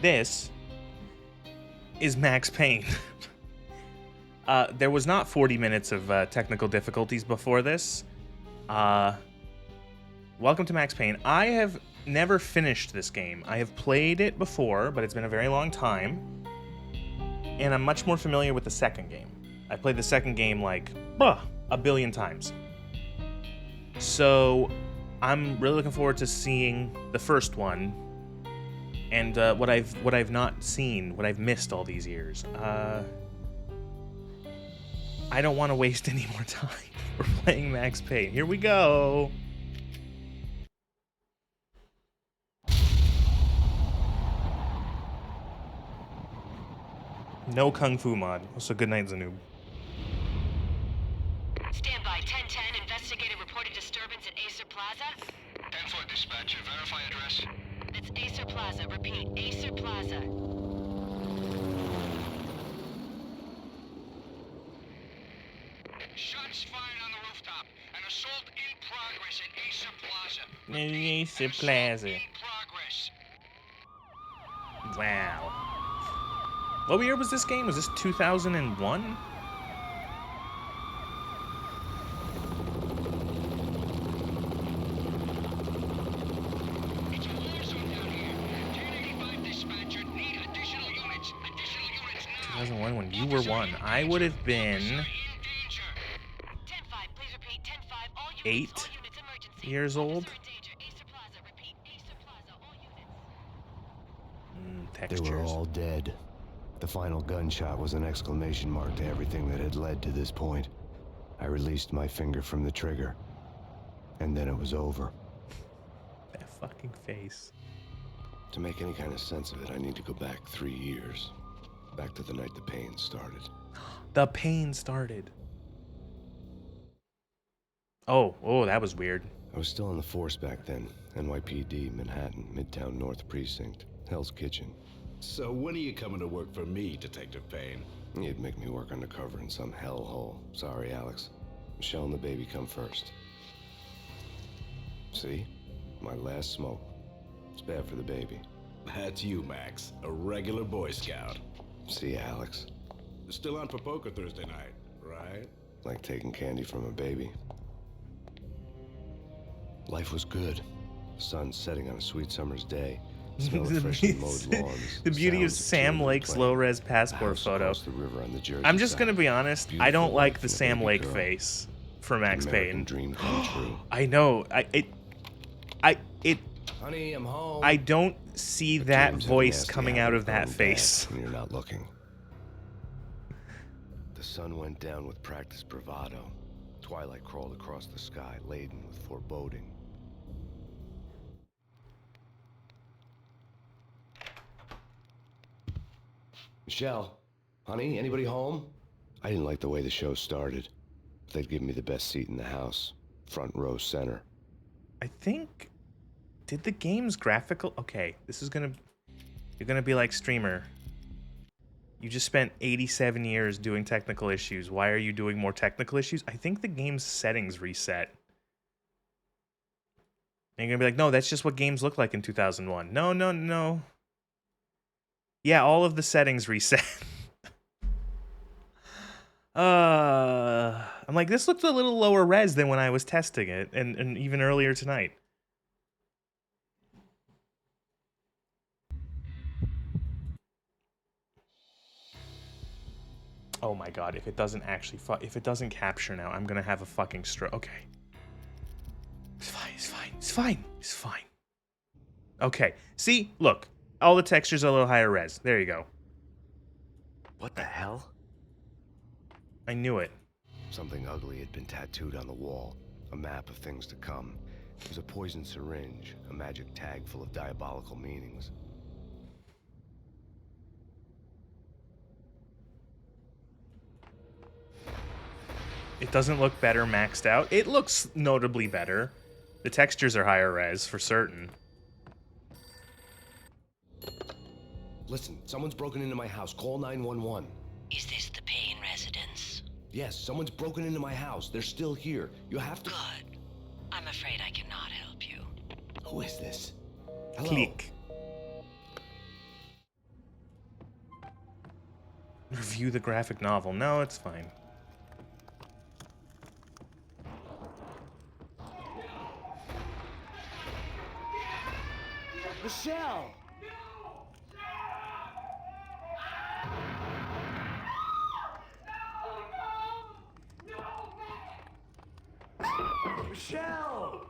This is Max Payne. There was not 40 minutes of technical difficulties before this. Welcome to Max Payne. I have never finished this game. I have played it before, but it's been a very long time. And I'm much more familiar with the second game. I played the second game like, a billion times. So I'm really looking forward to seeing the first one and what I've not seen, what I've missed all these years. I don't want to waste any more time. We're playing Max Payne. Here we go. No Kung Fu mod. So good night, Zanoob. Stand by. 1010. Investigator reported disturbance at Acer Plaza. 10-4 dispatcher. Verify address. It's Acer Plaza. Repeat. Acer Plaza. Shots fired on the rooftop. An assault in progress at Acer Plaza. Acer Plaza. In progress. Wow. What year was this game? Was this 2001? It's a war zone down here. 1085 dispatcher. Need additional units. Additional units now. 2001 when you were one. I would have been In danger. 10-5. Please repeat. 10-5. All units. 8 All units. Emergency. years old. Officer in danger. Acer Plaza. Repeat. Acer Plaza. All units. Textures. They were all dead. The final gunshot was an exclamation mark to everything that had led to this point. I released my finger from the trigger, and then it was over. That fucking face. To make any kind of sense of it, I need to go back 3 years. Back to the night the pain started. The pain started. Oh, that was weird. I was still in the force back then. NYPD, Manhattan, Midtown North Precinct, Hell's Kitchen. So when are you coming to work for me, Detective Payne? You'd make me work undercover in some hellhole. Sorry, Alex. Michelle and the baby come first. See? My last smoke. It's bad for the baby. That's you, Max. A regular Boy Scout. See, Alex? Still on for poker Thursday night, right? Like taking candy from a baby. Life was good. Sun setting on a sweet summer's day. Smell of freshly mowed lawns. The beauty of sounds Sam children Lake's playing. low-res The passport house photo. across the river on the Jersey I'm just side. gonna be honest. I don't Beautiful like wife the and a Sam baby Lake girl. face for Max American Payne. dream come true. I know. Honey, I'm home. I don't see But that dreams have a voice nasty coming habit out of of that going bad face. when you're not looking. The sun went down with practiced bravado. Twilight crawled across the sky, laden with foreboding. Michelle, honey, anybody home? I didn't like the way the show started. They'd give me the best seat in the house, front row center. I think. Did the game's graphical? Okay, this is gonna. You're gonna be like streamer. You just spent 87 years doing technical issues. Why are you doing more technical issues? I think the game's settings reset. And you're gonna be like, no, that's just what games look like in 2001. No. Yeah, all of the settings reset. I'm like, this looked a little lower res than when I was testing it, and even earlier tonight. Oh my god, if it doesn't actually if it doesn't capture now, I'm gonna have a fucking stroke. Okay. It's fine. Okay, see, look, all the textures are a little higher res. There you go. What the hell? I knew it. Something ugly had been tattooed on the wall. A map of things to come. It was a poisoned syringe, a magic tag full of diabolical meanings. It doesn't look better maxed out. It looks notably better. The textures are higher res, for certain. Listen, someone's broken into my house. Call 911. Is this the Payne residence? Yes, someone's broken into my house. They're still here. You have to... Good. I'm afraid I cannot help you. Who is this? Hello? Click. Review the graphic novel. No, it's fine. Michelle! Michelle!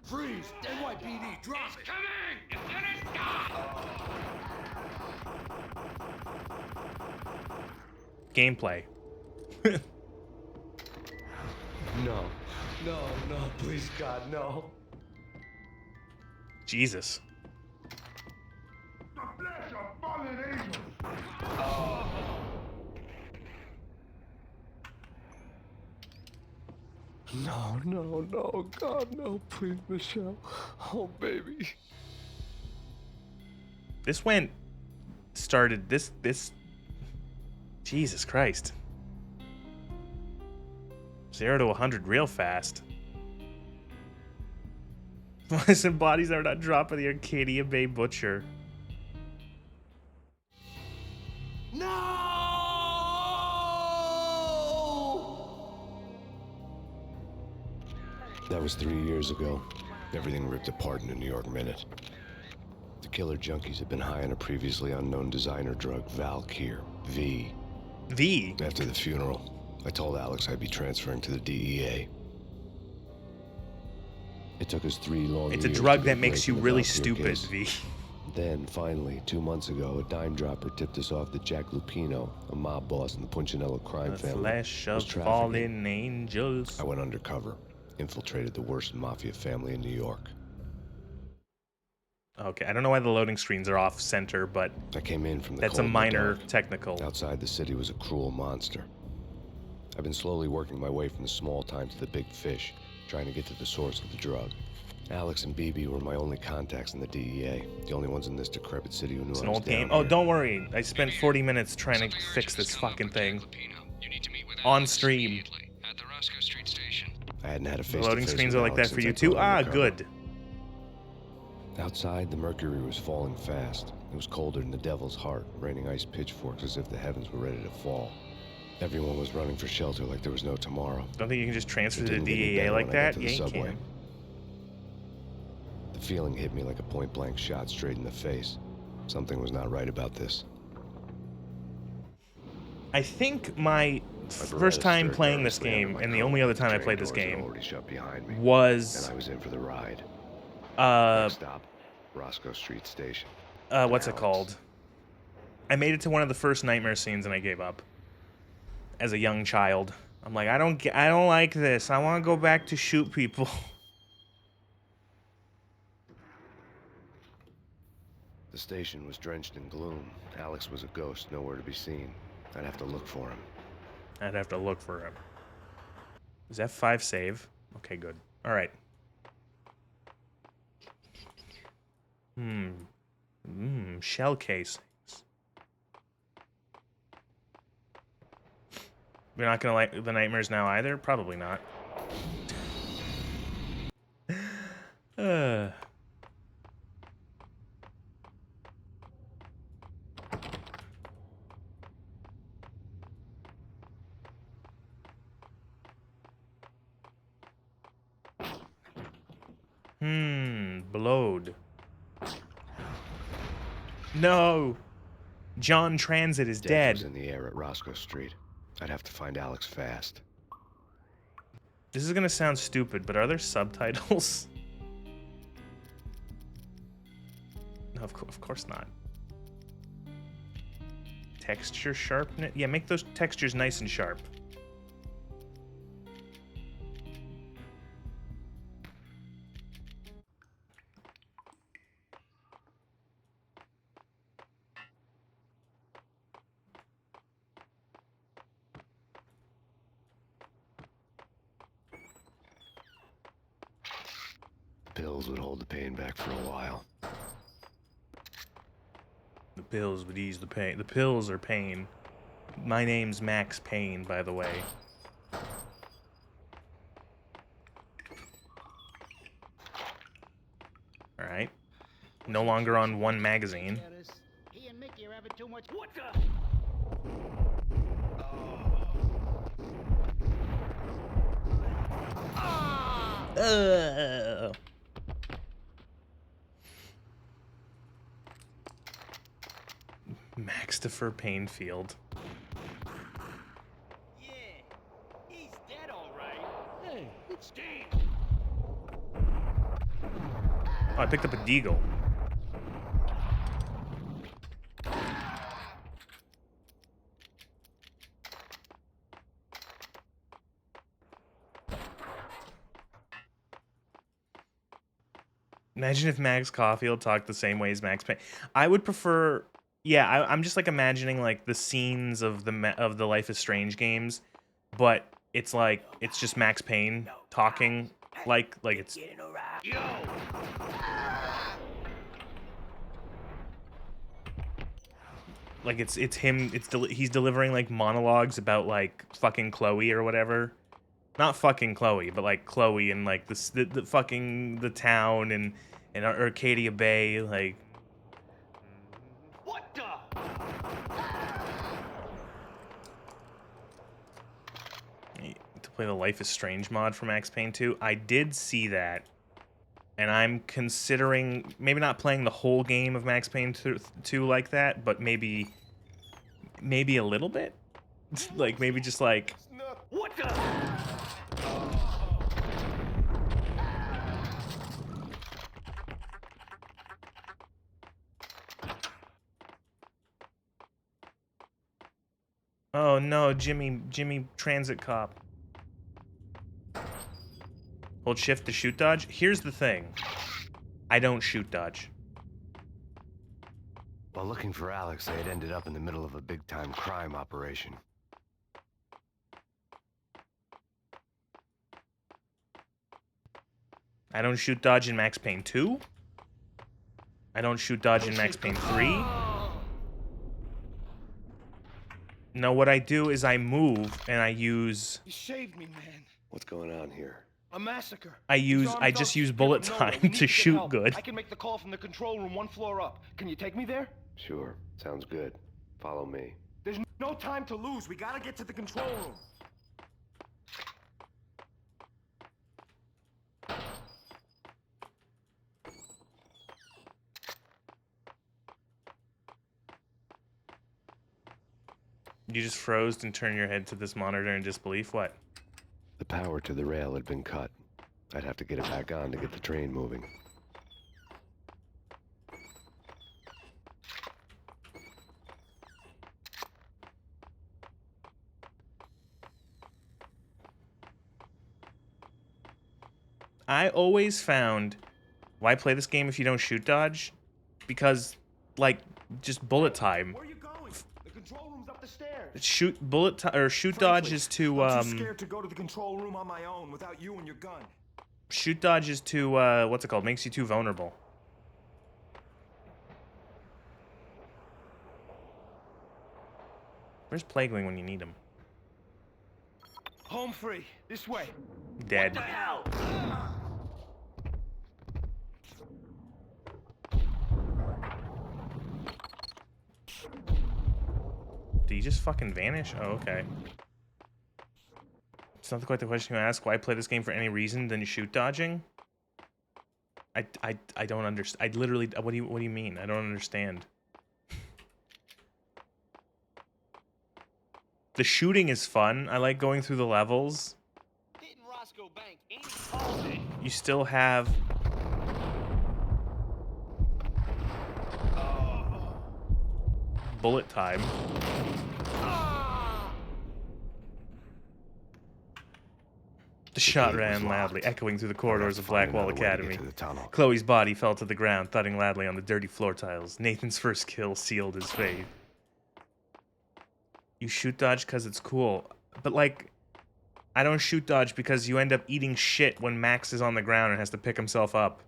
Freeze! NYPD, drop it! Coming! It's gonna stop! Gameplay. No. No, no, please, God, no. Jesus. No, no, no, God, no, please, Michelle. Oh, baby. This started this Jesus Christ. 0 to 100 real fast. Some bodies are not dropping the Arcadia Bay Butcher. That was 3 years ago. Everything ripped apart in a New York minute. The killer junkies had been high on a previously unknown designer drug, Valkyr, V. V. After the funeral, I told Alex I'd be transferring to the DEA. It took us 3 long years. It's a drug to that get makes break you in the really Valkyr stupid, case. V. Then, finally, 2 months ago, a dime dropper tipped us off that Jack Lupino, a mob boss in the Punchinello crime The family, flesh was of trafficking. fallen angels. I went undercover, infiltrated the worst mafia family in New York. Okay, I don't know why the loading screens are off center, but I came in from the that's a cold in the minor dark. technical. Outside the city was a cruel monster. I've been slowly working my way from the small time to the big fish, trying to get to the source of the drug. Alex and BB were my only contacts in the DEA, the only ones in this decrepit city who knew It's I an was old down game. here. Oh, don't worry. I spent 40 minutes trying to Something fix urgent this has come up fucking with Jack thing. Lupino. You need to meet with On Alex stream. immediately at the Roscoe Street station. I hadn't had a The face-to-face loading screens with are like Alex that for since you I'd too? gone Ah, undercover. good. Outside, the mercury was falling fast. It was colder than the devil's heart, raining ice pitchforks as if the heavens were ready to fall. Everyone was running for shelter like there was no tomorrow. Don't think you can just transfer It to the didn't get any DEA better like when I got that? to the Yeah, you subway. can. The feeling hit me like a point-blank shot straight in the face. Something was not right about this. I think my Beretta first time stirred playing this nervously under game, my and the coat. only other time I Train played this doors had game, already shut behind me, and was I was in for the ride. Next stop, Roscoe Street Station. what's it Alex. called? I made it to one of the first nightmare scenes and I gave up. As a young child, I'm like, I don't like this. I want to go back to shoot people. The station was drenched in gloom. Alex was a ghost, nowhere to be seen. I'd have to look for him. I'd have to look for him. Is F5 save? Okay, good. All right. Shell casings. You're not gonna like the nightmares now either? Probably not. uh. Blowed. No! John Transit is Death dead. was in the air at Roscoe Street. I'd have to find Alex fast. This is gonna sound stupid, but are there subtitles? No, of course not. Texture sharpness? Yeah, make those textures nice and sharp. Pills would hold the pain back for a while. The pills would ease the pain. The pills are pain. My name's Max Payne, by the way. Alright. No longer on one magazine. He and Mickey are having having too much. What the? Maxtopher Payne Field. Yeah, he's dead, all right. Hey, it's Dan. Oh, I picked up a deagle. Imagine if Max Caulfield talked the same way as Max Payne. I would prefer. Yeah, I'm just like imagining like the scenes of the Life is Strange games, but it's like it's just Max Payne talking like it's Yo! like it's him. He's delivering like monologues about like fucking Chloe or whatever. Not fucking Chloe, but like Chloe and like the fucking the town and Arcadia Bay, like. What the? To play the Life is Strange mod for Max Payne 2. I did see that, and I'm considering maybe not playing the whole game of Max Payne 2 like that, but maybe a little bit. Like maybe just like. What the? Oh no, Jimmy Transit Cop. Hold shift to shoot dodge. Here's the thing. I don't shoot dodge. While looking for Alex, they had ended up in the middle of a big-time crime operation. I don't shoot dodge in Max Payne 2. I don't shoot dodge in Max Payne 3. No, what I do is I move and I use. You saved me, man. What's going on here? A massacre. I just use bullet time to shoot good. I can make the call from the control room one floor up. Can you take me there? Sure, sounds good. Follow me. There's no time to lose. We gotta get to the control room. You just froze and turned your head to this monitor in disbelief. What? The power to the rail had been cut. I'd have to get it back on to get the train moving. I always found, why play this game if you don't shoot dodge? Because, like, just bullet time. Where are you going? The control room's up the stairs. Shoot dodge is to I'm too scared to go to the control room on my own without you and your gun. shoot dodge is to what's it called? Makes you too vulnerable. Where's Plaguewing when you need him? Home free. This way. Dead. What the hell? Did he just fucking vanish? Oh, okay. It's not quite the question you ask. Why play this game for any reason than shoot dodging? I don't understand. I literally. What do you mean? I don't understand. The shooting is fun. I like going through the levels. Hitting Roscoe Bank ain't called it. You still have. Bullet time. The shot gate was ran loudly, locked. echoing through the I'd have corridors to of find Blackwall another way to get Academy. to the tunnel. Chloe's body fell to the ground, thudding loudly on the dirty floor tiles. Nathan's first kill sealed his fate. You shoot dodge because it's cool. But, like, I don't shoot dodge because you end up eating shit when Max is on the ground and has to pick himself up.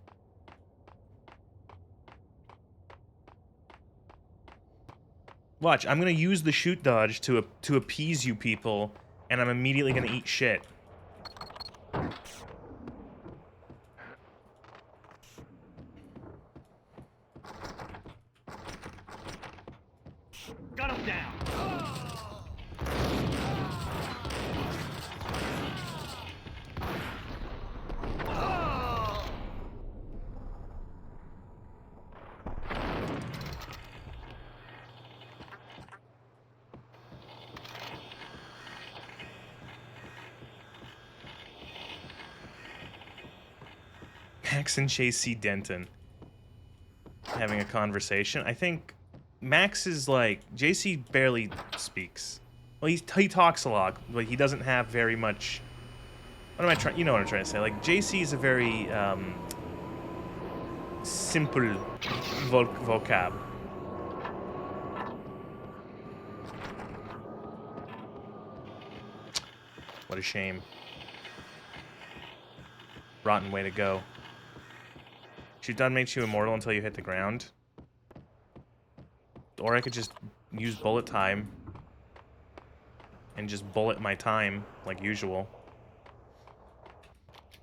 Watch, I'm gonna use the shoot dodge to appease you people, and I'm immediately gonna eat shit. Gun him down. Max and JC Denton having a conversation. I think Max is like, JC barely speaks. Well, he talks a lot, but he doesn't have very much. What am I trying? You know what I'm trying to say. Like JC is a very simple vocab. What a shame. Rotten way to go. Shoot done makes you immortal until you hit the ground. Or I could just use bullet time. And just bullet my time, like usual.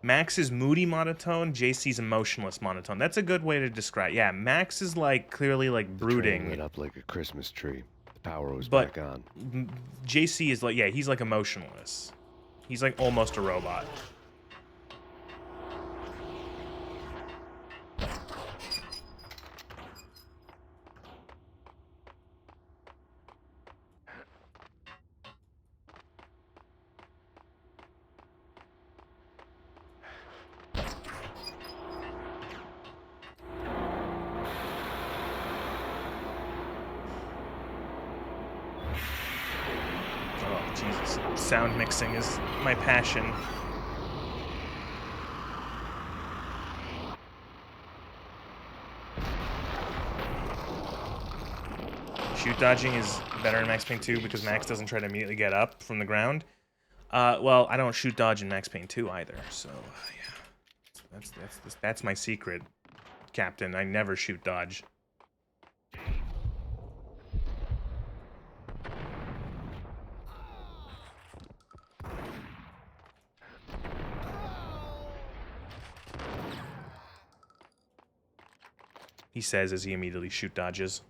Max is moody monotone, JC's emotionless monotone. That's a good way to describe. Yeah, Max is like clearly like brooding. The train lit up like a Christmas tree. The power was But back on. JC is like, yeah, he's like emotionless. He's like almost a robot. Oh, Jesus. Sound mixing is my passion. Shoot dodging is better in Max Payne 2 because Max doesn't try to immediately get up from the ground. Well, I don't shoot dodge in Max Payne 2 either, so yeah. That's my secret, Captain. I never shoot dodge. He says as he immediately shoot dodges.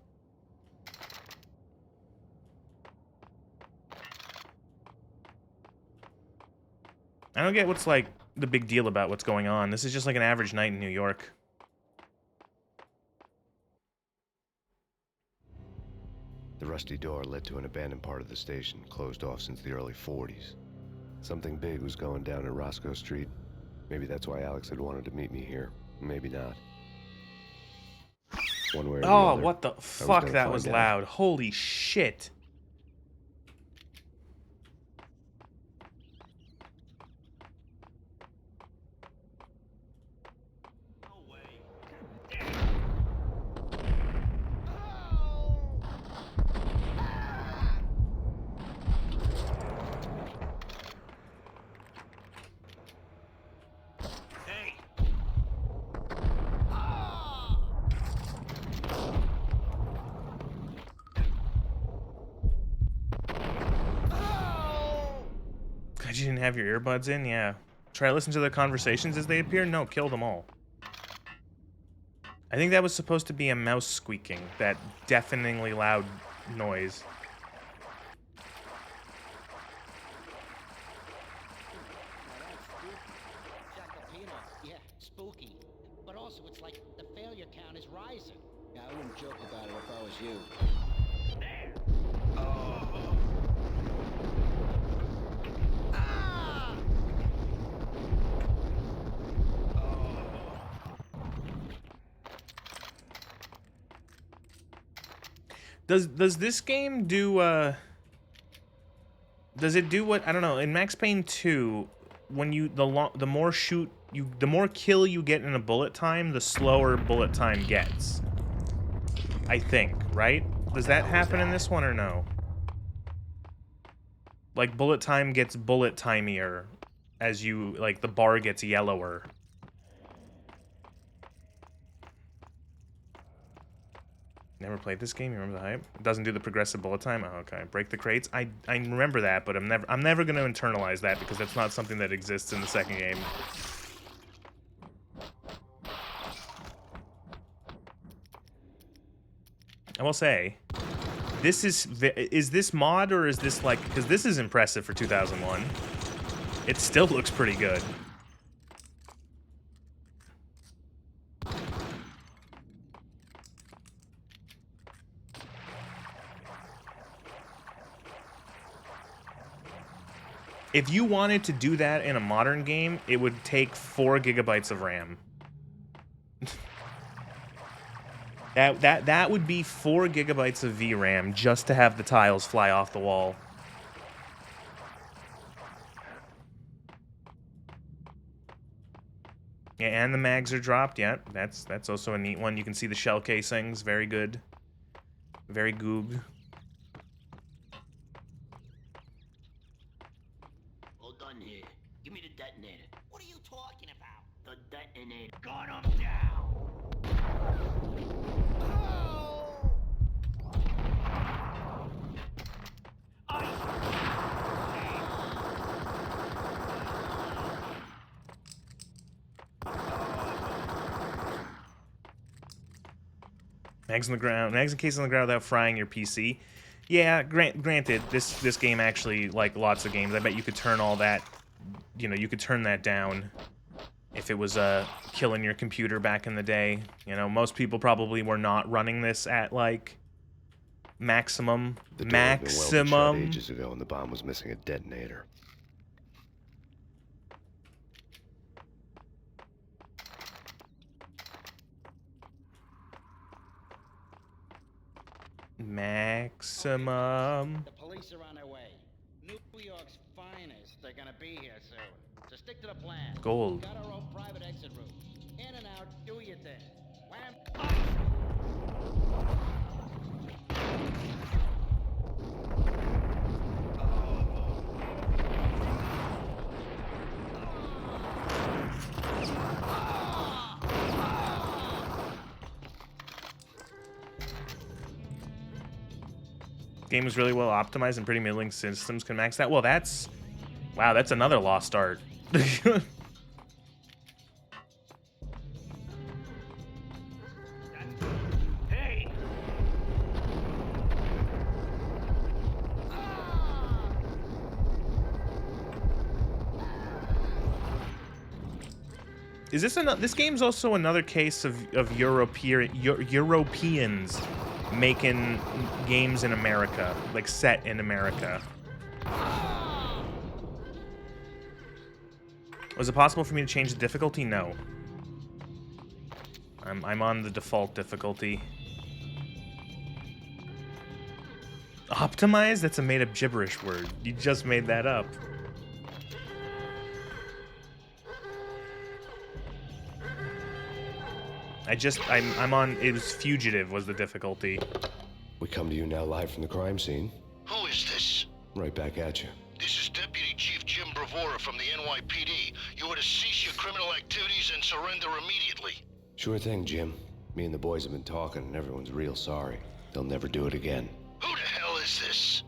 I don't get what's like the big deal about what's going on. This is just like an average night in New York. The rusty door led to an abandoned part of the station, closed off since the early 40s. Something big was going down at Roscoe Street. Maybe that's why Alex had wanted to meet me here. Maybe not. One way or the Oh, other, what the I was fuck? gonna That find was out. loud. Holy shit. Hey. God, you didn't have your earbuds in? Yeah. Try to listen to their conversations as they appear? No, kill them all. I think that was supposed to be a mouse squeaking, that deafeningly loud noise. Yeah, spooky. But also, it's like the failure count is rising. Yeah, I wouldn't joke about it if I was you. Does this game do does it do what, I don't know, in Max Payne 2, when you the more kill you get in a bullet time, the slower bullet time gets. I think, right? Does that happen in this one or no? Like bullet time gets bullet timier as you, like, the bar gets yellower. Never played this game. You remember the hype? It doesn't do the progressive bullet time. Oh, okay. Break the crates. I remember that, but I'm never going to internalize that because that's not something that exists in the second game. I will say, This is this mod or is this like, because this is impressive for 2001. It still looks pretty good. If you wanted to do that in a modern game, it would take 4 gigabytes of RAM. That would be 4 gigabytes of VRAM just to have the tiles fly off the wall. Yeah, and the mags are dropped. Yeah, that's also a neat one. You can see the shell casings. Very good. Very goog. Hold on here. Give me the detonator. What are you talking about? The detonator. Gun him down! Mags on the ground. Mags and cases on the ground without frying your PC. Yeah, granted, this game actually, like lots of games, I bet you could turn all that, you know, you could turn that down if it was killing your computer back in the day. You know, most people probably were not running this at like maximum. The door had been welded shut Maximum. ages ago, and the bomb was missing a detonator. Maximum. The police are on their way. New York's finest. They're gonna be here soon. So stick to the plan. Gold. Got our own private exit route. In and out, do your thing. Wham! Game was really well optimized and pretty middling systems can max that. Well, that's... Wow, that's another lost art. Hey! Is this another? This game's also another case of Europeans making games in America, like set in America. Was it possible for me to change the difficulty? No. I'm on the default difficulty. Optimize? That's a made-up gibberish word. You just made that up. I'm on, it was fugitive was the difficulty. We come to you now live from the crime scene. Who is this? Right back at you. This is Deputy Chief Jim Bravura from the NYPD. You are to cease your criminal activities and surrender immediately. Sure thing, Jim. Me and the boys have been talking, and everyone's real sorry. They'll never do it again. Who the hell is this?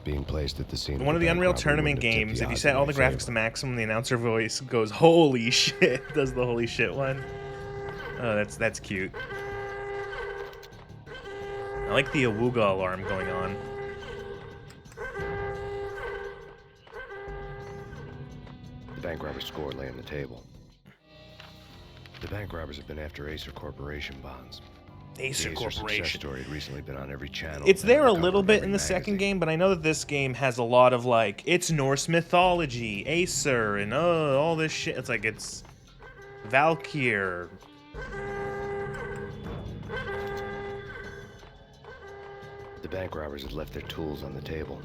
Being placed at the scene. One of the bank Unreal robbery Tournament wouldn't have tipped games, the if you odds set in all my the graphics favor. to maximum, the announcer voice goes, "Holy shit!" Does the holy shit one. Oh, that's cute. I like the awooga alarm going on. The bank robber's score lay on the table. The bank robbers have been after Acer Corporation bonds. Acer The Acer success Corporation. story had recently been on every channel. It's and there a on the little cover of bit every in the second magazine. game, but I know that this game has a lot of like, it's Norse mythology, Acer, and all this shit. It's like, it's Valkyr. The bank robbers had left their tools on the table.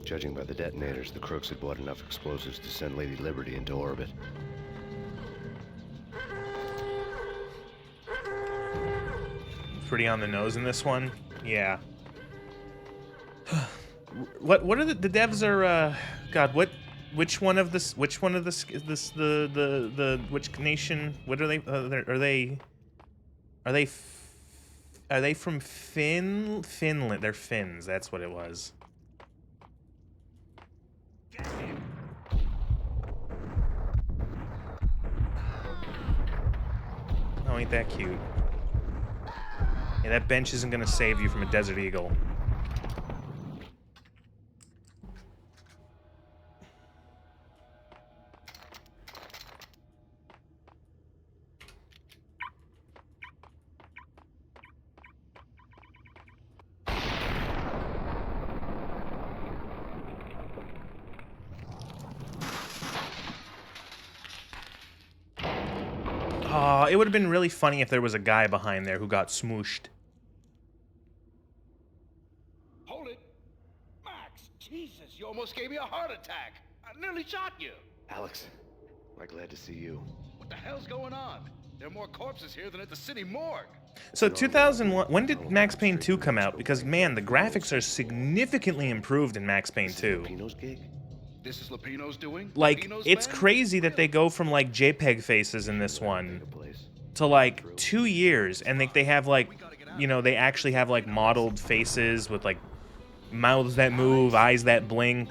Judging by the detonators, the crooks had bought enough explosives to send Lady Liberty into orbit. Pretty on the nose in this one. Yeah. What are the devs are God, which one of this which nation, what are they are they from Finland? They're Finns, that's what it was. Oh, ain't that cute. Yeah, that bench isn't gonna save you from a Desert Eagle. Oh, it would have been really funny if there was a guy behind there who got smooshed. Hold it. Max, Jesus, you almost gave me a heart attack. I nearly shot you. Alex, I'm glad to see you. What the hell's going on? There are more corpses here than at the city morgue. So 2001, when did Max Payne 2 come out? Because, man, the graphics are significantly improved in Max Payne 2. Lupino's gig? This is Lupino's doing? Like, Lupino's it's band? crazy that they go from, like, JPEG faces in this one to, like, 2 years, and they have, like, you know, they actually have, like, modeled faces with, like, mouths that move, eyes that blink.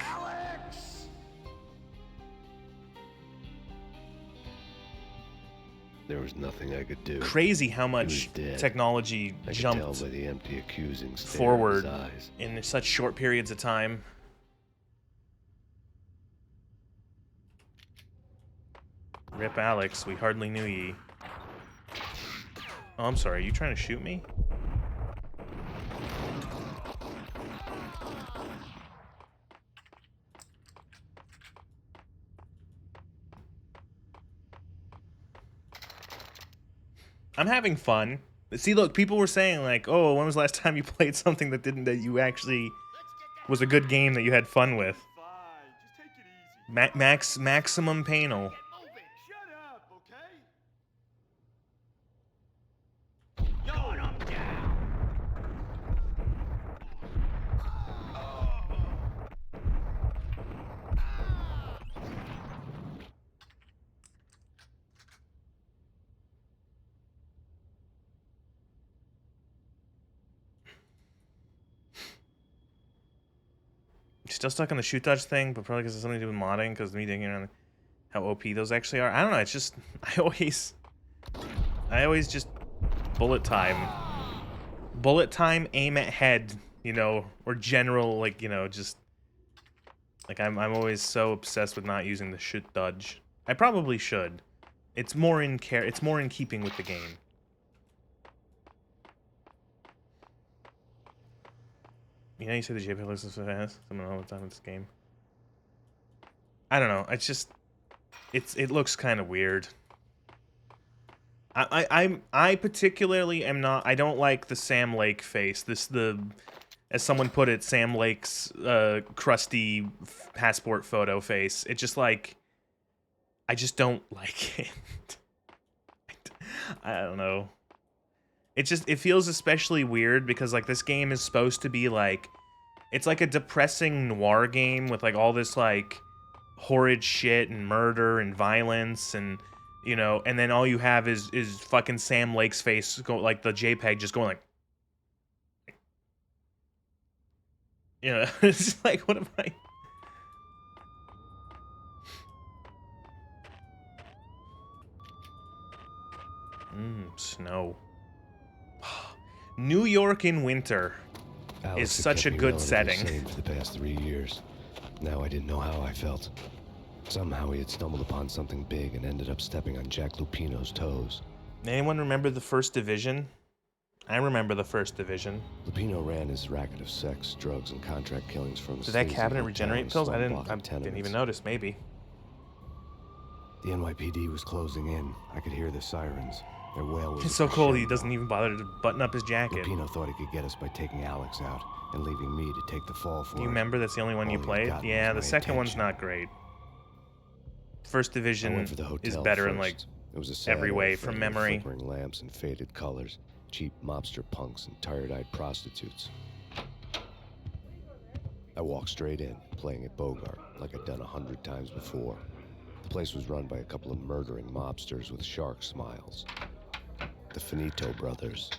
There was nothing I could do. Crazy how He much was dead. technology I could tell jumped by the empty, accusing stare forward in his eyes. in such short periods of time. Rip Alex, we hardly knew ye. Oh, I'm sorry, are you trying to shoot me? I'm having fun. See, look, people were saying, like, oh, when was the last time you played something that you actually was a good game that you had fun with? Maximum Painel. Gun him down. Still stuck on the shoot dodge thing, but probably because it's something to do with modding, because me thinking around how OP those actually are. I don't know, it's just, I always just bullet time. Bullet time, aim at head, you know, or general, like, you know, just, like, I'm always so obsessed with not using the shoot dodge. I probably should. It's more in keeping with the game. You know, you say the JPEG looks so fast. Someone all the time in this game. I don't know. It's just, it looks kind of weird. I particularly am not. I don't like the Sam Lake face. As someone put it, Sam Lake's crusty passport photo face. It just like, I just don't like it. I don't know. It feels especially weird because, like, this game is supposed to be, like, it's like a depressing noir game with, like, all this, like, horrid shit and murder and violence and, you know, and then all you have is fucking Sam Lake's face, like, the JPEG just going, like, you know, it's just like, what am I... Snow. New York in winter is Alex had such a kept me good relatively setting. sane for the past 3 years. Now I didn't know how I felt. Somehow he had stumbled upon something big and ended up stepping on Jack Lupino's toes. Anyone remember the First Division? I remember the First Division. Lupino ran his racket of sex, drugs, and contract killings from Did that sleazy cabinet hotel regenerate and pills? I slum block didn't even tenements. notice, maybe. The NYPD was closing in. I could hear the sirens. Their wail was It's a so cold he crescendo. doesn't even bother to button up his jacket. Lupino thought he could get us by taking Alex out and leaving me to take the fall for Do you it. remember that's the only one you All he'd played? gotten Yeah, was the my second one's attention. not great. First I Division went for the hotel is better in, first. like, It was a sad every old way frame from with memory. Flickering lamps and faded colors, cheap mobster punks and tired-eyed prostitutes. I walked straight in, playing at Bogart, like I'd done 100 times before. The place was run by a couple of murdering mobsters with shark smiles. The Finito brothers.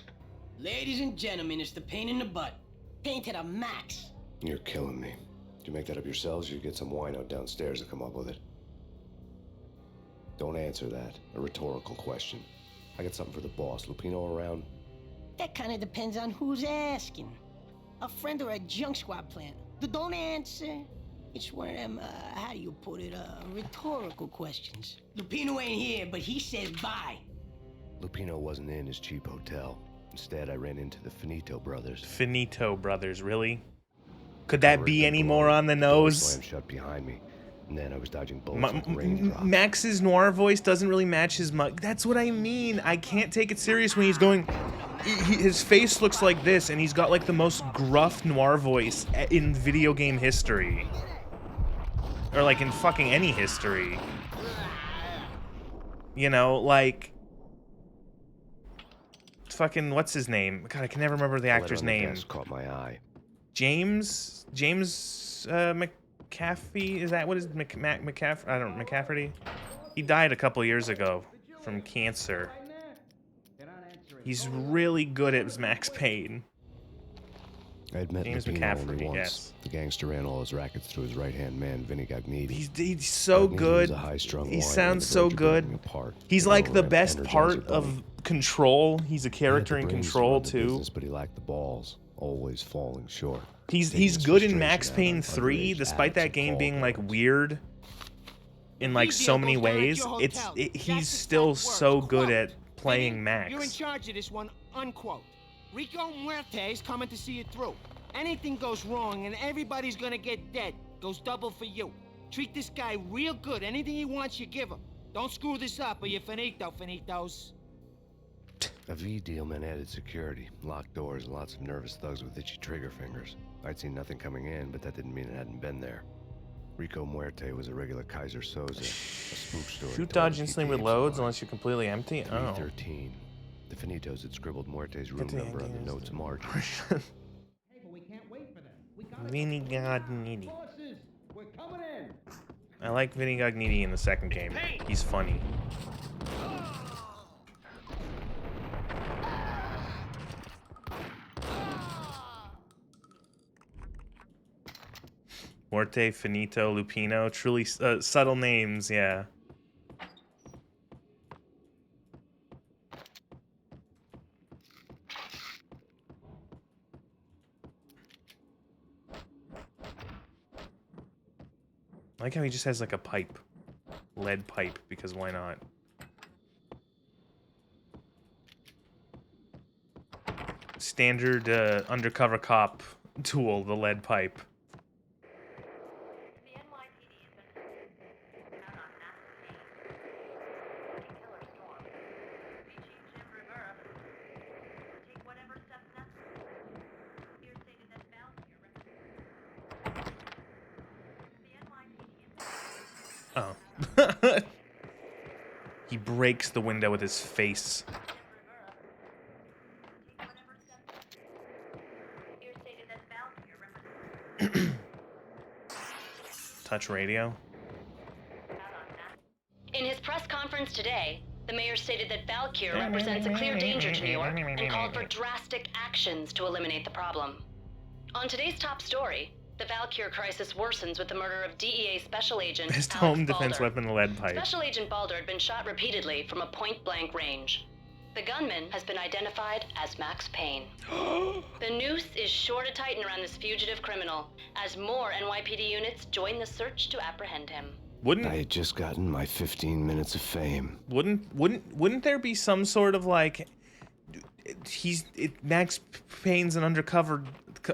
Ladies and gentlemen, it's the pain in the butt. Pain to the max. You're killing me. Did you make that up yourselves, or you get some wino downstairs to come up with it? Don't answer that. A rhetorical question. I got something for the boss. Lupino around? That kind of depends on who's asking. A friend or a junk squad plant. Don't answer. It's one of them, how do you put it, rhetorical questions. Lupino ain't here, but he said bye. Lupino wasn't in his cheap hotel. Instead, I ran into the Finito brothers. Finito brothers, really? Could that be any more on the The door nose? slammed shut behind me. And then I was dodging bullets like raindrops. Max's noir voice doesn't really match his mug. That's what I mean. I can't take it serious when he's going. His face looks like this, and he's got like the most gruff noir voice in video game history, or like in fucking any history. You know, like fucking what's his name? God, I can never remember the actor's name. Caught my eye. James McCaffrey, is that what is McCaffrey? I don't know, McCafferty. He died a couple years ago from cancer. He's really good at Max Payne. I had met James Payne only McCaffrey, once. yes. The gangster ran all his rackets through his right-hand man, Vinny Gognitti. He's so good. He sounds so good. He's like the best part of Control. He's a character in Control too. But he lacked the balls, always falling short. He's good in Max Payne 3, despite that game being like weird in like so many ways. He's still so good at playing Max. You're in charge of this one, unquote. Rico Muerte's coming to see it through. Anything goes wrong and everybody's gonna get dead. Goes double for you. Treat this guy real good. Anything he wants, you give him. Don't screw this up or you're finito, finitos. A V deal meant added security, locked doors, and lots of nervous thugs with itchy trigger fingers. I'd seen nothing coming in, but that didn't mean it hadn't been there. Rico Muerte was a regular Kaiser Soze, a spook story. Shoot dodge instantly reloads unless you're completely empty? Oh. 13. The Finitos had scribbled Muerte's room number on the note's margin. Vinny Gognitti. I like Vinny Gognitti in the second game. He's funny. Morte, Finito, Lupino, truly subtle names, yeah. I like how he just has like a pipe. Lead pipe, because why not? Standard undercover cop tool, the lead pipe. Oh. He breaks the window with his face. Touch radio. In his press conference today, the mayor stated that Valkyr represents a clear danger to New York and called for drastic actions to eliminate the problem. On today's top story, the Valkyr crisis worsens with the murder of DEA Special Agent Best Alex home defense Balder. weapon, the lead pipe. Special Agent Balder had been shot repeatedly from a point-blank range. The gunman has been identified as Max Payne. The noose is sure to tighten around this fugitive criminal as more NYPD units join the search to apprehend him. I had just gotten my 15 minutes of fame. Wouldn't there be some sort of like Max Payne's an undercover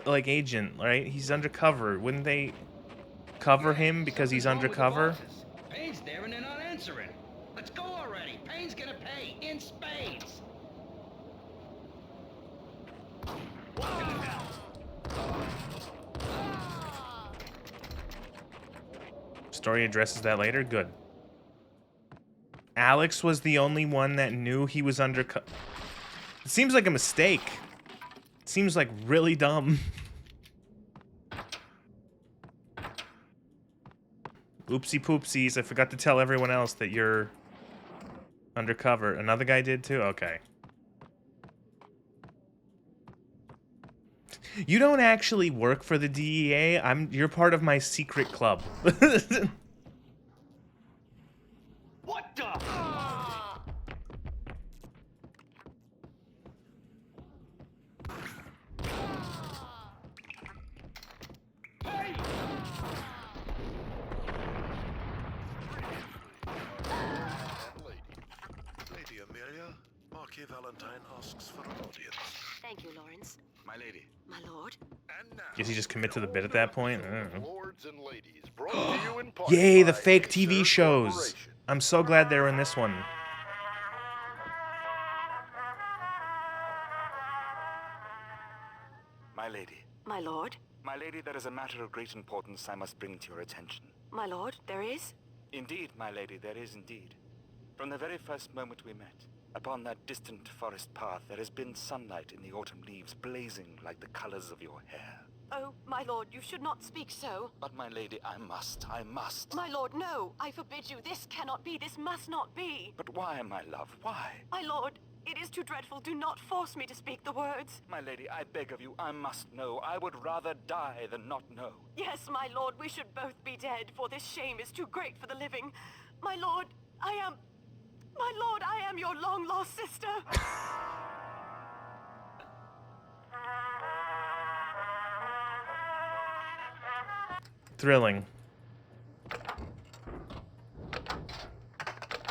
like agent, right? He's undercover. Wouldn't they cover him because he's undercover? Payne's there and they're not answering. Let's go already. Payne's gonna pay in spades. Story addresses that later. Good. Alex was the only one that knew he was undercover. It seems like a mistake. It seems like really dumb. Oopsie poopsies, I forgot to tell everyone else that you're undercover. Another guy did too? Okay. You don't actually work for the DEA. You're part of my secret club. What the? Lady Amelia, Marquis Valentine asks for an audience. Thank you, Lawrence. My lady. My lord. Guess he just commit to the bit at that point? I don't know. Lords and ladies, brought to you in part Yay, the by fake a TV Sir shows. Corporation. I'm so glad they're in this one. My lady. My lord? My lady, there is a matter of great importance I must bring to your attention. My lord, there is? Indeed, my lady, there is indeed. From the very first moment we met, upon that distant forest path, there has been sunlight in the autumn leaves blazing like the colors of your hair. Oh, my lord, you should not speak so. But my lady, I must. My lord, no. I forbid you. This cannot be. This must not be. But why, my love, why? My lord, it is too dreadful. Do not force me to speak the words. My lady, I beg of you, I must know. I would rather die than not know. Yes, my lord, we should both be dead, for this shame is too great for the living. My lord, I am your long-lost sister. Thrilling.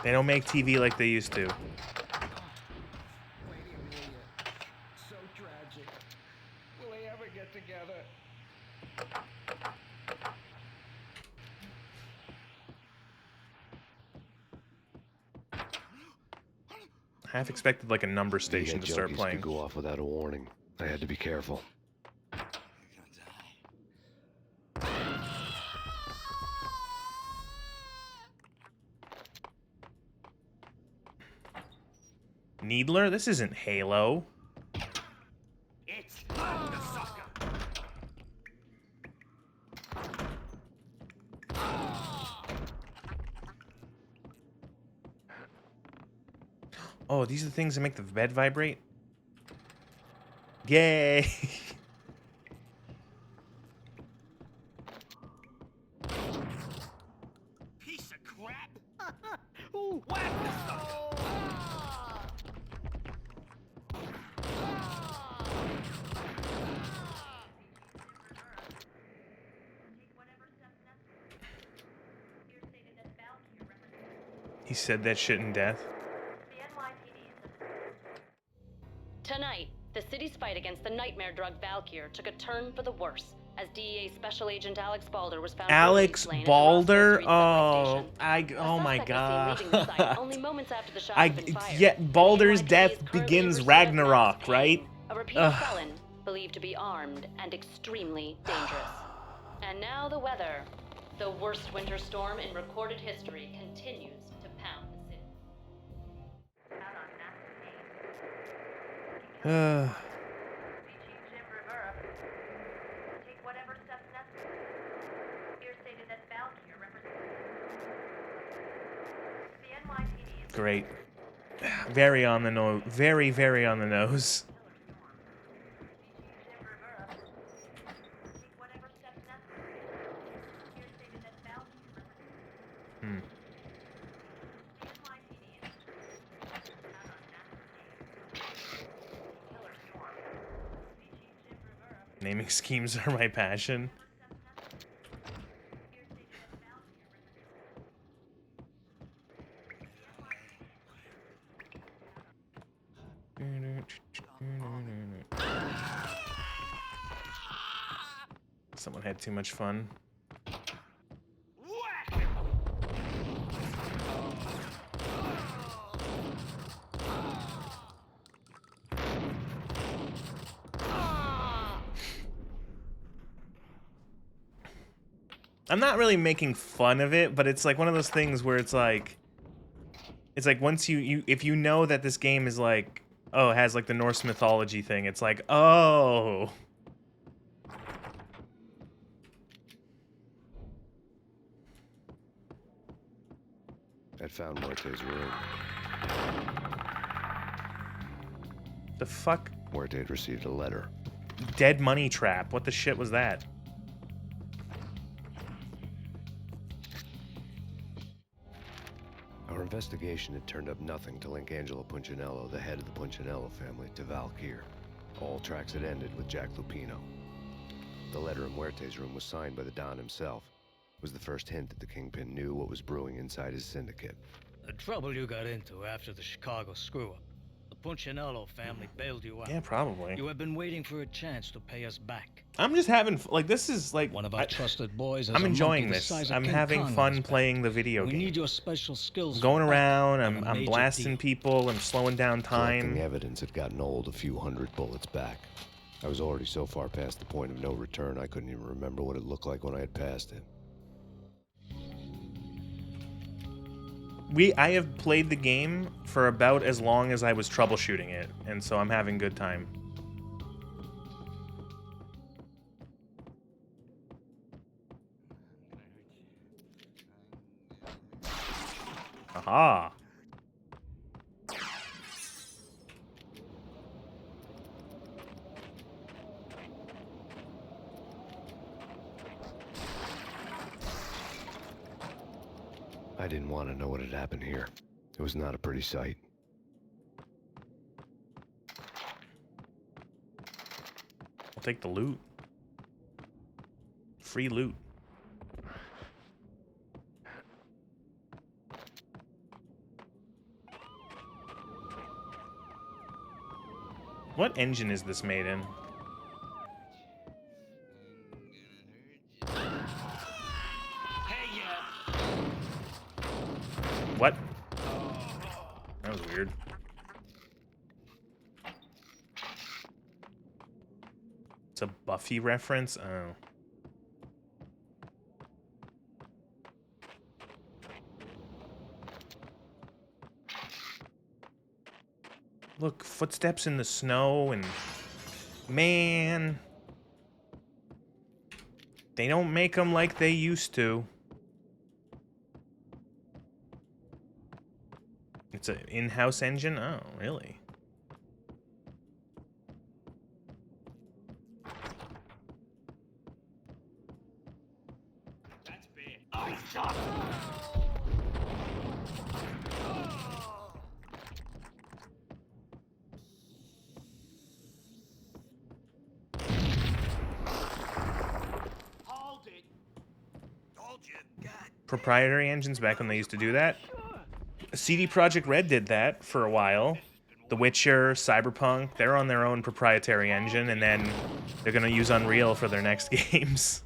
They don't make TV like they used to. Waiting, Amelia. So tragic. Will they ever get together? I half expected like a number station The to start junkies playing. could go off without a warning. I had to be careful. Needler? This isn't Halo. It's the sucker. Oh, these are the things that make the bed vibrate? Yay! Piece of crap. Ooh, whack the sucker. He said that shit in death. Tonight, the city's fight against the nightmare drug Valkyr took a turn for the worse as DEA Special Agent Alex Balder was found Alex slain at the Balder? Roscoe Street Oh, subway station. oh my A suspect was seen leaving the site god. only moments after the shot had been fired. Yeah, Balder's NYPD is death currently begins pursuing Max Ragnarok, Payne, right? A repeated felon, believed to be armed and extremely dangerous. And now the weather. The worst winter storm in recorded history continues to pound the city. Great. Very on the nose. Very, very on the nose. Naming schemes are my passion. Someone had too much fun. I'm not really making fun of it, but it's like one of those things where it's like once you if you know that this game is like, oh, it has like the Norse mythology thing, it's like, oh. I'd found Muerte's room. The fuck? Muerte had received a letter. Dead money trap. What the shit was that? Our investigation had turned up nothing to link Angelo Punchinello, the head of the Punchinello family, to Valkyr. All tracks had ended with Jack Lupino. The letter in Muerte's room was signed by the Don himself. It was the first hint that the Kingpin knew what was brewing inside his syndicate. The trouble you got into after the Chicago screw-up. The Punchinello family bailed you out. Yeah, probably. You have been waiting for a chance to pay us back. I'm just having like this is like one of our trusted boys. I'm enjoying this. I'm having fun playing the video game. We need your special skills. I'm going around. I'm blasting people. I'm slowing down time. Collecting evidence had gotten old a few hundred bullets back. I was already so far past the point of no return, I couldn't even remember what it looked like when I had passed it. I have played the game for about as long as I was troubleshooting it, and so I'm having good time. Aha! I didn't want to know what had happened here. It was not a pretty sight. I'll take the loot. Free loot. What engine is this made in? What? That was weird. It's a Buffy reference? Oh. Look, footsteps in the snow and... Man... They don't make them like they used to. It's an in-house engine? Oh, really? That's bad. I shot. Hold it. Told you. God. Proprietary engines back when they used to do that? CD Projekt Red did that for a while. The Witcher, Cyberpunk, they're on their own proprietary engine, and then they're gonna use Unreal for their next games.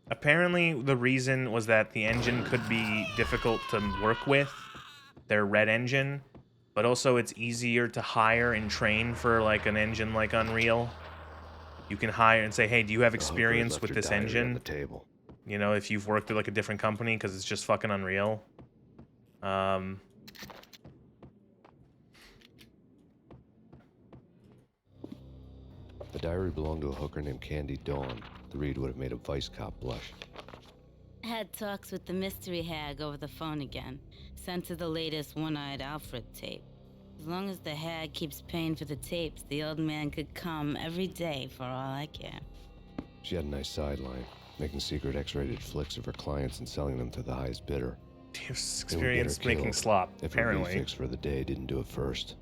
Apparently, the reason was that the engine could be difficult to work with, their Red engine, but also it's easier to hire and train for like an engine like Unreal. You can hire and say, hey, do you have experience with this engine? The table. You know, if you've worked at like a different company, because it's just fucking Unreal. The diary belonged to a hooker named Candy Dawn. The read would have made a vice cop blush. Had talks with the mystery hag over the phone again. Sent to the latest One-Eyed Alfred tape. As long as the hag keeps paying for the tapes, the old man could come every day for all I care. She had a nice sideline, making secret X-rated flicks of her clients and selling them to the highest bidder. Experience making slop, apparently. If her fix for the day didn't do it first.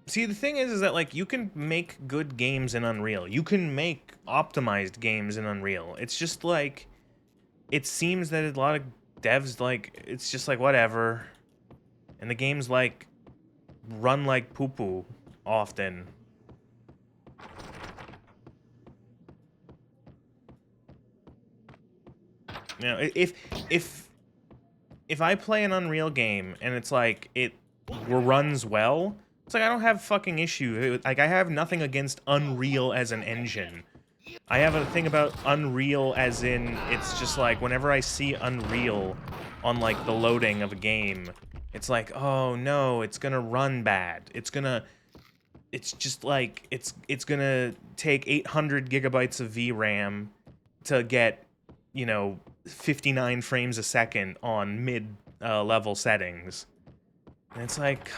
See, the thing is that, like, you can make good games in Unreal. You can make optimized games in Unreal. It's just, like, it seems that a lot of devs, like, it's just, like, whatever. And the games, like, run like poo-poo often. You know, if I play an Unreal game and it's, like, it runs well... It's like I don't have fucking issue. Like I have nothing against Unreal as an engine. I have a thing about Unreal as in it's just like whenever I see Unreal on like the loading of a game, it's like, oh no, it's gonna run bad. It's just like it's gonna take 800 gigabytes of VRAM to get, you know, 59 frames a second on mid level settings. And it's like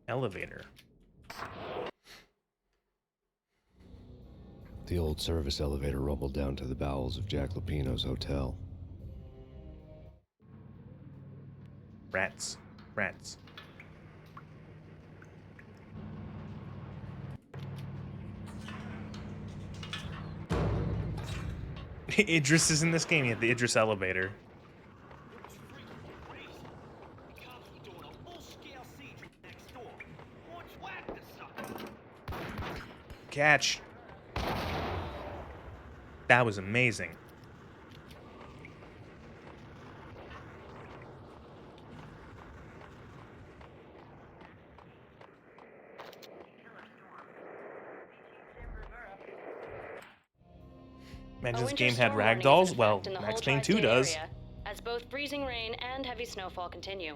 elevator. The old service elevator rumbled down to the bowels of Jack Lupino's hotel. Rats. Rats. Idris is in this game. You have the Idris elevator. Catch. That was amazing. Imagine this game had ragdolls. Well, Max Payne 2 does. As both freezing rain and heavy snowfall continue.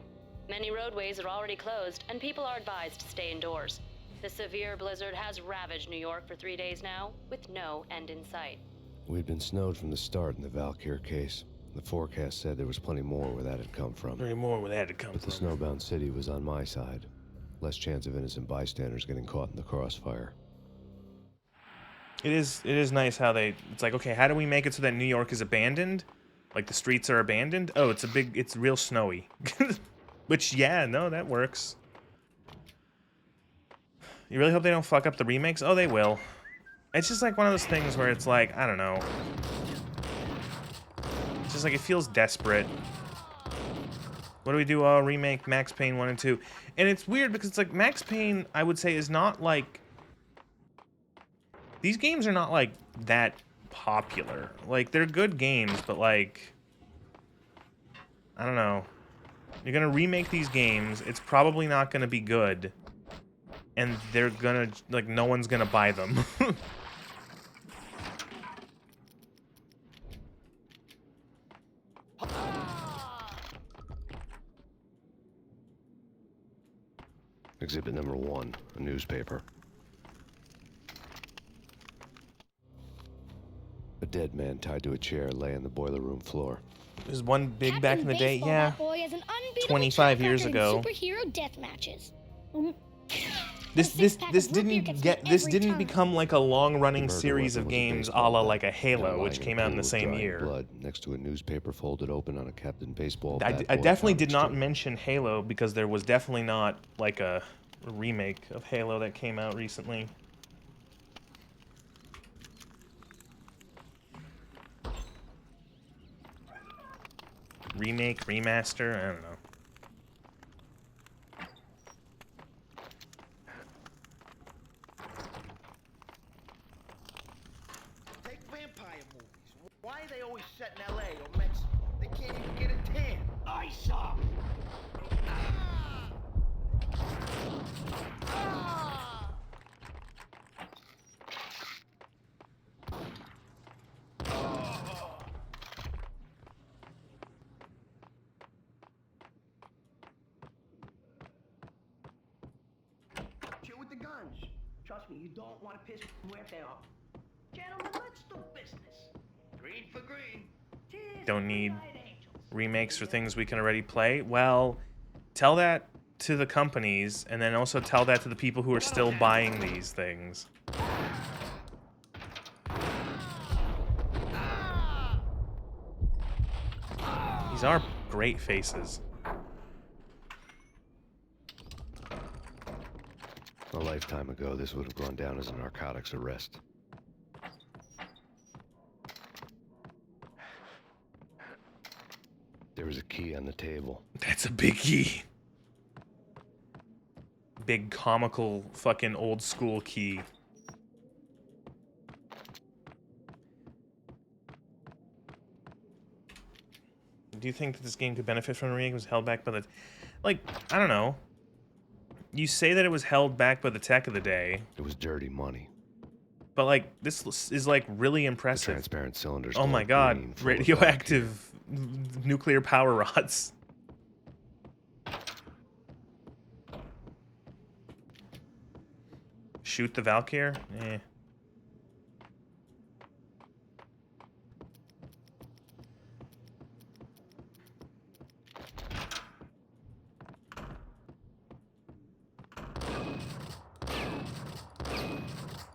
Many roadways are already closed, and people are advised to stay indoors. The severe blizzard has ravaged New York for 3 days now, with no end in sight. We'd been snowed from the start in the Valkyr case. The forecast said there was plenty more where that had come from. Plenty more where that had come from. But the snowbound city was on my side. Less chance of innocent bystanders getting caught in the crossfire. It is nice how it's like, okay, how do we make it so that New York is abandoned? Like the streets are abandoned? Oh, it's real snowy. Which, yeah, no, that works. You really hope they don't fuck up the remakes? Oh, they will. It's just like one of those things where it's like, I don't know. It's just like, it feels desperate. What do we do? Oh, remake Max Payne 1 and 2. And it's weird because it's like, Max Payne, I would say, is not like... These games are not, like, that popular. Like, they're good games, but, like... I don't know. You're gonna remake these games, it's probably not gonna be good. And they're gonna, like, no one's gonna buy them. Exhibit number 1, a newspaper. A dead man tied to a chair lay on the boiler room floor. There's one big back in the day, Baseball yeah. Bat Boy has an unbeatable 25 track years record in ago. Superhero death matches. This didn't become like a long-running series of games a la like a Halo, which came out in the same year. Blood next to a newspaper folded open on a Captain Baseball. I definitely did not mention Halo because there was definitely not like a remake of Halo that came out recently. Remake, remaster, I don't know. Take vampire movies. Why are they always set in LA or Mexico? They can't even get a tan. I saw. Chill with the guns. Trust me, you don't want to piss Muerte off. Gentlemen, let's do business. Green for green. Don't need remakes for things we can already play. Well, tell that to the companies, and then also tell that to the people who are still buying these things. These are great faces. A lifetime ago, this would have gone down as a narcotics arrest. There was a key on the table. That's a big key. Big comical fucking old school key. Do you think that this game could benefit from a remake? It was held back by the... Like, I don't know. You say that it was held back by the tech of the day. It was dirty money. But, like, this is, like, really impressive. The transparent cylinders. Oh my god. Radioactive nuclear power rods. Shoot the Valkyr? Eh.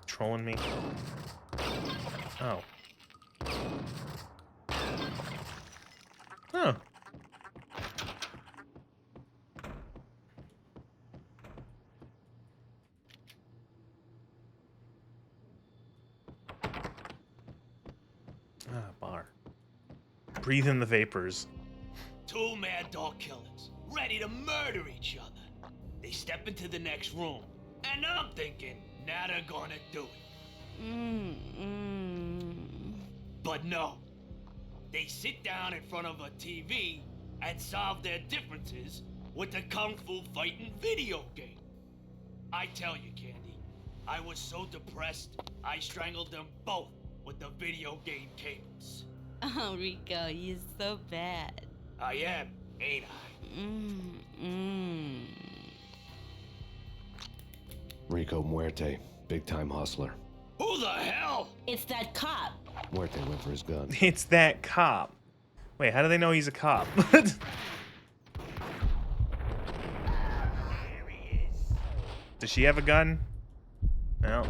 Trolling me. Oh. Oh. Breathe in the vapors. Two mad dog killers, ready to murder each other. They step into the next room, and I'm thinking, now they're gonna do it. But no. They sit down in front of a TV and solve their differences with a kung fu fighting video game. I tell you, Candy, I was so depressed, I strangled them both with the video game cables. Oh, Rico, you're so bad. I am, ain't I? Rico Muerte, big-time hustler. Who the hell? It's that cop. Muerte went for his gun. It's that cop. Wait, how do they know he's a cop? Does she have a gun? No.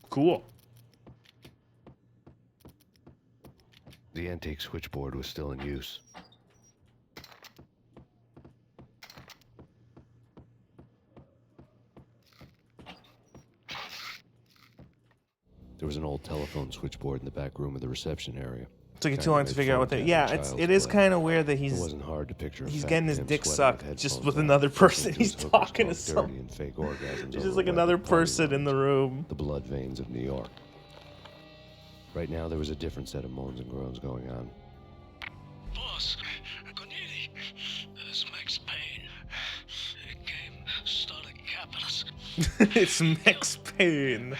Cool. The antique switchboard was still in use. There was an old telephone switchboard in the back room of the reception area. Took you too long to figure out what they. Yeah, it is kind of weird that he's. It wasn't hard to picture. He's getting his dick sucked just with another person. He's talking to some. And fake orgasms. There's just like another person in the room. The blood veins of New York. Right now, there was a different set of moans and groans going on. Boss, Corneli, it's Max Payne. The game started capping us. It's Max Payne.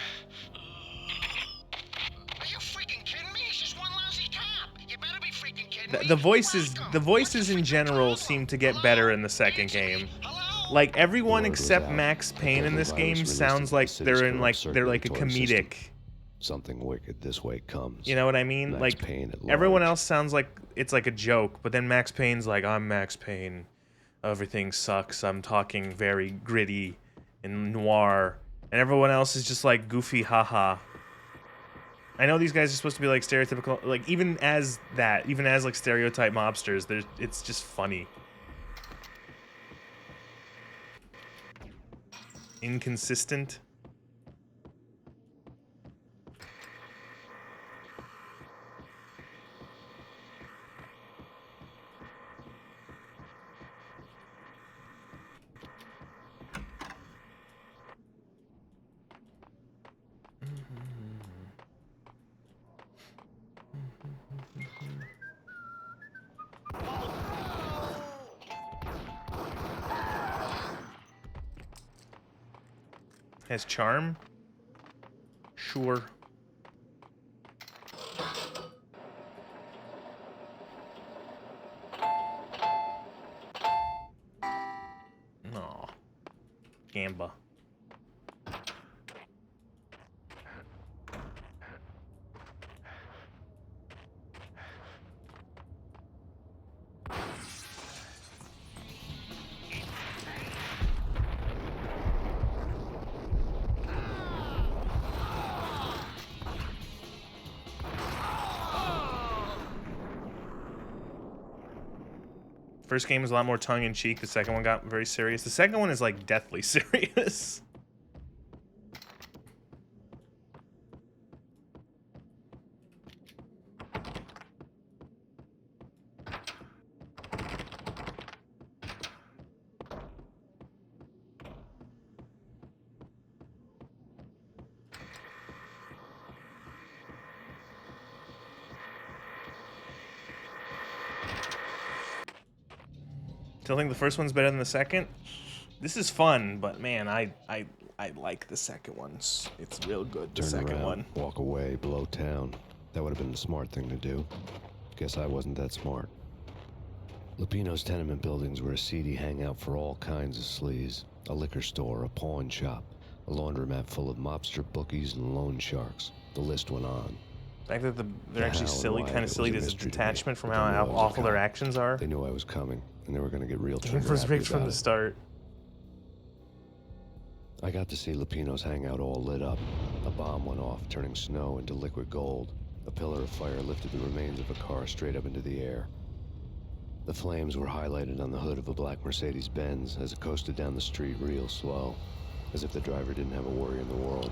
The voices in general seem to get better in the second game. Like everyone except Max Payne in this game sounds like they're a comedic. Something wicked this way comes. You know what I mean? Max like Payne at everyone large. else sounds like it's like a joke, but then Max Payne's like, I'm Max Payne. Everything sucks. I'm talking very gritty and noir. And everyone else is just like goofy haha. I know these guys are supposed to be like stereotypical, like even as like stereotype mobsters, it's just funny. Inconsistent. Has charm? Sure. Aw. Gamba. First game was a lot more tongue-in-cheek. The second one got very serious. The second one is like deathly serious. Still think the first one's better than the second. This is fun, but man, I I like the second one. It's real good, the Turn second around, one. walk away, blow town. That would have been the smart thing to do. Guess I wasn't that smart. Lupino's tenement buildings were a seedy hangout for all kinds of sleaze. A liquor store, a pawn shop, a laundromat full of mobster bookies and loan sharks. The list went on. The fact that they're actually how and silly, why kind of of it silly was a as a mystery to me, detachment from but how they knew I was a awful their cop. actions are. They knew I was coming, and they were going to get real Game trigger was happy rigged from about the it. start. I got to see Lupino's hangout all lit up. A bomb went off, turning snow into liquid gold. A pillar of fire lifted the remains of a car straight up into the air. The flames were highlighted on the hood of a black Mercedes-Benz as it coasted down the street real slow, as if the driver didn't have a worry in the world.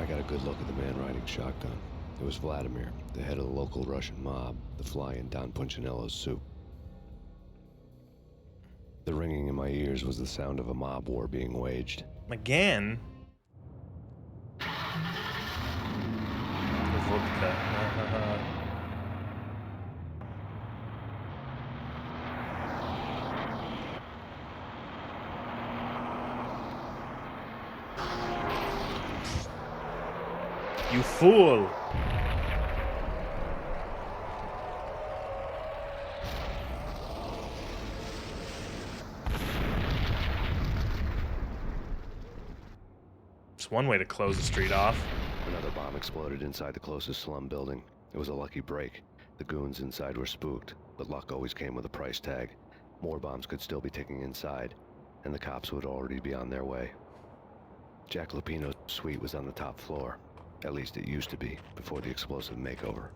I got a good look at the man riding shotgun. It was Vladimir, the head of the local Russian mob, the fly in Don Punchinello's soup. The ringing in my ears was the sound of a mob war being waged. Again? Vodka. You fool! It's one way to close the street off. Another bomb exploded inside the closest slum building. It was a lucky break. The goons inside were spooked, but luck always came with a price tag. More bombs could still be ticking inside, and the cops would already be on their way. Jack Lupino's suite was on the top floor. At least it used to be, before the explosive makeover.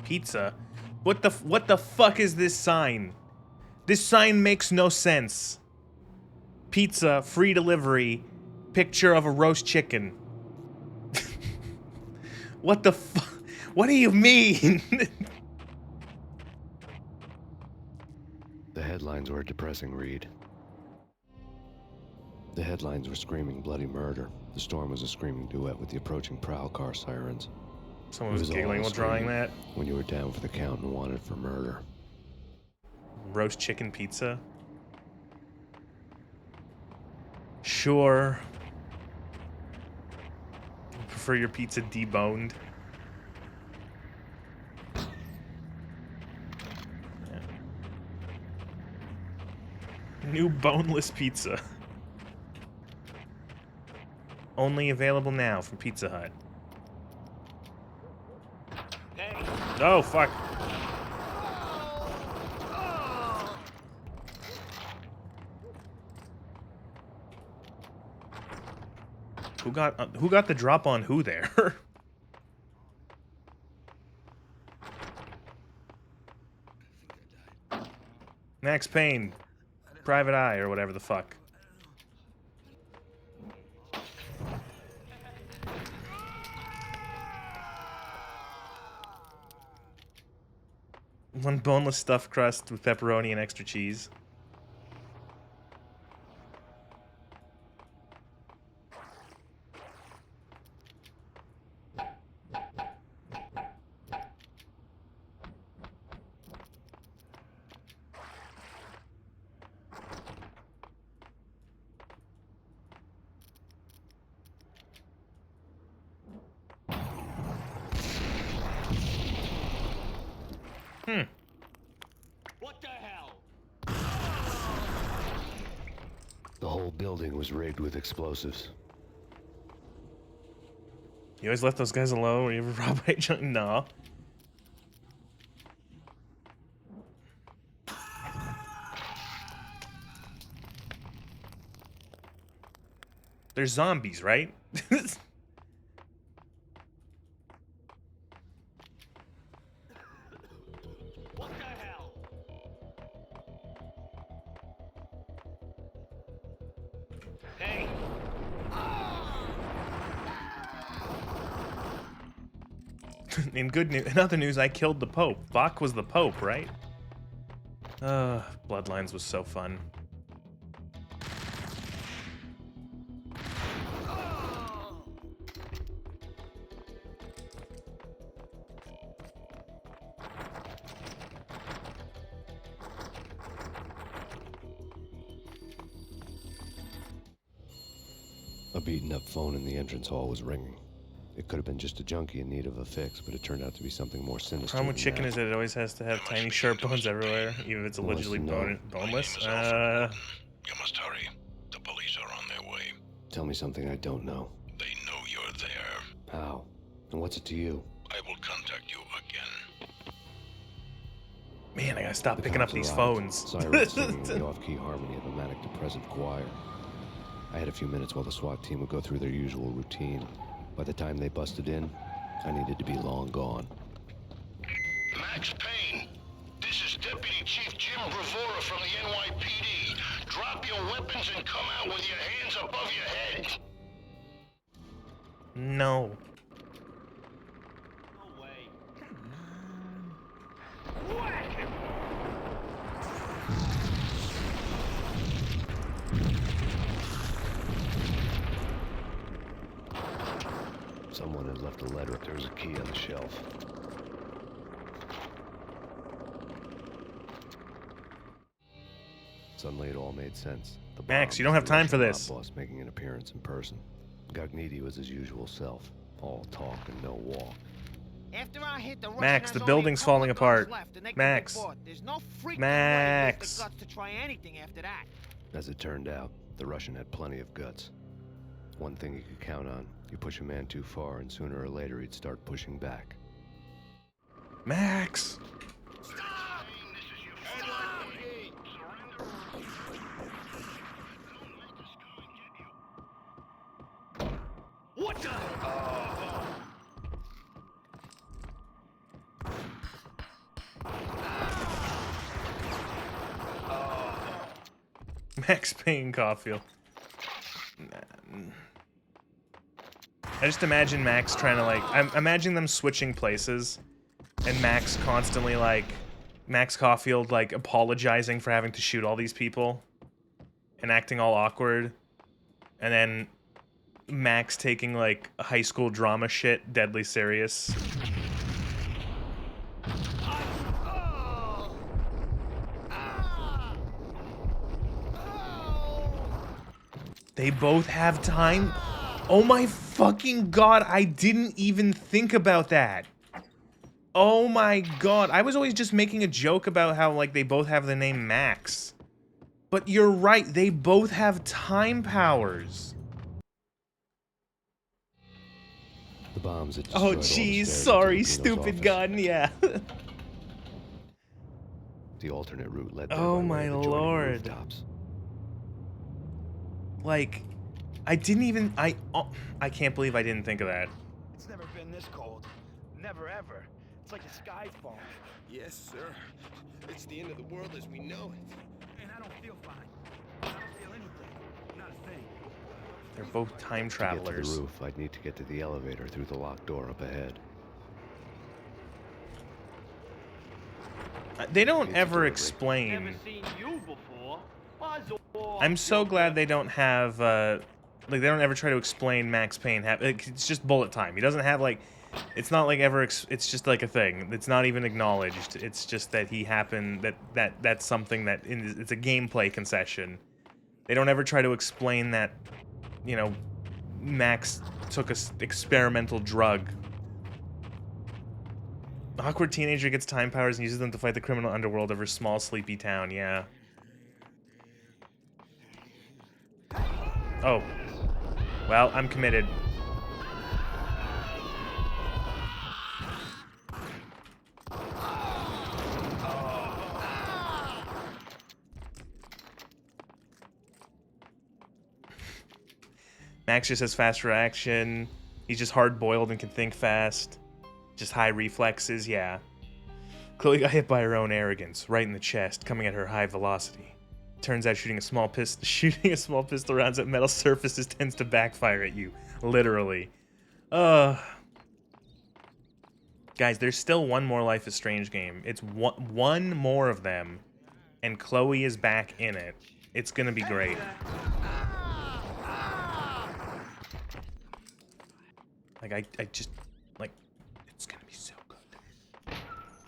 Pizza? What the fuck is this sign? This sign makes no sense. Pizza, free delivery, picture of a roast chicken. What the fuck? What do you mean? The headlines were a depressing read. The headlines were screaming bloody murder. The storm was a screaming duet with the approaching prowl car sirens. Someone It was all giggling while drawing screaming that. when you were down for the count and wanted for murder. Roast chicken pizza? Sure. You prefer your pizza deboned? Yeah. New boneless pizza. Only available now from Pizza Hut. Oh, fuck. Who got the drop on who there? Max Payne, Private Eye, or whatever the fuck. One boneless stuffed crust with pepperoni and extra cheese. What the hell? The whole building was rigged with explosives. You always left those guys alone when you ever rob a junk? No. They're zombies, right? What the hell? Hey! In other news, I killed the Pope. Bach was the Pope, right? Bloodlines was so fun. A beaten-up phone in the entrance hall was ringing. It could have been just a junkie in need of a fix, but it turned out to be something more sinister. Problem with chicken is that it always has to have tiny sharp bones everywhere, even if it's allegedly boneless. You must hurry. The police are on their way. Tell me something I don't know. They know you're there. How? And what's it to you? I will contact you again. Man, I gotta stop picking up these phones. Sirens singing the off-key harmony of a manic-depressive choir. I had a few minutes while the SWAT team would go through their usual routine. By the time they busted in, I needed to be long gone. Max Payne, this is Deputy Chief Jim Bravura from the NYPD. Drop your weapons and come out with your hands above your head. No. No way. Someone had left a letter. There was a key on the shelf. Suddenly it all made sense. Max, you don't have time for this. Boss making an appearance in person. Gagnidi was his usual self. All talk and no walk. After I hit the Max, the building's falling apart. Max. There's no freaking Max. way he has the guts to try anything after that. As it turned out, the Russian had plenty of guts. One thing you could count on. You push a man too far, and sooner or later he'd start pushing back. Max! What the? Max Payne Caulfield. I just imagine Max trying to like, I imagine them switching places and Max constantly like, Max Caulfield like apologizing for having to shoot all these people and acting all awkward, and then Max taking like high school drama shit deadly serious. They both have time. Oh my fucking god, I didn't even think about that. Oh my god, I was always just making a joke about how like they both have the name Max. But you're right, they both have time powers. The bombs had Oh destroyed all the jeez, stairs sorry, into Lupino's stupid office. gun, yeah. The alternate route led there Oh by way my of adjoining lord. rooftops. Like, I didn't even, I can't believe I didn't think of that. It's never been this cold. Never ever. It's like the sky's falling. Yes, sir. It's the end of the world as we know it. And I don't feel fine. I don't feel anything. Not a thing. They're both time To get to travelers. the roof, I'd need to get to the elevator through the locked door up ahead. They don't ever explain. Never seen you before. I'm so glad they don't have, like, they don't ever try to explain Max Payne. It's just bullet time. He doesn't have, like, it's not like ever, it's just like a thing. It's not even acknowledged. It's just that he happened, that's something that, it's a gameplay concession. They don't ever try to explain that, you know, Max took a experimental drug. Awkward teenager gets time powers and uses them to fight the criminal underworld of her small, sleepy town, yeah. Oh. Well, I'm committed. Max just has fast reaction. He's just hard-boiled and can think fast. Just high reflexes, yeah. Chloe got hit by her own arrogance, right in the chest, coming at her high velocity. Turns out shooting a small pistol rounds at metal surfaces tends to backfire at you, literally. Guys, there's still one more Life is Strange game. It's one more of them, and Chloe is back in it. It's gonna be great. Like, I just, like, it's gonna be so good.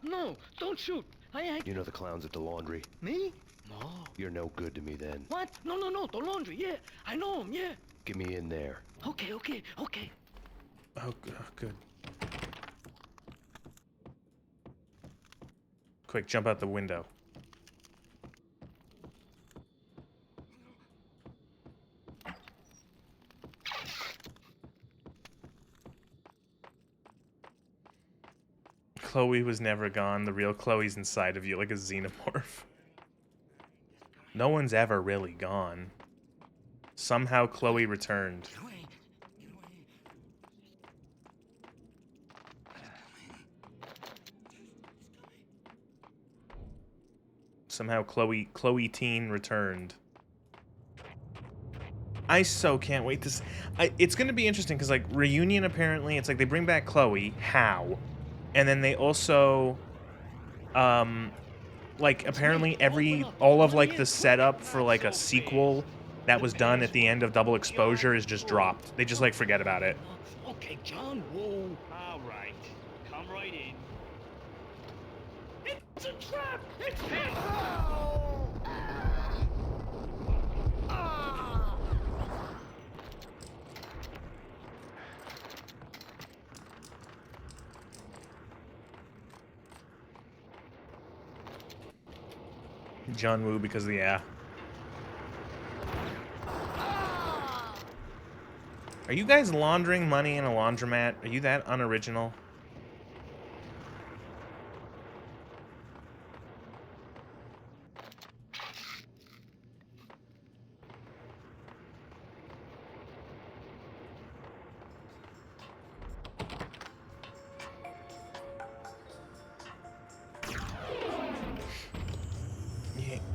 No, don't shoot. You know the clowns at the laundry? Me? No. You're no good to me then. What? No, the laundry, yeah. I know him, yeah. Get me in there. Okay. Oh, good. Quick, jump out the window. Chloe was never gone. The real Chloe's inside of you like a xenomorph. No one's ever really gone. Somehow Chloe returned. Somehow Chloe teen returned. I so can't wait to it's gonna be interesting because, like, Reunion, apparently it's like they bring back Chloe. How? And then they also like, apparently all of like the setup for like a sequel that was done at the end of Double Exposure is just dropped. They just like forget about it. Okay, John, whoa. All right. Come right in. It's a trap! It's him! John Woo because of the Are you guys laundering money in a laundromat? Are you that unoriginal?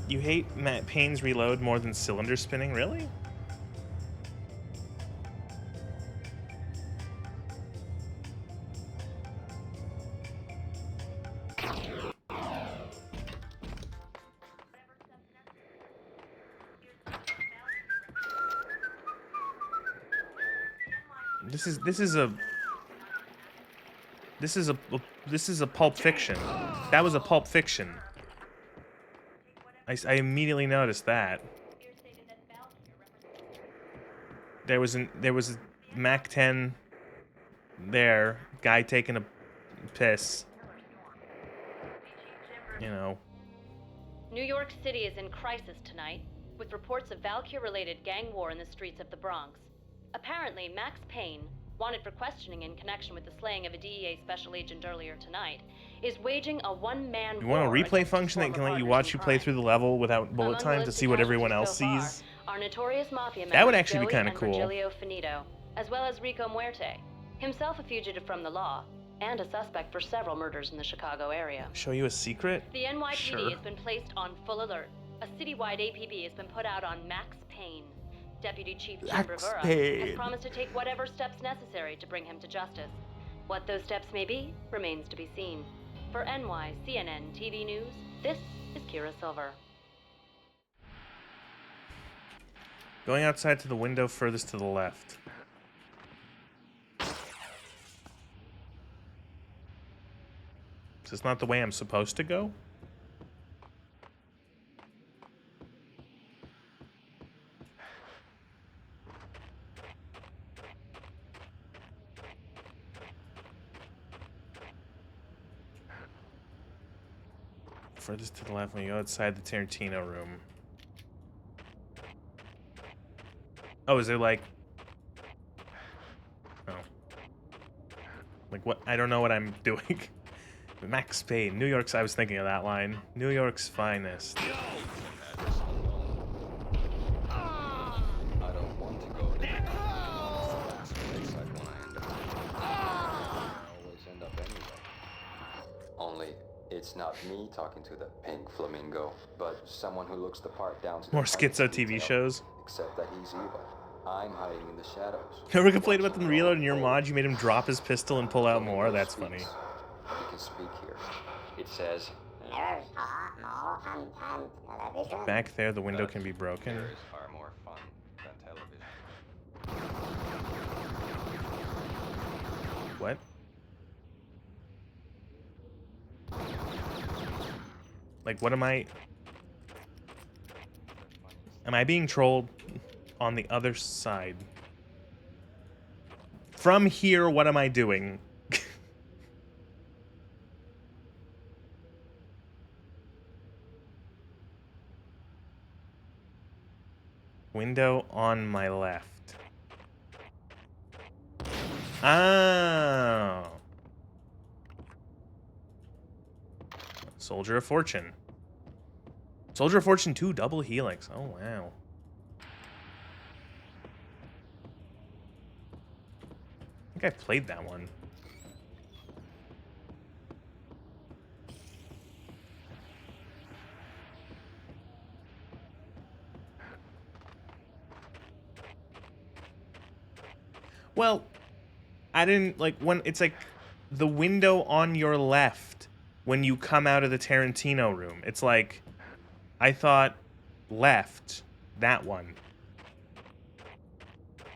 You hate Matt Payne's reload more than cylinder spinning? Really? This is a Pulp Fiction. That was a Pulp Fiction. I immediately noticed that. There was a Mac 10 there, guy taking a piss. You know. New York City is in crisis tonight, with reports of Valkyr-related gang war in the streets of the Bronx. Apparently, Max Payne, wanted for questioning in connection with the slaying of a DEA special agent earlier tonight, is waging a one-man war. You want a replay function that can let you watch you play through the level without bullet time to see what everyone else sees? Our notorious mafia That would members actually be Joey kind of and cool. Virgilio Finito, as well as Rico Muerte, himself a fugitive from the law, and a suspect for several murders in the Chicago area. Show you a secret? The NYPD Sure. has been placed on full alert. A citywide APB has been put out on Max Payne. Deputy Chief Jim Max Rivera Payne. has promised to take whatever steps necessary to bring him to justice. What those steps may be remains to be seen. For NYCNN TV News, this is Kira Silver. Going outside to the window furthest to the left. Is this not the way I'm supposed to go? Furthest to the left when you go outside the Tarantino room. Oh, is it like... Oh. Like what? I don't know what I'm doing. Max Payne. New York's... I was thinking of that line. New York's finest. I don't want to go there. That's the place I want to end up. I always end up anyway. Only, it's not me talking to the pink flamingo, but someone who looks the part down to the More schizo TV shows. except that he's evil. I'm hiding in the shadows. Whoever complained about them reloading your mod, you made him drop his pistol and pull out more? That's funny. to speak here. It says... Back there, the window can be broken. There is far more fun than television. What? Like, what am I... Am I being trolled on the other side? From here, what am I doing? Window on my left. Oh. Soldier of Fortune. Soldier of Fortune 2, double helix. Oh, wow. I think I played that one. Well, I didn't, like, when it's like the window on your left when you come out of the Tarantino room. It's like, I thought left, that one.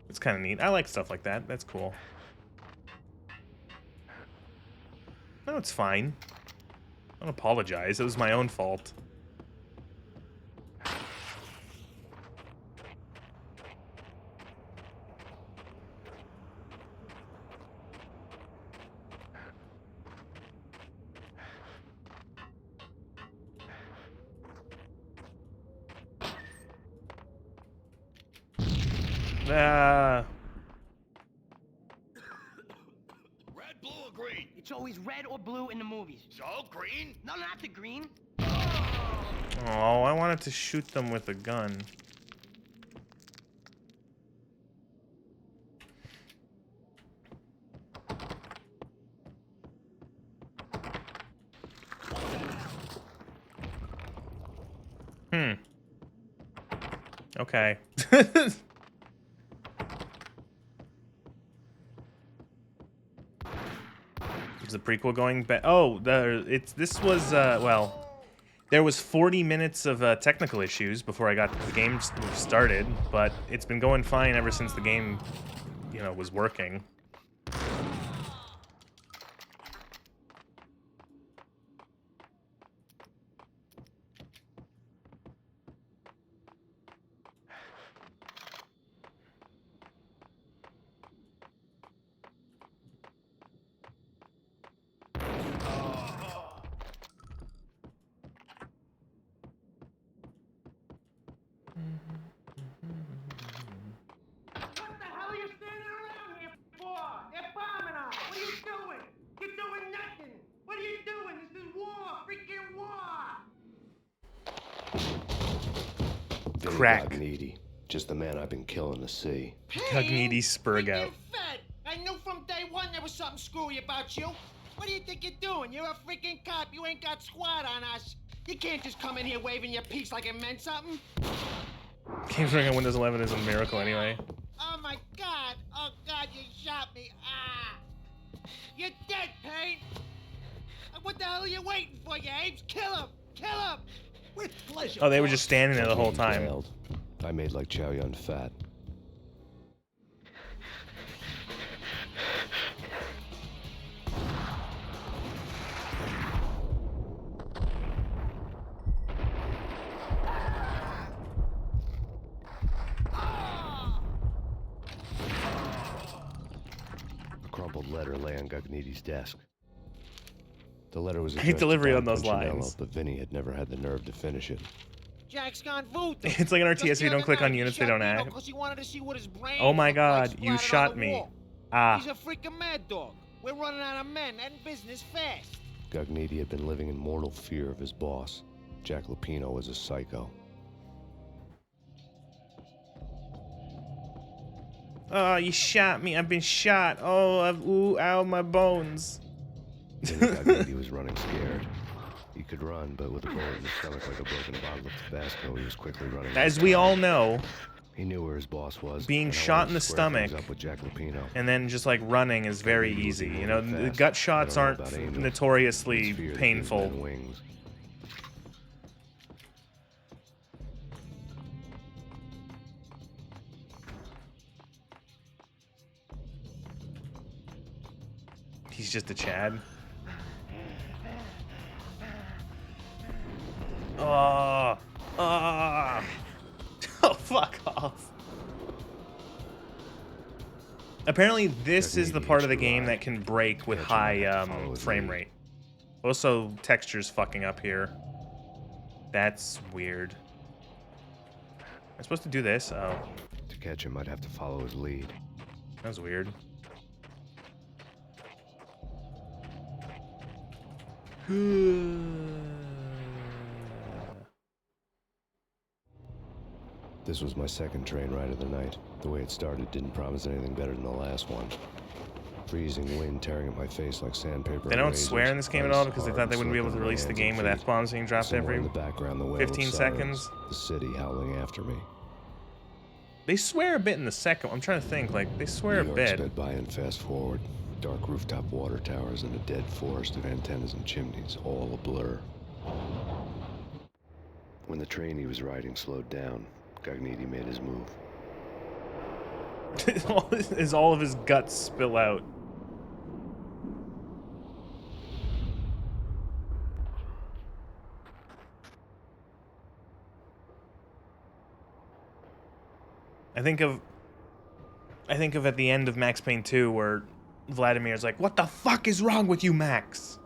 It's kind of neat. I like stuff like that. That's cool. No, it's fine. I don't apologize. It was my own fault. Red, blue, or green? It's always red or blue in the movies. So, green? No, not the green. Oh, I wanted to shoot them with a gun. Okay. Is the prequel going back? Oh, this was well, there was 40 minutes of technical issues before I got the game started, but it's been going fine ever since the game, you know, was working. What the hell are you standing around here for? They're bombing us. What are you doing? You're doing nothing. What are you doing? This is war. Freaking war. Vinny Crack. Gognetti, just the man I've been killing to see. Gognetti Spurgout. Fed. I knew from day one there was something screwy about you. What do you think you're doing? You're a freaking cop. You ain't got squad on us. You can't just come in here waving your piece like it meant something. Games running on Windows 11 is a miracle anyway. Oh my God! Oh God, you shot me! Ah! You're dead, Payne! What the hell are you waiting for, you apes? Kill him! Kill him! With pleasure. Oh, they were just standing there the whole time. Failed. I made like Chow Yun Fat. A crumpled letter lay on Gognetti's desk. The letter was Great addressed delivery to on Don those Punchinello, lines. but Vinny had never had the nerve to finish it. Jack's gone voodoo. It's like an RTS, if you don't click on units, they don't add. Because he wanted to see what his brain Oh my looked like God, you splattered shot on the me. wall. Ah. He's a freaking mad dog. We're running out of men and business fast. Gognetti had been living in mortal fear of his boss. Jack Lupino was a psycho. Oh, you shot me. I've been shot. Oh, ooh, ow, my bones. Vinny Gognetti was running scared. He could run, but with a bullet in his stomach like a broken bottle of Tabasco, he was quickly running. As we all know. He knew where his boss was. being and how shot he in the squared things stomach up with Jack Lupino. and then just like running is very Maybe he easy. was You know, moving the fast. gut I shots don't know aren't about angels. notoriously It's fear that gives painful. men wings. He's just a Chad. Oh, oh, oh, fuck off. Apparently, this is the part of the game that can break with high frame rate. Also, textures fucking up here. That's weird. Am I supposed to do this? Oh. To catch him, I'd have to follow his lead. That was weird. This was my second train ride of the night. The way it started didn't promise anything better than the last one. Freezing wind tearing at my face like sandpaper. They don't swear in this game at all because they thought they wouldn't be able to release the game with F-bombs being dropped every in the background, the wail 15 of seconds. sirens, the city howling after me. They swear a bit in the second. I'm trying to think. Like they swear New a York bit. sped by and fast forward. Dark rooftop water towers and a dead forest of antennas and chimneys, all a blur. When the train he was riding slowed down, Gagniti made his move. Is all of his guts spill out. I think of at the end of Max Payne 2 where Vladimir's like, "What the fuck is wrong with you, Max?"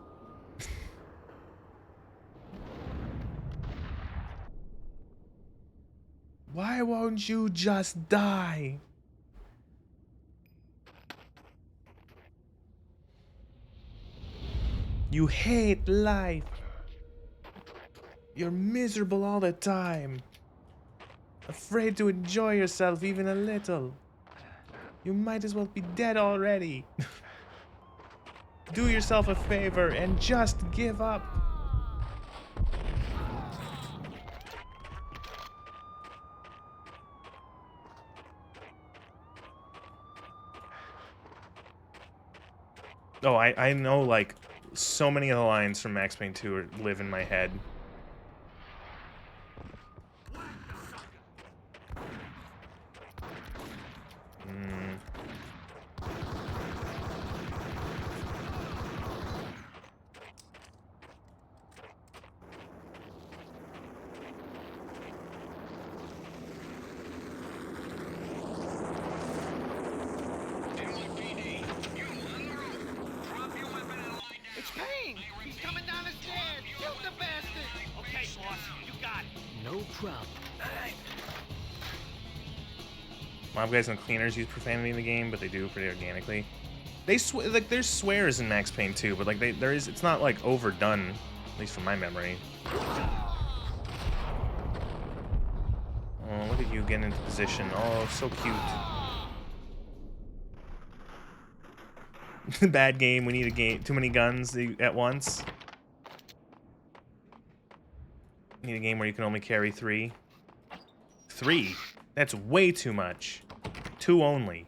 Why won't you just die? You hate life. You're miserable all the time. Afraid to enjoy yourself even a little. You might as well be dead already. Do yourself a favor and just give up. Oh, I know, like, so many of the lines from Max Payne 2 live in my head. It's Payne! He's coming down the stairs! Shoot the bastard! Okay, boss, you got it. No problem. Mob guys and cleaners use profanity in the game, but they do pretty organically. They like there's swears in Max Payne 2, but like it's not like overdone, at least from my memory. Oh, look at you getting into position. Oh, so cute. Bad game. We need a game. Too many guns at once. Need a game where you can only carry 3. 3? That's way too much. 2 only.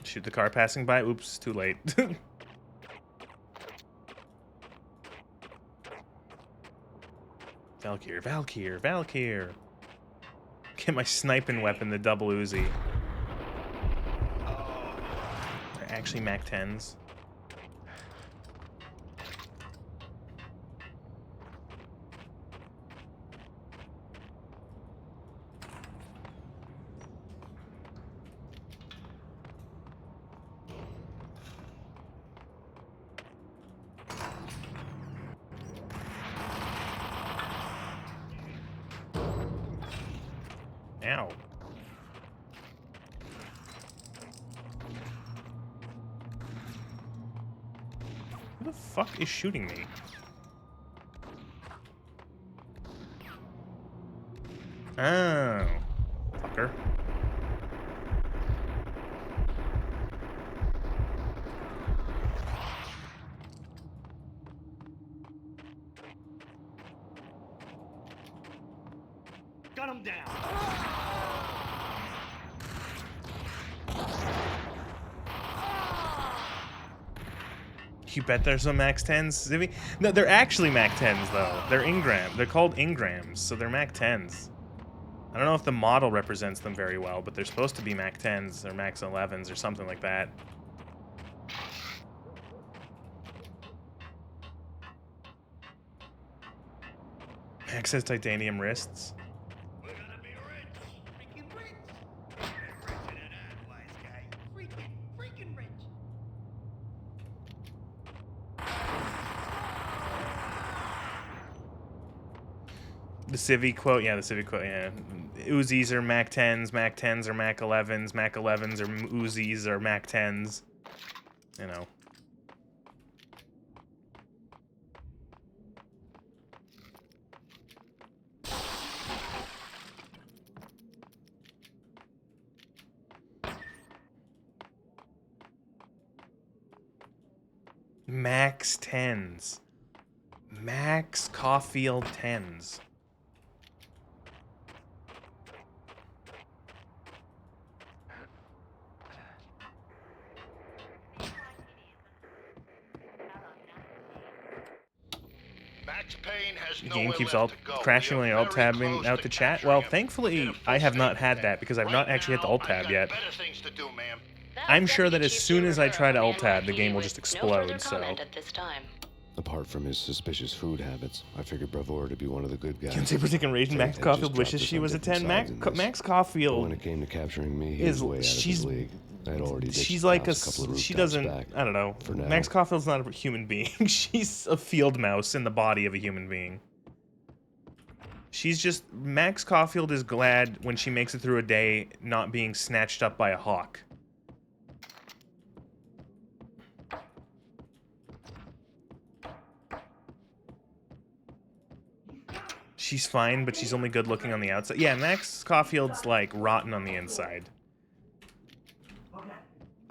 Shoot the car passing by. Oops, too late. Valkyr, Valkyr, Valkyr. Get my sniping weapon, the double Uzi. They're actually MAC-10s. Ow. Who the fuck is shooting me? Oh. Fucker. Gun him down. You bet there's some Max 10s, Zivvy? No, they're actually Mac 10s, though. They're Ingram. They're called Ingrams, so they're Mac 10s. I don't know if the model represents them very well, but they're supposed to be Mac 10s or Max 11s or something like that. Max has titanium wrists. We're gonna be rich. Freaking rich. Richer than that, wise guy. Freaking rich. The Civvy quote, yeah, the Civvy quote, yeah. Uzis are Mac 10s, Mac 10s are Mac 11s, Mac 11s are Uzis or Mac 10s. You know. Max 10s. Max Caulfield 10s. Max Payne has The game nowhere keeps left alt to go. crashing when I alt tabbing out the chat. Well, thankfully, I have not had that because I've not actually hit the alt tab yet. Better things to do, ma'am. I'm sure that as soon as I try to alt tab, the game will just explode, so... At this time. Apart from his suspicious food habits, I figured Bravura to be one of the good guys. Can't say particular reason Max Had Caulfield just wishes dropped she us was a on different 10. sides in this. Max But Caulfield when it came to capturing me, he is... was way out of his league. I had already ditched She's the like cops couple of she rooftops doesn't... back. I don't know. For now. Max Caulfield's not a human being. She's a field mouse in the body of a human being. She's just... Max Caulfield is glad when she makes it through a day not being snatched up by a hawk. She's fine, but she's only good looking on the outside. Yeah, Max Caulfield's like rotten on the inside.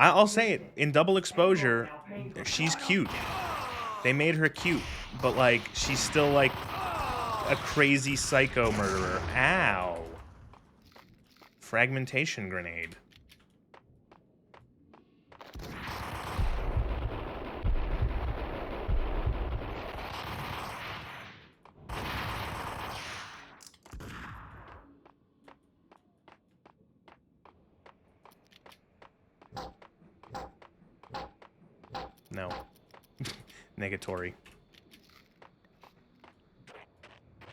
I'll say it, in double exposure, she's cute. They made her cute, but like, she's still like a crazy psycho murderer. Ow. Fragmentation grenade. No. Negatory.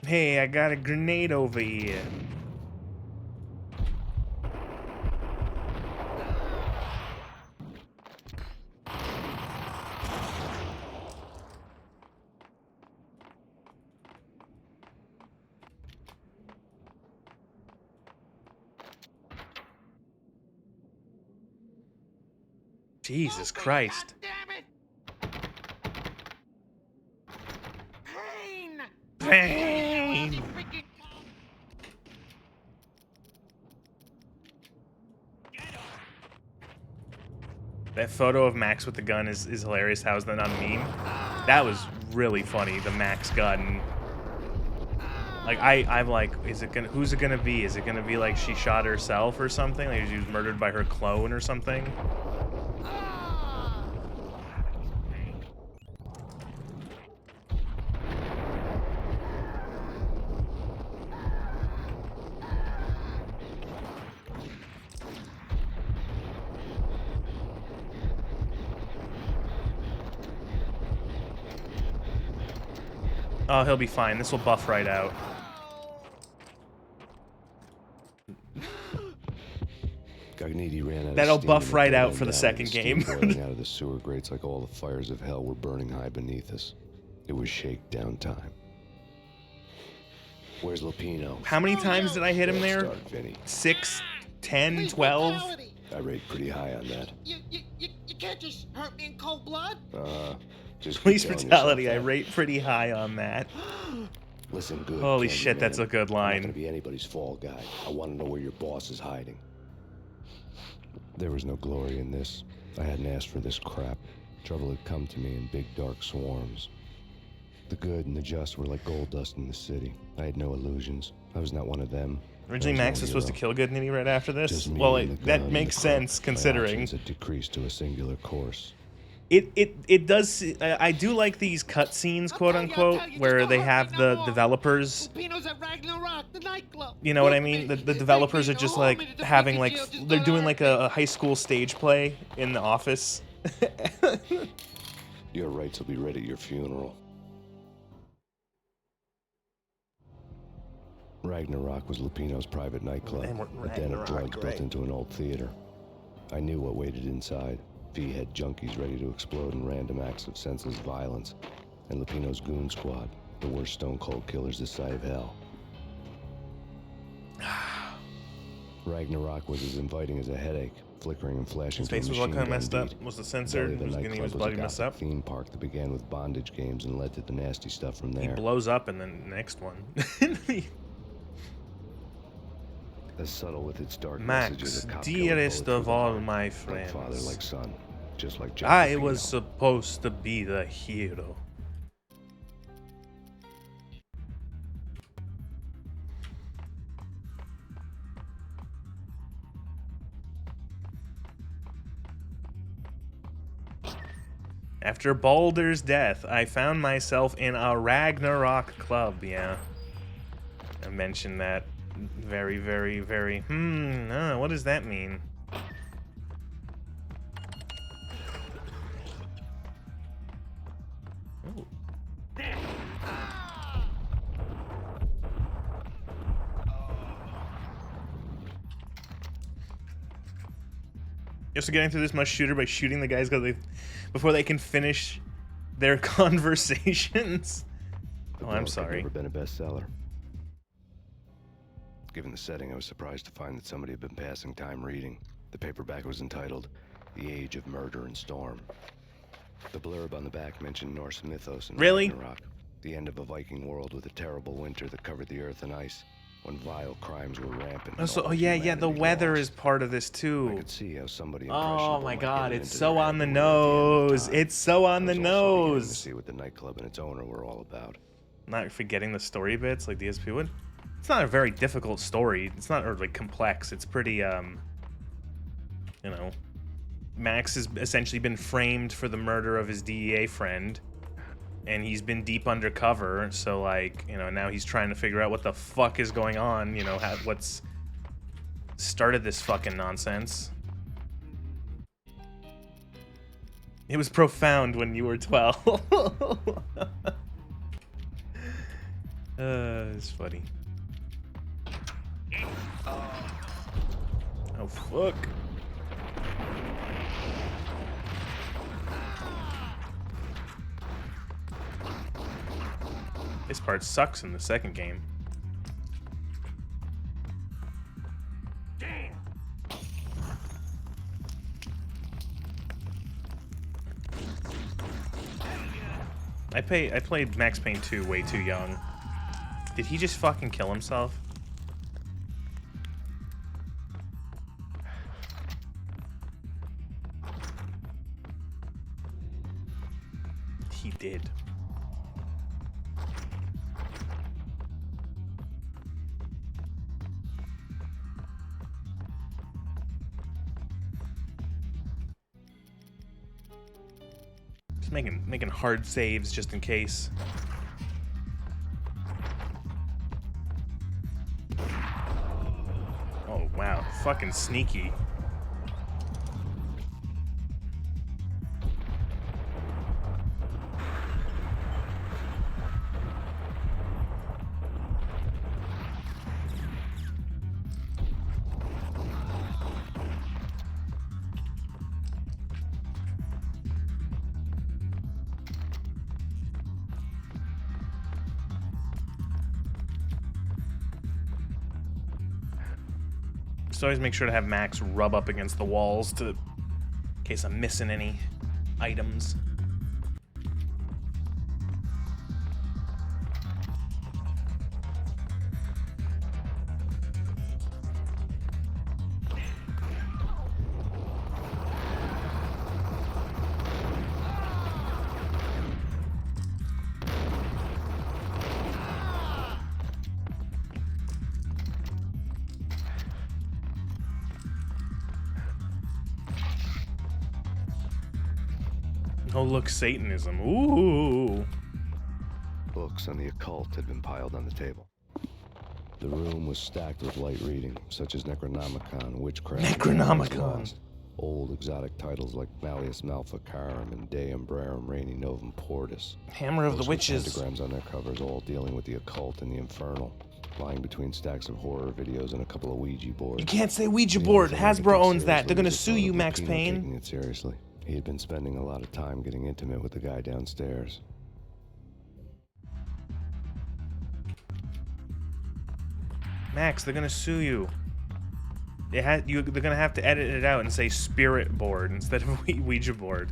Hey, I got a grenade over here. Jesus Christ. Payne! That photo of Max with the gun is hilarious. How is that not a meme? That was really funny, the Max gun. Like, I'm like, who's it gonna be? Is it gonna be like she shot herself or something? Like she was murdered by her clone or something? Oh, he'll be fine. This will buff right out. Gagniti ran out of That'll steam buff in the right bed out and for the down, second the steam game. boiling out of the sewer grates like all the fires of hell were burning high beneath us. It was shakedown time. Where's Lupino? How many times did I hit him there? Start, Vinny. 6, 10, 12? I rate pretty high on that. You can't just hurt me in cold blood. Just keep Police telling brutality, I yourself that. rate pretty high on that. Listen good. Holy Candyman. shit, that's a good I'm line. not gonna be anybody's fall guy. I want to know where your boss is hiding. There was no glory in this. I hadn't asked for this crap. Trouble had come to me in big dark swarms. The good and the just were like gold dust in the city. I had no illusions. I was not one of them. Originally, Max was supposed to kill Goodnitty right after this. Just me Well, and the that gun makes and the crook. sense My considering. options had decreased to a singular course. It does. I do like these cutscenes, quote unquote, where they have the developers. Lupino's at Ragnarok, the nightclub. You know what I mean? The developers are just like having like they're doing like a high school stage play in the office. Your rights will be read at your funeral. Ragnarok was Lupino's private nightclub, a den of drugs built into an old theater. I knew what waited inside. V-head junkies ready to explode in random acts of senseless violence, and Lupino's goon squad, the worst stone-cold killers this side of hell. Ragnarok was as inviting as a headache, flickering and flashing. His face was all kind of messed up. Was the sensor? He was bloody messed up. Theme park that began with bondage games and led to the nasty stuff from there. He blows up in the next one. As subtle with its dark Max, messages, a cop dearest killer of all my friends. like father, like son, just like Jack I Lupino. was supposed to be the hero. After Balder's death, I found myself in a Ragnarok club. Yeah, I mentioned that. Very, very, very. What does that mean? Ooh. You're also getting through this much shooter by shooting the guys before they can finish their conversations. Oh, I'm sorry. Never been a bestseller. Given the setting, I was surprised to find that somebody had been passing time reading. The paperback was entitled The Age of Murder and Storm. The blurb on the back mentioned Norse mythos and Ragnarok, the end of a Viking world with a terrible winter that covered the earth and ice, when vile crimes were rampant. Oh yeah, the weather is part of this too. I could see how somebody Oh my god, get it's into so their on the head nose. time. It's so on I the was also beginning to nose. see what the nightclub and its owner were all about. Not forgetting the story bits like DSP would. It's not a very difficult story. It's not like complex. It's pretty you know, Max has essentially been framed for the murder of his DEA friend, and he's been deep undercover, so like, you know, now he's trying to figure out what the fuck is going on, you know, what's started this fucking nonsense. It was profound when you were 12. It's funny. Oh, fuck. This part sucks in the second game. I played Max Payne 2 way too young. Did he just fucking kill himself? He did. Just making hard saves just in case. Oh wow, fucking sneaky. Just always make sure to have Max rub up against the walls in case I'm missing any items. Oh, look, Satanism. Ooh. Books on the occult had been piled on the table. The room was stacked with light reading, such as Necronomicon, Witchcraft, Necronomicon. Old exotic titles like Malleus Maleficarum and De Umbrarum Reini Novum Portis. Hammer of the Books with Witches. pentagrams on their covers, all dealing with the occult and the infernal. Lying between stacks of horror videos and a couple of Ouija boards. You can't say Ouija board. Hasbro owns that. They're gonna sue you, Max Payne. Taking it seriously. He had been spending a lot of time getting intimate with the guy downstairs. Max, they're gonna sue you. They're gonna have to edit it out and say spirit board instead of Ouija board.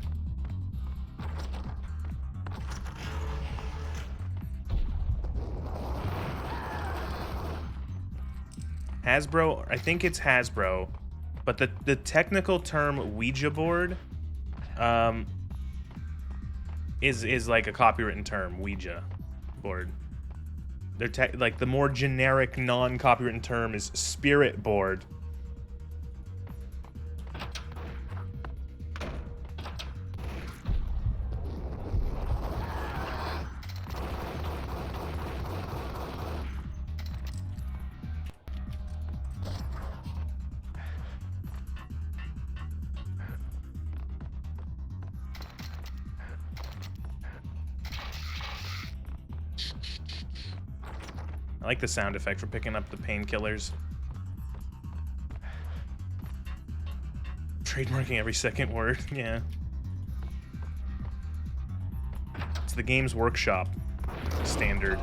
Hasbro, I think it's Hasbro, but the technical term Ouija board is like a copywritten term, Ouija board. They're like the more generic non-copywritten term is spirit board. I like the sound effect for picking up the painkillers. Trademarking every second word, yeah. It's the Games Workshop standard.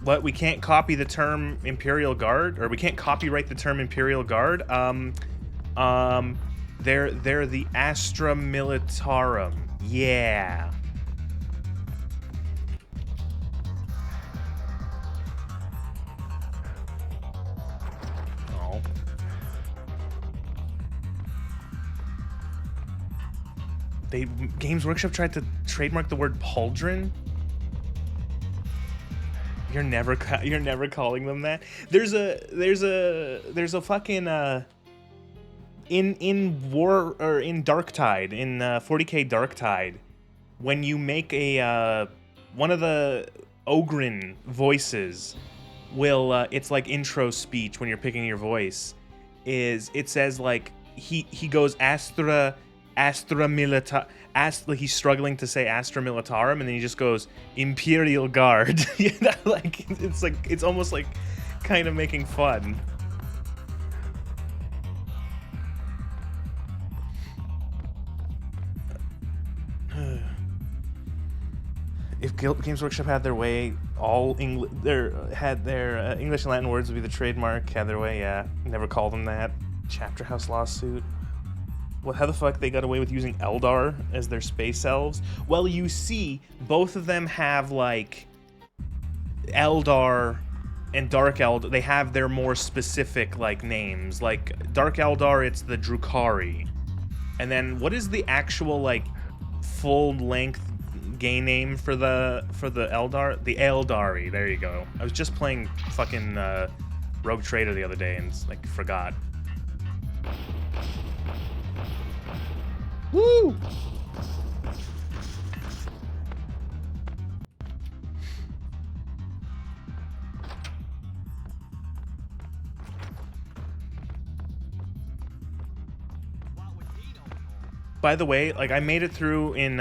What, we can't copy the term Imperial Guard? Or we can't copyright the term Imperial Guard? They're the Astra Militarum. Yeah. Games Workshop tried to trademark the word pauldron. You're never calling them that. There's a fucking in War or in Darktide in 40K Darktide, when you make a one of the Ogren voices will it's like intro speech when you're picking your voice it says like he goes Astra Milita, like he's struggling to say Astra Militarum, and then he just goes Imperial Guard. You know, like it's almost like kind of making fun. If Games Workshop had their way, all English and Latin words would be the trademark. Had their way, yeah. Never call them that. Chapter House lawsuit. Well, how the fuck they got away with using Eldar as their space elves? Well, you see, both of them have, like, Eldar and Dark Eldar. They have their more specific, like, names. Like, Dark Eldar, it's the Drukhari. And then, what is the actual, like, full-length gay name for the Eldar? The Eldari, there you go. I was just playing fucking Rogue Trader the other day and, like, forgot. Woo! By the way, like I made it through in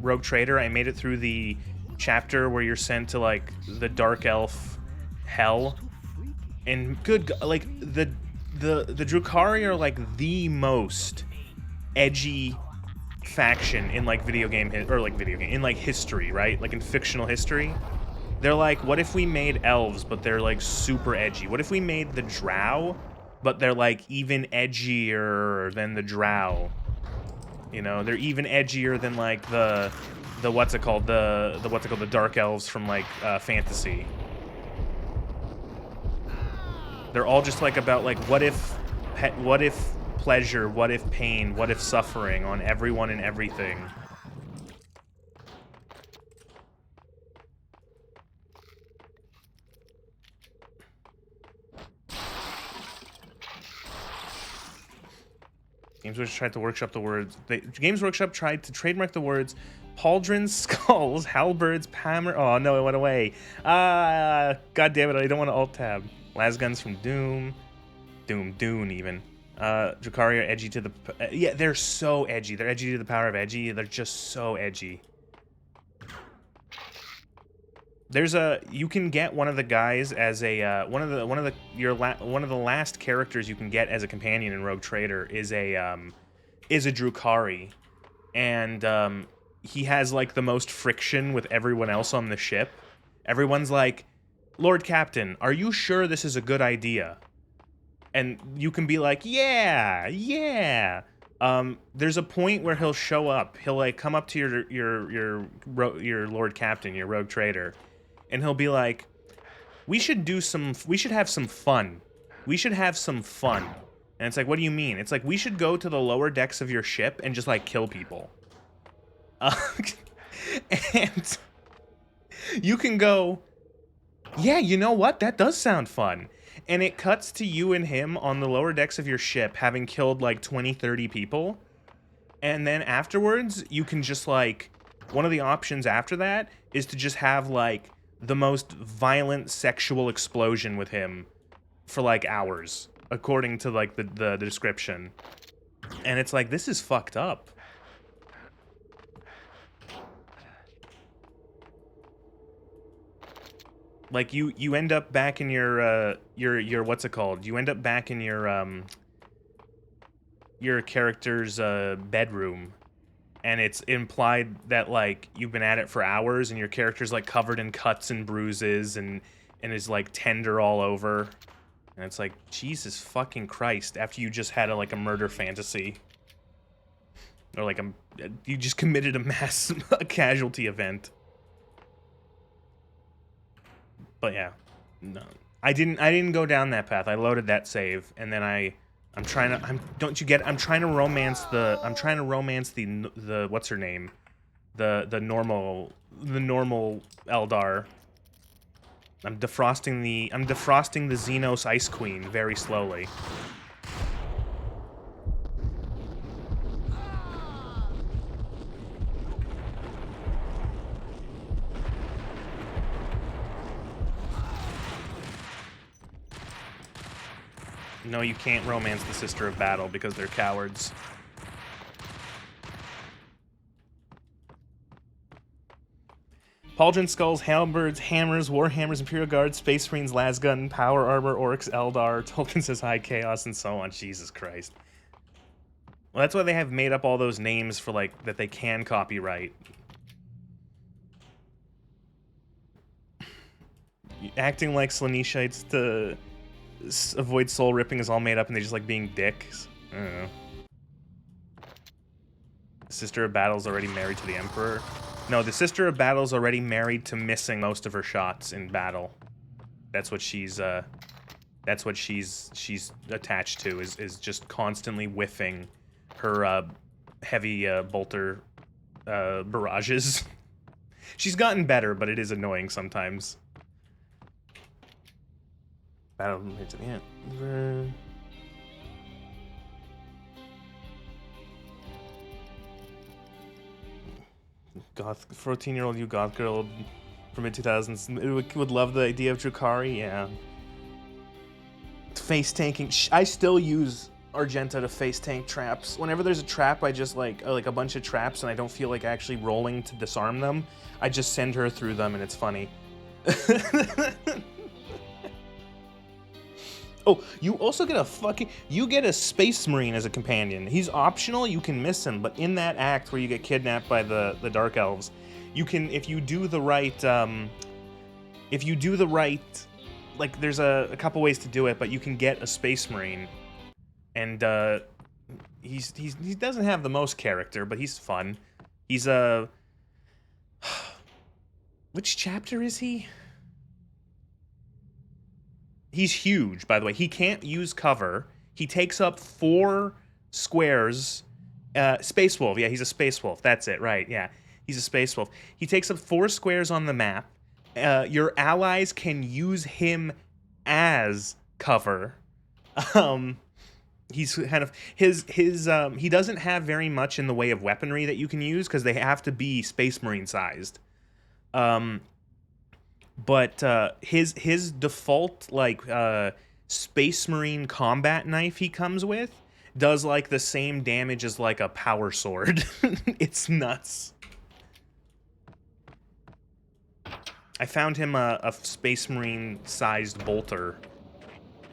Rogue Trader. I made it through the chapter where you're sent to like the Dark Elf hell, and like the Drukhari are like the most edgy faction in like in like history, right? Like in fictional history, They're like, what if we made elves, but they're like super edgy? What if we made the drow, but they're like even edgier than the drow? You know, they're even edgier than like the what's it called, the dark elves from like fantasy. They're all just like about like what if pleasure, what if pain, what if suffering on everyone and everything. Games Workshop tried to workshop the words. Games Workshop tried to trademark the words pauldrons, skulls, halberds, hammer. Oh no, it went away. God damn it! I don't want to alt tab. Lasguns from Doom, Dune even. Drukhari are edgy to the. Yeah, they're so edgy. They're edgy to the power of edgy. They're just so edgy. There's you can get one of the guys as a one of the last characters you can get as a companion in Rogue Trader is a Drukhari, and he has like the most friction with everyone else on the ship. Everyone's like, Lord Captain, are you sure this is a good idea? And you can be like, yeah. There's a point where he'll show up. He'll like come up to your Lord Captain, your Rogue Trader, and he'll be like, we should have some fun. We should have some fun. And it's like, what do you mean? It's like, we should go to the lower decks of your ship and just like kill people. And you can go, yeah, you know what? That does sound fun. And it cuts to you and him on the lower decks of your ship having killed like 20, 30 people. And then afterwards, you can just like, one of the options after that is to just have like the most violent sexual explosion with him for like hours, according to like the description. And it's like, this is fucked up. Like you end up back in your what's it called? You end up back in your character's bedroom, and it's implied that like you've been at it for hours, and your character's like covered in cuts and bruises, and is like tender all over, and it's like, Jesus fucking Christ! After you just had a murder fantasy, or like you just committed a mass casualty event. But yeah, no, I didn't go down that path. I loaded that save, and then I'm trying to romance the what's her name, the normal Eldar. I'm defrosting the Xenos Ice Queen very slowly. No, you can't romance the Sister of Battle because they're cowards. Pauldron, skulls, halberds, hammers, warhammers, Imperial Guards, Space Marines, lasgun, power armor, orcs, Eldar, Tolkien says high chaos, and so on. Jesus Christ. Well, that's why they have made up all those names for like that they can copyright. Acting like Slaneshites to avoid soul ripping is all made up, and they just like being dicks. I don't know. The Sister of Battle's already married to the Emperor. No, the Sister of Battle's already married to missing most of her shots in battle. That's what she's attached to, is just constantly whiffing her heavy bolter barrages. She's gotten better, but it is annoying sometimes. Battle to the end. Goth 14-year-old you goth girl from mid-2000s would love the idea of Drukhari, yeah. Face tanking. I still use Argenta to face tank traps. Whenever there's a trap, I just like a bunch of traps, and I don't feel like actually rolling to disarm them. I just send her through them, and it's funny. Oh, you also get a Space Marine as a companion. He's optional, you can miss him, but in that act where you get kidnapped by the Dark Elves, you can, if you do the right, if you do the right, like, there's a couple ways to do it, but you can get a Space Marine, and he doesn't have the most character, but he's fun. He's a which chapter is he? He's huge, by the way. He can't use cover. He takes up 4 squares. Space Wolf. Yeah, he's a Space Wolf. That's it, right. Yeah, he's a Space Wolf. He takes up 4 squares on the map. Your allies can use him as cover. He's kind of... he doesn't have very much in the way of weaponry that you can use, because they have to be Space Marine sized. But his default, like, Space Marine combat knife he comes with does, like, the same damage as, like, a power sword. It's nuts. I found him a Space Marine-sized bolter,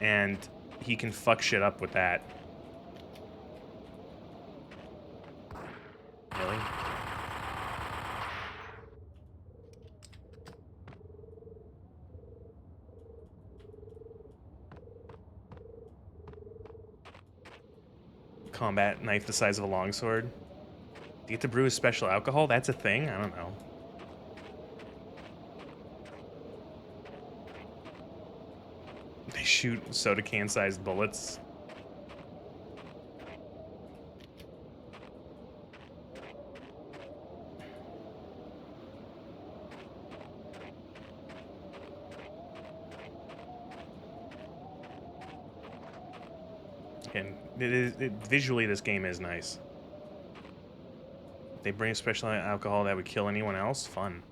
and he can fuck shit up with that. Really? Combat knife the size of a longsword. Do you get to brew a special alcohol? That's a thing? I don't know. They shoot soda can-sized bullets. And visually, this game is nice. If they bring a special alcohol that would kill anyone else, fun.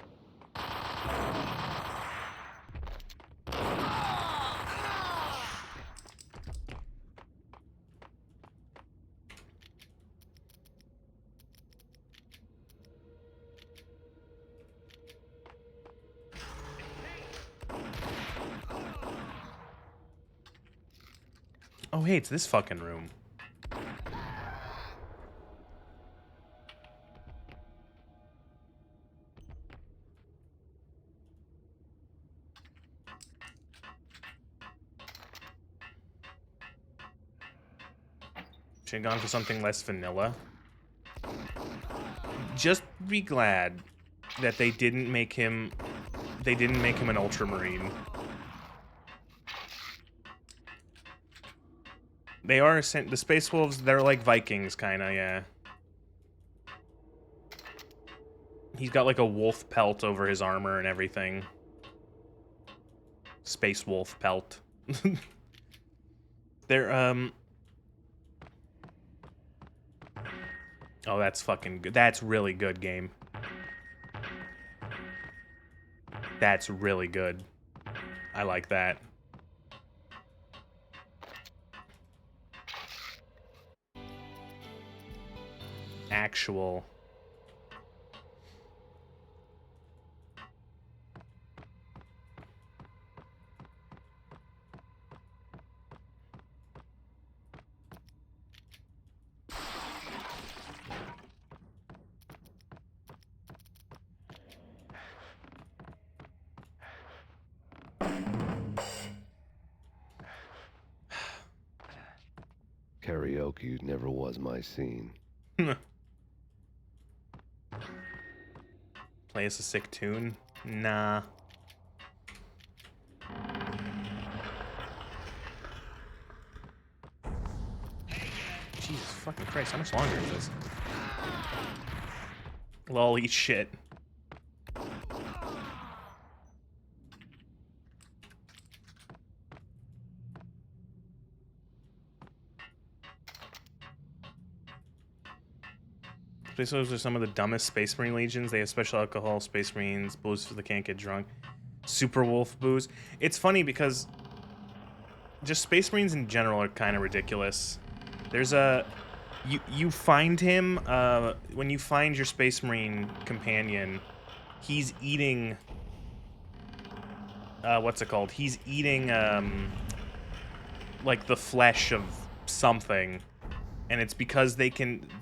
Oh, hey, it's this fucking room. Should've gone for something less vanilla. Just be glad that they didn't make him an Ultramarine. They are the Space Wolves, they're like Vikings, kinda, yeah. He's got like a wolf pelt over his armor and everything. Space Wolf pelt. They're, oh, that's fucking good. That's really good, game. That's really good. I like that. Actual. Karaoke never was my scene. Play us a sick tune? Nah. Jesus fucking Christ, how much longer is this? Lol, eat shit. Space Wolves are some of the dumbest Space Marine legions. They have special alcohol, Space Marines, booze so they can't get drunk. Super Wolf booze. It's funny because just Space Marines in general are kind of ridiculous. There's a... You find him, when you find your Space Marine companion, he's eating... what's it called? He's eating, like, the flesh of something. and it's because the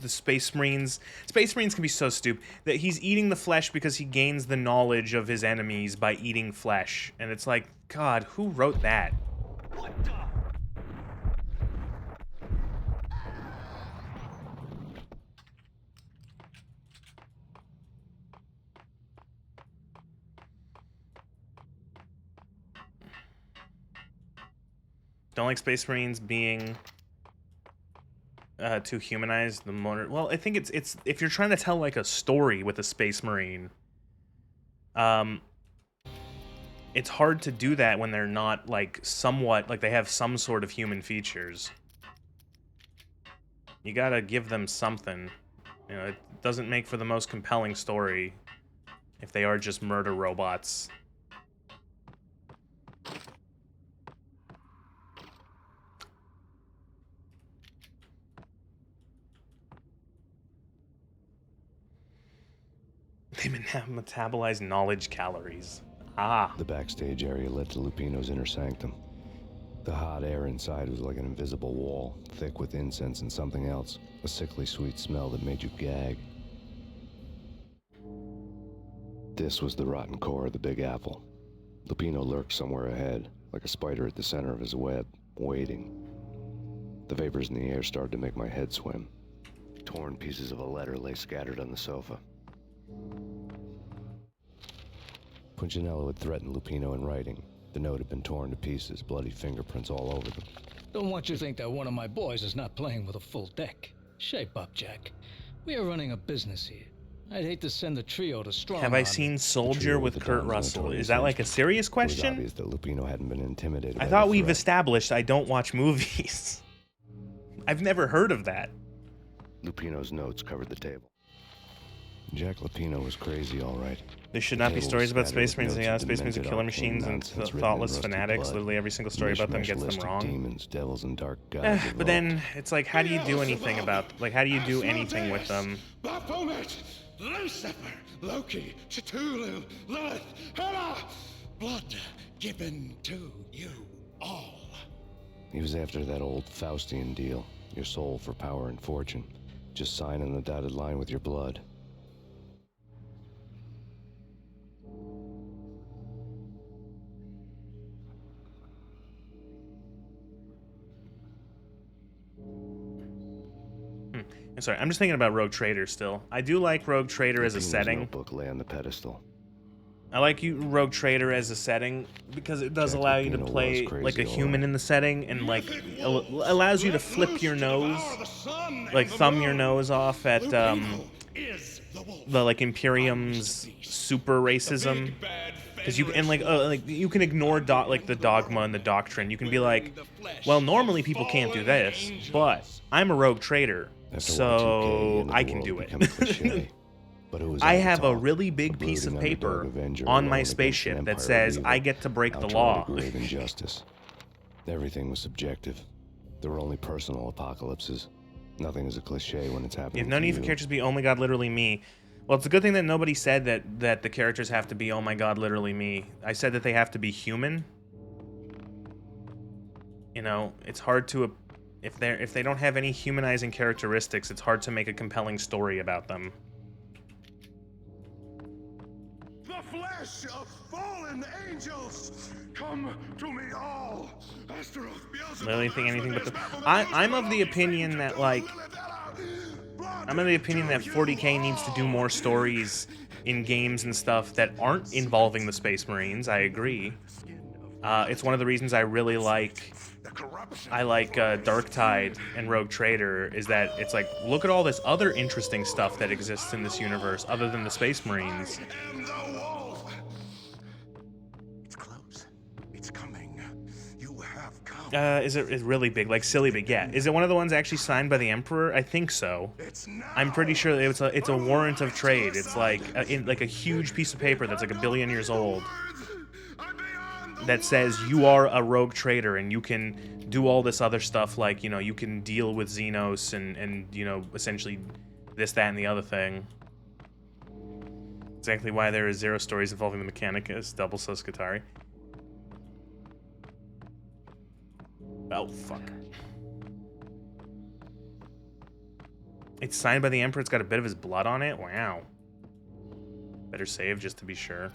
Space Marines can be so stupid that he's eating the flesh because he gains the knowledge of his enemies by eating flesh, and it's like, God, who wrote that? What the? Don't like Space Marines being too humanized. The more, well, I think it's if you're trying to tell like a story with a Space Marine, it's hard to do that when they're not like somewhat like they have some sort of human features. You gotta give them something. You know, it doesn't make for the most compelling story if they are just murder robots. They metabolize knowledge calories. Ah. The backstage area led to Lupino's inner sanctum. The hot air inside was like an invisible wall, thick with incense and something else, a sickly sweet smell that made you gag. This was the rotten core of the Big Apple. Lupino lurked somewhere ahead, like a spider at the center of his web, waiting. The vapors in the air started to make my head swim. Torn pieces of a letter lay scattered on the sofa. Punchinello had threatened Lupino in writing. The note had been torn to pieces, bloody fingerprints all over them. Don't want you to think that one of my boys is not playing with a full deck. Shape up, Jack. We are running a business here. I'd hate to send the trio to strong. Have I seen Soldier with Kurt Russell? Is that like a serious question? It was obvious that Lupino hadn't been intimidated. I thought we've established I don't watch movies. I've never heard of that. Lupino's notes covered the table. Jack Lupino was crazy, all right. There should not be stories about Space Marines. Yeah, Space Marines are killer machines and thoughtless fanatics. Literally every single story about them gets them wrong. Demons, devils, and dark gods. But then it's like, how do you do anything about? Like, how do you do anything with them? Baphomet, Lucifer, Loki, Cthulhu, Lilith, Hela, blood given to you all. He was after that old Faustian deal. Your soul for power and fortune. Just sign on the dotted line with your blood. I'm sorry, I'm just thinking about Rogue Trader still. I do like Rogue Trader as a setting. Notebook lay on the pedestal. I like Rogue Trader as a setting because it does allow you to play like a human in the setting and like allows you to flip your nose, like thumb your nose off at the like Imperium's super racism. Because you and like you can ignore like the dogma and the doctrine. You can be like, well, normally people can't do this, but I'm a Rogue Trader, so I can do it. I have a really big piece of paper on my spaceship that says I get to break the law. Grave injustice. Everything was subjective. There were only personal apocalypses. Nothing is a cliche when it's happening. You have no need for characters to be, oh my god, literally me. Well, it's a good thing that nobody said that the characters have to be, oh my god, literally me. I said that they have to be human. You know, it's hard to, if they don't have any humanizing characteristics, it's hard to make a compelling story about them. The flesh of fallen angels, come to me all. Literally think anything but the. I'm of the opinion that like. I'm of the opinion that 40K needs to do more stories in games and stuff that aren't involving the Space Marines. I agree. It's one of the reasons I really like. I like Darktide and Rogue Trader is that it's like, look at all this other interesting stuff that exists in this universe other than the Space Marines. It's close. It's coming. You have come. Is it really big? Like silly big? Yeah. Is it one of the ones actually signed by the Emperor? I think so. I'm pretty sure it's a warrant of trade. It's like like a huge piece of paper that's like 1 billion years old. That says you are a rogue trader and you can do all this other stuff, like, you know, you can deal with Xenos and you know, essentially this, that, and the other thing. Exactly why there is 0 stories involving the Mechanicus, double Soskatari. Oh, fuck. It's signed by the Emperor. It's got a bit of his blood on it. Wow. Better save just to be sure.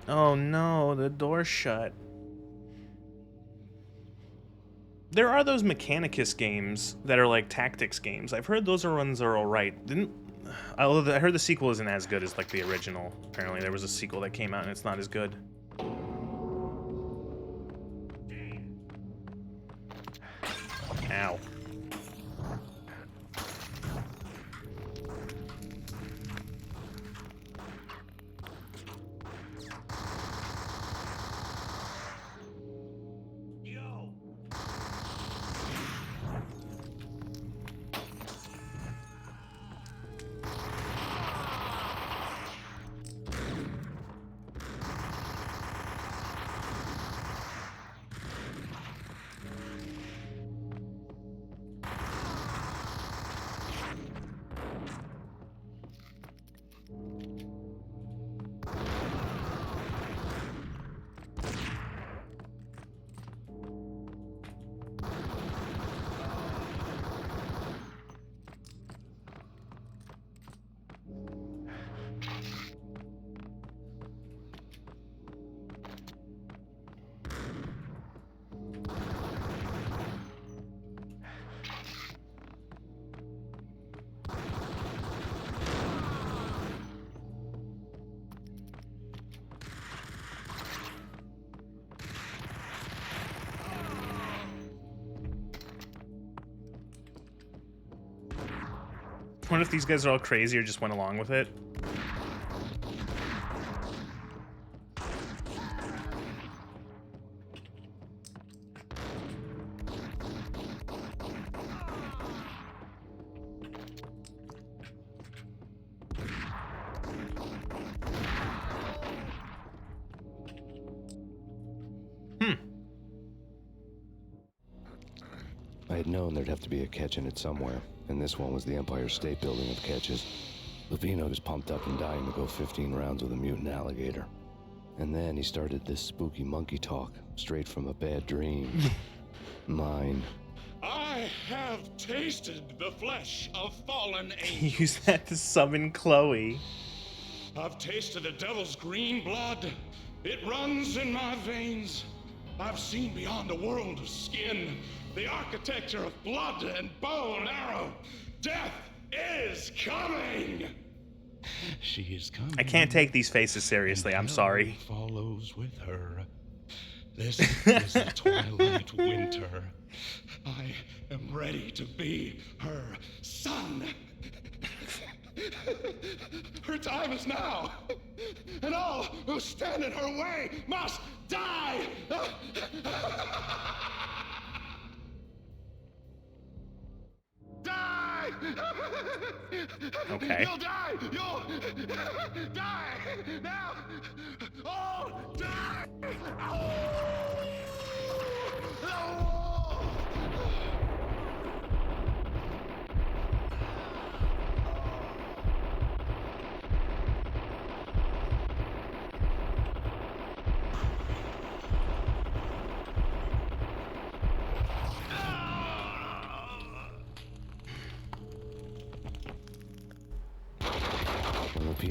Oh no, the door's shut. There are those Mechanicus games that are like tactics games. I've heard those ones are alright. I heard the sequel isn't as good as like the original. Apparently there was a sequel that came out and it's not as good. Ow. I wonder if these guys are all crazy or just went along with it. I had known there'd have to be a catch in it somewhere, and this one was the Empire State Building of catches. Lupino was pumped up and dying to go 15 rounds with a mutant alligator. And then he started this spooky monkey talk, straight from a bad dream. Mine. I have tasted the flesh of fallen angels. Use that to summon Chloe. I've tasted the devil's green blood. It runs in my veins. I've seen beyond the world of skin, the architecture of blood and bow and arrow. Death is coming. She is coming. I can't take these faces seriously. I'm sorry. Follows with her. This is the twilight winter. I am ready to be her son. Her time is now, and all who stand in her way must die. Die! Okay. You'll die! You'll die! Now! Oh, die!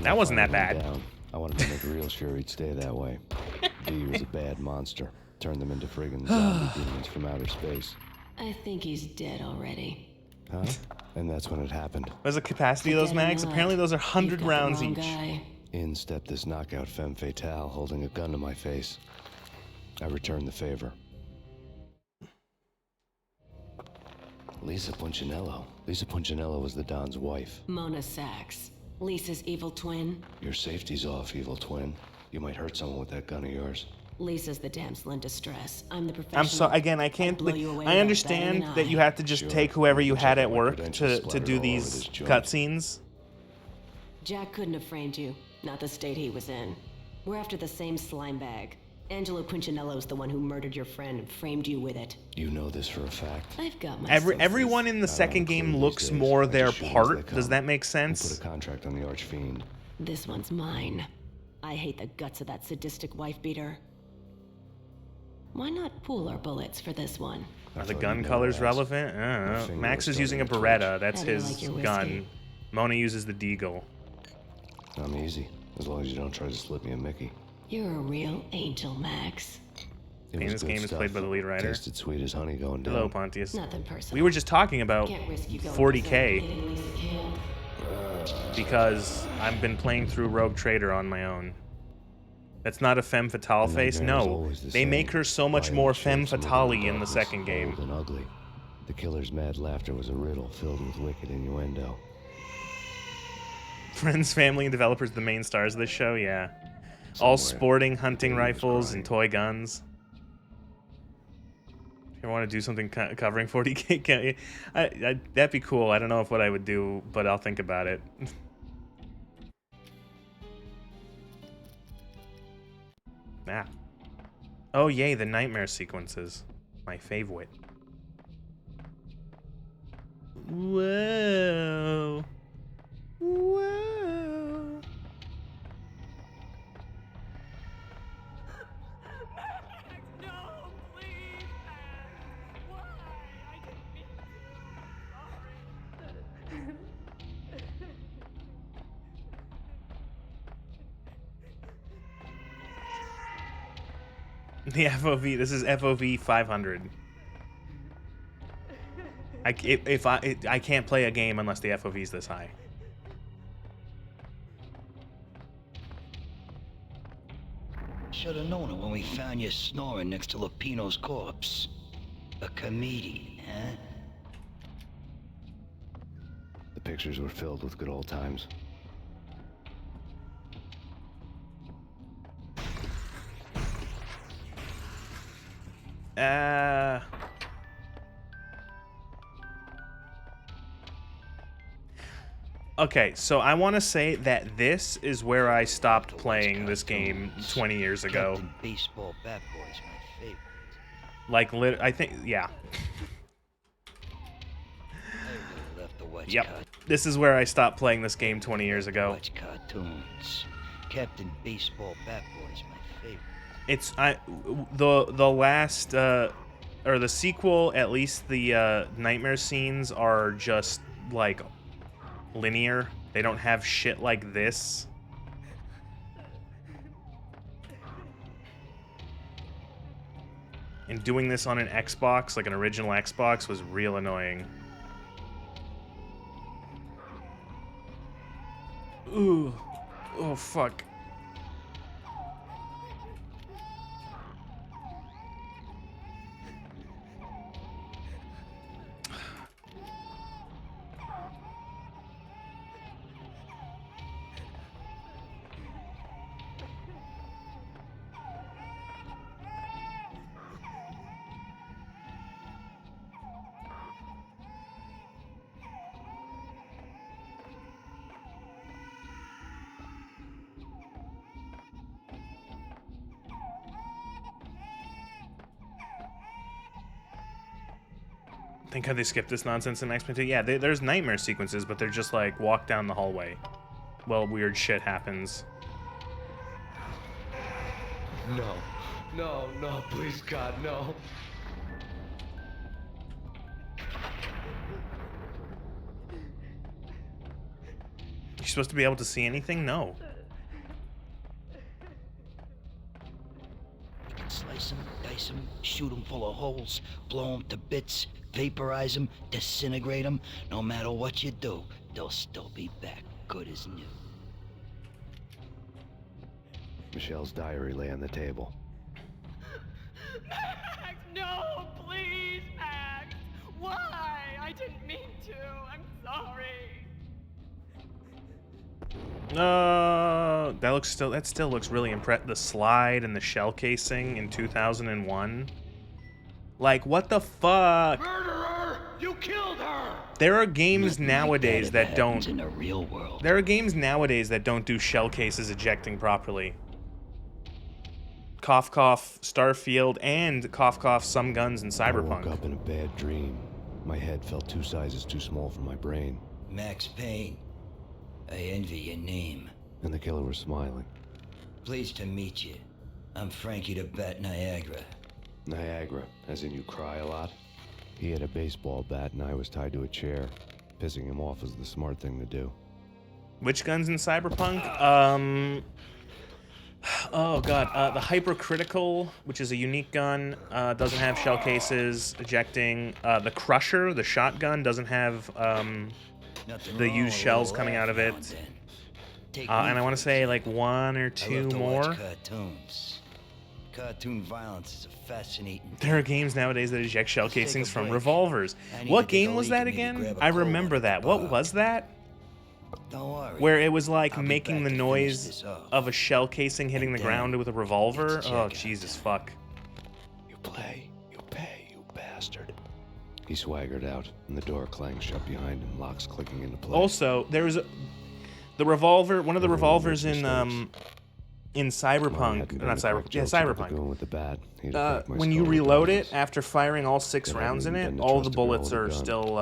That wasn't that bad. Down, I wanted to make real sure he'd stay that way. V was a bad monster. Turned them into friggin' zombie demons from outer space. I think he's dead already. Huh? And that's when it happened. What's the capacity of those mags? Apparently those are 100 rounds each. In stepped this knockout femme fatale holding a gun to my face. I returned the favor. Lisa Punchinello. Lisa Punchinello was the Don's wife. Mona Sachs, Lisa's evil twin. Your safety's off, evil twin. You might hurt someone with that gun of yours. Lisa's the damsel in distress. I'm the professional. I'm so again. I can't. Blow you away I with understand that that you have to just take whoever you had at work to do these cutscenes. Jack couldn't have framed you. Not the state he was in. We're after the same slime bag. Angelo Quincinello's the one who murdered your friend and framed you with it. You know this for a fact? I've got my Everyone in the second game looks more their part. Does that make sense? Put a contract on the Archfiend. This one's mine. I hate the guts of that sadistic wife beater. Why not pool our bullets for this one? Are the gun colors relevant? I don't know. Max is using a Beretta. That's his gun. Mona uses the Deagle. I'm easy, as long as you don't try to slip me a Mickey. You're a real angel, Max. This game is played by the lead writer. Tasted sweet as honey going down. Hello, Pontius. Nothing personal. We were just talking about 40K because I've been playing through Rogue Trader on my own. That's not a femme fatale face. No, they make her so much more femme fatale in the second game. And ugly. The killer's mad laughter was a riddle filled with wicked innuendo. Friends, family, and developers the main stars of this show, yeah. All sporting hunting rifles and toy guns. If you want to do something covering 40K, that'd be cool. I don't know what I would do, but I'll think about it. Ah. Oh, yay, the nightmare sequences. My favorite. Whoa. Whoa. The FOV, this is FOV 500. I can't play a game unless the FOV is this high. Should have known it when we found you snoring next to Lupino's corpse. A comedian, huh? The pictures were filled with good old times. Okay, so I want to say that this is where I stopped playing this game 20 years ago. Baseball bat boy's my favorite. Like, I think, yeah. Yep. This is where I stopped playing this game 20 years ago. Watch cartoons. Captain Baseball Bat Boy's my favorite. It's the last or the sequel, at least the nightmare scenes are just like linear. They don't have shit like this. And doing this on an Xbox, like an original Xbox, was real annoying. Ooh. Oh, fuck. Thank God they skipped this nonsense in X-Men 2. Yeah, there's nightmare sequences, but they're just like walk down the hallway. Well, weird shit happens. No. No, no, please, God, no. You're supposed to be able to see anything? No. You can slice them, dice them, shoot them full of holes, blow them to bits, vaporize them, disintegrate them. No matter what you do, they'll still be back good as new. Michelle's diary lay on the table. Max, no, please, Max. Why? I didn't mean to. I'm sorry. That still looks really impressive. The slide and the shell casing in 2001. Like, what the fuck? Murderer! You killed her! There are games nowadays that don't. In the real world. There are games nowadays that don't do shell cases ejecting properly. Cough Cough Starfield and Cough Cough Some Guns in I woke Cyberpunk. up in a bad dream. My head felt 2 sizes too small for my brain. Max Payne. I envy your name. And the killer was smiling. Pleased to meet you. I'm Frankie the Bat Niagara. Niagara, as in you cry a lot? He had a baseball bat and I was tied to a chair. Pissing him off was the smart thing to do. Which guns in Cyberpunk? Oh god, the Hypercritical, which is a unique gun, doesn't have shell cases ejecting. The Crusher, the shotgun, doesn't have the used shells coming out of it. And I want to say like 1 or 2 more. Cartoons. Cartoon violence is a fascinating. There are games nowadays that eject shell casings from revolvers. What game was that again? I remember that. What was that? Don't worry. Where it was like making the noise of a shell casing hitting the ground with a revolver? Oh, Jesus, fuck. You play, you pay, you bastard. He swaggered out, and the door clanged shut behind him, locks clicking into place. Also, there was the revolver, one of the revolvers in Cyberpunk, not Cyberpunk, yeah, Cyberpunk. With the bat. When you reload it, after firing all 6 rounds in it, all the bullets are still,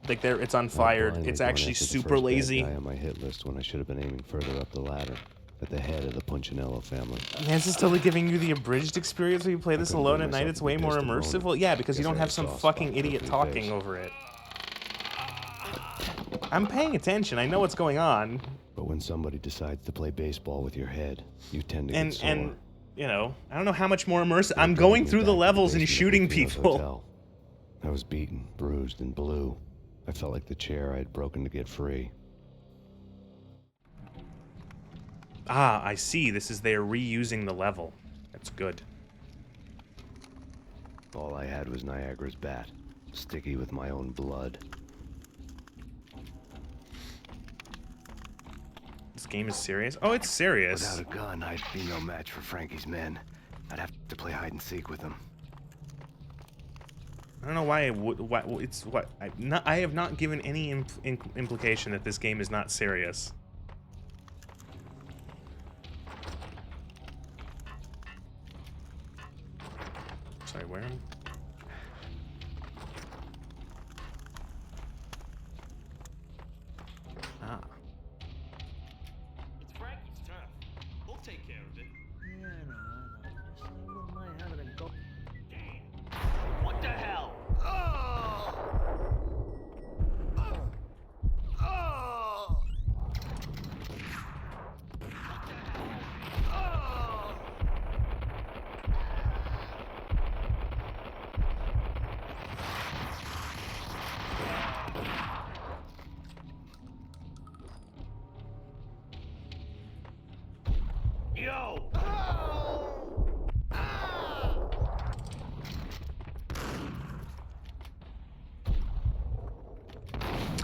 like it's unfired. It's actually super lazy. Guy on my hit list when I should have been aiming further up the ladder, at the head of the Punchinello family. Man, this is totally giving you the abridged experience when you play this alone at night. It's way more immersive. Well, yeah, because you don't have some fucking idiot talking over it. I'm paying attention. I know what's going on. But when somebody decides to play baseball with your head, you tend to get sore. And you know, I don't know how much more immersive. I'm going through the levels and shooting people. Hotel. I was beaten, bruised, and blue. I felt like the chair I had broken to get free. Ah, I see. This is they're reusing the level. That's good. All I had was Niagara's bat, sticky with my own blood. This game is serious? Oh, it's serious. Without a gun, I'd be no match for Frankie's men. I'd have to play hide and seek with them. I don't know why it would. Why, it's what I have not given any implication that this game is not serious. Sorry, where am I? Ah. It's Frankie's turn. We'll take care of it. Yeah, I know. Just I wouldn't mind having a go. What the hell? Yo!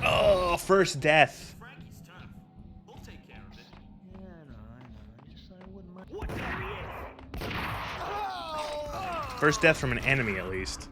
Oh, first death. Frankie's turn. We'll take care of it. Yeah, I know. Just I wouldn't mind. What the hell? First death from an enemy, at least.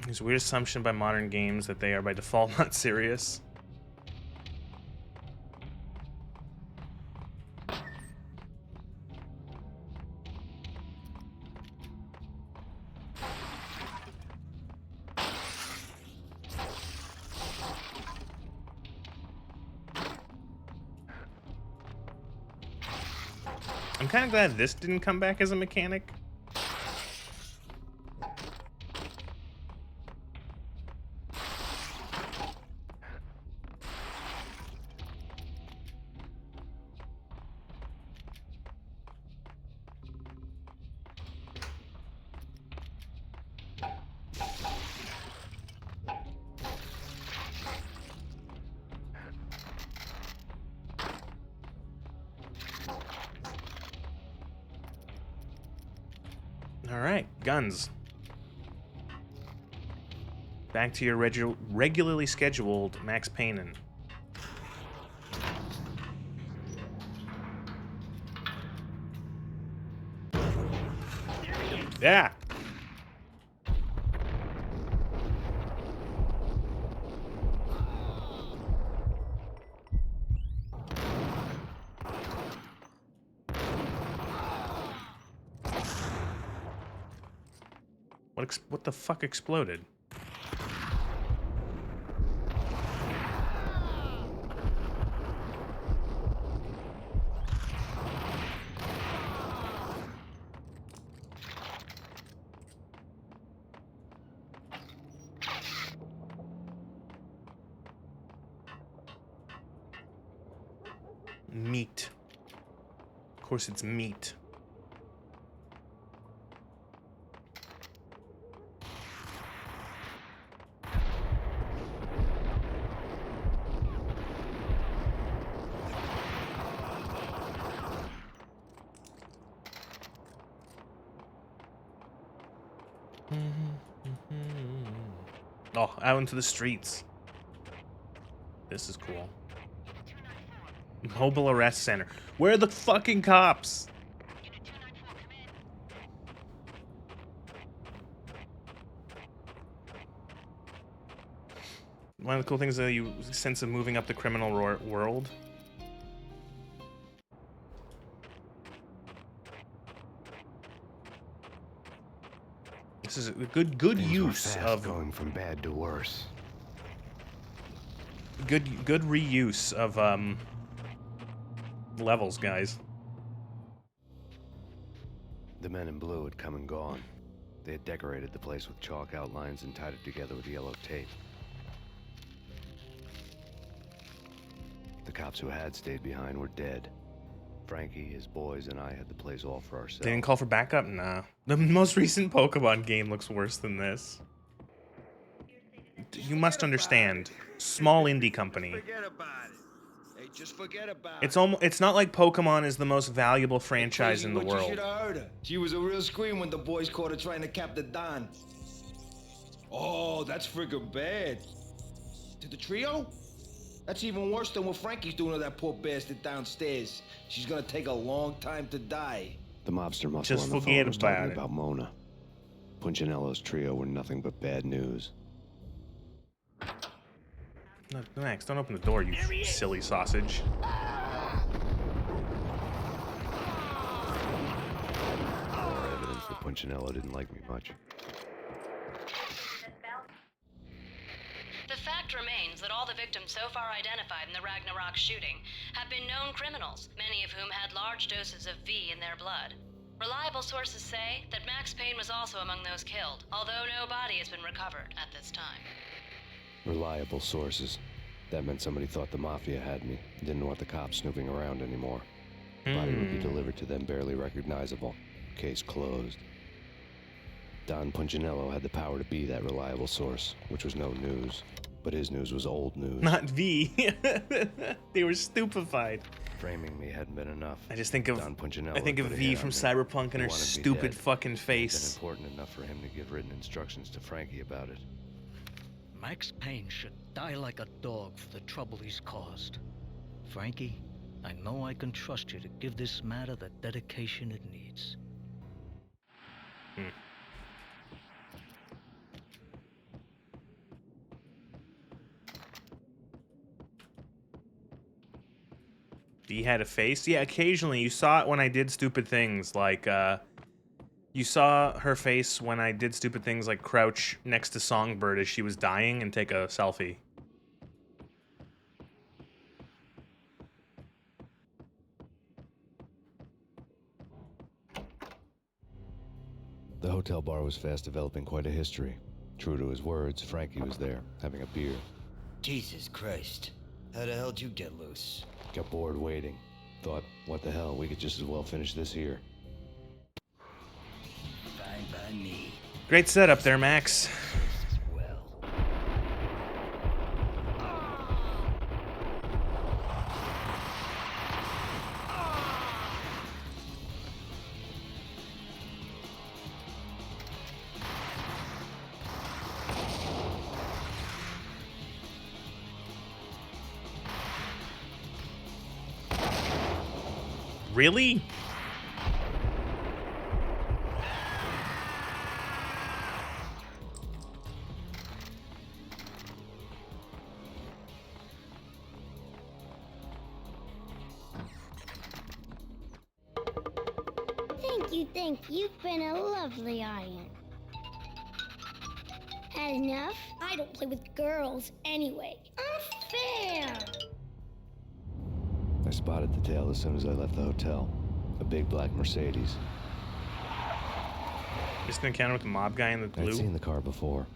There's a weird assumption by modern games that they are by default not serious. I'm kind of glad this didn't come back as a mechanic. All right, guns. Back to your regularly scheduled Max Payne. Yeah. What the fuck exploded? Meat. Of course it's meat. Oh, out into the streets. This is cool. Mobile arrest center. Where are the fucking cops? One of the cool things is you sense of moving up the criminal world. This is a good use of going from bad to worse. Good reuse of levels, guys. The men in blue had come and gone. They had decorated the place with chalk outlines and tied it together with yellow tape. The cops who had stayed behind were dead. Frankie, his boys, and I had the place all for ourselves. They didn't call for backup? Nah. The most recent Pokemon game looks worse than this. You must understand. Small indie company. Forget about it. Hey, just forget about it. It's not like Pokemon is the most valuable franchise in the You world. should have heard her. She was a real scream when the boys caught her trying to cap the Don. Oh, that's friggin' bad. To the trio? That's even worse than what Frankie's doing to that poor bastard downstairs. She's gonna take a long time to die. The mobster muscle Just on the forget phone was talking about it. about Mona. Punchinello's trio were nothing but bad news. No, Max, don't open the door, you silly sausage. More evidence that Punchinello didn't like me much. The fact remains that all the victims so far identified in the Ragnarok shooting have been known criminals, many of whom had large doses of V in their blood. Reliable sources say that Max Payne was also among those killed, although no body has been recovered at this time. Reliable sources. That meant somebody thought the Mafia had me, and didn't want the cops snooping around anymore. Body would be delivered to them barely recognizable. Case closed. Don Punchinello had the power to be that reliable source, which was no news. But his news was old news. Not V. They were stupefied. Framing me hadn't been enough. I just think of Don Punchinello I think of put a V hit from on me. Cyberpunk He and her wanted me stupid dead. fucking It had face. been important enough for him to give written instructions to Frankie about it. Max Payne should die like a dog for the trouble he's caused. Frankie, I know I can trust you to give this matter the dedication it needs. V had a face? Yeah, occasionally. You saw it when I did stupid things, like, you saw her face when I did stupid things like crouch next to Songbird as she was dying and take a selfie. The hotel bar was fast developing quite a history. True to his words, Frankie was there, having a beer. Jesus Christ. How the hell did you get loose? Got bored waiting. Thought, what the hell, we could just as well finish this here. Fine by me. Great setup there, Max. Really? Thank you. You've been a lovely audience. Had enough? I don't play with girls anyway. Unfair! I spotted the tail as soon as I left the hotel. A big black Mercedes. Just an encounter with the mob guy in the blue? I'd seen the car before.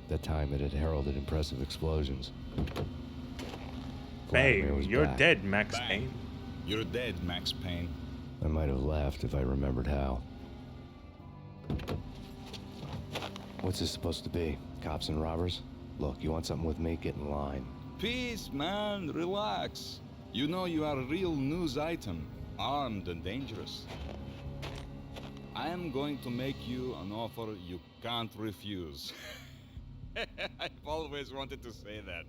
That time it had heralded impressive explosions. Hey, Vladimir was you're back. dead, Max Payne. You're dead, Max Payne. I might have laughed if I remembered how. What's this supposed to be? Cops and robbers? Look, you want something with me? Get in line. Peace, man. Relax. You know you are a real news item. Armed and dangerous. I am going to make you an offer you can't refuse. I've always wanted to say that.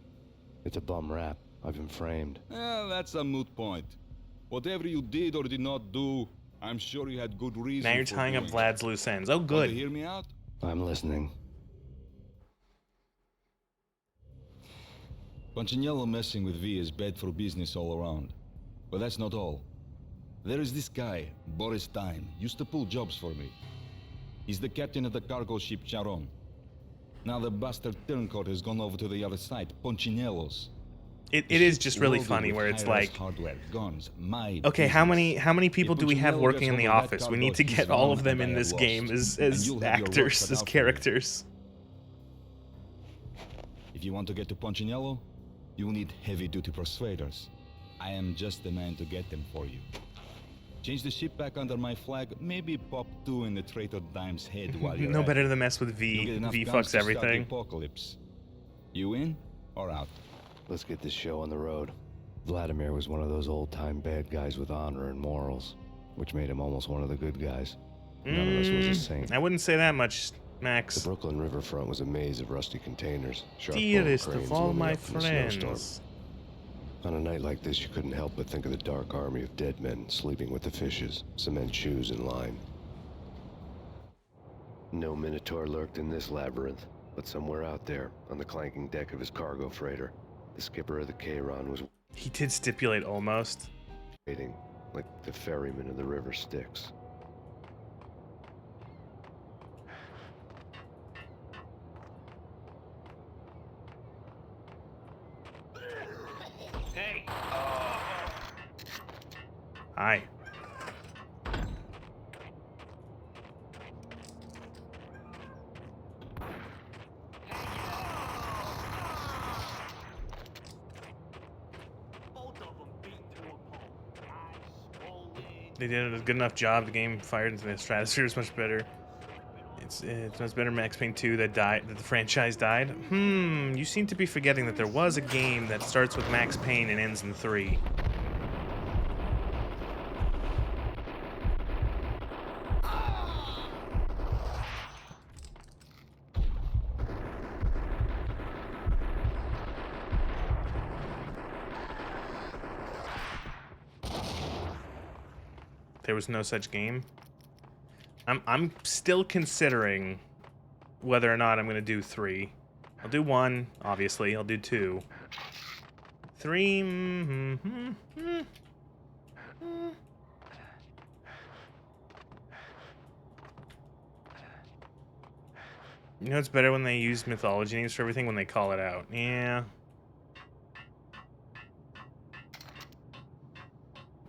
It's a bum rap. I've been framed. That's a moot point. Whatever you did or did not do, I'm sure you had good reason. Now you're tying up Vlad's loose ends. Oh, Want good. to hear me out? I'm listening. Punchinello messing with V is bad for business all around. But that's not all. There is this guy, Boris Time, used to pull jobs for me. He's the captain of the cargo ship Charon. Now the bastard turncoat has gone over to the other side, Punchinello's. It is just really funny where it's like, hardware, guns, my okay, how many people If do we have Punchinello working gets in the hold of that office? We cargo, need to he's get all won of them and in I this have game lost. as And you'll have your work actors, cut as out for you. characters. If you want to get to Punchinello, you'll need heavy-duty persuaders. I am just the man to get them for you. Change the ship back under my flag, maybe pop 2 in the traitor Dime's head while you're No at better it. than mess with V. You'll get enough V guns fucks to start the everything. apocalypse. You in or out? Let's get this show on the road. Vladimir was one of those old-time bad guys with honor and morals, which made him almost one of the good guys. None of us was a saint. I wouldn't say that much, Max. The Brooklyn riverfront was a maze of rusty containers, sharp Dearest bone cranes of all looming my up from the snowstorm. friends. On a night like this, you couldn't help but think of the dark army of dead men sleeping with the fishes, cement shoes in line. No Minotaur lurked in this labyrinth, but somewhere out there, on the clanking deck of his cargo freighter, the skipper of the Chiron was He did stipulate almost. waiting, like the ferryman of the river Styx. Hey! Hi. They did a good enough job. The game fired into the stratosphere is much better. It's much better. Max Payne 2 that the franchise died. You seem to be forgetting that there was a game that starts with Max Payne and ends in 3. There was no such game. I'm still considering whether or not I'm gonna do 3. I'll do 1, obviously. I'll do 2. 3. You know, it's better when they use mythology names for everything when they call it out. Yeah.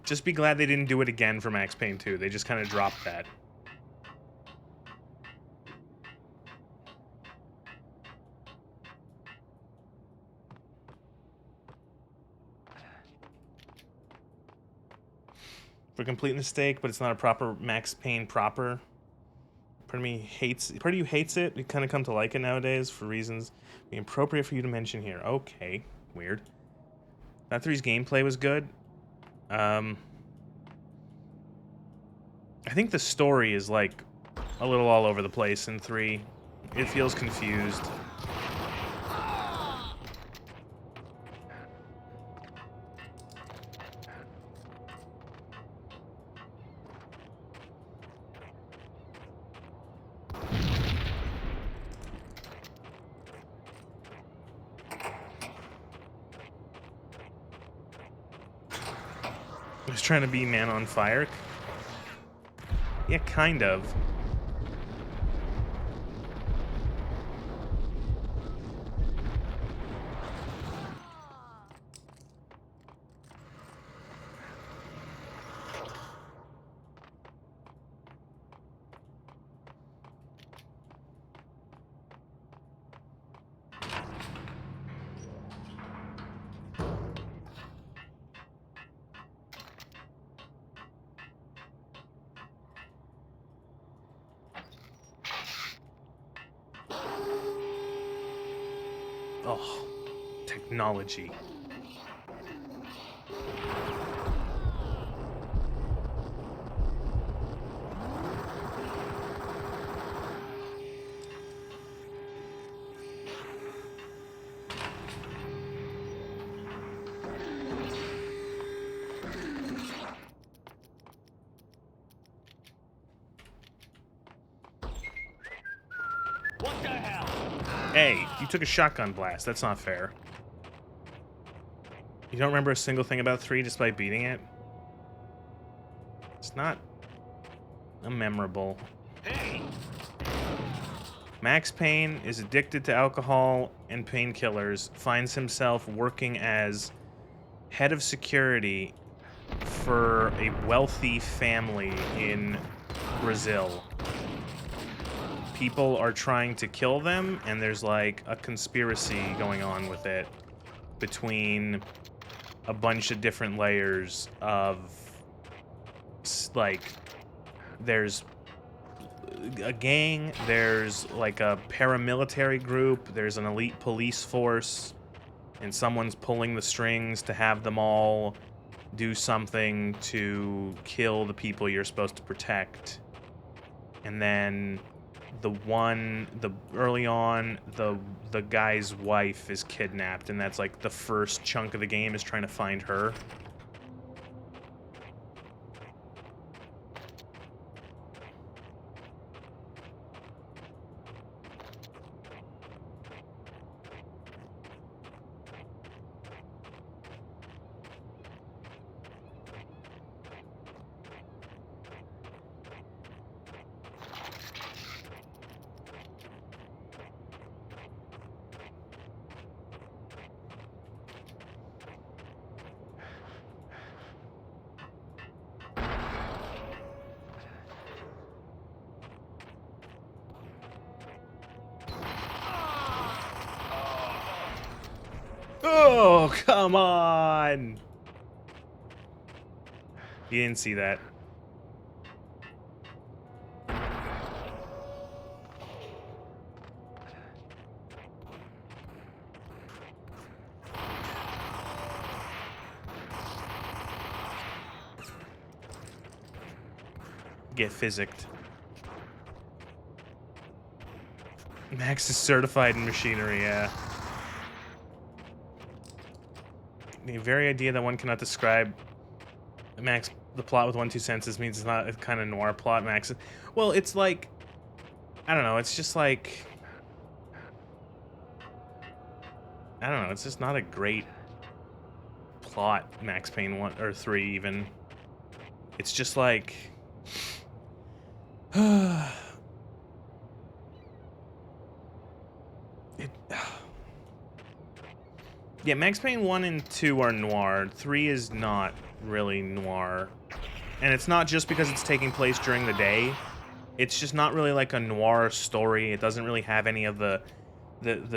Just be glad they didn't do it again for Max Payne 2. They just kind of dropped that. For completing the stake, but it's not a proper Max Payne proper. Part of you hates it. You kind of come to like it nowadays for reasons being appropriate for you to mention here. Okay, weird. That 3's gameplay was good. I think the story is like a little all over the place in 3. It feels confused. was trying to be Man on Fire. Yeah, kind of. Oh, technology. What the hell? Hey, you took a shotgun blast. That's not fair. You don't remember a single thing about 3 despite beating it? It's not memorable. Hey! Max Payne is addicted to alcohol and painkillers, finds himself working as head of security for a wealthy family in Brazil. People are trying to kill them, and there's like a conspiracy going on with it between a bunch of different layers of, like, there's a gang, there's like a paramilitary group, there's an elite police force, and someone's pulling the strings to have them all do something to kill the people you're supposed to protect. And then early on, the guy's wife is kidnapped, and that's like the first chunk of the game is trying to find her. Oh, come on! You didn't see that. Get physicked. Max is certified in machinery, yeah. The very idea that one cannot describe Max the plot with 1-2 sentences means it's not a kind of noir plot, Max. Well, it's like, I don't know, it's just like, I don't know, it's just not a great plot, Max Payne 1 or 3 even. It's just like yeah, Max Payne 1 and 2 are noir. 3 is not really noir. And it's not just because it's taking place during the day. It's just not really like a noir story. It doesn't really have any of the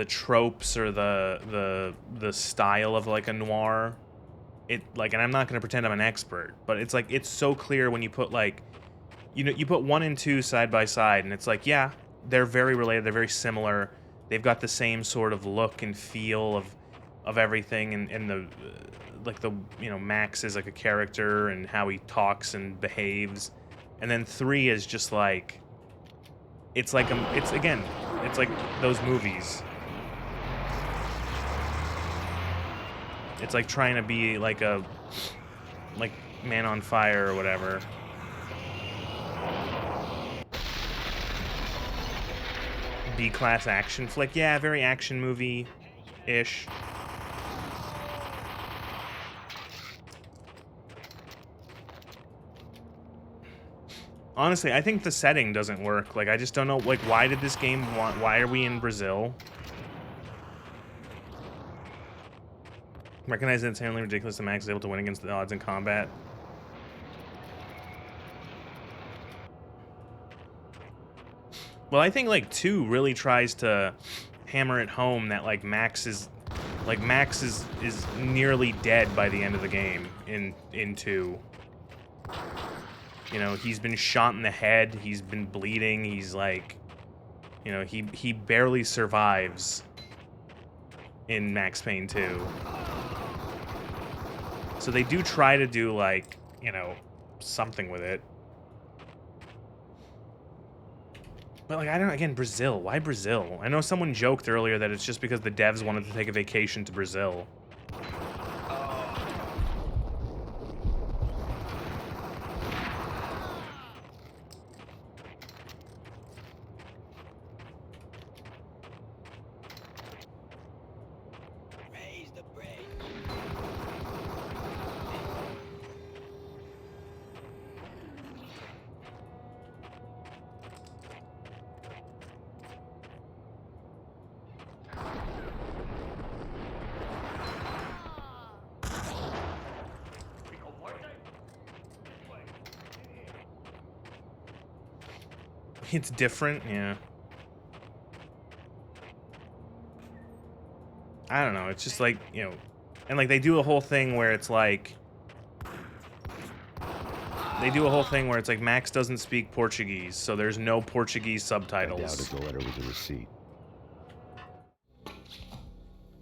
tropes or the style of like a noir. It like, and I'm not gonna pretend I'm an expert, but it's like, it's so clear when you put like, you know, you put 1 and 2 side by side, and it's like, yeah, they're very related, they're very similar. They've got the same sort of look and feel of everything, and the like the, you know, Max is like a character and how he talks and behaves. And then 3 is just like, it's like it's again, it's like those movies. It's like trying to be like a Man on Fire or whatever. B-class action flick. Yeah, very action movie-ish. Honestly, I think the setting doesn't work. Like, I just don't know, like, why did this game want... Why are we in Brazil? Recognize that it's inherently ridiculous that Max is able to win against the odds in combat. Well, I think, like, 2 really tries to hammer it home that, like, Max is nearly dead by the end of the game in 2. You know, he's been shot in the head, he's been bleeding, he's like, you know, he barely survives in Max Payne 2. So they do try to do, like, you know, something with it. But, like, I don't know, again, Brazil. Why Brazil? I know someone joked earlier that it's just because the devs wanted to take a vacation to Brazil. It's different, yeah. I don't know, it's just like, you know, and like they do a whole thing where it's like, Max doesn't speak Portuguese, so there's no Portuguese subtitles. I doubted the letter with the receipt.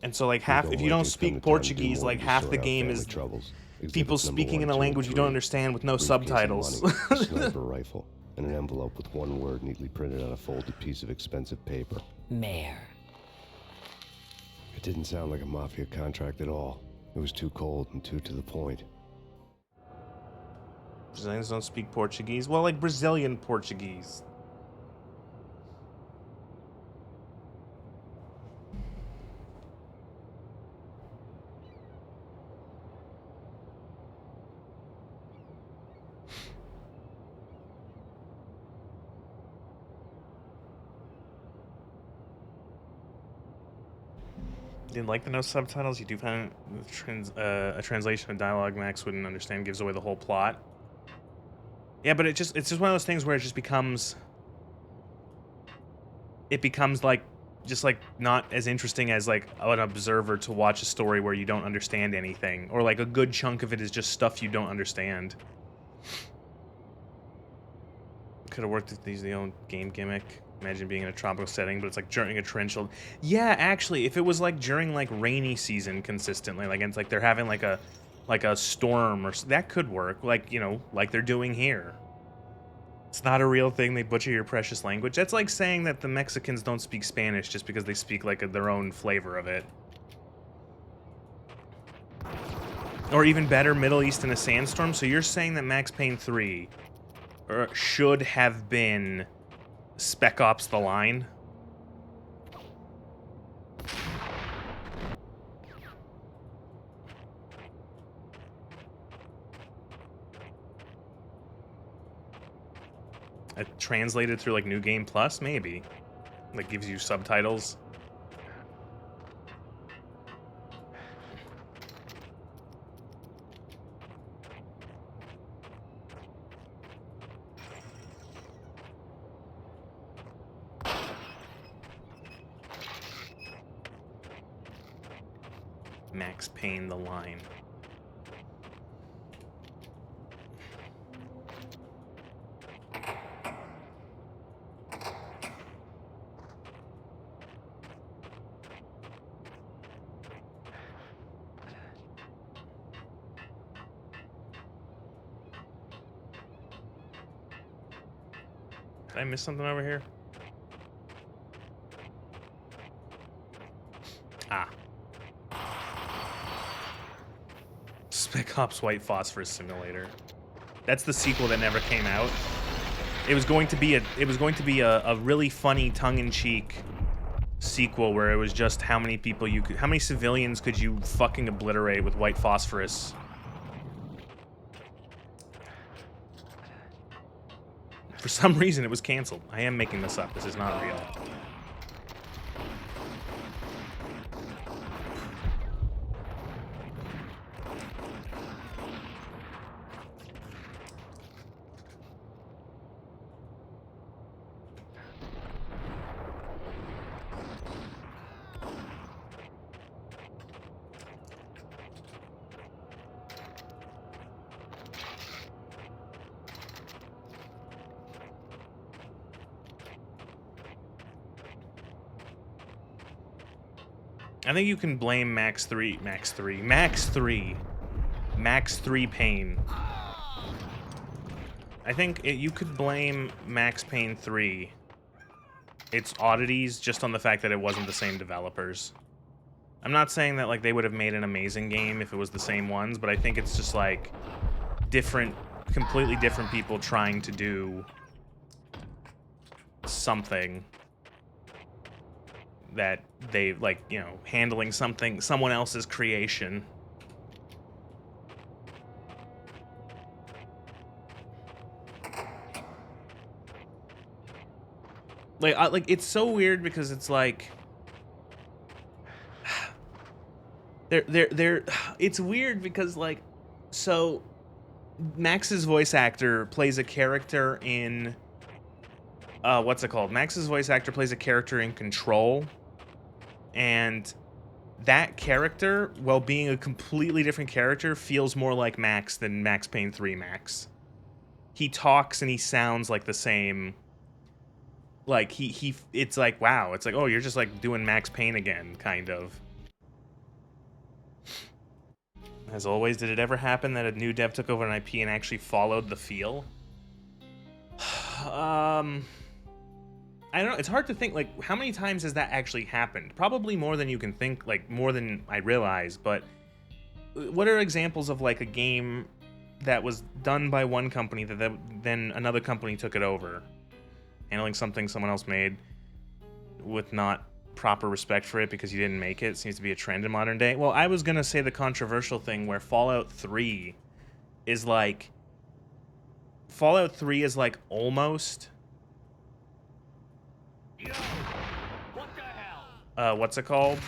And so like if you don't speak Portuguese, like half the game is people speaking in a language you don't understand with no subtitles. A sniper rifle. And an envelope with one word neatly printed on a folded piece of expensive paper. Mayor. It didn't sound like a mafia contract at all. It was too cold and too to the point. Brazilians don't speak Portuguese? Well, like Brazilian Portuguese. Didn't like the no subtitles. You do find a translation of dialogue Max wouldn't understand gives away the whole plot. Yeah, but it's just one of those things where it just becomes like just like not as interesting as like an observer to watch a story where you don't understand anything, or like a good chunk of it is just stuff you don't understand. Could have worked with the own game gimmick. Imagine being in a tropical setting, but it's like during a torrential. Yeah, actually, if it was like during like rainy season consistently, like it's like they're having like a storm or that could work. Like, you know, like they're doing here. It's not a real thing. They butcher your precious language. That's like saying that the Mexicans don't speak Spanish just because they speak like their own flavor of it. Or even better, Middle East in a sandstorm. So you're saying that Max Payne 3 should have been Spec Ops: The Line? Translated through like New Game Plus, maybe. Like gives you subtitles. Max Payne: The Line. Did I miss something over here? Ah. Spec Ops White Phosphorus Simulator. That's the sequel that never came out. It was going to be a really funny tongue-in-cheek sequel where it was just how many civilians could you fucking obliterate with white phosphorus. For some reason, it was canceled. I am making this up. This is not real. I think you can blame Max 3 Payne. I think you could blame Max Payne 3, its oddities, just on the fact that it wasn't the same developers. I'm not saying that like they would have made an amazing game if it was the same ones, but I think it's just like completely different people trying to do something that they, like, you know, handling someone else's creation. Like it's so weird because it's like it's weird because like, so Max's voice actor plays a character in what's it called? Max's voice actor plays a character in Control. And that character, while being a completely different character, feels more like Max than Max Payne 3 Max. He talks and he sounds like the same. Like, it's like, wow. It's like, oh, you're just like doing Max Payne again, kind of. As always, did it ever happen that a new dev took over an IP and actually followed the feel? I don't know, it's hard to think, like, how many times has that actually happened? Probably more than you can think, like, more than I realize, but what are examples of, like, a game that was done by one company that then another company took it over? Handling something someone else made with not proper respect for it because you didn't make it seems to be a trend in modern day. Well, I was gonna say the controversial thing where Fallout 3 is, like, almost... what's it called?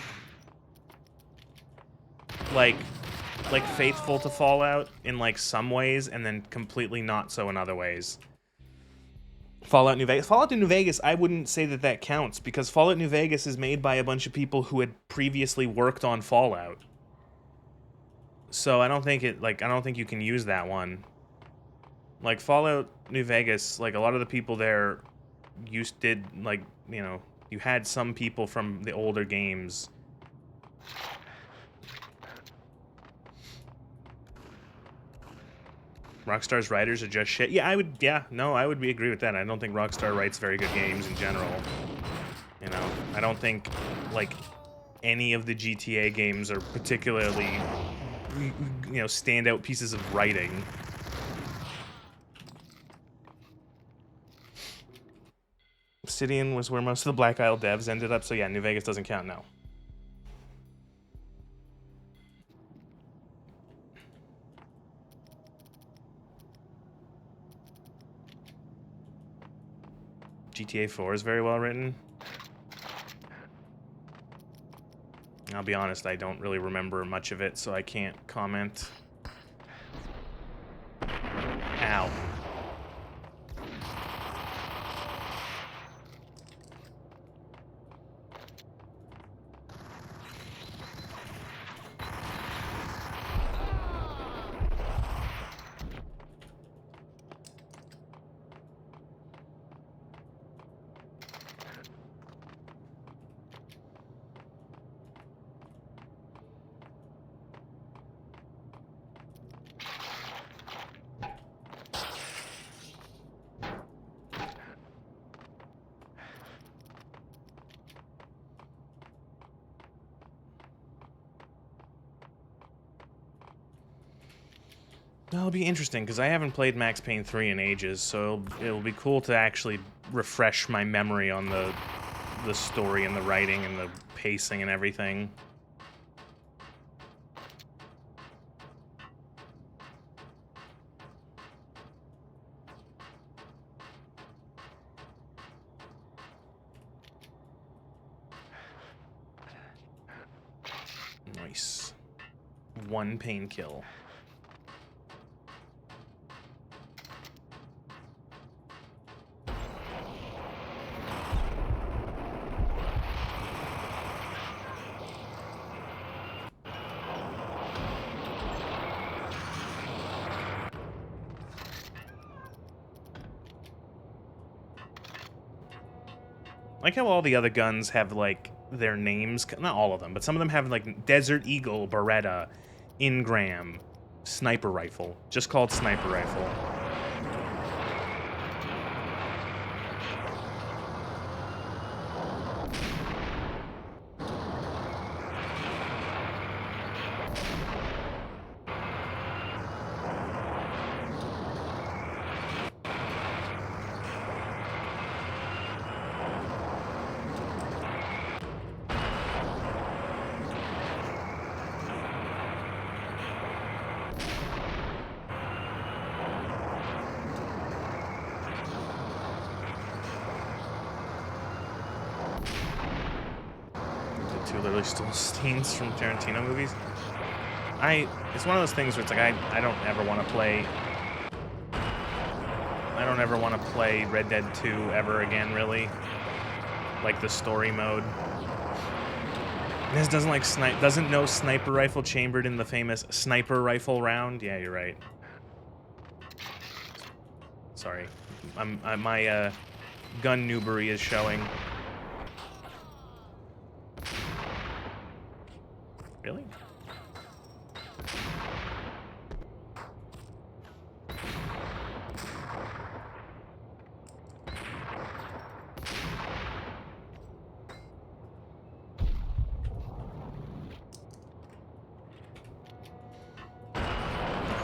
Like faithful to Fallout in like some ways, and then completely not so in other ways. Fallout New Vegas, I wouldn't say that counts, because Fallout New Vegas is made by a bunch of people who had previously worked on Fallout. So I don't think you can use that one. Like, Fallout New Vegas, like, a lot of the people there did, like, you know, you had some people from the older games. Rockstar's writers are just shit. Yeah, I would agree with that. I don't think Rockstar writes very good games in general. You know, I don't think, like, any of the GTA games are particularly, you know, standout pieces of writing. Obsidian was where most of the Black Isle devs ended up, so yeah, New Vegas doesn't count now. GTA 4 is very well written. I'll be honest, I don't really remember much of it, so I can't comment. Ow. That'll be interesting, because I haven't played Max Payne 3 in ages, so it'll be cool to actually refresh my memory on the story and the writing and the pacing and everything. Nice. 1 Payne kill. Like how all the other guns have, like, their names. Not all of them, but some of them have, like, Desert Eagle, Beretta, Ingram, Sniper Rifle. Just called Sniper Rifle. Two literally stole scenes from Tarantino movies. It's one of those things where it's like I don't ever want to play. I don't ever want to play Red Dead 2 ever again, really. Like the story mode. This doesn't know sniper rifle chambered in the famous sniper rifle round. Yeah, you're right. Sorry, my gun noobery is showing. Really?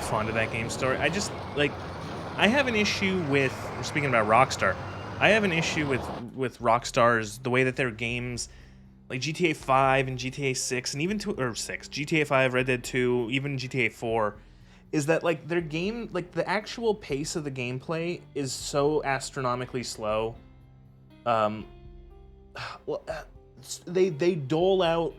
Fond of that game story. I just, like, I have an issue with, speaking about Rockstar, I have an issue with Rockstar's, the way that their games, like GTA 5 and GTA 6, and even GTA 5, Red Dead 2, even GTA 4, is that, like, their game, like, the actual pace of the gameplay is so astronomically slow. They dole out,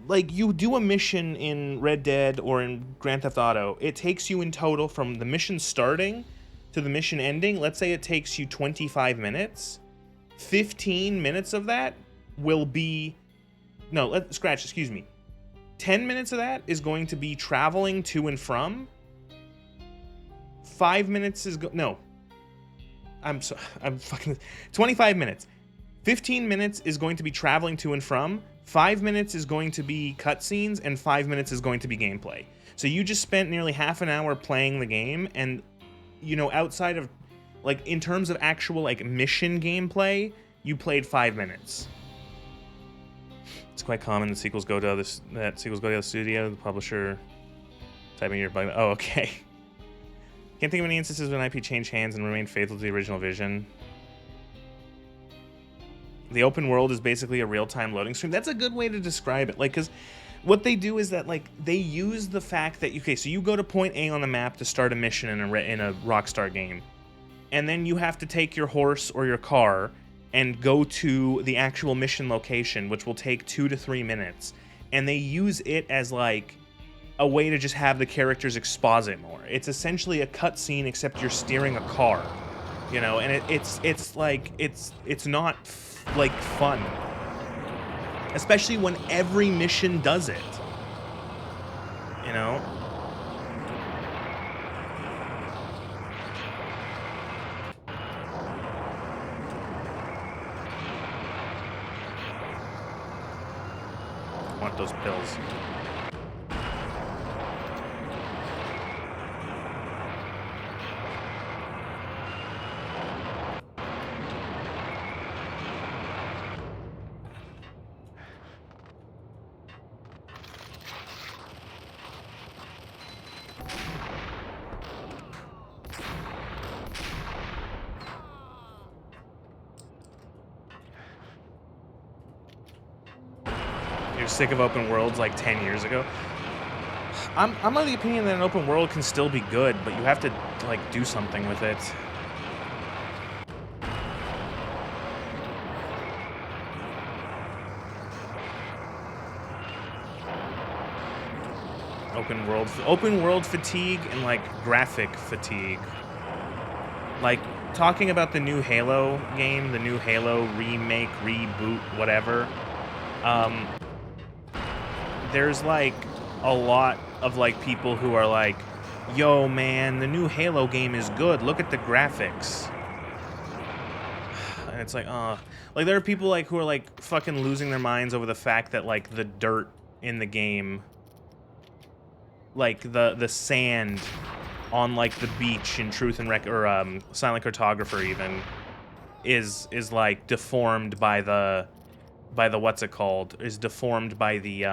like, you do a mission in Red Dead or in Grand Theft Auto, it takes you in total from the mission starting to the mission ending, let's say it takes you 25 minutes, 15 minutes of that will be, excuse me, 10 minutes of that is going to be traveling to and from, 5 minutes is, 25 minutes. 15 minutes is going to be traveling to and from, 5 minutes is going to be cutscenes, and 5 minutes is going to be gameplay. So you just spent nearly half an hour playing the game, and, you know, outside of, like, in terms of actual, like, mission gameplay, you played 5 minutes. It's quite common that sequels go to the studio, the publisher, typing your bug. Oh, okay. Can't think of any instances when IP changed hands and remained faithful to the original vision. The open world is basically a real-time loading screen. That's a good way to describe it. Like, because what they do is that, like, they use the fact that, okay, so you go to point A on the map to start a mission in a Rockstar game. And then you have to take your horse or your car and go to the actual mission location, which will take 2 to 3 minutes. And they use it as, like, a way to just have the characters exposit more. It's essentially a cutscene, except you're steering a car, you know, and it's not like fun, especially when every mission does it, you know. I want those pills. You're sick of open worlds like 10 years ago. I'm of the opinion that an open world can still be good, but you have to, like, do something with it. Open world fatigue and like graphic fatigue. Like talking about the new Halo game, the new Halo remake, reboot, whatever. There's like a lot of like people who are like, yo man, the new Halo game is good. Look at the graphics. And it's like, like there are people like who are like fucking losing their minds over the fact that like the dirt in the game, like the sand on like the beach in Truth and Silent Cartographer even is like deformed by the what's it called? Is deformed by the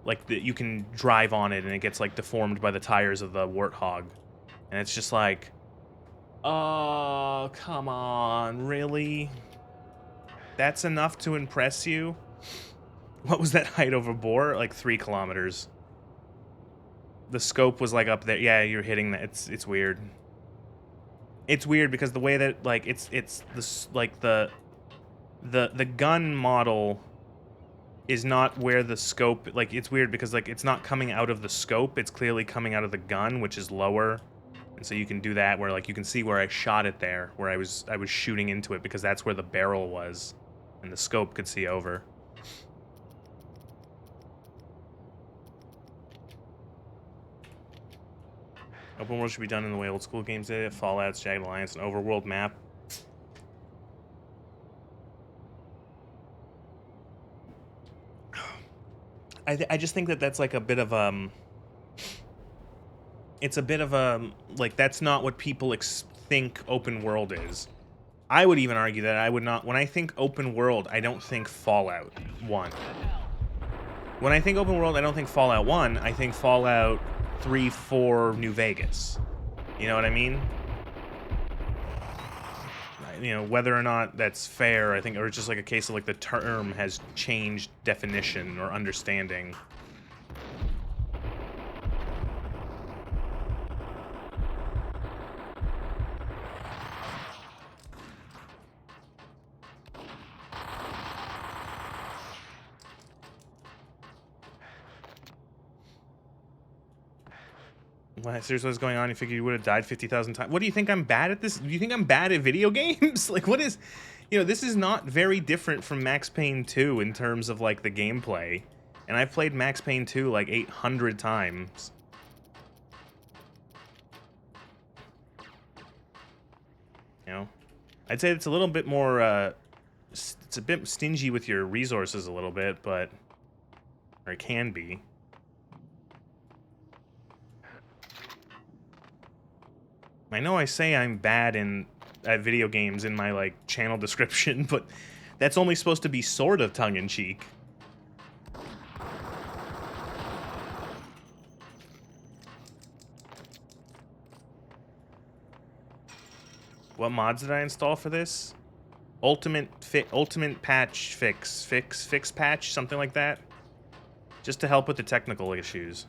like you can drive on it and it gets like deformed by the tires of the Warthog. And it's just like, oh, come on, really? That's enough to impress you? What was that height over bore? Like 3 kilometers. The scope was like up there. Yeah, you're hitting that. It's weird. It's weird because the way that like it's this like the gun model is not where the scope, like it's weird because like it's not coming out of the scope, it's clearly coming out of the gun, which is lower. And so you can do that where like you can see where I shot it there, where I was shooting into it because that's where the barrel was and the scope could see over. Open world should be done in the way old school games did it. Fallout's, Jagged Alliance, an overworld map. I just think that that's like a bit of it's a bit of a like that's not what people think open world is. I would even argue that I would not. When I think open world, I don't think Fallout 1. When I think open world, I don't think Fallout 1. I think Fallout 3, 4, New Vegas. You know what I mean? You know, whether or not that's fair, I think, or it's just like a case of like the term has changed definition or understanding. What, seriously, what's going on? You figure you would have died 50,000 times? What do you think I'm bad at this? Do you think I'm bad at video games? Like, what is... You know, this is not very different from Max Payne 2 in terms of, like, the gameplay. And I've played Max Payne 2, like, 800 times. You know? I'd say it's a little bit more, it's a bit stingy with your resources a little bit, but... Or it can be. I know I say I'm bad at video games in my, like, channel description, but that's only supposed to be sort of tongue-in-cheek. What mods did I install for this? Ultimate patch fix patch, something like that. Just to help with the technical issues.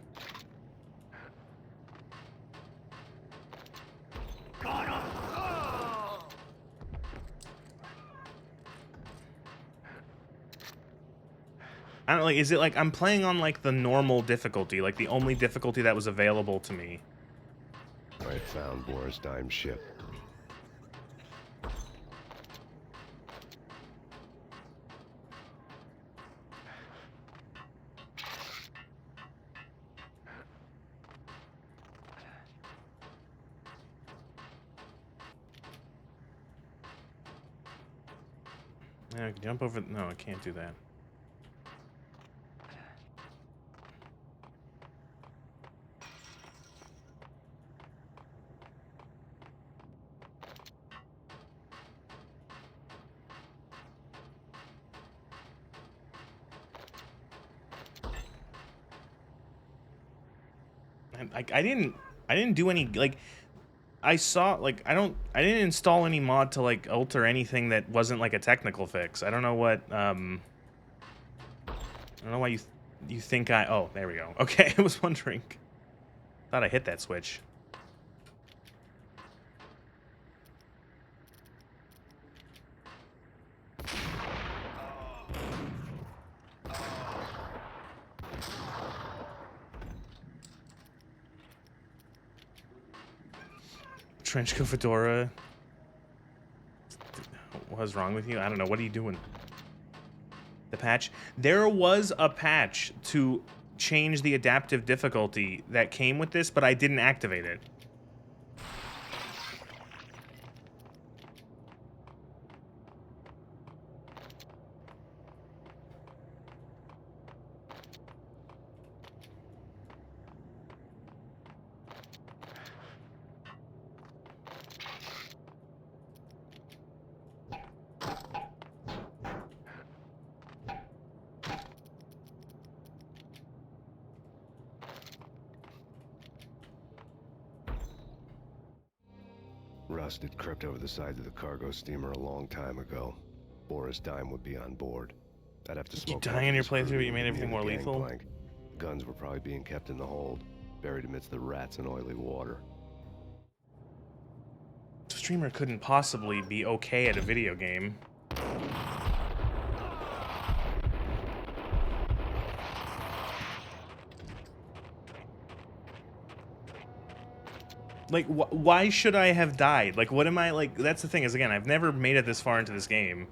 I don't know, like, is it like I'm playing on like the normal difficulty, like the only difficulty that was available to me? I found Boris Dime's ship. I can jump over. No, I can't do that. I didn't do any, like, I saw, like, I didn't install any mod to, like, alter anything that wasn't, like, a technical fix. I don't know what, I don't know why you think oh, there we go. Okay, I was wondering. Thought I hit that switch. trench coat fedora. What's wrong with you? I don't know. What are you doing? The patch? There was a patch to change the adaptive difficulty that came with this, but I didn't activate it. Rust had crept over the sides of the cargo steamer a long time ago. Boris Dime would be on board. I'd have to Did you smoke. die in your playthrough, but you made everything more lethal? Gangplank. Guns were probably being kept in the hold, buried amidst the rats and oily water. The streamer couldn't possibly be okay at a video game. Like, why should I have died? Like, what am I, like, that's the thing is, again, I've never made it this far into this game.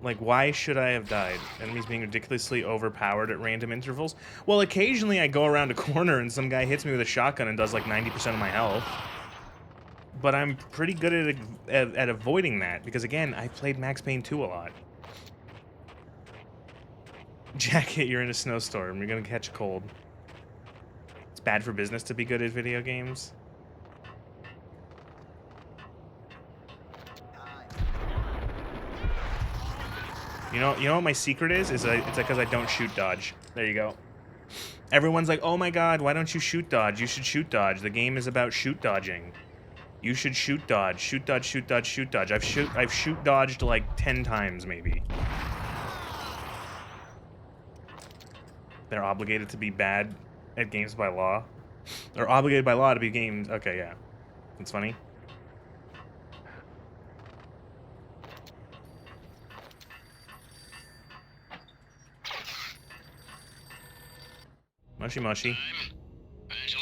Like, why should I have died? Enemies being ridiculously overpowered at random intervals? Well, occasionally I go around a corner and some guy hits me with a shotgun and does like 90% of my health. But I'm pretty good at avoiding that, because again, I played Max Payne 2 a lot. Jacket, you're in a snowstorm, you're gonna catch a cold. It's bad for business to be good at video games. You know what my secret is? It's because I don't shoot dodge. There you go. Everyone's like, oh my god, why don't you shoot dodge? You should shoot dodge. The game is about shoot dodging. You should shoot dodge. Shoot dodge, shoot dodge, shoot dodge. I've shoot dodged like 10 times maybe. They're obligated to be bad at games by law. They're obligated by law to be games. Okay, yeah. That's funny. Mushy mushy.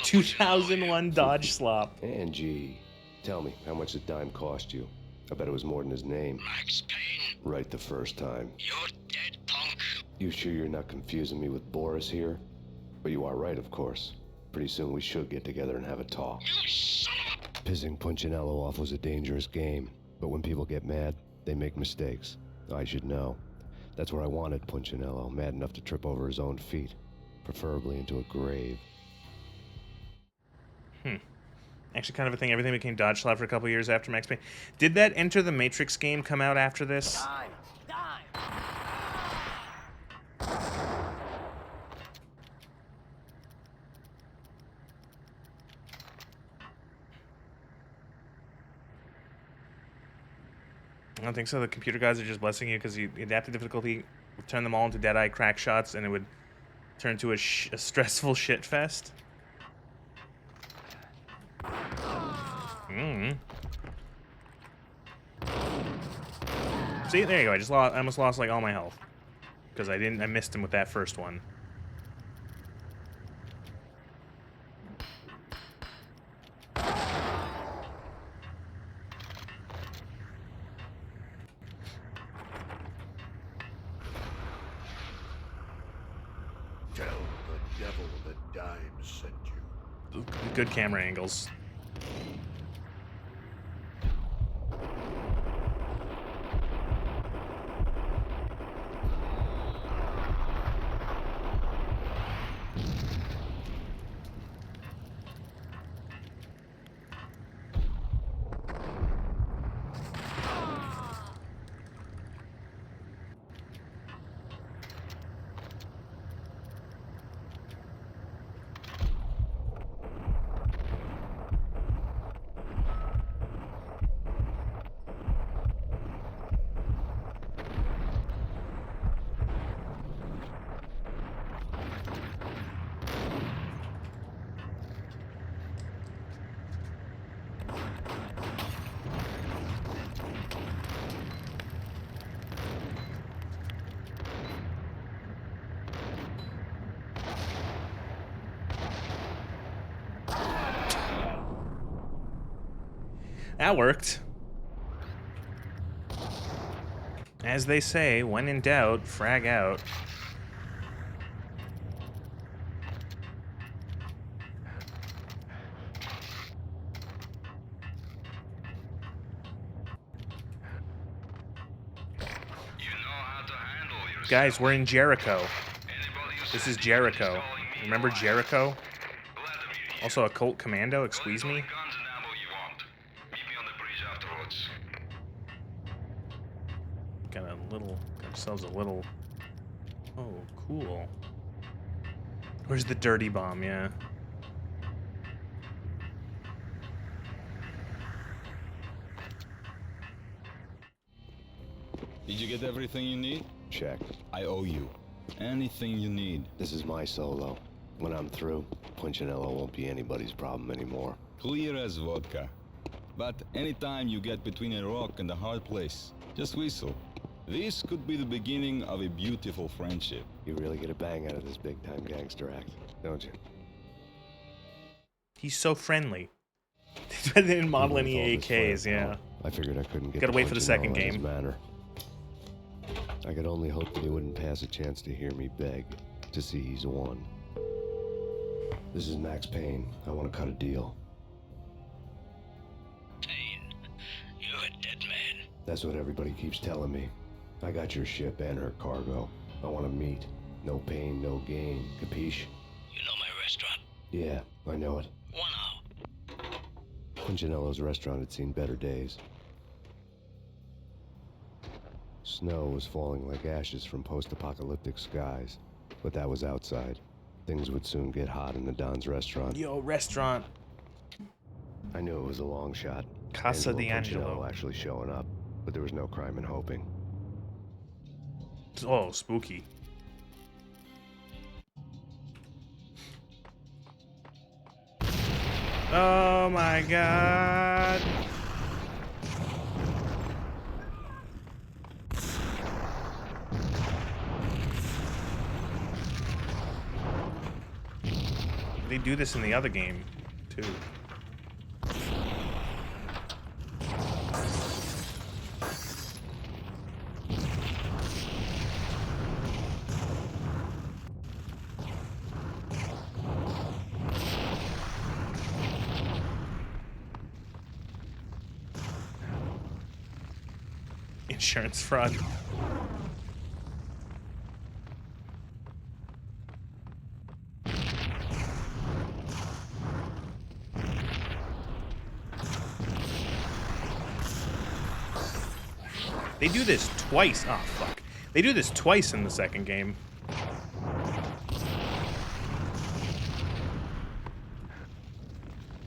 2001 Dodge Slop. Angie, tell me, how much did Dime cost you? I bet it was more than his name. Max Payne. Right the first time. You're dead, punk. You sure you're not confusing me with Boris here? But you are right, of course. Pretty soon we should get together and have a talk. You son of a... Pissing Punchinello off was a dangerous game, but when people get mad, they make mistakes. I should know. That's where I wanted Punchinello, mad enough to trip over his own feet, preferably into a grave. Actually, kind of a thing. Everything became Dodge Slap for a couple years after Max Payne. Did that Enter the Matrix game come out after this? Dime! Dime! I don't think so. The computer guys are just blessing you because you adapted difficulty, turn them all into dead-eye crack shots, and it would turn to a stressful shit fest. See, there you go. I almost lost like all my health because I missed him with that first one. Tell the devil that Dime sent you. Good camera angles. That worked. As they say, when in doubt, frag out. Guys, we're in Jericho. This is Jericho. Remember Jericho? Also a Colt Commando, excuse me? Got ourselves a little... Oh, cool. Where's the dirty bomb, yeah. Did you get everything you need? Check. I owe you. Anything you need. This is my solo. When I'm through, Punchinello won't be anybody's problem anymore. Clear as vodka. But anytime you get between a rock and a hard place, just whistle. This could be the beginning of a beautiful friendship. You really get a bang out of this big-time gangster act, don't you? He's so friendly. They didn't model Even with any all this AKs, firepower, yeah. I figured I couldn't get Gotta to wait for the second Punchinello in his game. manner. I could only hope that he wouldn't pass a chance to hear me beg, to see he's won. This is Max Payne. I want to cut a deal. Payne, you're a dead man. That's what everybody keeps telling me. I got your ship and her cargo. I want to meet. No pain, no gain. Capiche? You know my restaurant? Yeah, I know it. 1 hour. Punchinello's restaurant had seen better days. Snow was falling like ashes from post-apocalyptic skies, but that was outside. Things would soon get hot in the Don's restaurant. Yo, restaurant. I knew it was a long shot. Casa Angelo D'Angelo. Punchinello actually showing up, but there was no crime in hoping. Oh, spooky. Oh my god. They do this in the other game, too. Insurance fraud. They do this twice. Oh, fuck. They do this twice in the second game.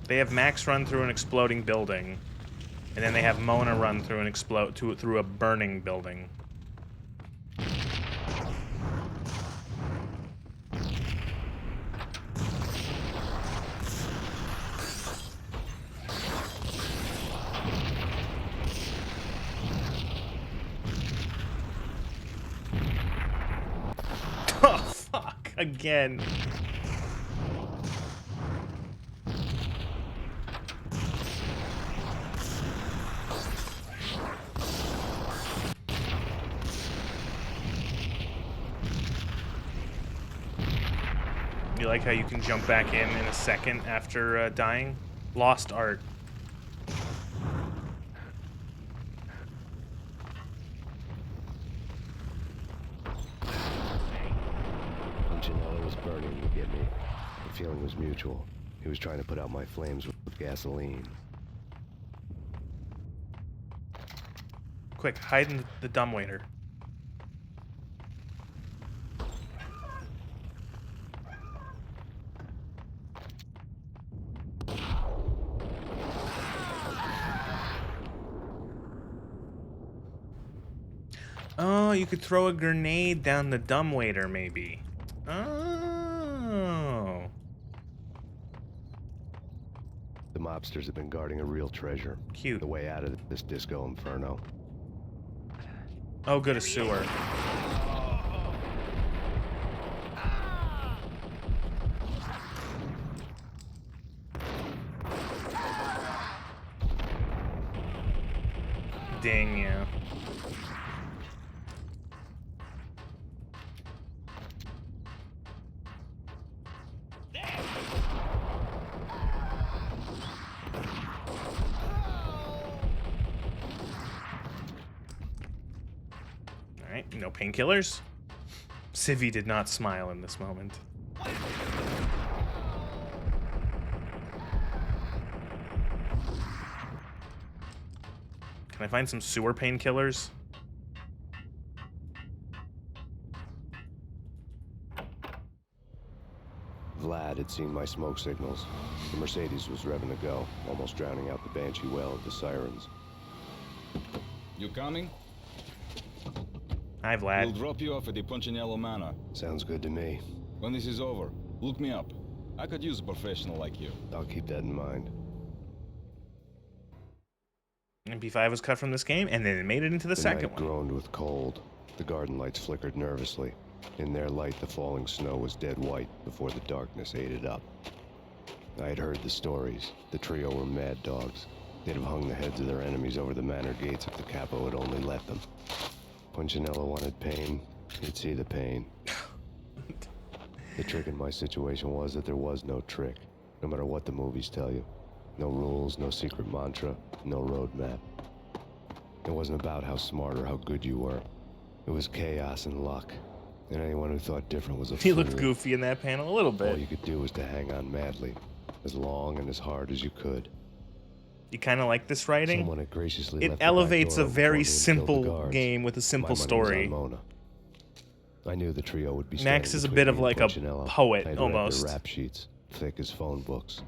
They have Max run through an exploding building, and then they have Mona run through an through a burning building. Oh, fuck. Again. You like how you can jump back in a second after dying? Lost art. Punchinello was burning to get me. The feeling was mutual. He was trying to put out my flames with gasoline. Quick, hide in the dumbwaiter. Oh, you could throw a grenade down the dumbwaiter, maybe. Oh. The mobsters have been guarding a real treasure. Cute. The way out of this disco inferno. Oh, good, a sewer. All right, no painkillers. Civvy did not smile in this moment. Can I find some sewer painkillers? Vlad had seen my smoke signals. The Mercedes was revving to go, almost drowning out the banshee wail of the sirens. You coming? Hi, Vlad. We'll drop you off at the Punchinello Manor. Sounds good to me. When this is over, look me up. I could use a professional like you. I'll keep that in mind. MP5 was cut from this game, and then it made it into the second night one. Groaned with cold. The garden lights flickered nervously. In their light, the falling snow was dead white before the darkness ate it up. I had heard the stories. The trio were mad dogs. They'd have hung the heads of their enemies over the manor gates if the capo had only let them. Punchinello wanted Payne. He'd see the pain. The trick in my situation was that there was no trick, no matter what the movies tell you. No rules, no secret mantra, no roadmap. It wasn't about how smart or how good you were. It was chaos and luck. And anyone who thought different was a He fool. looked goofy in that panel a little bit. All you could do was to hang on madly, as long and as hard as you could. You kind of like this writing? Someone had graciously It left the elevates back a door very before me and killed the simple guards. game with a simple My money was story. on Mona. I knew the trio would be Max standing is a between bit me of and like a Punchinello. poet, I'd read almost. their rap sheets, thick as phone books.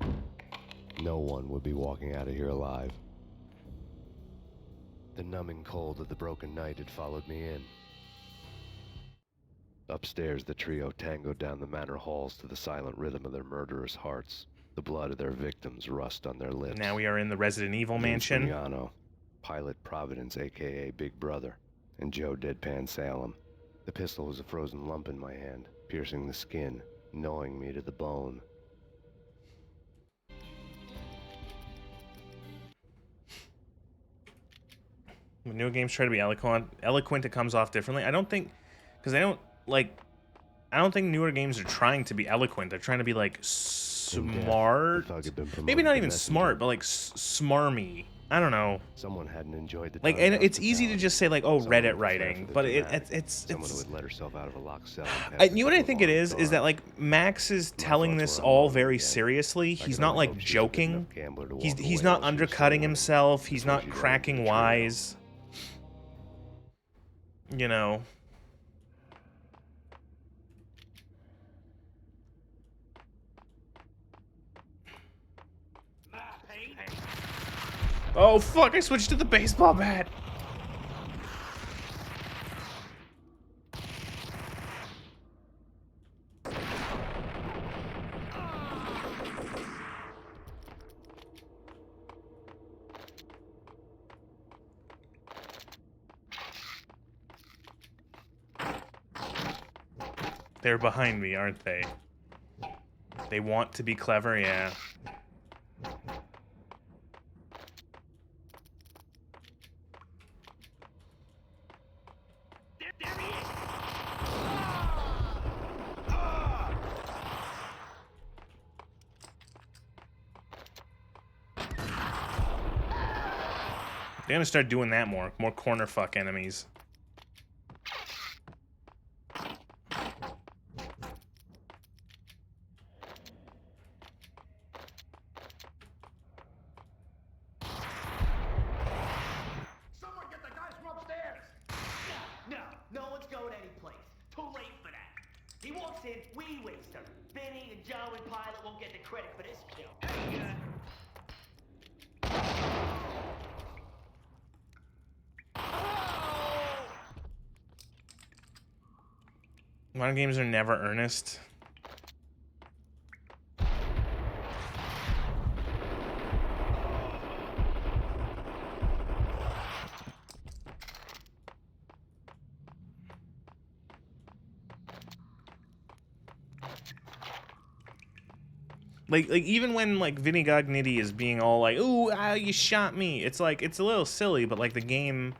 No one would be walking out of here alive. The numbing cold of the broken night had followed me in. Upstairs, the trio tangoed down the manor halls to the silent rhythm of their murderous hearts. The blood of their victims rust on their lips. Now we are in the Resident Evil mansion. Vignano, Pilot Providence, a.k.a. Big Brother, and Joe Deadpan Salem. The pistol was a frozen lump in my hand, piercing the skin, gnawing me to the bone. When newer games try to be eloquent, it comes off differently. I don't think, because I don't think newer games are trying to be eloquent. They're trying to be like smart. Maybe not even smart, but like smarmy. I don't know. Someone hadn't enjoyed the Like, time and it's easy to just say like, oh, Reddit writing, but someone who had let herself out of a locked cell. You know what I think it is that like Max is telling this all very seriously. He's not like joking. He's not undercutting himself. He's not cracking wise. You know. Oh fuck, I switched to the baseball bat. They're behind me, aren't they? They want to be clever, yeah. They're gonna start doing that more corner fuck enemies. Someone get the guys from upstairs! No one's going anyplace. Too late for that. He walks in, we waste him. Vinny and Joe and Pilot won't get the credit for this kill. Modern games are never earnest. Like even when like Vinny Gognitti is being all like, "Ooh, you shot me," it's like it's a little silly, but like the game,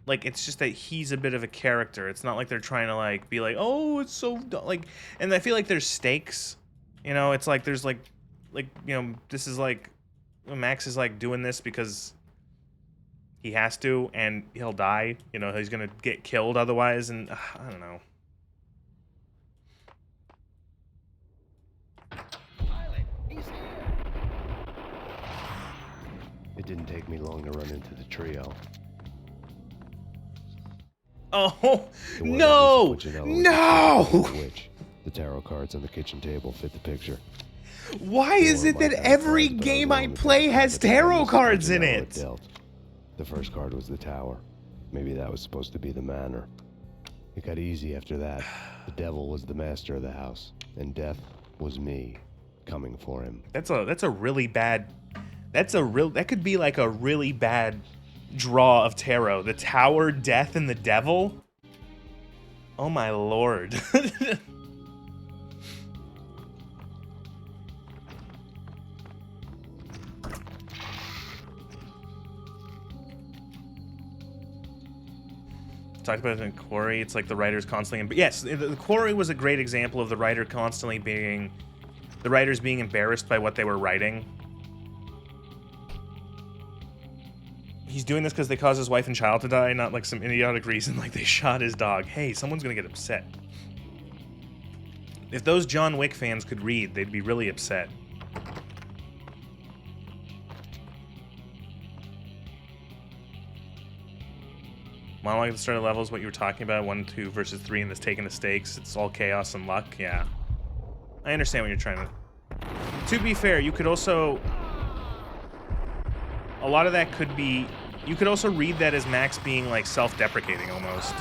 like it's just that he's a bit of a character. It's not like they're trying to like be like, "Oh, it's so like," and I feel like there's stakes. You know, it's like there's like you know, this is like Max is like doing this because He has to, and he'll die. You know, he's gonna get killed otherwise, and I don't know. It didn't take me long to run into the trio. Oh, no! No! The tarot cards on the kitchen table fit the picture. Why is it that every game I play has tarot cards in it? The first card was the tower. Maybe that was supposed to be the manor. It got easy after that. The devil was the master of the house, and death was me, coming for him. That's a really bad. That could be like a really bad draw of tarot. The tower, death, and the devil. Oh my lord. Talked about it in Quarry. It's like the writer's constantly. But yes, the Quarry was a great example of the writer constantly being, the writers being embarrassed by what they were writing. He's doing this because they caused his wife and child to die, not like some idiotic reason like they shot his dog. Hey, someone's gonna get upset. If those John Wick fans could read, they'd be really upset. Monologue at the start of levels, what you were talking about, 1, 2 versus 3, and this taking the stakes. It's all chaos and luck. Yeah, I understand what you're trying to. To be fair, you could also. A lot of that could be. You could also read that as Max being like self-deprecating almost.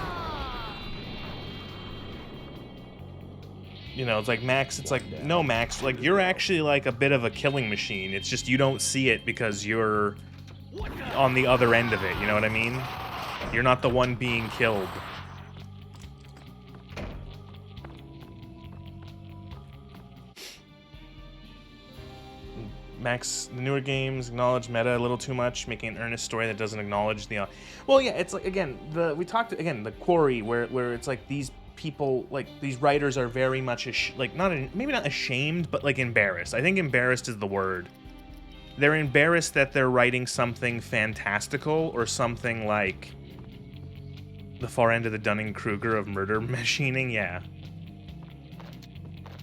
You know, it's like Max. It's like no, Max. Like you're actually like a bit of a killing machine. It's just you don't see it because you're on the other end of it. You know what I mean? You're not the one being killed. Max, the newer games acknowledge meta a little too much, making an earnest story that doesn't acknowledge the. Well, yeah, it's like again we talked again the Quarry where it's like these people like these writers are very much like maybe not ashamed but like embarrassed. I think embarrassed is the word. They're embarrassed that they're writing something fantastical or something like the far end of the Dunning-Kruger of murder machining. Yeah.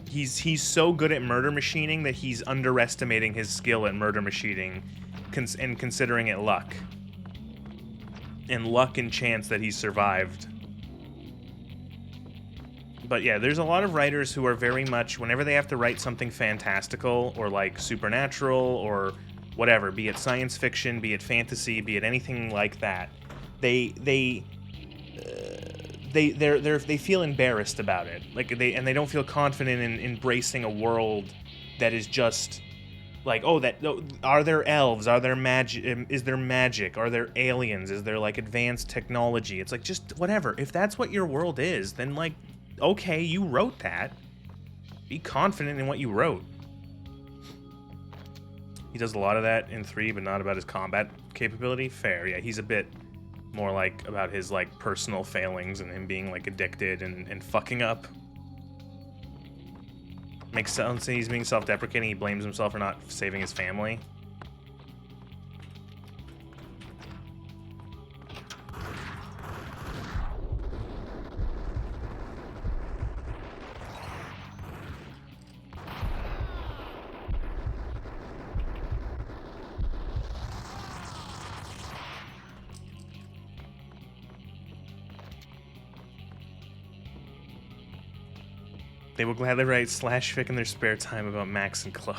He's so good at murder machining that he's underestimating his skill at murder machining and considering it luck. And luck and chance that he survived. But yeah, there's a lot of writers who are very much, whenever they have to write something fantastical or like supernatural or whatever, be it science fiction, be it fantasy, be it anything like that, they feel embarrassed about it. Like they don't feel confident in embracing a world that is just like, are there elves? Are there magic? Is there magic? Are there aliens? Is there like advanced technology? It's like just whatever. If that's what your world is, then like, okay, you wrote that. Be confident in what you wrote. He does a lot of that in 3, but not about his combat capability. Fair, yeah, he's a bit more like about his like personal failings and him being like addicted and fucking up. Makes sense. He's being self-deprecating. He blames himself for not saving his family. They will gladly write slash fic in their spare time about Max and Chloe.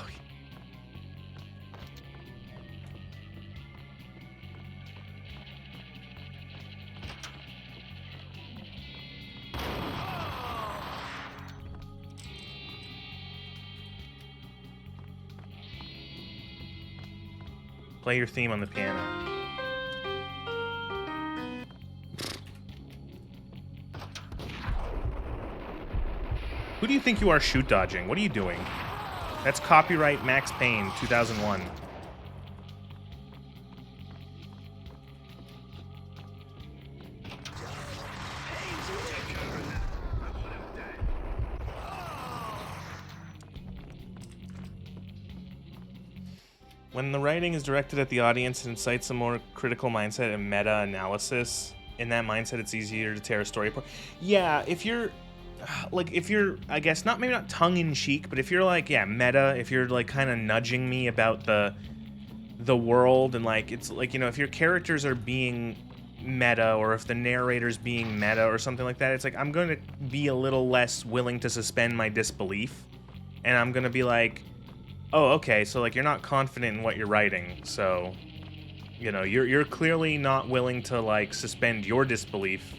Play your theme on the piano. Who do you think you are shoot dodging? What are you doing? That's copyright Max Payne, 2001. When the writing is directed at the audience and incites a more critical mindset and meta-analysis, in that mindset it's easier to tear a story apart. Yeah, if you're, I guess, maybe not tongue-in-cheek, but if you're like, yeah, meta, if you're like kind of nudging me about the world and like, it's like, you know, if your characters are being meta or if the narrator's being meta or something like that, it's like, I'm going to be a little less willing to suspend my disbelief. And I'm going to be like, oh, okay, so like you're not confident in what you're writing, so, you know, you're clearly not willing to like suspend your disbelief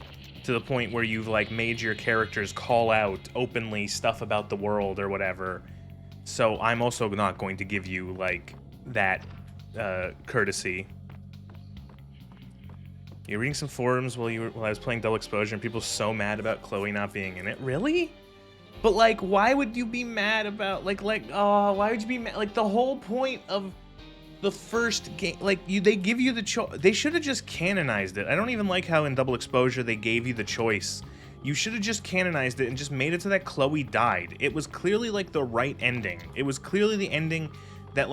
to the point where you've like made your characters call out openly stuff about the world or whatever. So I'm also not going to give you like that courtesy. You're reading some forums while I was playing Double Exposure, and people so mad about Chloe not being in it. Really? But like, why would you be mad about oh, why would you be mad? Like the whole point of the first game, like they give you the choice. They should have just canonized it. I don't even like how in Double Exposure they gave you the choice. You should have just canonized it and just made it so that Chloe died. It was clearly like the right ending. It was clearly the ending that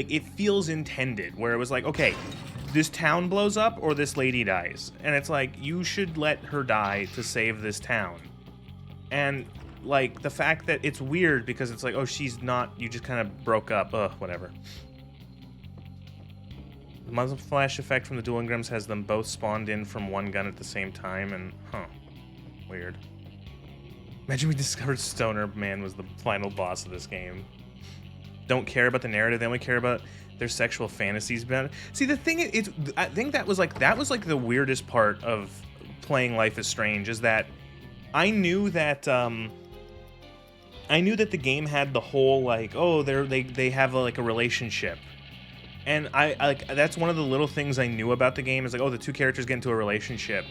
it feels intended, where it was like, okay, this town blows up or this lady dies, and it's like you should let her die to save this town. And like the fact that it's weird because it's like, oh, she's not, you just kind of broke up, whatever. The muzzle flash effect from the dual engrams has them both spawned in from one gun at the same time, and weird. Imagine we discovered Stoner Man was the final boss of this game. Don't care about the narrative, they only care about their sexual fantasies about it. See, the thing is, I think that was like the weirdest part of playing Life is Strange, is that I knew that the game had the whole like, oh, they have a relationship, and I like, that's one of the little things I knew about the game, is like, oh, the two characters get into a relationship.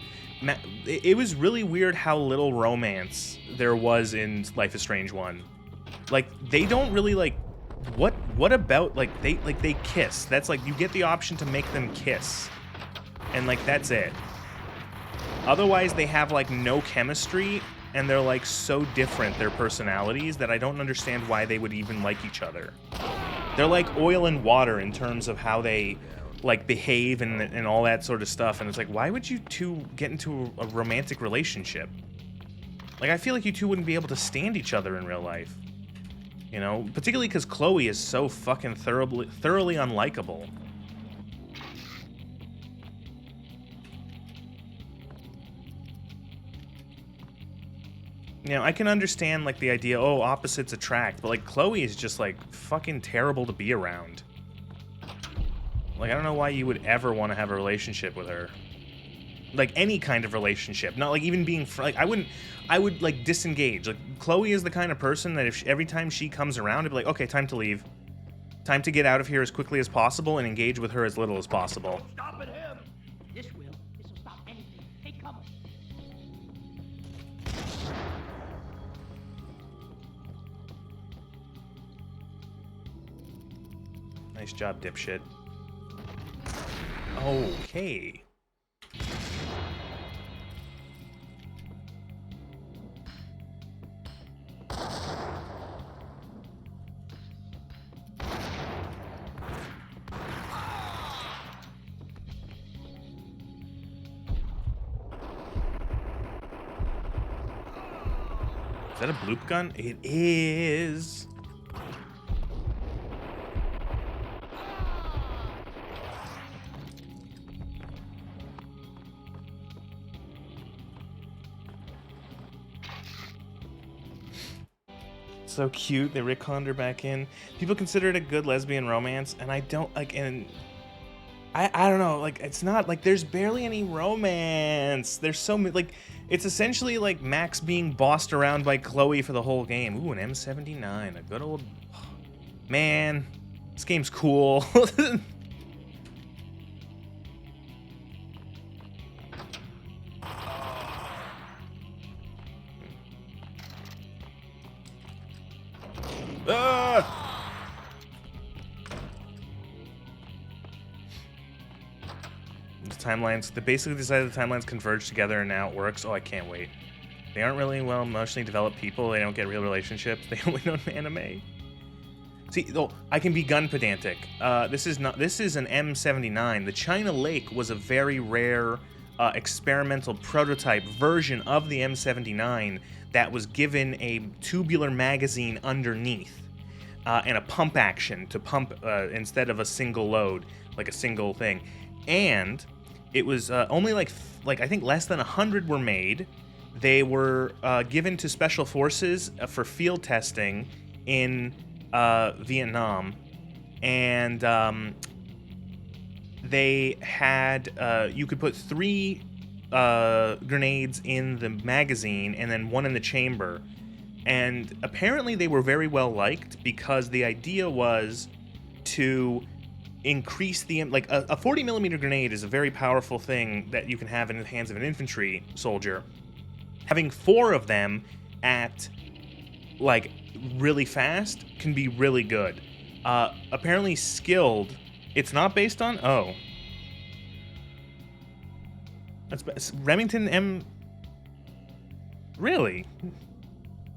It was really weird how little romance there was in Life is Strange 1. Like, they don't really like, what about they kiss. That's like, you get the option to make them kiss, and like that's it. Otherwise they have like no chemistry, and they're like so different, their personalities, that I don't understand why they would even like each other. They're like oil and water in terms of how they like behave and all that sort of stuff, and it's like, why would you two get into a romantic relationship? Like, I feel like you two wouldn't be able to stand each other in real life. You know, particularly because Chloe is so fucking thoroughly unlikable. You know, I can understand like the idea, oh, opposites attract, but like Chloe is just like fucking terrible to be around. Like, I don't know why you would ever want to have a relationship with her. Like, any kind of relationship, not like even being like, I would like disengage. Like, Chloe is the kind of person that if every time she comes around, I'd be like, okay, time to leave. Time to get out of here as quickly as possible and engage with her as little as possible. Stopping him. This will stop anything. Take cover. Nice job, dipshit. Okay. Is that a bloop gun? It is. So cute. They retconned her back in. People consider it a good lesbian romance, and I don't like. And I don't know. Like, it's not like there's barely any romance. There's so many. Like, it's essentially like Max being bossed around by Chloe for the whole game. Ooh, an M79. A good old man. This game's cool. Timelines, they basically decided the timelines converge together and now it works. Oh, I can't wait. They aren't really well emotionally developed people. They don't get real relationships. They only know anime. See, oh, I can be gun pedantic. This is an M79. The China Lake was a very rare experimental prototype version of the M79 that was given a tubular magazine underneath and a pump action to pump instead of a single load, like a single thing. And it was only like I think less than 100 were made. They were given to special forces for field testing in Vietnam, and they had you could put 3 grenades in the magazine and then 1 in the chamber, and apparently they were very well liked because the idea was to increase the a 40 millimeter grenade is a very powerful thing that you can have in the hands of an infantry soldier. Having 4 of them at like really fast can be really good. Apparently skilled. It's not based on. Oh, that's Remington M. Really?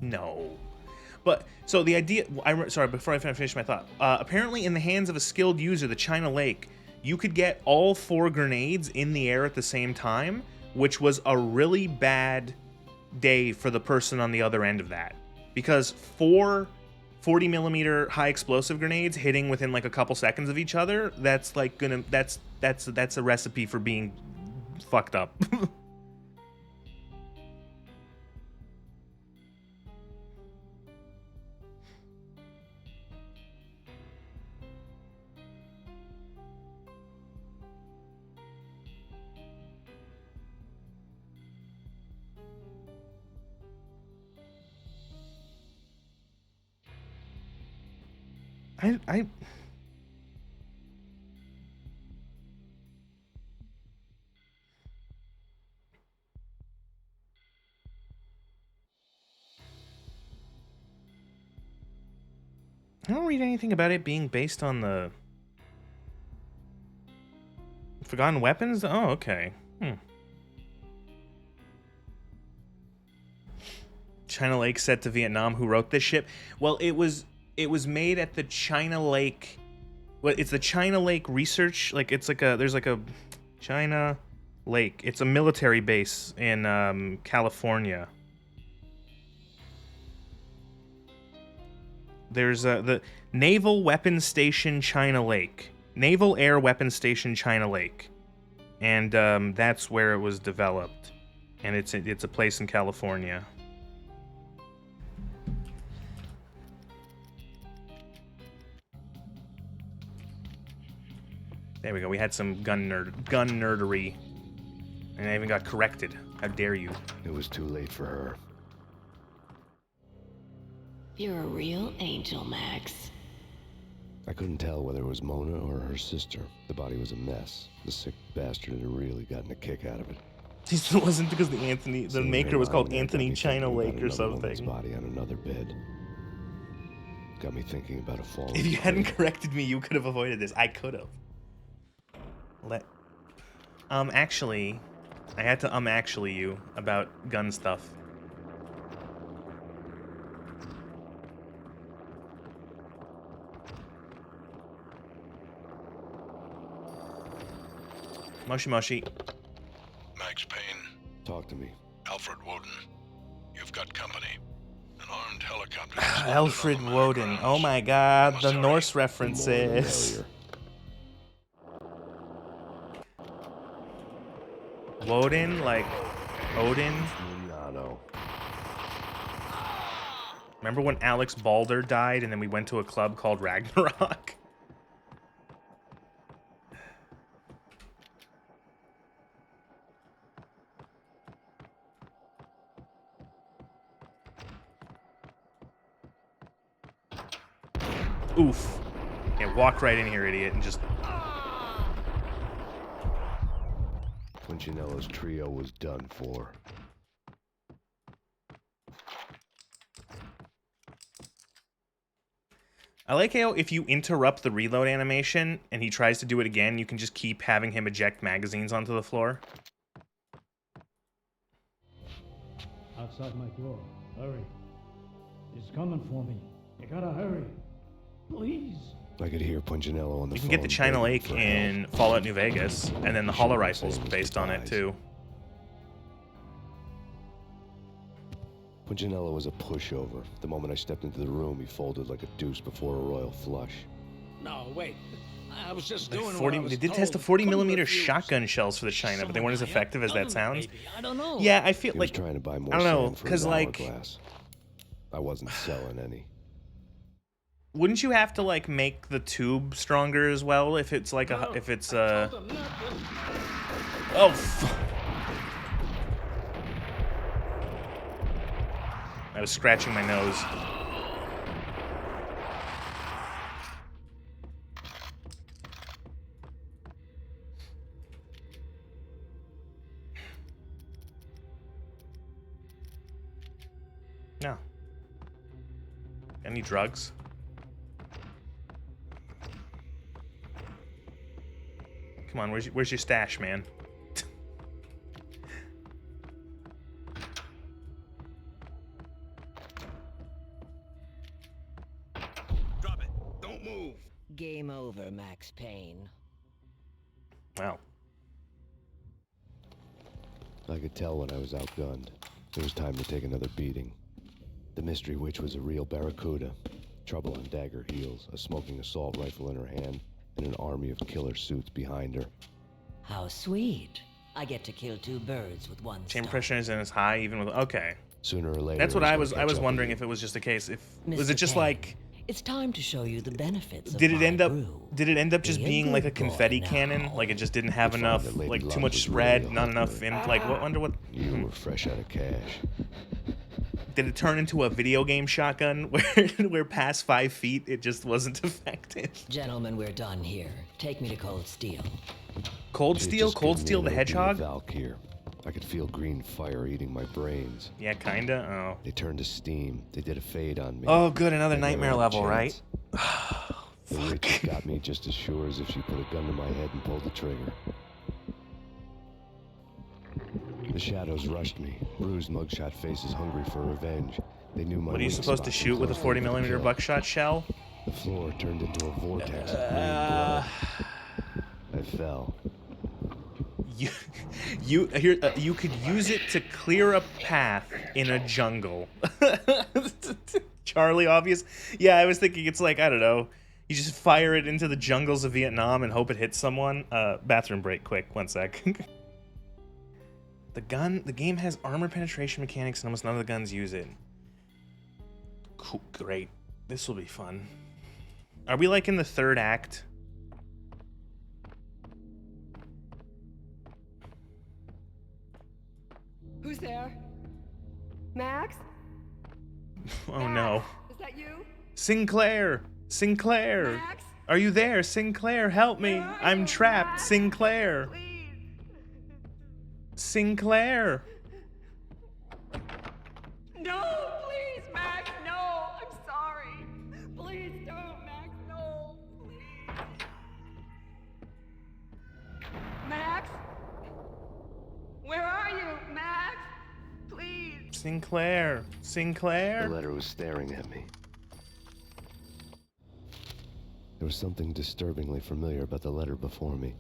No. But so the idea. Sorry, before I finish my thought. Apparently, in the hands of a skilled user, the China Lake, you could get all 4 grenades in the air at the same time, which was a really bad day for the person on the other end of that. Because 4 40 millimeter high explosive grenades hitting within like a couple seconds of each other, that's like gonna that's a recipe for being fucked up. I don't read anything about it being based on the Forgotten Weapons. Oh, okay. China Lake set to Vietnam. Who wrote this ship? Well, it was made at the China Lake. Well, it's the China Lake Research. Like it's like there's like a China Lake. It's a military base in California. There's the Naval Weapons Station China Lake. Naval Air Weapons Station China Lake. And that's where it was developed. And it's a place in California. There we go. We had some gun nerdery. And I even got corrected. How dare you? It was too late for her. You're a real angel, Max. I couldn't tell whether it was Mona or her sister. The body was a mess. The sick bastard had really gotten a kick out of it. It wasn't because the maker was called Anthony China Lake or something. Body on another bed. Got me thinking about a fallen. If you hadn't corrected me, you could have avoided this. I could have. Actually, I had to actually you about gun stuff. Moshi Moshi. Max Payne. Talk to me. Alfred Woden. You've got company. An armed helicopter. Alfred Woden. Oh my god, the Norse references. Woden, like Odin. Remember when Alex Balder died and then we went to a club called Ragnarok? Oof. Yeah, walk right in here, idiot, and just... Quincinello's trio was done for. I like how if you interrupt the reload animation and he tries to do it again, you can just keep having him eject magazines onto the floor. Outside my door. Hurry. He's coming for me. You gotta hurry. Please. I could hear Punchinello on the phone. You can get the China begging Lake for in help. Fallout New Vegas, and then the Shouldn't holo have rifle's said his based on it goodbyes. too. Punchinello was a pushover. The moment I stepped into the room, he folded like a deuce before a royal flush. No, wait. I was just Like doing 40, what I was they did told. test the and 40 couldn't millimeter refuse. shotgun shells for the China, but they weren't as effective as that sounds. Maybe. I don't know. Yeah, I feel He like was trying to buy more I don't know, sand for because his like, hourglass. I wasn't selling any. wouldn't you have to like make the tube stronger as well if it's like a if it's oh. I was scratching my nose. No. Any drugs? Come on, where's your stash, man? Drop it. Don't move. Game over, Max Payne. Wow. I could tell when I was outgunned. It was time to take another beating. The mystery witch was a real barracuda. Trouble on dagger heels, a smoking assault rifle in her hand, and an army of killer suits behind her. How sweet. I get to kill two birds with one Chamber stone. pressure isn't as high, even with okay. Sooner or later, That's what it's I gonna was catch up with wondering you. if it was just a case. If Mr. was it just Payne, like it's time to show you the benefits did of it end my up brew. just Be a being like a good boy confetti now. cannon? Like it just didn't have You'd find enough, that Lady like too Luck much was spread, really a not hooker. enough in like what wonder what You were fresh out of cash. did it turn into a video game shotgun where past 5 feet it just wasn't effective? Gentlemen, we're done here. Take me to Cold Steel. Cold She'd Steel, just Cold given me Steel an the OD Hedgehog? Valkyr. I could feel green fire eating my brains. Yeah, kinda. Oh. They turned to steam. They did a fade on me. Oh, good, another I never nightmare had a level, right? chance. The witch got me just as sure as if she put a gun to my head and pulled the trigger. The shadows rushed me. Bruised mugshot faces hungry for revenge. They knew my What are you weak supposed to spots shoot and with a closed 40 in for the millimeter kill. buckshot shell? The floor turned into a vortex of green blood. I fell. You could use it to clear a path in a jungle. Charlie, obvious. Yeah, I was thinking it's like, I don't know. You just fire it into the jungles of Vietnam and hope it hits someone. Bathroom break, quick, 1 sec. The game has armor penetration mechanics and almost none of the guns use it. Cool, great. This will be fun. Are we like in the 3rd act? Who's there? Max? Oh no. Is that you? Sinclair! Sinclair! Are you there? Sinclair, help me! I'm trapped! Sinclair! Sinclair! No, please, Max, no. I'm sorry. Please don't, Max, no. Please. Max? Where are you, Max? Please. Sinclair! Sinclair! The letter was staring at me. There was something disturbingly familiar about the letter before me.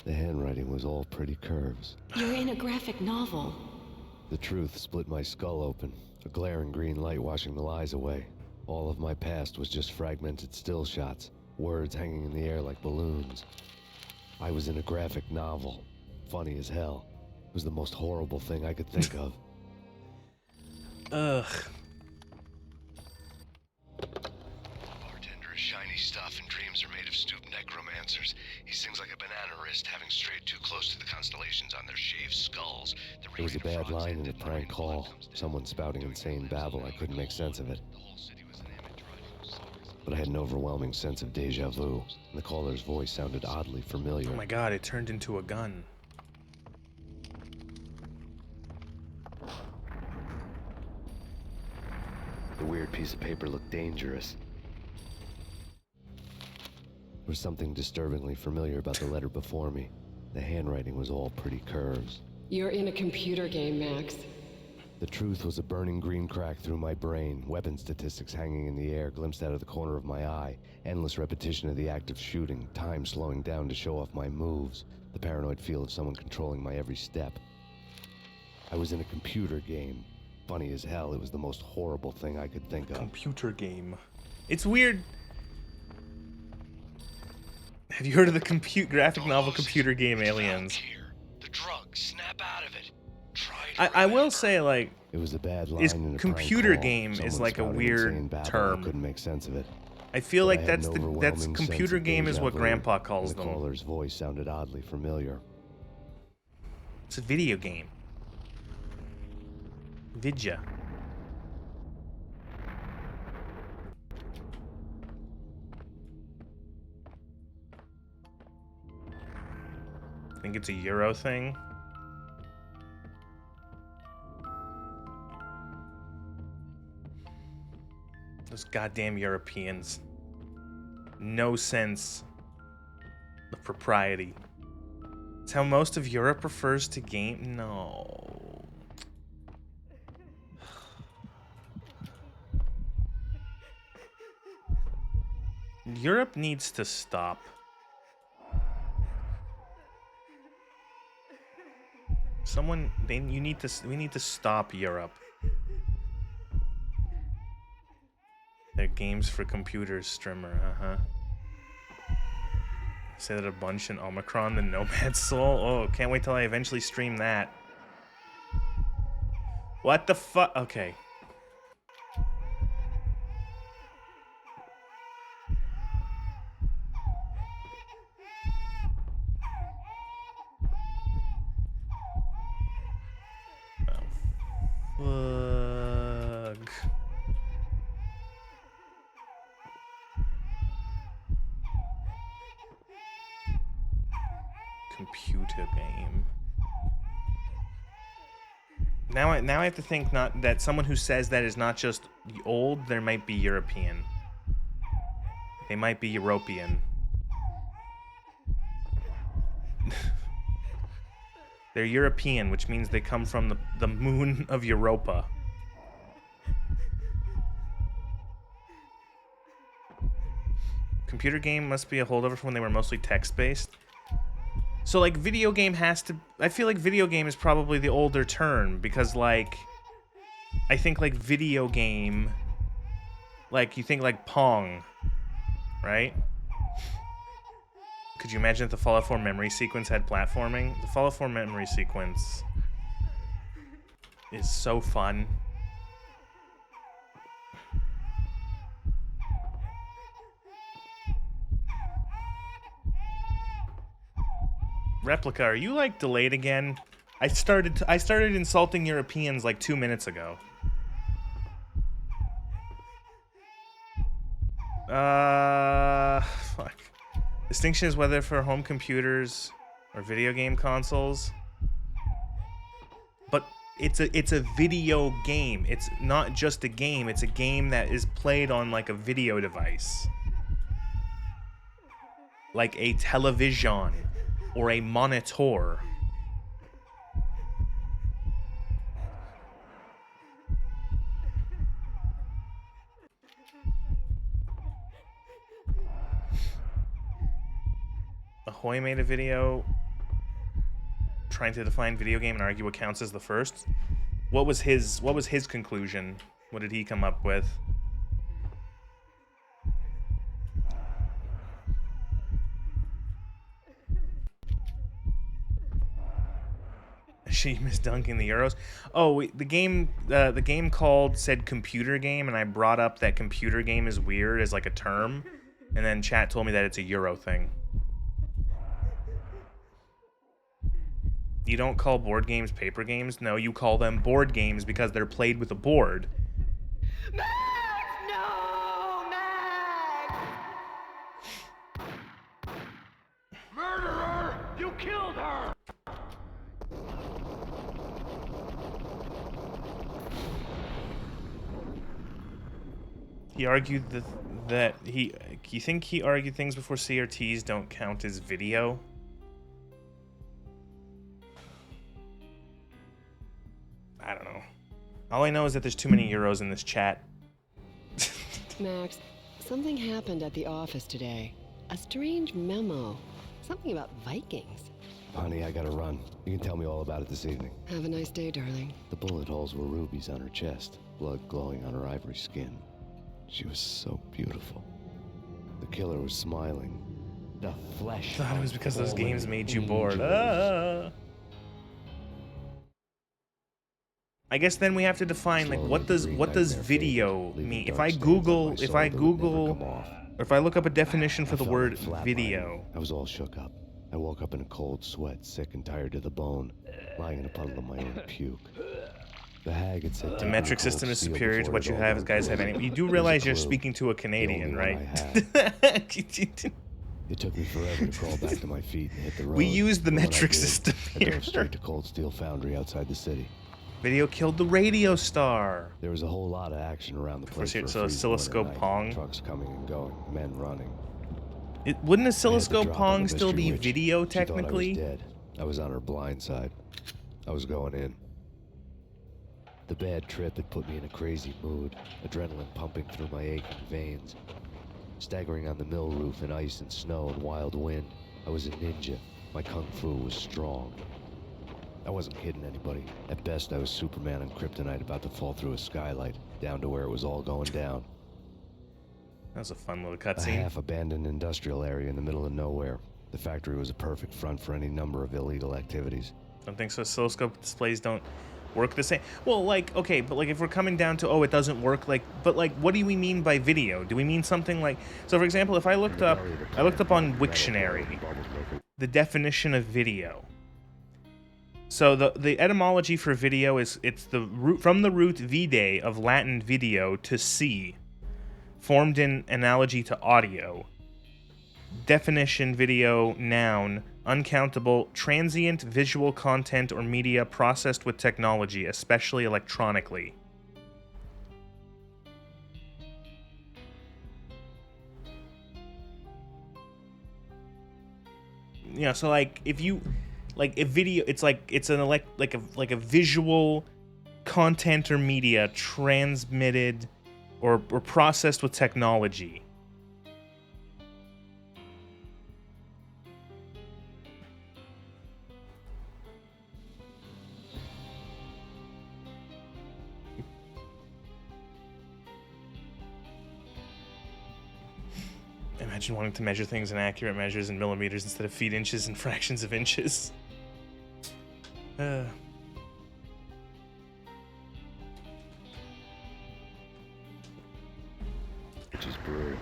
The handwriting was all pretty curves. You're in a graphic novel. The truth split my skull open, a glaring green light washing the lies away. All of my past was just fragmented still shots, words hanging in the air like balloons. I was in a graphic novel. Funny as hell. It was the most horrible thing I could think of. Ugh. Bartender is shiny stuff and dreams are made of stooped necromancers. He sings like a banana wrist, having strayed too close to the constellations on their shaved skulls. It was a bad line in a prank call. Someone spouting insane babble. I couldn't make sense of it. But I had an overwhelming sense of deja vu, and the caller's voice sounded oddly familiar. Oh my god, it turned into a gun. The weird piece of paper looked dangerous. There was something disturbingly familiar about the letter before me. The handwriting was all pretty curves. You're in a computer game, Max. The truth was a burning green crack through my brain, weapon statistics hanging in the air, glimpsed out of the corner of my eye, endless repetition of the act of shooting, time slowing down to show off my moves, the paranoid feel of someone controlling my every step. I was in a computer game. Funny as hell, it was the most horrible thing I could think of. Computer game. It's weird. Have you heard of the graphic novel computer game Aliens? The drug, snap out of it. I will say, like, it was a bad line in a prank computer call. game Someone is like a spouting weird insane babble. I term. couldn't make sense of it. I feel But like I had that's an that's overwhelming computer sense of game is deja what vu, Grandpa calls and the them. caller's voice sounded oddly familiar. It's a video game. Vidya. I think it's a Euro thing. Those goddamn Europeans. No sense of propriety. It's how most of Europe refers to game. No. Europe needs to stop. We need to stop Europe. They're games for computers, streamer, Say that a bunch in Omicron, the Nomad Soul. Oh, can't wait till I eventually stream that. What the fuck? Okay. Oh, fuck. Computer game. Now I have to think not that someone who says that is not just old, there might be European. They might be European. They're European, which means they come from the moon of Europa. Computer game must be a holdover from when they were mostly text-based. So, like, video game has to... I feel like video game is probably the older term, because, like... I think, like, video game... Like, you think, like, Pong, right? Could you imagine if the Fallout 4 memory sequence had platforming? The Fallout 4 memory sequence is so fun. Replica, are you like delayed again? I started insulting Europeans like 2 minutes ago. Fuck. Distinction is whether for home computers or video game consoles. But it's a video game. It's not just a game. It's a game that is played on like a video device. Like a television or a monitor. Ahoy made a video trying to define video game and argue what counts as the first. What was his conclusion? What did he come up with? She misdunking the Euros. Oh, the game called said computer game, and I brought up that computer game is weird as like a term, and then chat told me that it's a Euro thing. You don't call board games paper games? No, you call them board games because they're played with a board. Max! No! Max! Murderer! You killed her! He argued that you think he argued things before CRTs don't count as video? I don't know. All I know is that there's too many euros in this chat. Max, something happened at the office today. A strange memo. Something about Vikings. Honey, I gotta run. You can tell me all about it this evening. Have a nice day, darling. The bullet holes were rubies on her chest, blood glowing on her ivory skin. She was so beautiful. The killer was smiling. The flesh. Thought it was because those games made you bored. I guess then we have to define like what does video mean? If I Google or if I look up a definition for the word video. I was all shook up. I woke up in a cold sweat, sick and tired to the bone, lying in a puddle of my own puke. The hag had said the metric system is superior to what you guys have any. You do realize you're speaking to a Canadian, right? It took me forever to crawl back to my feet and hit the road. We use the metric system here. I drove straight to Cold Steel Foundry outside the city. Video killed the radio star. There was a whole lot of action around the place. So oscilloscope Pong. Trucks coming and going, men running. Wouldn't oscilloscope Pong still be video technically? I was dead. I was on her blind side. I was going in. The bad trip had put me in a crazy mood, adrenaline pumping through my aching veins. Staggering on the mill roof in ice and snow and wild wind, I was a ninja. My kung fu was strong. I wasn't kidding anybody. At best, I was Superman on kryptonite about to fall through a skylight, down to where it was all going down. That was a fun little A cutscene. half-abandoned industrial area in the middle of nowhere. The factory was a perfect front for any number of illegal activities. Don't think so. Oscilloscope displays don't work the same. Well, like, okay, but like if we're coming down to, oh, it doesn't work, like, but like, what do we mean by video? Do we mean something like, so for example, if I looked up on Wiktionary, the definition of video. So the etymology for video is, it's the root, from the root vide of Latin video, to see, formed in analogy to audio. Definition: video, noun, uncountable, transient visual content or media processed with technology, especially electronically. Yeah, so like if video, it's like it's an like a visual content or media transmitted or processed with technology. Imagine wanting to measure things in accurate measures in millimeters instead of feet, inches, and fractions of inches. Which is brutal.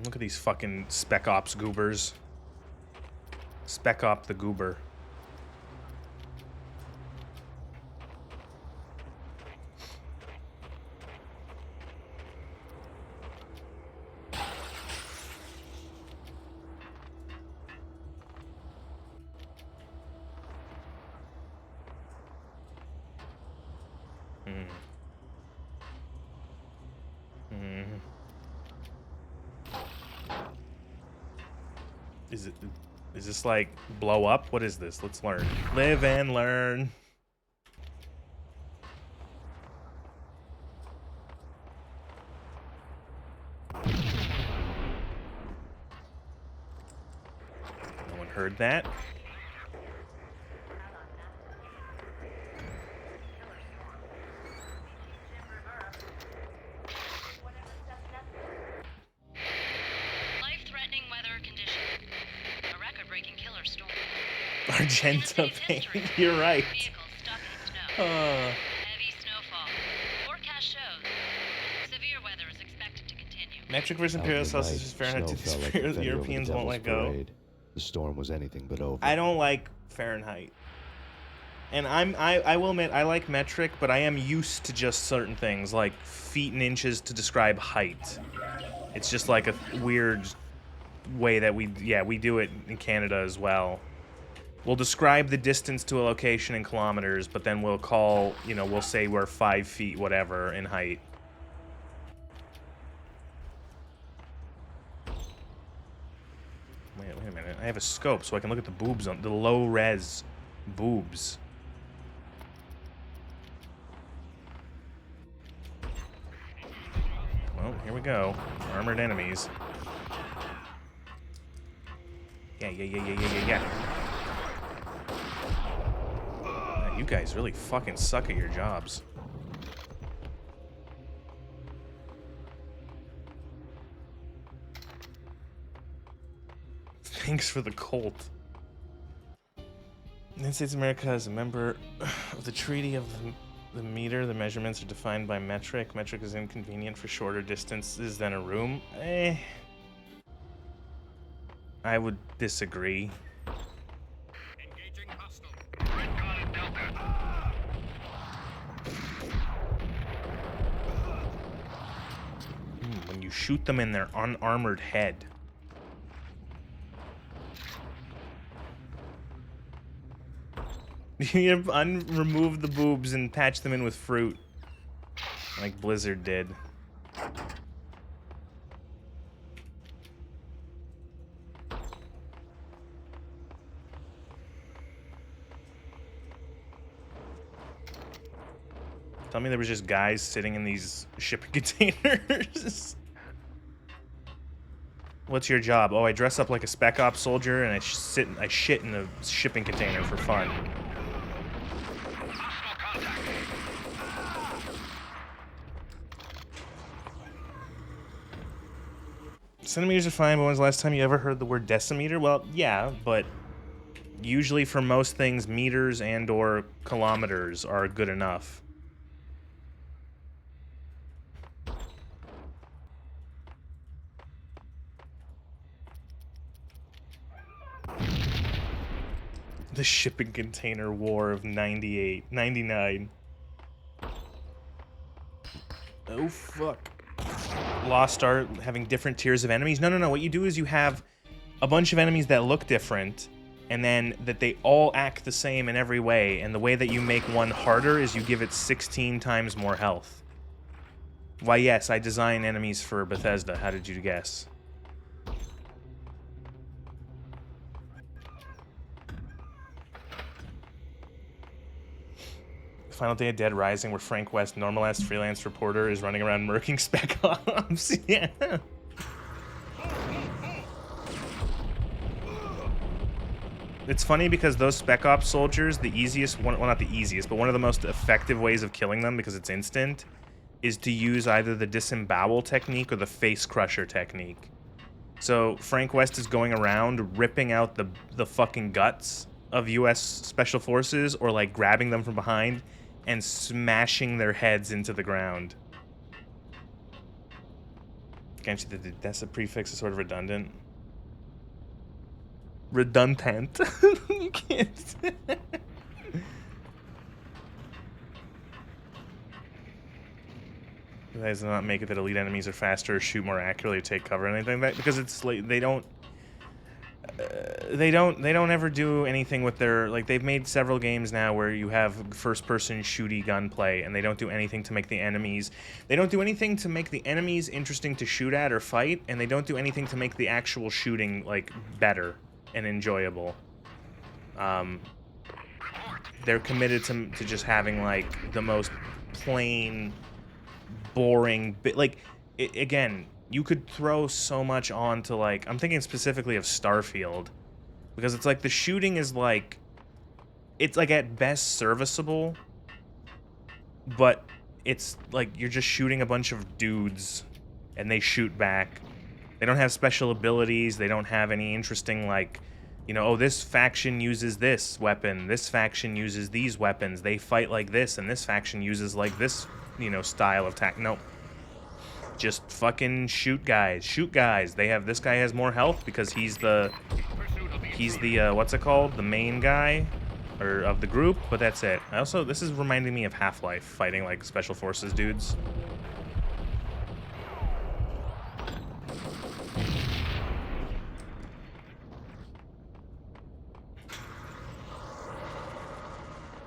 Look at these fucking Spec Ops goobers. Spec Op the goober. Is this like blow up? What is this? Let's learn. Live and learn. No one heard that. Life-threatening weather condition. A record-breaking killer storm. Argenta Payne. You're right. Heavy snowfall. Forecast shows severe weather is expected to continue. Metric versus Imperial Celsius is Fahrenheit to the Europeans won't let go. The storm was anything but over. I don't like Fahrenheit. And I will admit I like metric, but I am used to just certain things like feet and inches to describe height. It's just like a weird way that we do it in Canada as well. We'll describe the distance to a location in kilometers, but then we'll call, we'll say we're 5 feet whatever in height. Wait a minute. I have a scope so I can look at the boobs on the low res boobs. Well, here we go. Armored enemies. Yeah. You guys really fucking suck at your jobs. Thanks for the Colt. The United States of America is a member of the Treaty of the Meter. The measurements are defined by metric. Metric is inconvenient for shorter distances than a room. I would disagree. When you shoot them in their unarmored head. You remove the boobs and patch them in with fruit. Like Blizzard did. Tell me there was just guys sitting in these shipping containers. What's your job? Oh, I dress up like a Spec Ops soldier and I shit in a shipping container for fun. Centimeters are fine, but when's the last time you ever heard the word decimeter? Well, yeah, but usually for most things, meters and or kilometers are good enough. The shipping container war of 99. Oh, fuck. Lost Art, having different tiers of enemies. No. What you do is you have a bunch of enemies that look different, and then that they all act the same in every way, and the way that you make one harder is you give it 16 times more health. Why, yes, I design enemies for Bethesda. How did you guess? Final Day of Dead Rising, where Frank West, normal-ass freelance reporter, is running around murking Spec Ops. Yeah. It's funny because those Spec Ops soldiers, the easiest one, well, not the easiest, but one of the most effective ways of killing them, because it's instant, is to use either the disembowel technique or the face crusher technique. So Frank West is going around ripping out the fucking guts of US Special Forces, or like grabbing them from behind and smashing their heads into the ground. Can't you see that's a prefix is sort of redundant? Redundant. You can't. That does not make it that elite enemies are faster, or shoot more accurately, or take cover, or anything like that, because it's like they don't ever do anything with their, like, they've made several games now where you have first-person shooty gunplay, and they don't do anything to make the enemies interesting to shoot at or fight, and they don't do anything to make the actual shooting, like, better and enjoyable. They're committed to just having, like, the most plain, boring bit. Like, again, you could throw so much onto, like, I'm thinking specifically of Starfield, because it's like the shooting is like, it's like at best serviceable, but it's like you're just shooting a bunch of dudes and they shoot back. They don't have special abilities. They don't have any interesting, like, you know, oh, this faction uses this weapon, this faction uses these weapons, they fight like this, and this faction uses like this, you know, style of attack. No. Just fucking shoot guys. Shoot guys. They have, this guy has more health because he's the what's it called? The main guy or of the group, but that's it. Also, this is reminding me of Half-Life, fighting like special forces dudes.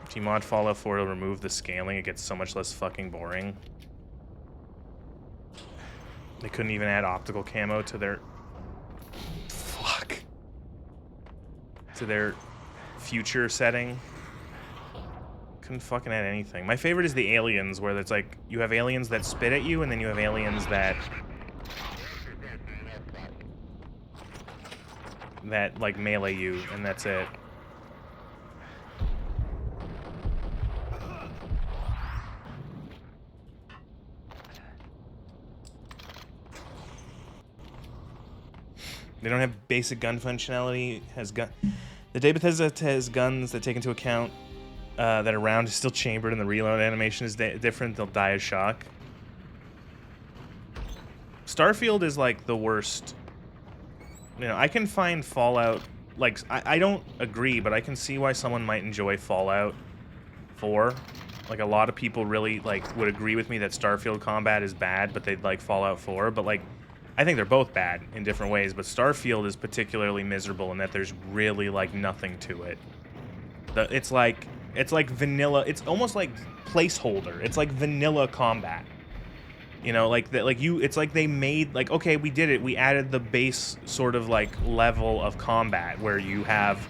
If you mod Fallout 4 to remove the scaling, it gets so much less fucking boring. They couldn't even add optical camo to their... Fuck. to their future setting. Couldn't fucking add anything. My favorite is the aliens, where it's like you have aliens that spit at you, and then you have aliens that like melee you, and that's it. They don't have basic gun functionality. The day Bethesda has guns that take into account that a round is still chambered and the reload animation is different. They'll die of shock. Starfield is like the worst. You know, I can find Fallout. Like, I don't agree, but I can see why someone might enjoy Fallout 4. Like, a lot of people really like would agree with me that Starfield combat is bad, but they'd like Fallout 4. But like, I think they're both bad in different ways, but Starfield is particularly miserable in that there's really like nothing to it. It's like vanilla. It's almost like placeholder. It's like vanilla combat. You know, like that. Like it's like they made like, okay, we did it. We added the base sort of like level of combat where you have,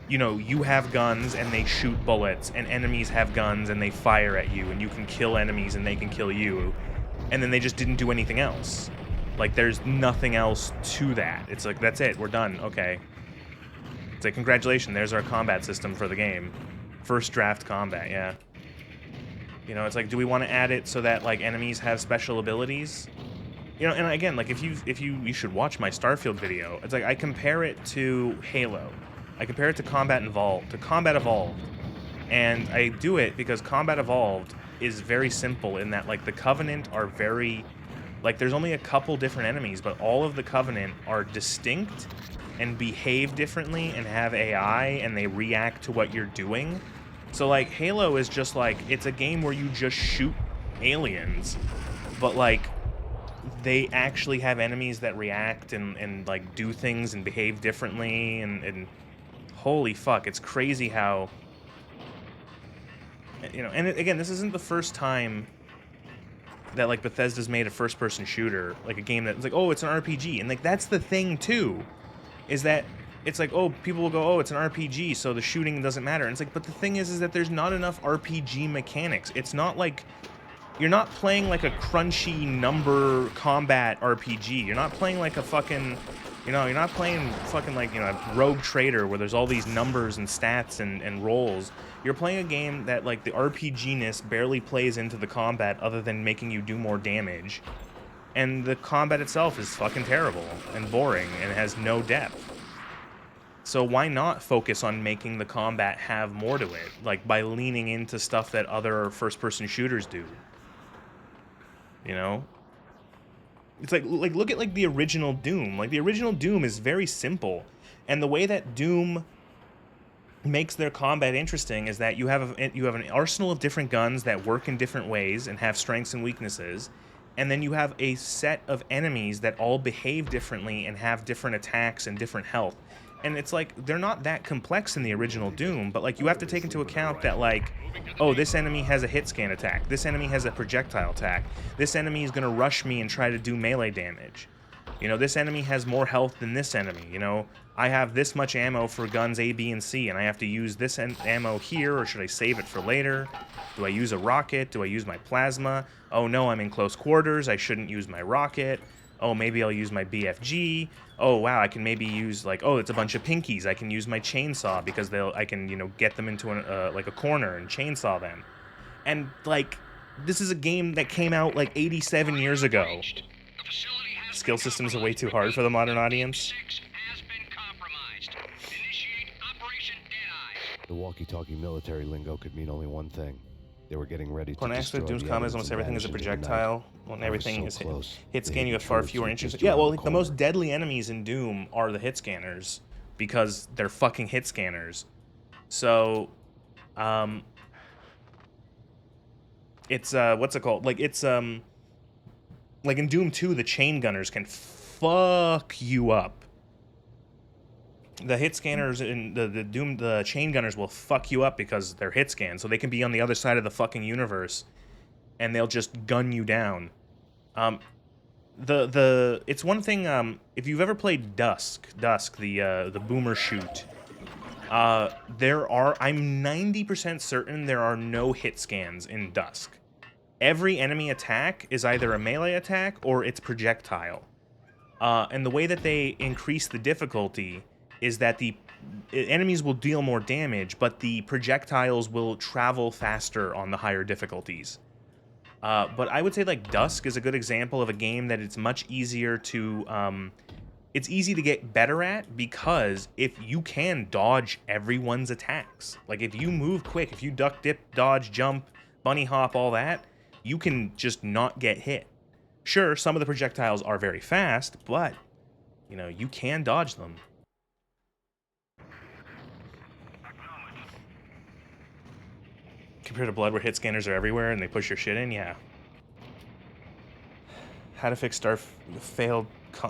you know, you have guns and they shoot bullets, and enemies have guns and they fire at you, and you can kill enemies and they can kill you, and then they just didn't do anything else. Like, there's nothing else to that. It's like, that's it, we're done, okay. It's like, congratulations, there's our combat system for the game. First draft combat, yeah. You know, it's like, do we want to add it so that, like, enemies have special abilities? You know, and again, like, you should watch my Starfield video. It's like, I compare it to Halo. I compare it to Combat Evolved. And I do it because Combat Evolved is very simple in that, like, the Covenant are very... Like, there's only a couple different enemies, but all of the Covenant are distinct and behave differently and have AI, and they react to what you're doing. So, like, Halo is just, like, it's a game where you just shoot aliens, but, like, they actually have enemies that react and like, do things and behave differently, and holy fuck, it's crazy how... You know, and again, this isn't the first time that, like, Bethesda's made a first-person shooter, like a game that's like, oh, it's an RPG, and like, that's the thing too, is that it's like, oh, people will go, oh, it's an RPG, so the shooting doesn't matter, and it's like, but the thing is that there's not enough RPG mechanics. It's not like, you're not playing like a crunchy number combat RPG. You're not playing like a fucking, you know, you're not playing fucking like, you know, Rogue Trader where there's all these numbers and stats and rolls. You're playing a game that, like, the RPG-ness barely plays into the combat other than making you do more damage. And the combat itself is fucking terrible and boring and has no depth. So why not focus on making the combat have more to it, like by leaning into stuff that other first-person shooters do? You know? It's like look at like the original Doom. Like, the original Doom is very simple, and the way that Doom makes their combat interesting is that you have an arsenal of different guns that work in different ways and have strengths and weaknesses, and then you have a set of enemies that all behave differently and have different attacks and different health. And it's like, they're not that complex in the original Doom, but like, you have to take into account that, like, oh, this enemy has a hit scan attack, this enemy has a projectile attack, this enemy is gonna rush me and try to do melee damage. You know, this enemy has more health than this enemy, you know, I have this much ammo for guns A, B, and C, and I have to use this ammo here, or should I save it for later? Do I use a rocket? Do I use my plasma? Oh no, I'm in close quarters, I shouldn't use my rocket. Oh, maybe I'll use my BFG. Oh wow, I can maybe use, like, oh, it's a bunch of pinkies. I can use my chainsaw because I can, you know, get them into like a corner and chainsaw them. And like, this is a game that came out like 87 years ago. Skill systems are way too hard for the modern audience. The walkie-talkie military lingo could mean only one thing. They were getting ready to When destroy Doom's the combat, evidence almost and everything is a vanish into the projectile. night. When I was everything so is close. hit They scan, you hit have far troops fewer were inches. just Yeah, around well, the like, the most corner. deadly enemies in Doom are the hit scanners because they're fucking hit scanners. So, it's what's it called? Like, it's like in Doom 2, the chain gunners can fuck you up. The hit scanners in the chain gunners will fuck you up because they're hit scanned, so they can be on the other side of the fucking universe, and they'll just gun you down. It's one thing, if you've ever played Dusk, the boomer shoot, I'm 90% certain there are no hit scans in Dusk. Every enemy attack is either a melee attack or it's projectile. And the way that they increase the difficulty is that the enemies will deal more damage, but the projectiles will travel faster on the higher difficulties. But I would say like Dusk is a good example of a game that it's much easier to, it's easy to get better at because if you can dodge everyone's attacks, like if you move quick, if you duck, dip, dodge, jump, bunny hop, all that, you can just not get hit. Sure, some of the projectiles are very fast, but, you know, you can dodge them. Compared to Blood, where hit scanners are everywhere and they push your shit in, yeah. How to fix failed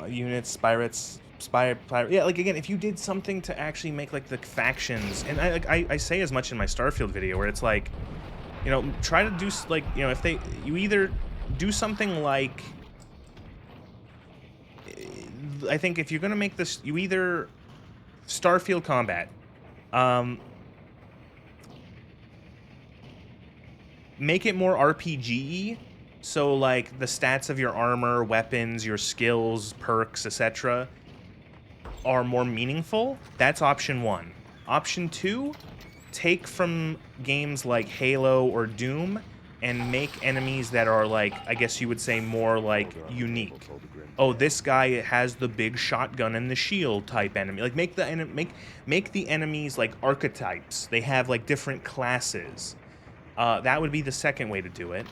units, pirates, yeah, like again, if you did something to actually make like the factions, and I say as much in my Starfield video where it's like, you know, try to do like, you know, if you either do something like, I think if you're gonna make this, you either Starfield combat, make it more RPG-y, so like the stats of your armor, weapons, your skills, perks, etc. are more meaningful. That's option 1. Option 2, take from games like Halo or Doom and make enemies that are like, I guess you would say more like unique. Oh, this guy has the big shotgun and the shield type enemy. Like make the enemies like archetypes. They have like different classes. That would be the second way to do it.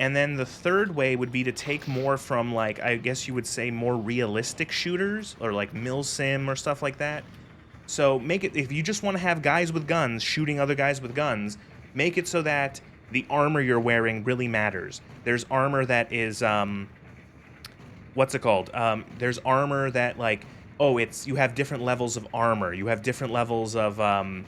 And then the third way would be to take more from, like, I guess you would say more realistic shooters, or like Milsim or stuff like that. So make it, if you just want to have guys with guns shooting other guys with guns, make it so that the armor you're wearing really matters. There's armor that is, what's it called? There's armor that, like, oh, you have different levels of armor. You have different levels of, armor,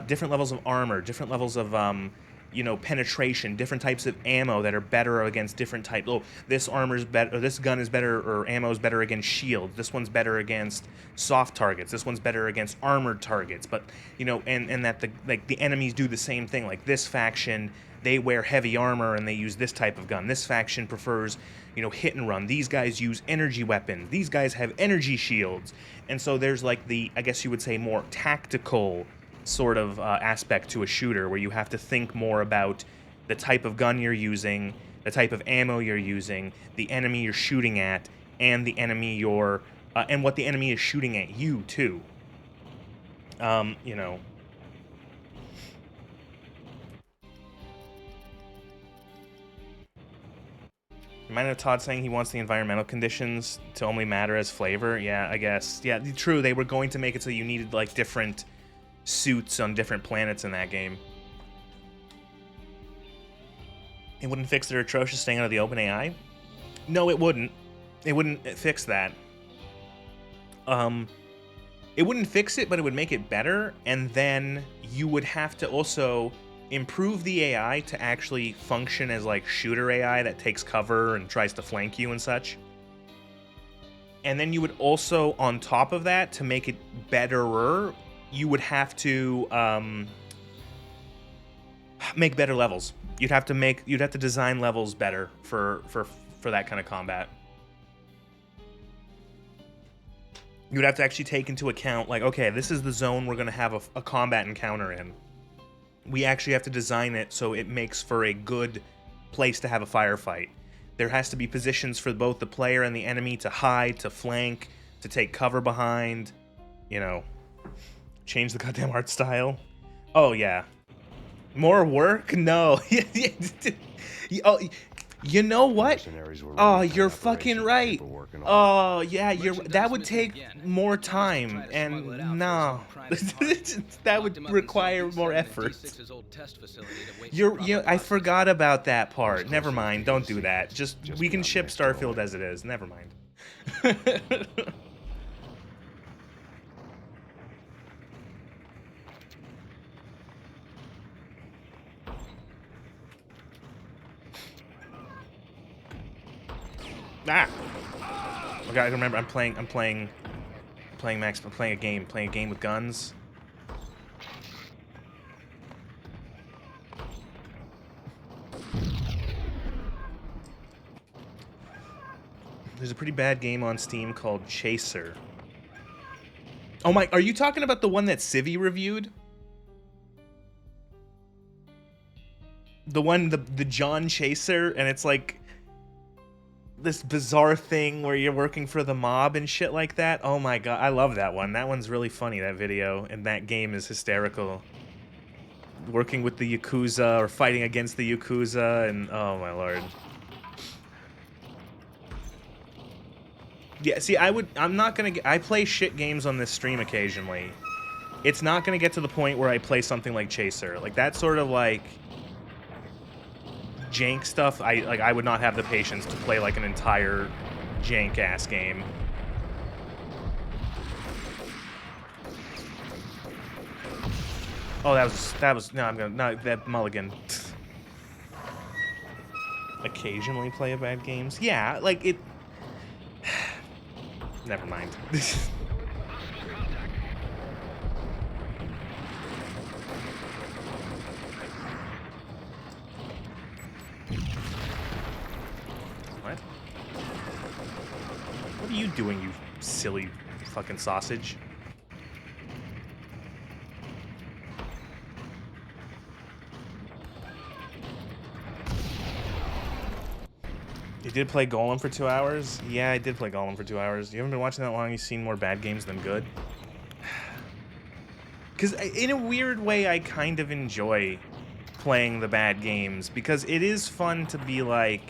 different levels of, you know, penetration, different types of ammo that are better against different types. Oh, this armor's better, or this gun is better, or ammo's better against shields. This one's better against soft targets. This one's better against armored targets. But, you know, and that the enemies do the same thing. Like this faction, they wear heavy armor and they use this type of gun. This faction prefers, you know, hit and run. These guys use energy weapons. These guys have energy shields. And so there's like the, I guess you would say, more tactical sort of aspect to a shooter where you have to think more about the type of gun you're using, the type of ammo you're using, the enemy you're shooting at, and the enemy you're and what the enemy is shooting at you too. You know. Remind of Todd saying he wants the environmental conditions to only matter as flavor. Yeah, I guess. Yeah, true. They were going to make it so you needed like different suits on different planets in that game. It wouldn't fix their atrocious staying out of the open AI? No, it wouldn't. It wouldn't fix that. It wouldn't fix it, but it would make it better, and then you would have to also improve the AI to actually function as like shooter AI that takes cover and tries to flank you and such. And then you would also, on top of that, to make it betterer, you would have to make better levels. You'd have to design levels better for that kind of combat. You'd have to actually take into account, like, okay, this is the zone we're going to have a combat encounter in. We actually have to design it so it makes for a good place to have a firefight. There has to be positions for both the player and the enemy to hide, to flank, to take cover behind, you know. Change the goddamn art style. Oh, yeah. More work? No. Oh, you know what? Oh, you're fucking right. Oh, yeah, that would take more time, and no. That would require more effort. I forgot about that part. Never mind, don't do that. Just we can ship Starfield as it is. Never mind. Ah! Okay, I remember. I'm playing playing a game with guns. There's a pretty bad game on Steam called Chaser. Oh my, are you talking about the one that Civi reviewed? The one, the John Chaser, and it's like this bizarre thing where you're working for the mob and shit like that. Oh my god, I love that one. That one's really funny, that video, and that game is hysterical. Working with the Yakuza or fighting against the Yakuza, and oh my lord. Yeah, see, I'm not gonna I play shit games on this stream occasionally. It's not gonna get to the point where I play something like Chaser. Like, that sort of, like, jank stuff, I would not have the patience to play, like, an entire jank-ass game. Oh, that was, no, that mulligan. Occasionally play a bad games? Yeah, like, it... Never mind. What? What are you doing, you silly fucking sausage? You did play Golem for 2 hours? Yeah, I did play Golem for 2 hours. You haven't been watching that long, you've seen more bad games than good? Because in a weird way, I kind of enjoy playing the bad games, because it is fun to be like,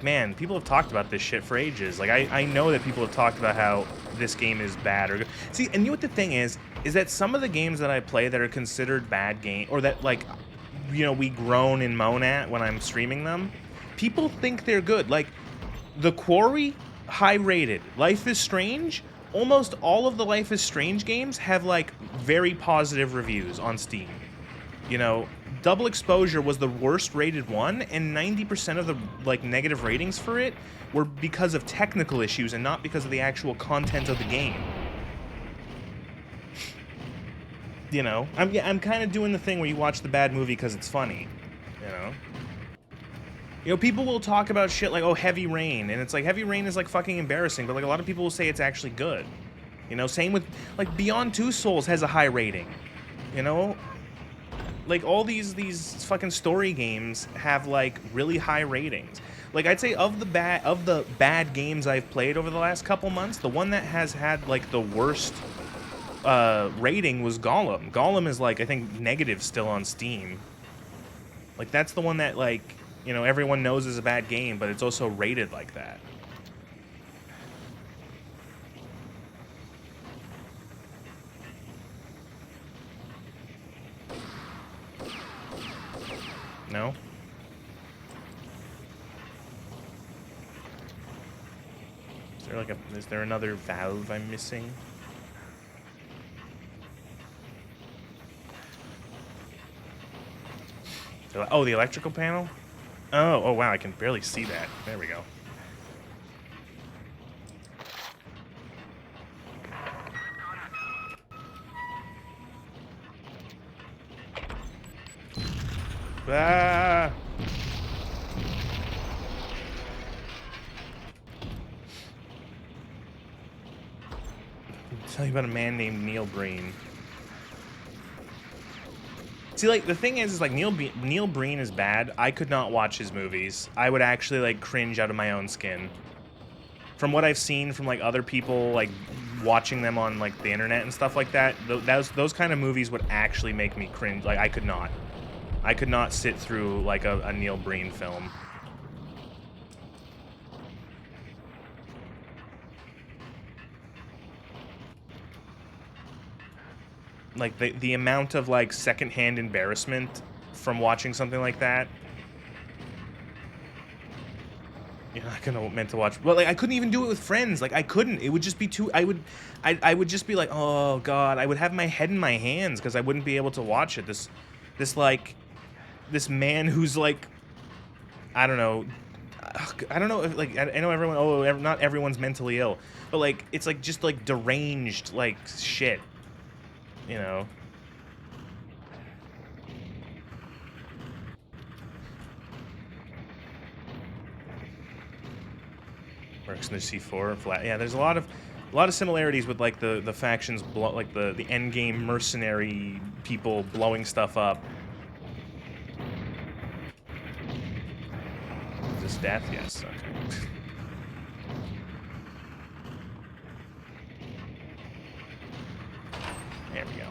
man, people have talked about this shit for ages. Like, I know that people have talked about how this game is bad or good. See, and you know what the thing is that some of the games that I play that are considered bad game, or that, like, you know, we groan and moan at when I'm streaming them, people think they're good. Like, The Quarry, high rated. Life is Strange, almost all of the Life is Strange games have, like, very positive reviews on Steam. You know, Double Exposure was the worst rated one, and 90% of the, like, negative ratings for it were because of technical issues and not because of the actual content of the game. You know, I'm kind of doing the thing where you watch the bad movie because it's funny, you know? You know, people will talk about shit like, oh, Heavy Rain, and it's like, Heavy Rain is, like, fucking embarrassing, but, like, a lot of people will say it's actually good. You know, same with, like, Beyond Two Souls has a high rating, you know? Like, all these fucking story games have, like, really high ratings. Like, I'd say of the bad games I've played over the last couple months, the one that has had, like, the worst rating was Golem. Golem is, like, I think negative still on Steam. Like, that's the one that, like, you know, everyone knows is a bad game, but it's also rated like that. No? Is there another valve I'm missing? Oh, the electrical panel? Oh wow, I can barely see that. There we go. Ah! I'll tell you about a man named Neil Breen. See, like, the thing is like, Neil Breen is bad. I could not watch his movies. I would actually, like, cringe out of my own skin. From what I've seen from, like, other people, like, watching them on, like, the internet and stuff like that, those kind of movies would actually make me cringe. Like, I could not sit through, like, a Neil Breen film. Like, the amount of, like, secondhand embarrassment from watching something like that. You're not gonna meant to watch. Well, like, I couldn't even do it with friends. Like, I couldn't. It would just be too. I would just be like, oh god. I would have my head in my hands because I wouldn't be able to watch it. This man who's, like, I don't know. I don't know if, like, I know everyone, not everyone's mentally ill, but like it's like just like deranged like shit, you know. Works in the C4 flat. Yeah, there's a lot of similarities with like the factions like the end game mercenary people blowing stuff up. Is this death? Yes. Okay. There we go.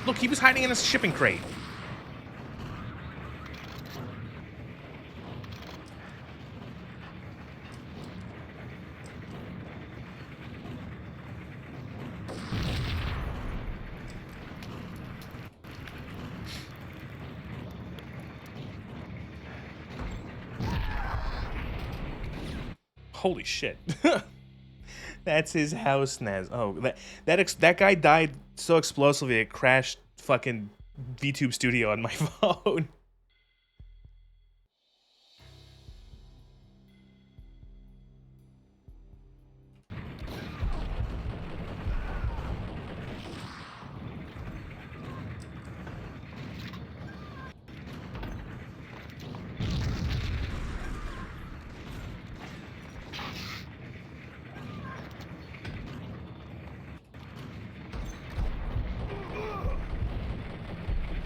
Look, he was hiding in a shipping crate. Holy shit. That's his house, Naz. Oh, that guy died so explosively it crashed fucking VTube Studio on my phone.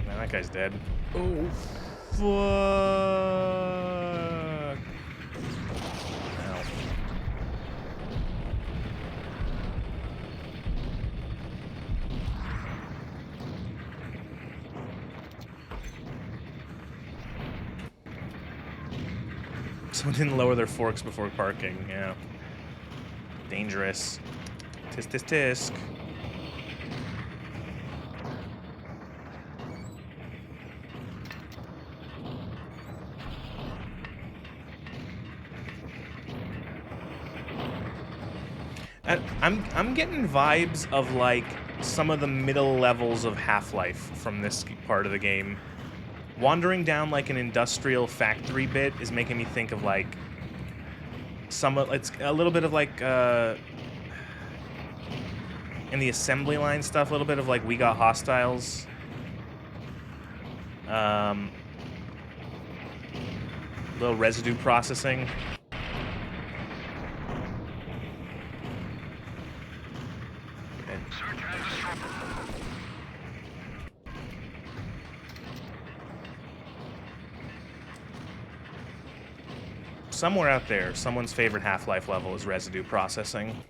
Man, that guy's dead. Oh, fuck. Ow. Someone didn't lower their forks before parking, yeah. Dangerous. Tisk, tisk, tisk. I'm getting vibes of like some of the middle levels of Half-Life from this part of the game. Wandering down like an industrial factory bit is making me think of like it's a little bit of like in the assembly line stuff, a little bit of like We Got Hostiles. Little residue processing. Somewhere out there, someone's favorite Half-Life level is residue processing.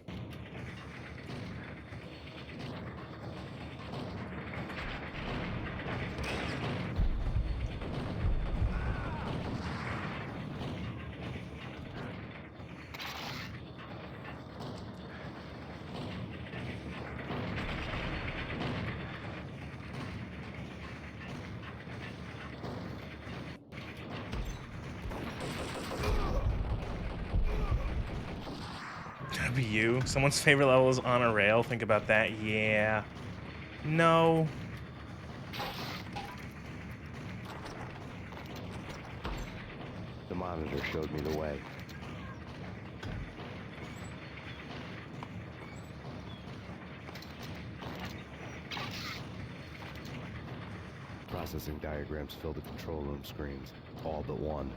That'd be you. Someone's favorite level is on a rail. Think about that. Yeah. No. The monitor showed me the way. Processing diagrams fill the control room screens, all but one.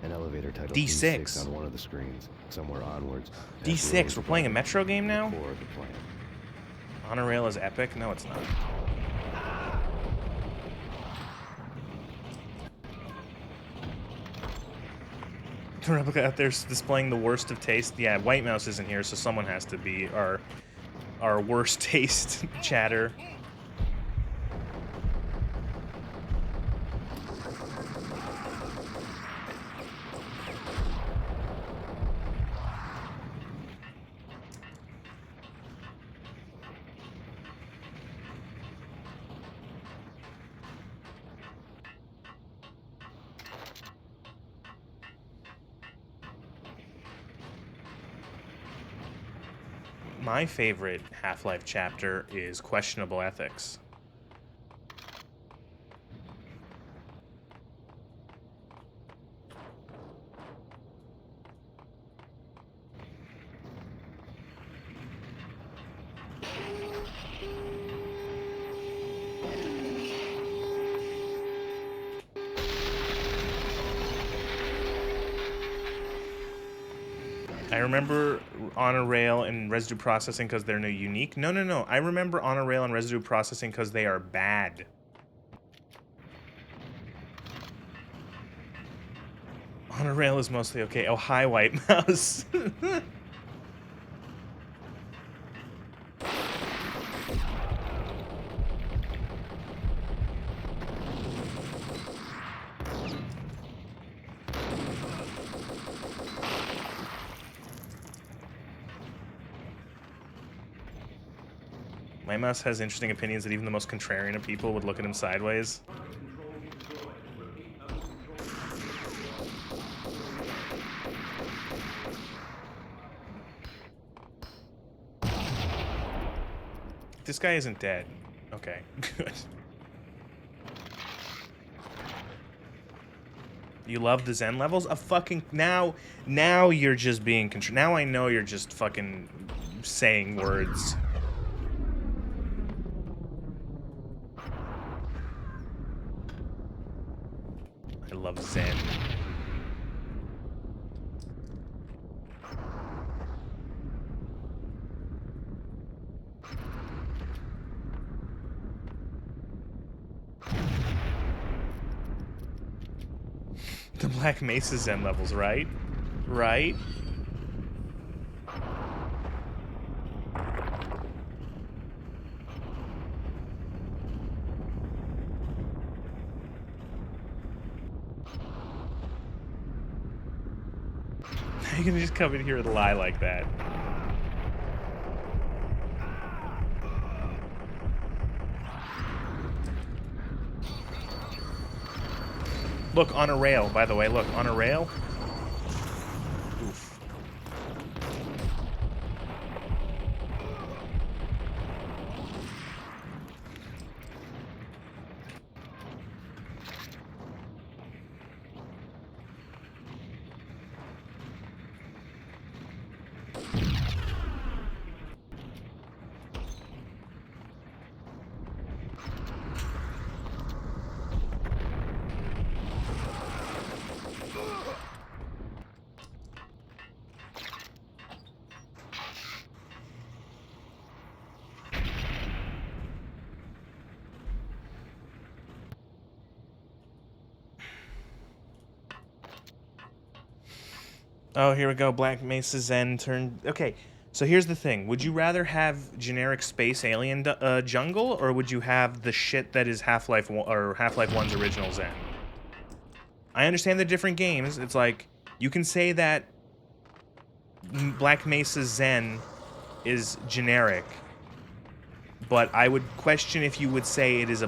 An elevator title D6 on one of the screens. Somewhere onwards. D6. We're playing a Metro game now? Core of the plan. On a rail is epic? No, it's not. The replica out there displaying the worst of taste. Yeah, White Mouse isn't here, so someone has to be our worst taste chatter. My favorite Half-Life chapter is Questionable Ethics. I remember honor rail and residue processing because they're unique. No, no, no. I remember honor rail and residue processing because they are bad. Honor rail is mostly okay. Oh, hi, White Mouse. My mouse has interesting opinions that even the most contrarian of people would look at him sideways. This guy isn't dead. Okay, good. You love the Zen levels? A fucking now you're just being now I know you're just fucking saying words. I love Zen. The Black Mesa Zen levels, right? Right? How are you gonna just come in here and lie like that? Look, on a rail, by the way. Look, on a rail. Oof. Oh, here we go. Black Mesa Zen turned... Okay, so here's the thing. Would you rather have generic space alien jungle, or would you have the shit that is Half-Life or Half-Life 1's original Zen? I understand the different games. It's like, you can say that Black Mesa Zen is generic, but I would question if you would say it is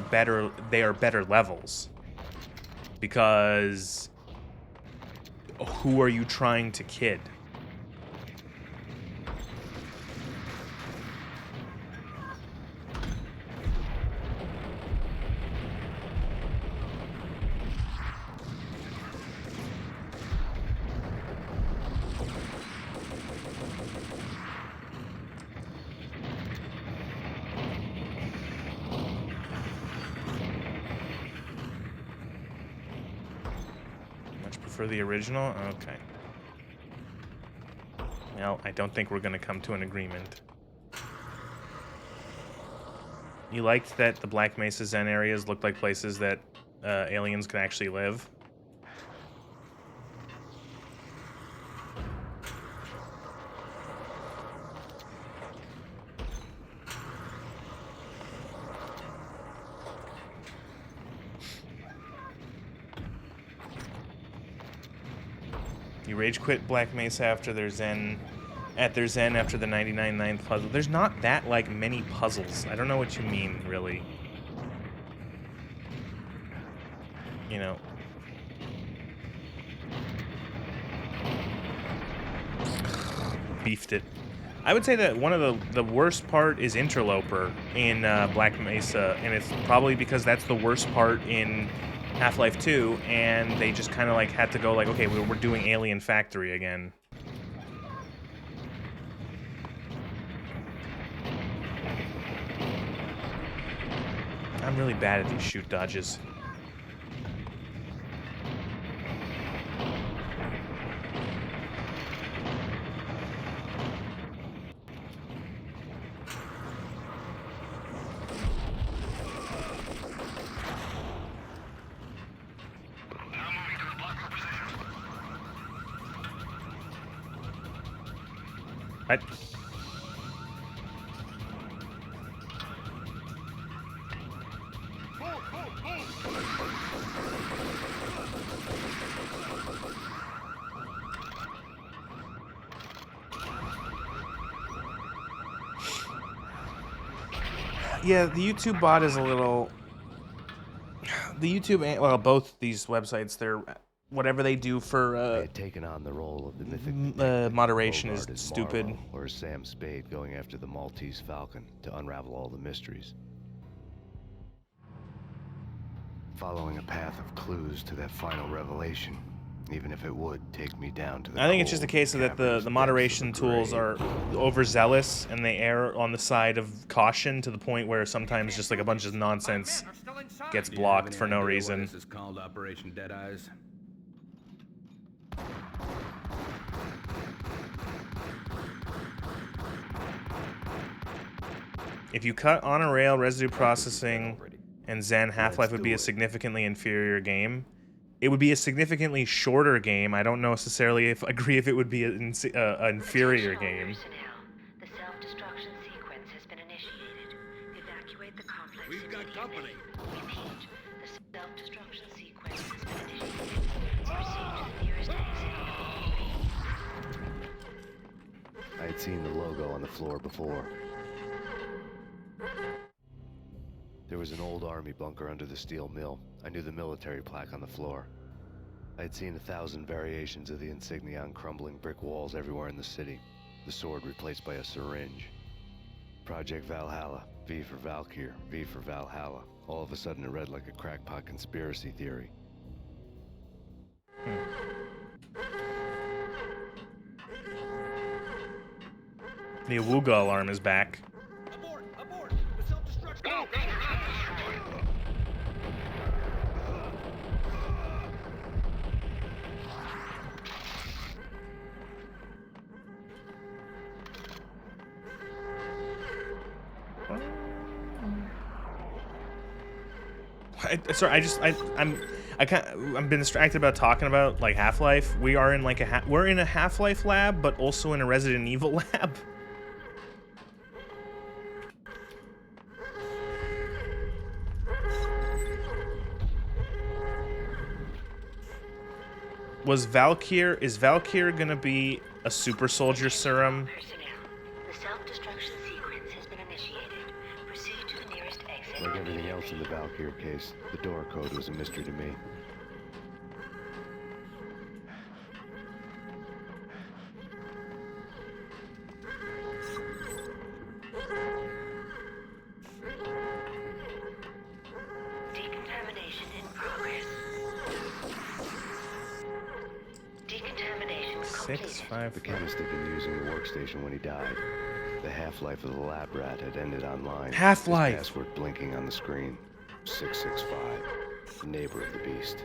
they are better levels. Because... who are you trying to kid? For the original? Okay. Well, I don't think we're going to come to an agreement. You liked that the Black Mesa Zen areas looked like places that aliens can actually live? You rage quit Black Mesa after their Zen after the 99 9th puzzle. There's not that like many puzzles. I don't know what you mean, really. You know. Beefed it. I would say that one of the worst part is Interloper in Black Mesa, and it's probably because that's the worst part in Half-Life 2, and they just kind of like had to go like, okay, we're doing Alien Factory again. I'm really bad at these shoot dodges. What? Yeah, the YouTube bot is a little... The YouTube, well, both these websites, they're... Whatever they do for I had taken on the role of the mythic moderation is Bogart as stupid. Marlowe, or as Sam Spade going after the Maltese Falcon to unravel all the mysteries. Following a path of clues to that final revelation, even if it would take me down to the I think it's just a case of that the moderation tools are overzealous and they err on the side of caution to the point where sometimes just like a bunch of nonsense gets blocked for no reason. This is called Operation Deadeyes. If you cut on a rail, residue processing, and Zen, Half-Life would be a significantly inferior game. It would be a significantly shorter game. I don't necessarily agree if it would be an inferior game. The self-destruction sequence has been initiated. Evacuate the complex. We've got company. Repeat. The self-destruction sequence has been initiated. Proceed to the nearest exit. I had seen the logo on the floor before. There was an old army bunker under the steel mill. I knew the military plaque on the floor. I had seen 1,000 variations of the insignia on crumbling brick walls everywhere in the city. The sword replaced by a syringe. Project Valhalla, V for Valkyr, V for Valhalla. All of a sudden it read like a crackpot conspiracy theory. The Awuga alarm is back. I've been distracted about talking about like Half-Life. We are in like we're in a Half-Life lab, but also in a Resident Evil lab. Is Valkyr gonna be a super soldier serum? The self-destruction sequence has been initiated. Proceed to the nearest exit. Like everything else in the Valkyr case, the door code was a mystery to me. Decontamination in progress. Decontamination complete. The chemist had been using the workstation when he died. The half-life of the lab rat had ended online. Half-life! His password blinking on the screen. 665. Neighbor of the beast.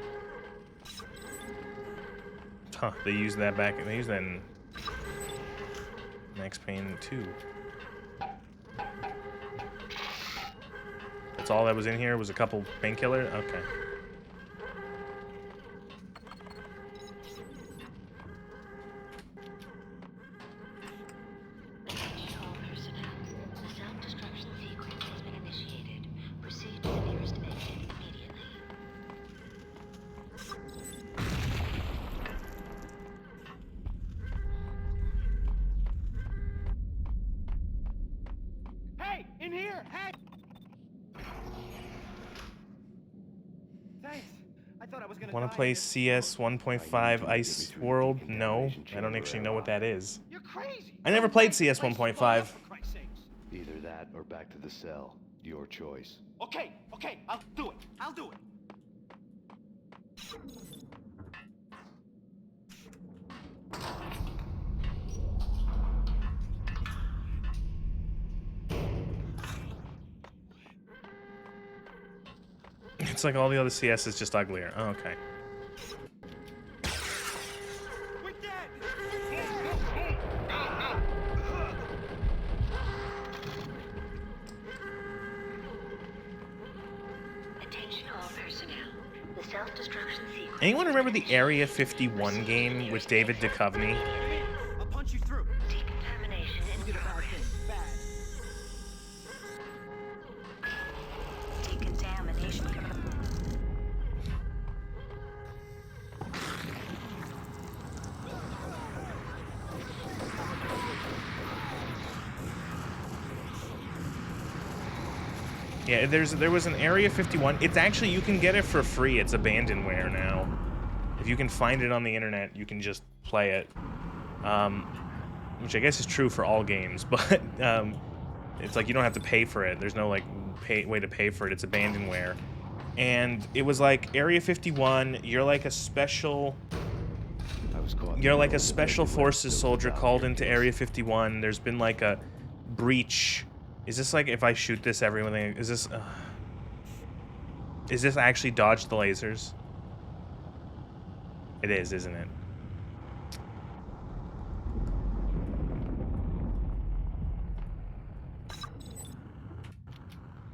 Huh, they used that back. They used that in Max Payne 2. That's all that was in here was a couple painkiller? Okay. Hey, in here! Hey! Thanks. I thought I was gonna Want die to play in this. CS 1.5 Ice World? No, I don't actually know what that is. You're crazy. I never played CS 1.5. Either that or back to the cell. Your choice. Okay, I'll do it. I'll do it. Looks like all the other CS is just uglier. Oh, okay. Attention all personnel. The self-destruction sequence. Anyone remember the Area 51 game with David Duchovny? I'll punch you through. Decontamination in progress. Decontamination. Yeah, there was an Area 51. It's actually, you can get it for free. It's abandonware now. If you can find it on the internet, you can just play it. Which I guess is true for all games, but it's like you don't have to pay for it. There's no like way to pay for it. It's abandonware. And it was like Area 51, you're like a special forces soldier called into Area 51. There's been like a breach. Is this like if I shoot this everyone is this actually dodge the lasers? It is, isn't it?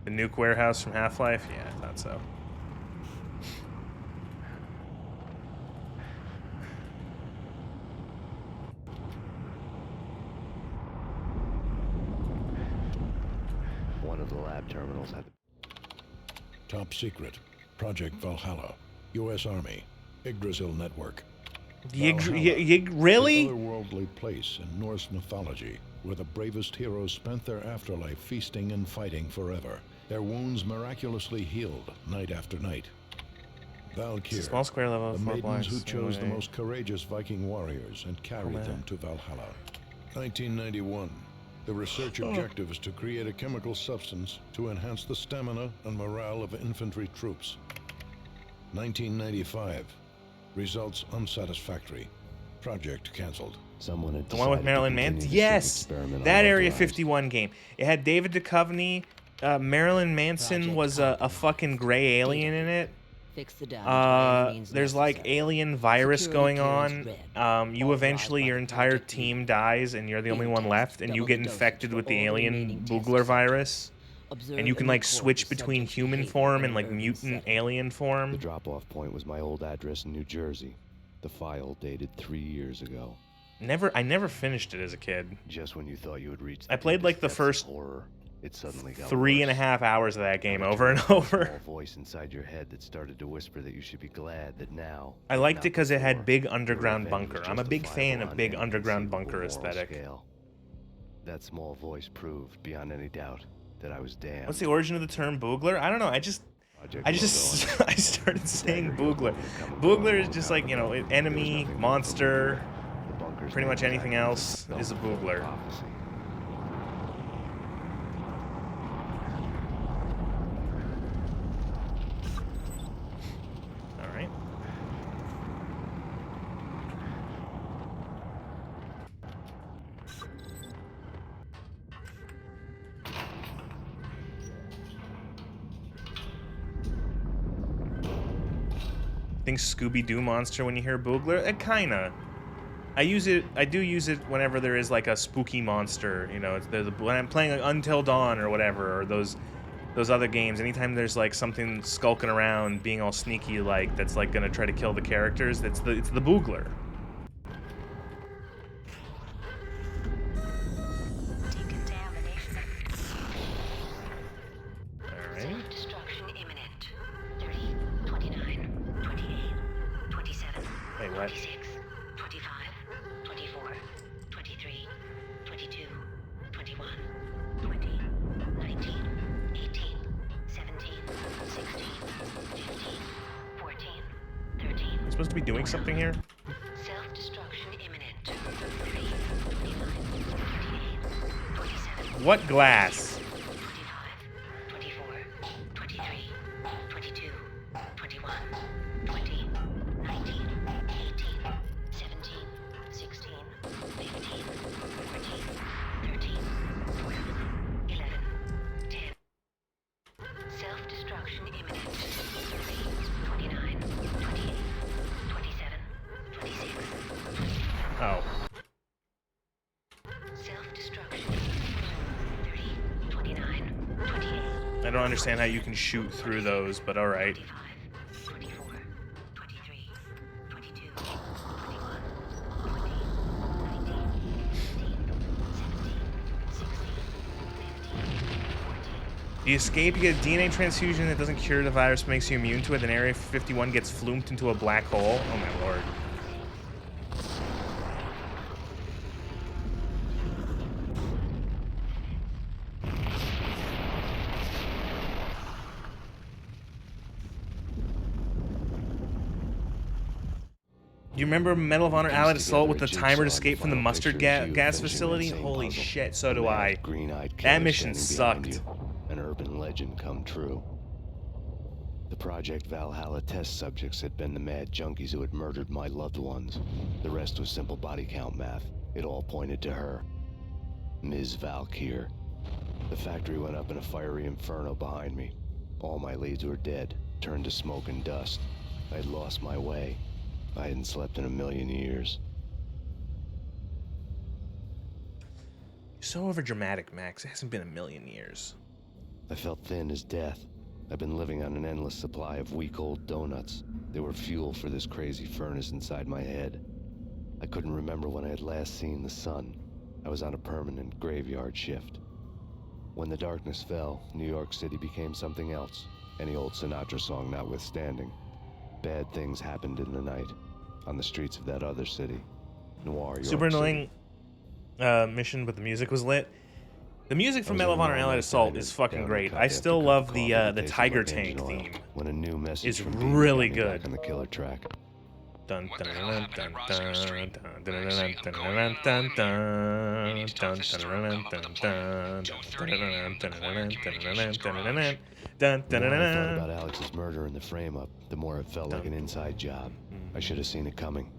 The nuke warehouse from Half-Life? Yeah, I thought so. One of the lab terminals had... Top secret. Project Valhalla. U.S. Army. Yggdrasil Network. Really? An otherworldly place in Norse mythology, where the bravest heroes spent their afterlife feasting and fighting forever. Their wounds miraculously healed night after night. Valkyr, small square level, the 4 maidens blocks who chose the away. most courageous Viking warriors and carried them to Valhalla. 1991. The research objective is to create a chemical substance to enhance the stamina and morale of infantry troops. 1995. Results unsatisfactory. Project cancelled. Someone had The one with Marilyn Manson? Yes! That Area 51 game. It had David Duchovny. Marilyn Manson was a fucking gray alien in it. Fix the damage. There's like alien virus going on. You eventually, your entire team dies and you're the only one left, and you get infected with the alien Boogler virus. And you can like switch between human form and like mutant alien form. The drop-off point was my old address in New Jersey. The file dated 3 years ago. I never finished it as a kid. Just when you thought you would reach I played like the first horror, it suddenly got 3.5 hours of that game over and over. A voice inside your head that started to whisper that you should be glad that now. I liked it because it had big underground bunker. I'm a big fan of big underground bunker aesthetic. That small voice proved beyond any doubt that I was damned. What's the origin of the term boogler? I don't know. I started saying boogler. Boogler is just like, you know, enemy, monster, pretty much anything else is a boogler. All right. Think Scooby-Doo monster when you hear boogler? Kinda. I do use it whenever there is like a spooky monster, you know, when I'm playing like Until Dawn or whatever, or those other games, anytime there's like something skulking around being all sneaky like that's like gonna try to kill the characters, it's the boogler. Destruction imminent. 30, 29, 28, 27, Wait, what? 26, 25, 24, 23, 22, 21, 20, 19, 18, 17, 16, 15, 14, 13. I'm supposed to be doing something here? Self-destruction imminent. 30, 29, 28, 27. What glass? Self-destruction imminent. Oh. I don't understand how you can shoot through those, but alright. You escape, you get a DNA transfusion that doesn't cure the virus, but makes you immune to it, then Area 51 gets floomed into a black hole. Oh my lord. You remember Medal of Honor Allied Assault with the timer to escape from the mustard gas facility? Holy shit, so do I. That mission sucked. An urban legend come true. The Project Valhalla test subjects had been the mad junkies who had murdered my loved ones. The rest was simple body count math. It all pointed to her. Ms. Valkyr. The factory went up in a fiery inferno behind me. All my leads were dead, turned to smoke and dust. I'd lost my way. I hadn't slept in a million years. You're so overdramatic, Max. It hasn't been a million years. I felt thin as death. I've been living on an endless supply of week-old donuts. They were fuel for this crazy furnace inside my head. I couldn't remember when I had last seen the sun. I was on a permanent graveyard shift. When the darkness fell, New York City became something else. Any old Sinatra song notwithstanding. Bad things happened in the night, on the streets of that other city, Noir York Super City. annoying mission, but the music was lit. The music from Medal of Honor Allied Assault is fucking great. I still love the Tiger Tank theme. When a new message It's from Payne really got me back good. on the killer track. Dun dun dun dun dun dun dun dun dun dun dun dun The more I thought about Alex's murder and the frame-up, the more it felt like an inside job. I should have seen it coming.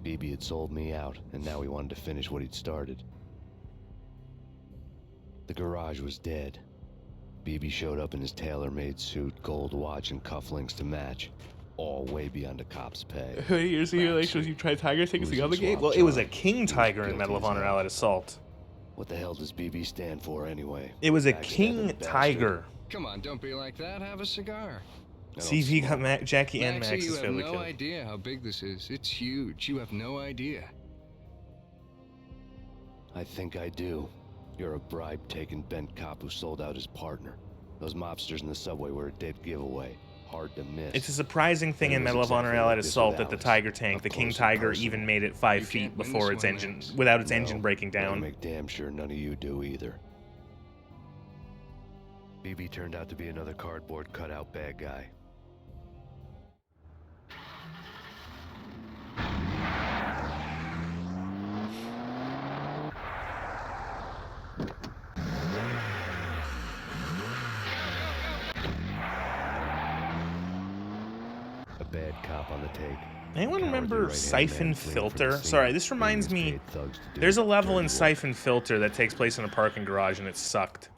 BB had sold me out, and now he wanted to finish what he'd started. The garage was dead. BB showed up in his tailor-made suit, gold watch, and cufflinks to match. All way beyond a cop's pay. How many years ago you tried Tiger Tanks the other game? Well, it was a King Tiger in Medal of Honor Allied Assault. What the hell does BB stand for anyway? It was a King Tiger. Come on, don't be like that. Have a cigar. CV got Jackie and Maxie, Max's you have favorite no kill. idea how big this is. It's huge. You have no idea. I think I do. You're a bribe-taking bent cop who sold out his partner. Those mobsters in the subway were a dead giveaway. Hard to miss. It's a surprising thing in Medal of Honor Allied Assault that the Tiger Tank, the King Tiger, even made it 5 feet before its engine, without its engine breaking down. Make damn sure none of you do either. BB turned out to be another cardboard cutout bad guy. A bad cop on the take. Anyone remember Siphon Filter? Sorry, this reminds me. There's a level in Siphon Filter that takes place in a parking garage, and it sucked.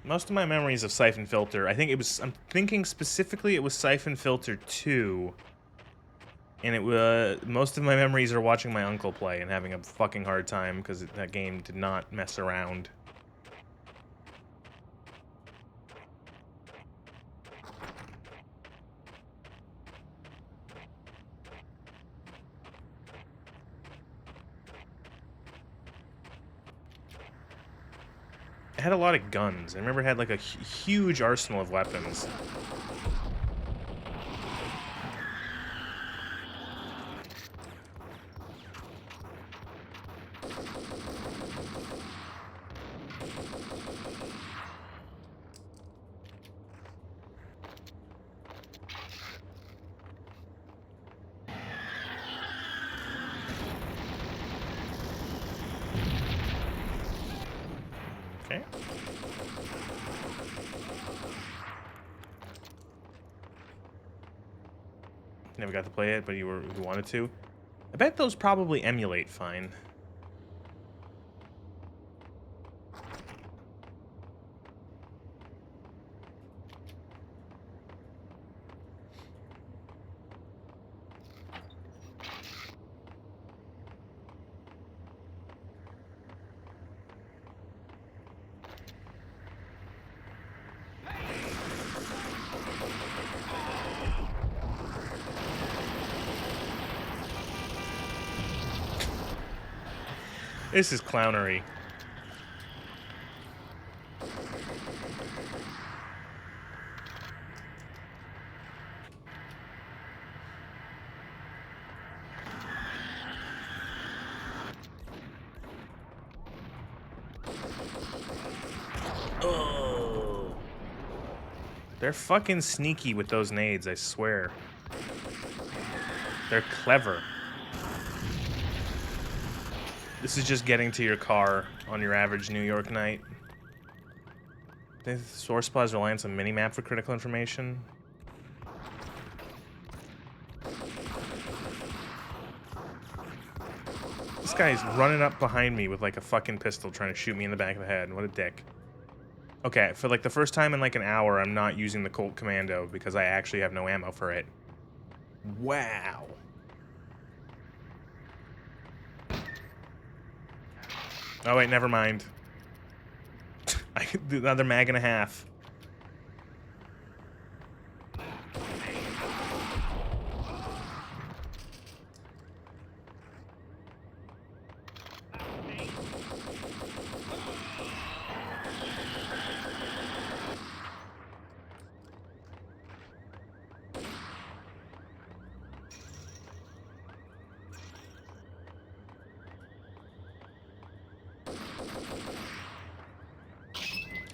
Most of my memories of Siphon Filter, I think it was, I'm thinking specifically it was Siphon Filter 2. And it was, most of my memories are watching my uncle play and having a fucking hard time because that game did not mess around. It had a lot of guns. I remember it had like a huge arsenal of weapons. Never got to play it, but you wanted to. I bet those probably emulate fine. This is clownery. Oh. They're fucking sneaky with those nades, I swear. They're clever. This is just getting to your car on your average New York night. The source plaza reliance on minimap for critical information. This guy's running up behind me with like a fucking pistol trying to shoot me in the back of the head. What a dick. Okay, for like the first time in like an hour, I'm not using the Colt Commando because I actually have no ammo for it. Wow. Oh wait, never mind. I could do another mag and a half.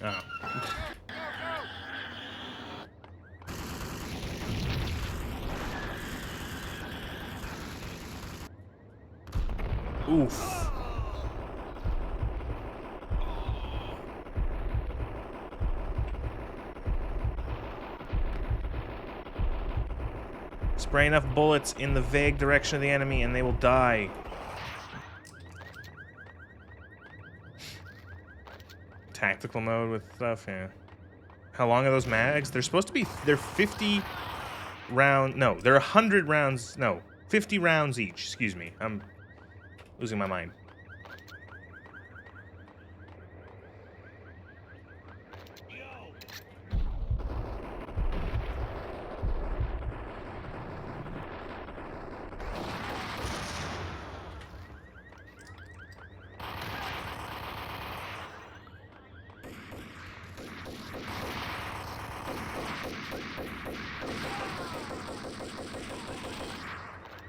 Oh. Oof. Spray enough bullets in the vague direction of the enemy and they will die. Tactical mode with stuff, yeah. How long are those mags? They're supposed to be, they're 50 round, no, they're 100 rounds, no, 50 rounds each, excuse me. I'm losing my mind.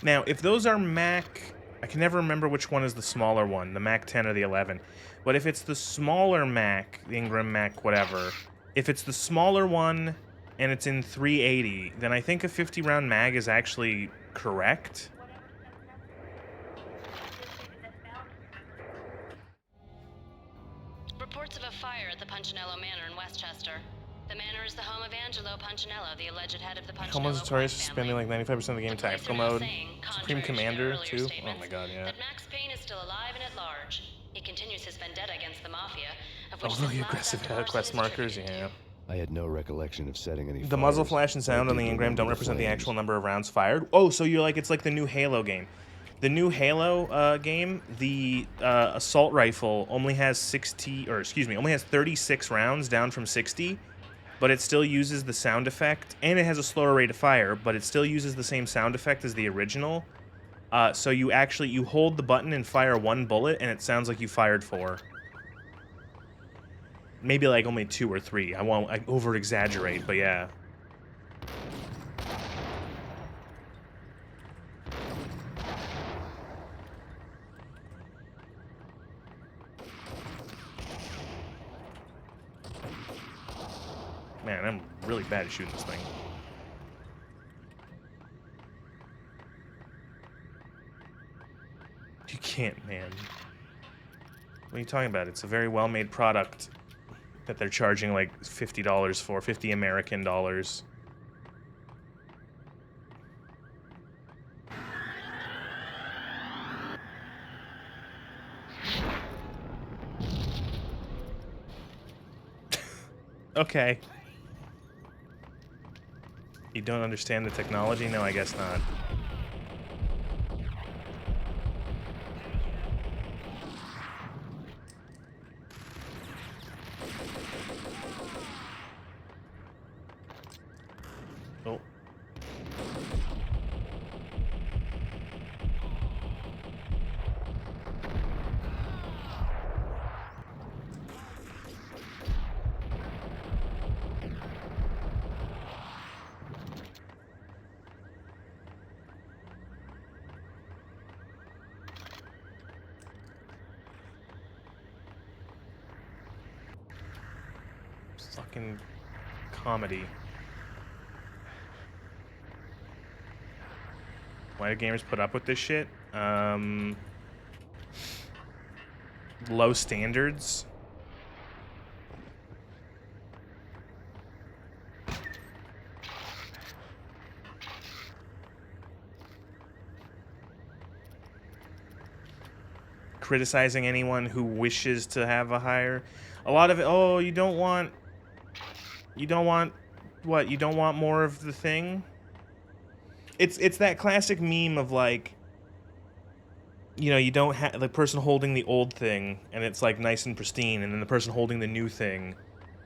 Now, if those are Mac, I can never remember which one is the smaller one, the Mac 10 or the 11. But if it's the smaller Mac, the Ingram Mac, whatever, if it's the smaller one and it's in 380, then I think a 50-round mag is actually correct. Reports of a fire at the Punchinello Manor in Westchester. The manor is the home of Angelo Punchinello, the alleged head of the Punchinello Almost notorious for spending like 95% of the game in tactical mode. Supreme Commander, too. Oh my god, yeah. That Max Payne is still alive and at large. He continues his vendetta against the Mafia, of Oh, which really aggressive quest markers, yeah. I had no recollection of setting any The muzzle fires, flash and sound but I on the did engram remember don't the represent the flames. actual number of rounds fired. Oh, so you're like, it's like the new Halo game. The new Halo game, the assault rifle only has 36 rounds down from 60, but it still uses the sound effect, and it has a slower rate of fire, but it still uses the same sound effect as the original. So you hold the button and fire one bullet, and it sounds like you fired 4. Maybe like only 2 or 3. I over-exaggerate, but yeah. Man, I'm really bad at shooting this thing. You can't, man. What are you talking about? It's a very well-made product that they're charging like $50 for, 50 American dollars. Okay. You don't understand the technology? No, I guess not. Oh. Fucking comedy. Why do gamers put up with this shit? Low standards. Criticizing anyone who wishes to have a higher. A lot of it. Oh, you don't want what? You don't want more of the thing? It's that classic meme of like, you know, you don't have the person holding the old thing and it's like nice and pristine, and then the person holding the new thing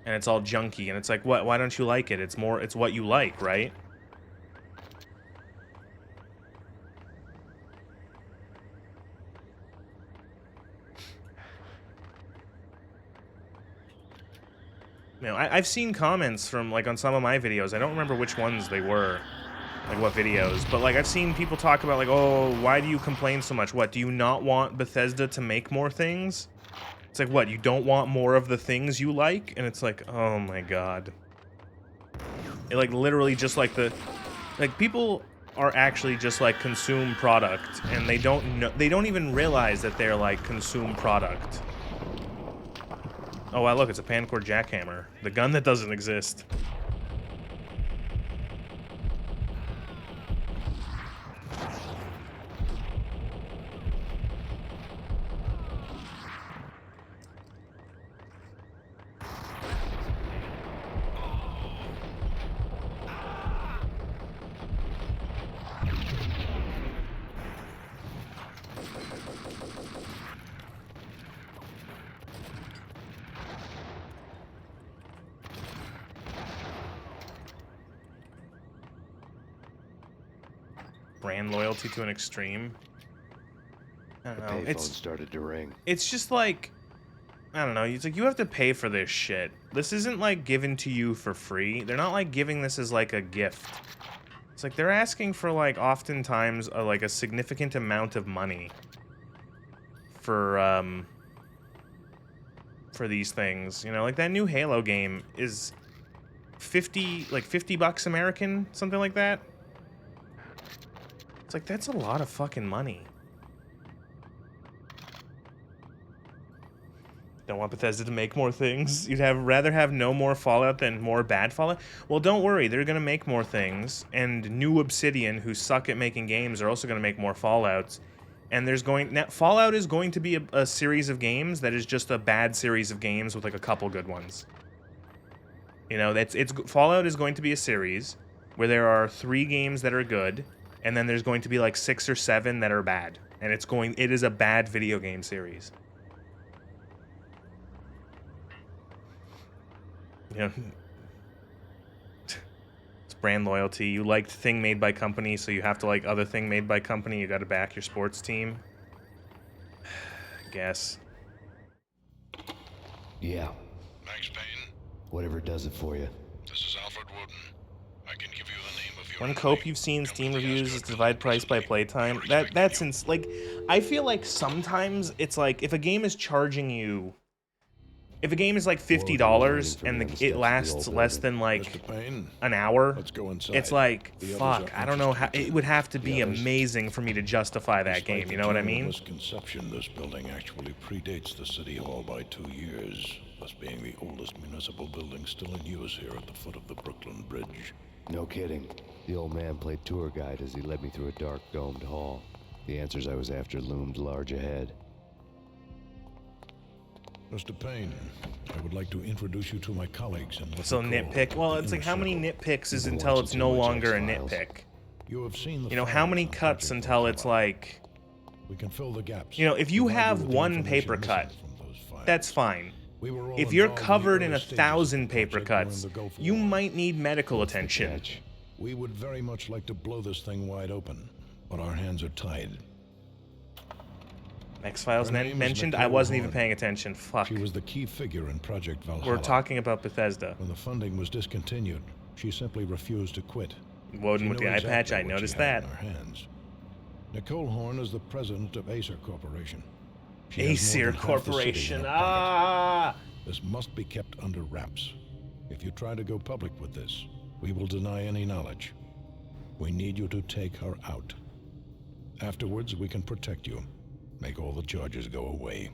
and it's all junky, and it's like, what? Why don't you like it? It's what you like, right? You know, I've seen comments from, like, on some of my videos. I don't remember which ones they were, like, what videos. But, like, I've seen people talk about, like, oh, why do you complain so much? What, do you not want Bethesda to make more things? It's like, what, you don't want more of the things you like? And it's like, oh my god. It, like, literally just, like, like, people are actually just, like, consume product. And they don't even realize that they're, like, consume product. Oh, wow, look, it's a Pancord jackhammer. The gun that doesn't exist. Brand loyalty to an extreme. I don't know. The payphone started to ring. It's just like, I don't know. It's like, you have to pay for this shit. This isn't like given to you for free. They're not like giving this as like a gift. It's like they're asking for like oftentimes like a significant amount of money for these things. You know, like that new Halo game is 50 bucks American, something like that. It's like, that's a lot of fucking money. Don't want Bethesda to make more things? You'd rather have no more Fallout than more bad Fallout? Well, don't worry, they're gonna make more things, and New Obsidian, who suck at making games, are also gonna make more Fallouts. And Fallout is going to be a series of games that is just a bad series of games with like a couple good ones. You know, Fallout is going to be a series where there are 3 games that are good, and then there's going to be like 6 or 7 that are bad. And it is a bad video game series. You know, it's brand loyalty. You liked thing made by company, so you have to like other thing made by company. You gotta back your sports team. I guess. Yeah. Max Payne? Whatever does it for you. This is Alfred Wooden. I can give you the name of your One cope you've seen Steam reviews is divide price by playtime. That's like, I feel like sometimes it's like, if a game is charging you, if a game is like $50 and it lasts less than like an hour, it's like, fuck, I don't know how, it would have to be amazing for me to justify that game, you know what I mean? Misconception, this building actually predates the City Hall by 2 years, thus being the oldest municipal building still in use here at the foot of the Brooklyn Bridge. No kidding. The old man played tour guide as he led me through a dark domed hall. The answers I was after loomed large ahead. Mr. Payne, I would like to introduce you to my colleagues in what So we call nitpick. Well, the it's like inner how many circle. nitpicks is Been until watching it's too no much longer a X-Files. nitpick? You have seen the You know, how many files on cuts Project until it's Valhalla. like, We can fill the gaps. you know, if you provide have with the one information paper missing cut, from those files. that's fine. We were all If you're involved covered the in early stages of 1,000 the paper project during cuts, the Gulf you War. might need medical What's the attention. catch? We would very much like to blow this thing wide open, but our hands are tied. X-Files Her name is mentioned? I Nicole wasn't even Horn. paying attention. Fuck. She was the key figure in Project Valhalla. We're talking about Bethesda. When the funding was discontinued, she simply refused to quit. Woden She with the knew eye patch, exactly I what she noticed had that. in her hands. Nicole Horn is the president of Acer Corporation. She has more Acer than half the city in Corporation. her Ah! pocket. This must be kept under wraps. If you try to go public with this, we will deny any knowledge. We need you to take her out. Afterwards, we can protect you. Make all the charges go away.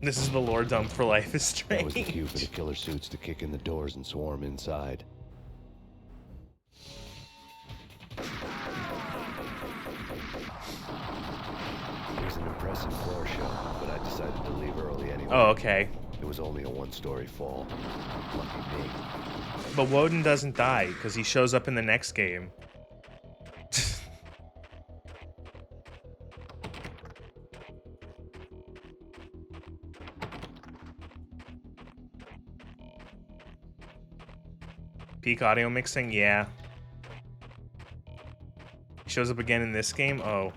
This is the lore dump for Life is Strange. That was the cue for the killer suits to kick in the doors and swarm inside. It was an impressive floor show, but I decided to leave early anyway. Oh, okay. It was only a one-story fall. Lucky me. But Woden doesn't die, because he shows up in the next game. Peak audio mixing? Yeah. Shows up again in this game? Oh.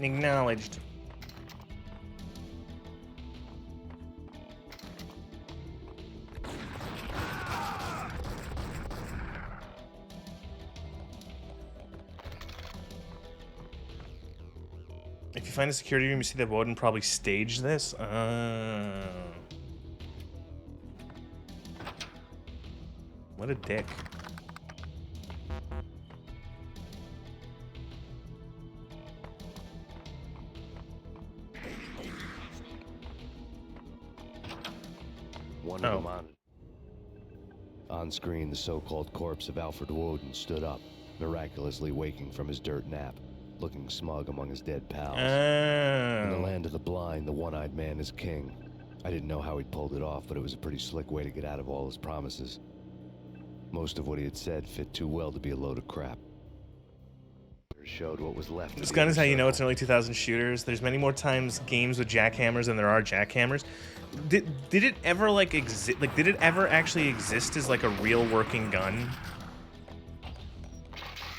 Acknowledged. If you find a security room, you see that Woden probably staged this. What a dick. One of them on screen, the so-called corpse of Alfred Woden stood up, miraculously waking from his dirt nap, looking smug among his dead pals. In the land of the blind, the one-eyed man is king. I didn't know how he'd pulled it off, but it was a pretty slick way to get out of all his promises. Most of what he had said fit too well to be a load of crap. Showed what was left. This gun is how you know it's an early 2000s shooters. There's many more times games with jackhammers than there are jackhammers. Did it ever like exist? Like, did it ever actually exist as like a real working gun?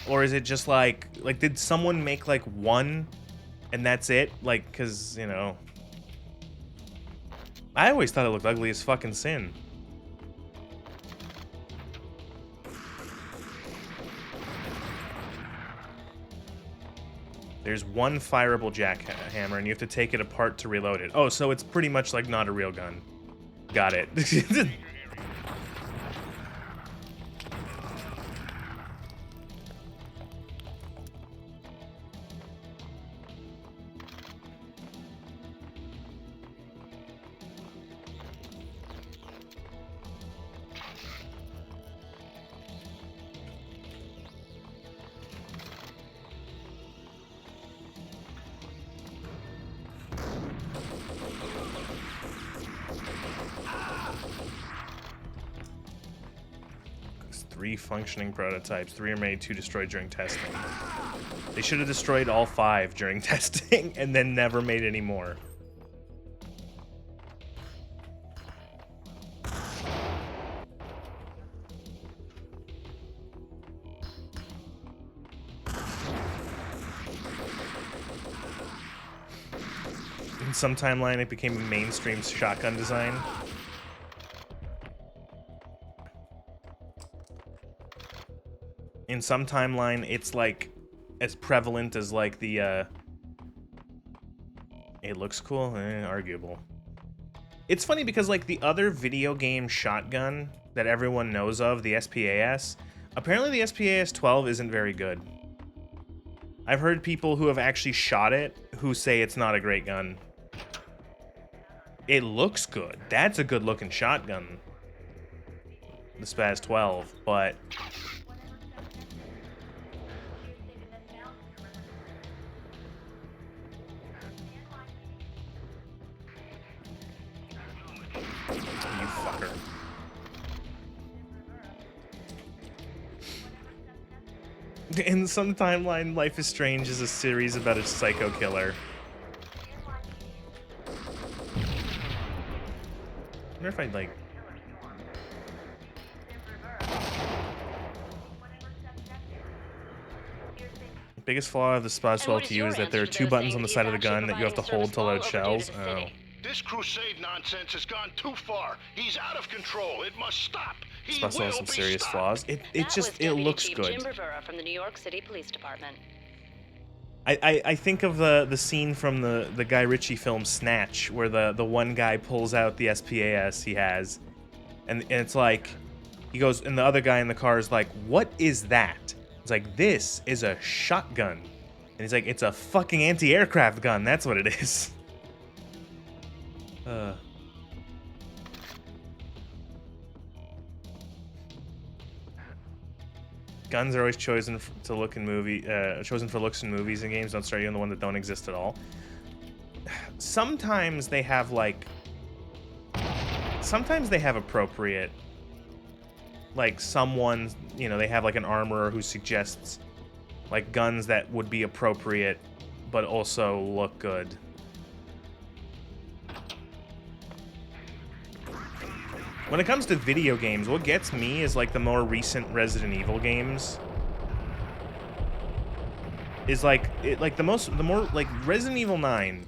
Or is it just like did someone make like one, and that's it? Like, cause you know, I always thought it looked ugly as fucking sin. There's one fireable jackhammer, and you have to take it apart to reload it. Oh, so it's pretty much like not a real gun. Got it. Three functioning prototypes. 3 are made, 2 destroyed during testing. They should have destroyed all 5 during testing and then never made any more. In some timeline, it became a mainstream shotgun design. In some timeline, it's like as prevalent as like the it looks cool, arguable. It's funny because like the other video game shotgun that everyone knows of, the SPAS, Apparently the SPAS-12 isn't very good. I've heard people who have actually shot it who say it's not a great gun. It looks good. That's a good looking shotgun. The SPAS-12, but you fucker. In some timeline, Life is Strange is a series about a psycho killer. I wonder if I'd like... Biggest flaw of the SPAS-12 to you is that there are two buttons on the side of the gun that you have to hold to load shells. Oh. This crusade nonsense has gone too far. He's out of control. It must stop. He SPAS-12 will has some be serious stopped. flaws. It looks Chief good. Jim Rivera from the New York City Police Department. I think of the scene from the Guy Ritchie film Snatch, where the one guy pulls out the SPAS he has, and it's like, he goes, and the other guy in the car is like, what is that? It's like, this is a shotgun. And he's like, it's a fucking anti-aircraft gun, that's what it is. Guns are always chosen to look in chosen for looks in movies and games. Don't start you on the one that don't exist at all. Sometimes they have appropriate, like someone, you know, they have like an armorer who suggests like guns that would be appropriate, but also look good. When it comes to video games, what gets me is like the more recent Resident Evil games. Is like the more like Resident Evil 9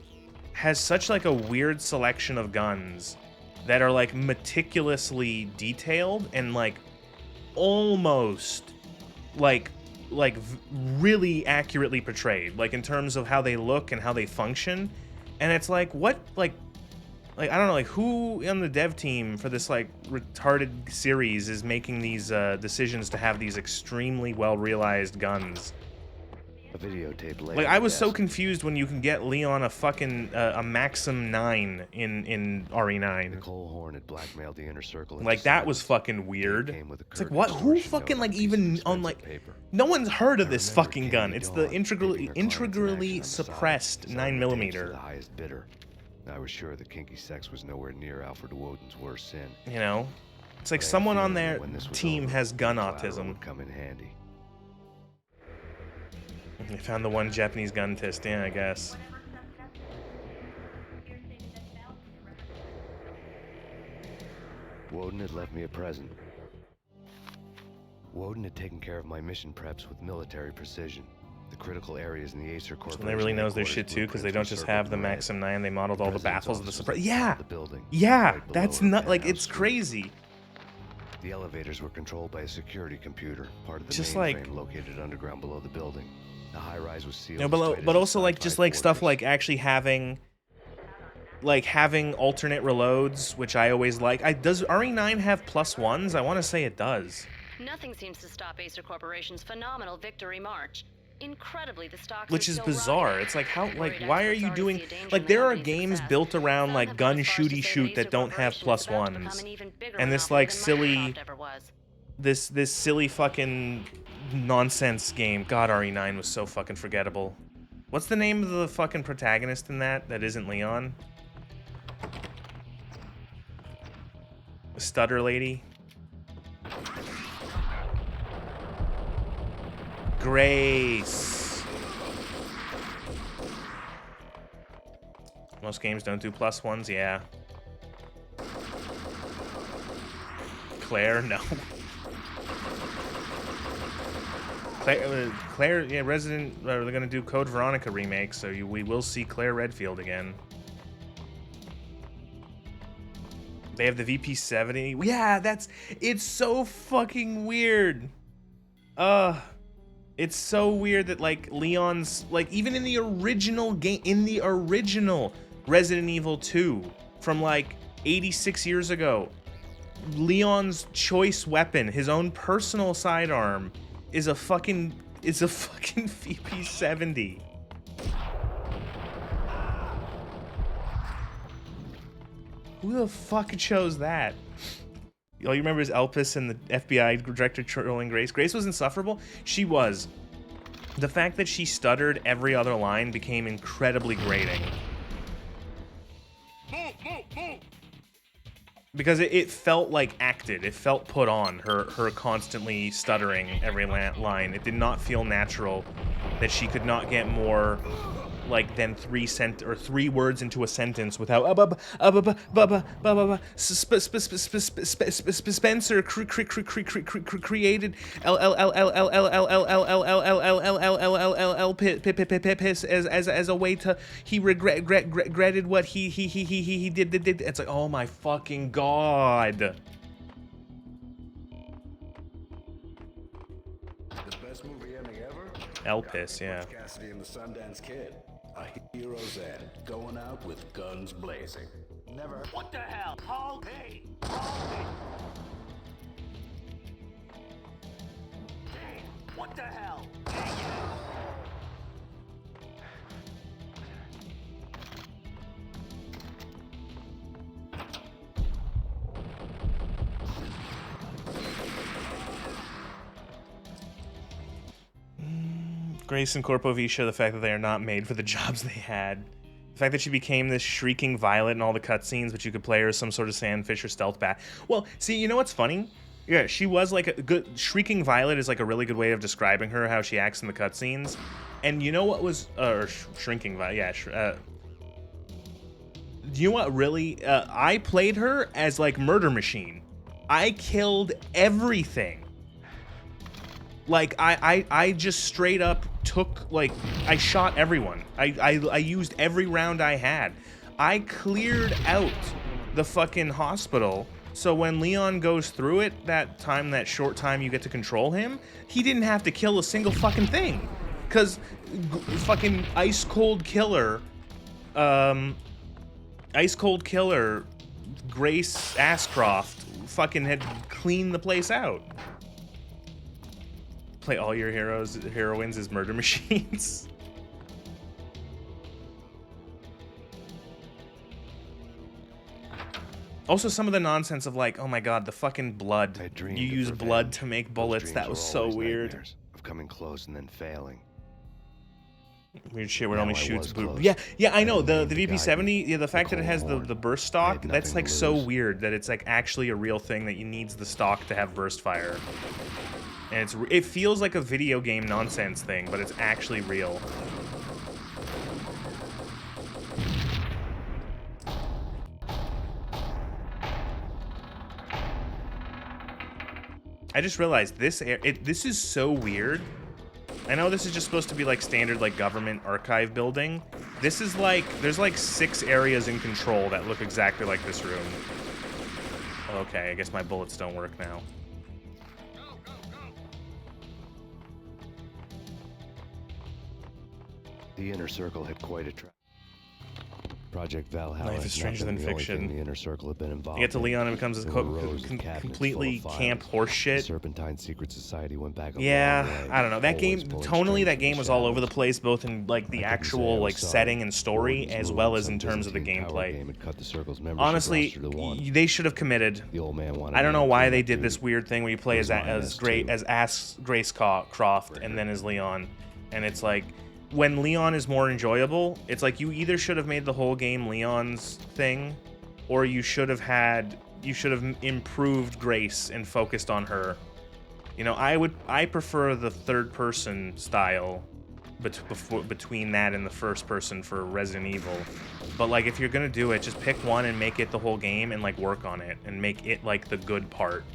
has such like a weird selection of guns that are like meticulously detailed and like almost like really accurately portrayed, like in terms of how they look and how they function. And it's like, what, like I don't know, like who on the dev team for this like retarded series is making these decisions to have these extremely well realized guns? A videotape later. Like I was so confused when you can get Leon a fucking a Maxim 9 in RE9. Nicole Horn had blackmailed the inner circle. Like that was fucking weird. It's like what? Who fucking like even on like? No one's heard of this fucking gun. It's the integrally suppressed 9mm. The highest bidder. I was sure that kinky sex was nowhere near Alfred Woden's worst sin. You know, it's like someone on their team has gun autism. Would come in handy. They found the one Japanese gun test, yeah, I guess. Woden had left me a present. Woden had taken care of my mission preps with military precision. The critical areas in the Acer Corporation. And they really knows their shit too, because they don't just have the Maxim 9. They modeled all the baffles of the surprise. Yeah, yeah, that's not like it's crazy. The elevators were controlled by a security computer, part of the just mainframe located underground below the building. The high rise was sealed. No, but also like just like stuff like actually having alternate reloads, which I always like. Does RE9 have +1s? I want to say it does. Nothing seems to stop Acer Corporation's phenomenal victory march. Incredibly, the stocks which is bizarre. It's like how, like, why are you doing, like, there are games built around like gun shooty shoot that don't have +1s, and this like silly, this silly fucking nonsense game. God, RE9 was so fucking forgettable. What's the name of the fucking protagonist in that isn't Leon? The stutter lady. Grace. Most games don't do +1s, yeah. Claire, no. Claire, yeah, Resident, they're gonna do Code Veronica remake, so we will see Claire Redfield again. They have the VP-70. Yeah, it's so fucking weird. It's so weird that like Leon's, like even in the original game, in the original Resident Evil 2 from like 86 years ago, Leon's choice weapon, his own personal sidearm, is a fucking VP-70. Who the fuck chose that? All you remember is Elpis and the FBI director trolling Grace. Grace was insufferable. She was. The fact that she stuttered every other line became incredibly grating. Because it felt like acted. It felt put on, her constantly stuttering every line. It did not feel natural that she could not get more like than 3 words into a sentence without Spencer created as a way to he regretted what he did. It's like, oh my fucking god. The best movie ending ever? Elpis, yeah. Cassidy and the Sundance Kid. A hero's end, going out with guns blazing. Never. What the hell? Hold me! Hold me! Damn! What the hell? Grace and Corpo V show the fact that they are not made for the jobs they had. The fact that she became this shrieking violet in all the cutscenes, but you could play her as some sort of sandfish or stealth bat. Well, see, you know what's funny? Yeah, she was like a good... Shrieking violet is like a really good way of describing her, how she acts in the cutscenes. And you know what was... shrinking violet, yeah. You know what really... I played her as like Murder Machine. I killed everything. Like, I just straight up took, like, I shot everyone. I used every round I had. I cleared out the fucking hospital, so when Leon goes through it, that short time you get to control him, he didn't have to kill a single fucking thing. Because fucking Ice Cold Killer, Grace Ashcroft fucking had cleaned the place out. Play all your heroines as murder machines. Also, some of the nonsense of like, oh my god, the fucking blood. You use blood to make bullets. That was so weird. Of coming close and then failing. Weird shit where it only shoots blue. Yeah, I know. The VP-70, yeah, the fact that it has the burst stock, that's like so weird that it's like actually a real thing that you needs the stock to have burst fire. And it feels like a video game nonsense thing, but it's actually real. I just realized this is so weird. I know this is just supposed to be like standard like government archive building. This is like, there's like 6 areas in control that look exactly like this room. Okay, I guess my bullets don't work now. The Inner Circle had quite a track. Project Valhalla. Life is stranger than fiction. The Inner Circle had been involved. You get to Leon and it becomes completely camp horseshit. Serpentine Secret Society went back. Yeah, I don't know. That game, tonally, that game was all over the place, both in like the actual like setting and story, as well as in terms of the gameplay. Honestly, they should have committed. I don't know why they did this weird thing where you play as Grace Croft and then as Leon, and it's like, when Leon is more enjoyable, it's like you either should have made the whole game Leon's thing, or you should have improved Grace and focused on her. You know, I prefer the third person style between that and the first person for Resident Evil. But like, if you're gonna do it, just pick one and make it the whole game and like work on it and make it like the good part.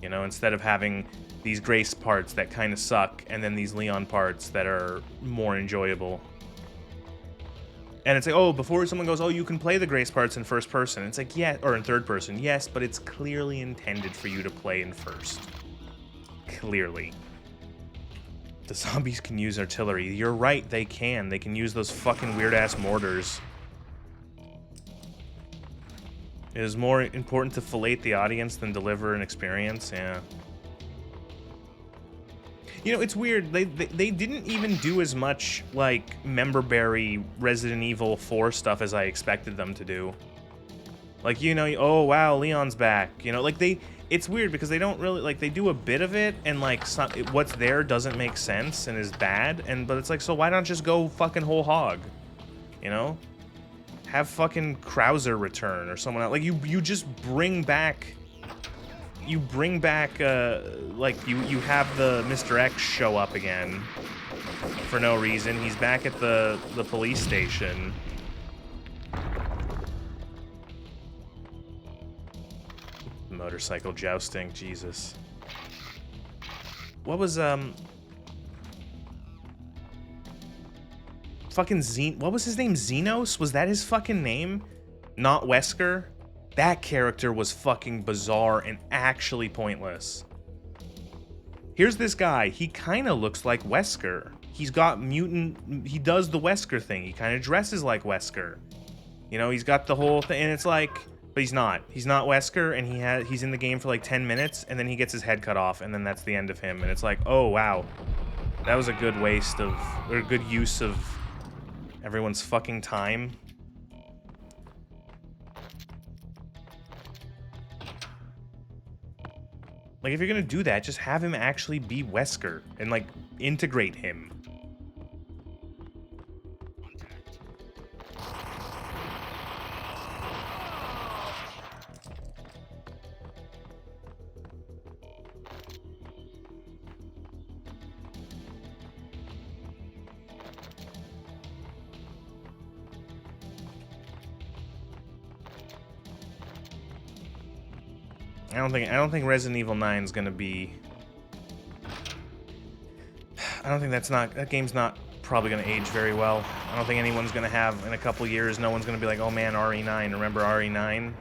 You know, instead of having these Grace parts that kind of suck, and then these Leon parts that are more enjoyable. And it's like, oh, before someone goes, oh, you can play the Grace parts in first person. It's like, yeah, or in third person. Yes, but it's clearly intended for you to play in first. Clearly. The zombies can use artillery. You're right, they can. They can use those fucking weird-ass mortars. It is more important to fillet the audience than deliver an experience. Yeah. You know, it's weird. They didn't even do as much, like, member-berry Resident Evil 4 stuff as I expected them to do. Like, you know, oh, wow, Leon's back. You know, like, it's weird because they don't really, like, they do a bit of it, and, like, what's there doesn't make sense and is bad, but it's like, so why not just go fucking whole hog? You know? Have fucking Krauser return or someone else. Like, you just bring back... You bring back, like, you have the Mr. X show up again for no reason. He's back at the police station. Motorcycle jousting, Jesus. What was, fucking what was his name? Xenos? Was that his fucking name? Not Wesker? That character was fucking bizarre and actually pointless. Here's this guy. He kind of looks like Wesker. He's got mutant... He does the Wesker thing. He kind of dresses like Wesker. You know, he's got the whole thing, and it's like... But he's not. He's not Wesker, and he's in the game for like 10 minutes, and then he gets his head cut off, and then that's the end of him. And it's like, oh, wow. That was a good waste of... Or a good use of everyone's fucking time. Like, if you're gonna do that, just have him actually be Wesker and, like, integrate him. I don't think Resident Evil 9 is gonna be... I don't think that game's not probably gonna age very well. I don't think anyone's gonna have, in a couple years, no one's gonna be like, oh man, RE9, remember RE9?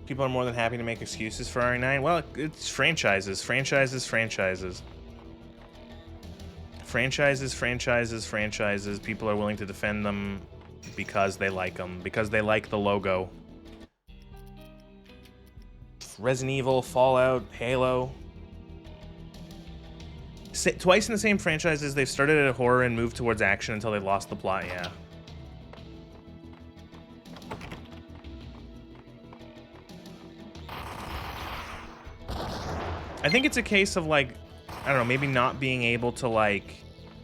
People are more than happy to make excuses for RE9. Well, it's franchises. Franchises. People are willing to defend them because they like them. Because they like the logo. Resident Evil, Fallout, Halo. Twice in the same franchises, they've started at horror and moved towards action until they lost the plot, yeah. I think it's a case of, like, I don't know, maybe not being able to, like,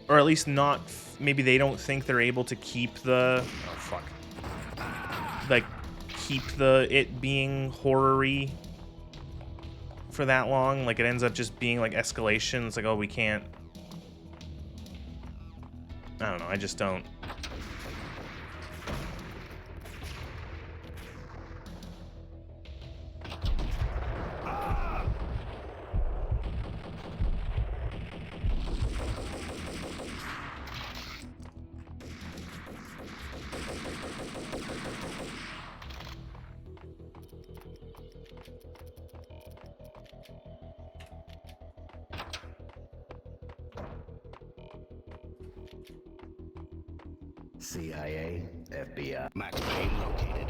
or at least not, maybe they don't think they're able to keep the, oh, fuck. Like, keep it being horror-y for that long. Like, it ends up just being, like, escalation. It's like, oh, we can't. I don't know, I just don't. CIA, FBI. Max Payne located.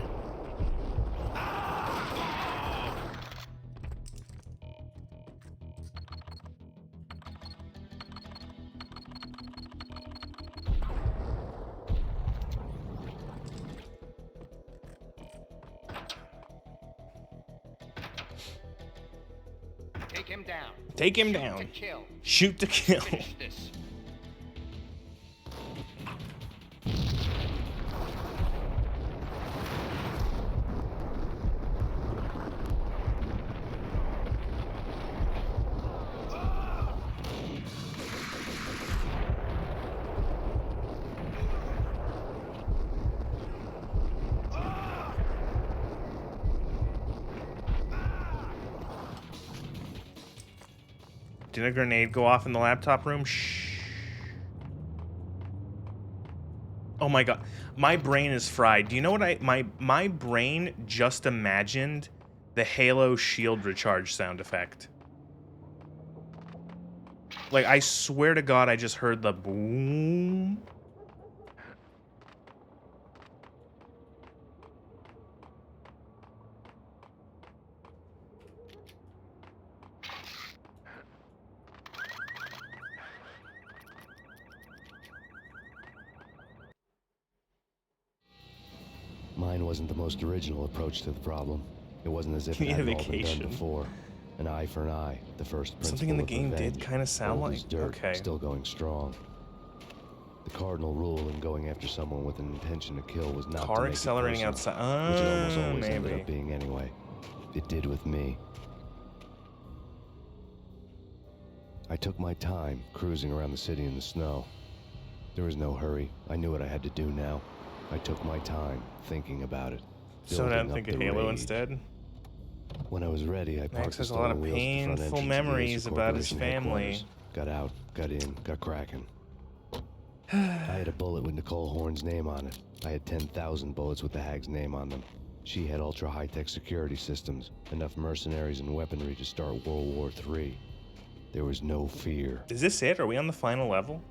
Take him down. Take him down. Shoot to kill. Shoot to kill. Finish this. Didn't a grenade go off in the laptop room? Shh. Oh my god. My brain is fried. Do you know what my brain just imagined the Halo shield recharge sound effect. Like, I swear to God, I just heard the boom. Mine wasn't the most original approach to the problem. It wasn't as if it You need a hadn't all been done vacation. before. An eye for an eye, the first principle Something in the of game did revenge. kind of sound Old like as dirt, okay. still going strong. The cardinal rule in going after someone with an intention to kill was not Car to make accelerating it personal, outside. which it almost always ended Maybe. up being anyway. It did with me. I took my time cruising around the city in the snow. There was no hurry. I knew what I had to do now. I took my time thinking about it. So now I'm building up thinking the Halo rage. instead. When I was ready, I Max parked the has a lot stolen of wheels at the front painful entrance of the memories Acer about his Corporation family. headquarters. Got out, got in, got cracking. I had a bullet with Nicole Horn's name on it. I had 10,000 bullets with the hag's name on them. She had ultra high-tech security systems, enough mercenaries and weaponry to start World War III. There was no fear. Is this it? Are we on the final level?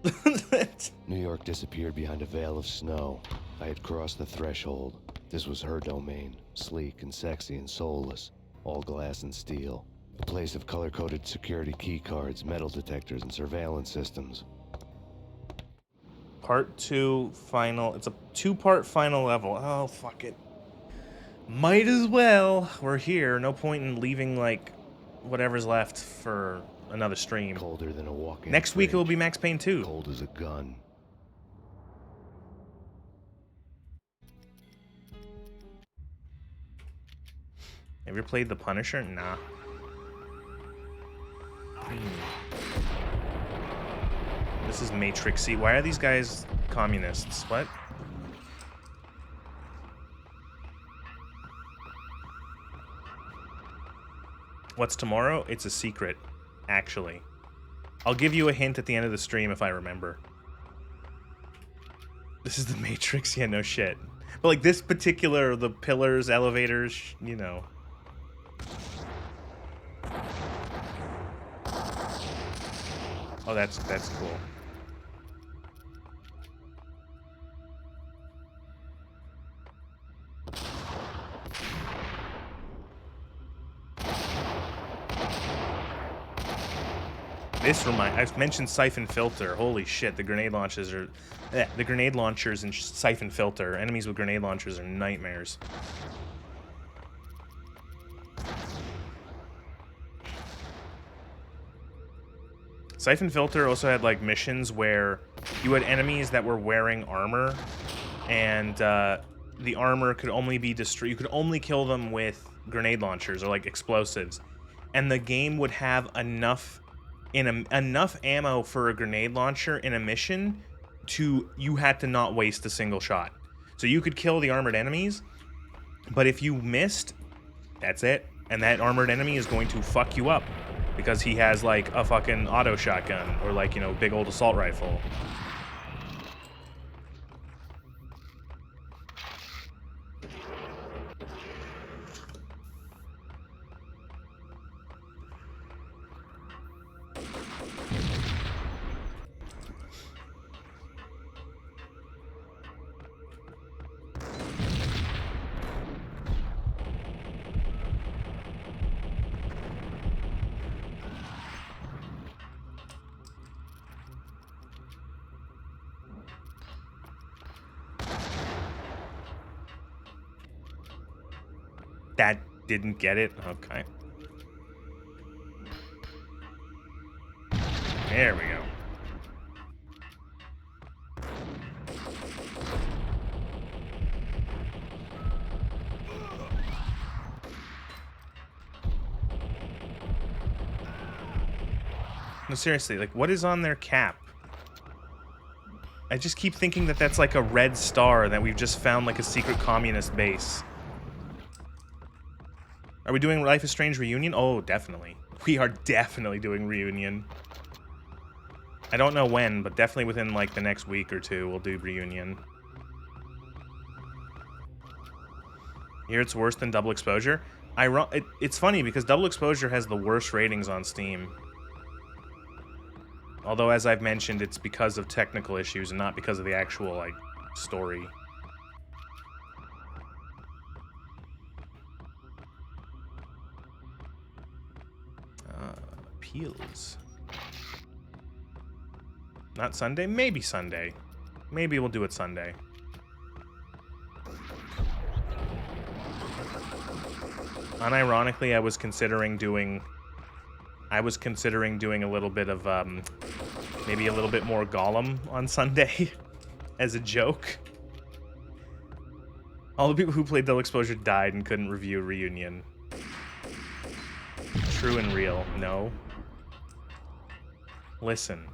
New York disappeared behind a veil of snow. I had crossed the threshold. This was her domain, sleek and sexy and soulless, all glass and steel. A place of color-coded security keycards, metal detectors, and surveillance systems. Part 2 final. It's a 2-part final level. Oh, fuck it. Might as well. We're here. No point in leaving, like, whatever's left for another stream. Colder than a walk-in Next week it fridge. will be Max Payne 2. Cold as a gun. Have you ever played The Punisher? Nah. This is Matrixy. Why are these guys communists? What? What's tomorrow? It's a secret, actually. I'll give you a hint at the end of the stream if I remember. This is the Matrix? Yeah, no shit. But like this particular, the pillars, elevators, you know. Oh, that's cool. I've mentioned Siphon Filter. Holy shit, the grenade launchers are... the grenade launchers and Siphon Filter. Enemies with grenade launchers are nightmares. Siphon Filter also had, like, missions where you had enemies that were wearing armor, and the armor could only be destroyed... You could only kill them with grenade launchers or, like, explosives. And the game would have enough ammo for a grenade launcher in a mission to you had to not waste a single shot. So you could kill the armored enemies, but if you missed, that's it. And that armored enemy is going to fuck you up because he has like a fucking auto shotgun or like, you know, big old assault rifle. That didn't get it? Okay. There we go. No, seriously, like, what is on their cap? I just keep thinking that that's like a red star, that we've just found like a secret communist base. Are we doing Life is Strange Reunion? Oh, definitely. We are definitely doing reunion. I don't know when, but definitely within like the next week or two, we'll do reunion. Here it's worse than Double Exposure. It's funny because Double Exposure has the worst ratings on Steam. Although, as I've mentioned, it's because of technical issues and not because of the actual, like, story. Appeals. Not Sunday? Maybe Sunday. Maybe we'll do it Sunday. Unironically, I was considering doing a little bit of, maybe a little bit more Gollum on Sunday as a joke. All the people who played Double Exposure died and couldn't review Reunion. True and real. No. Listen,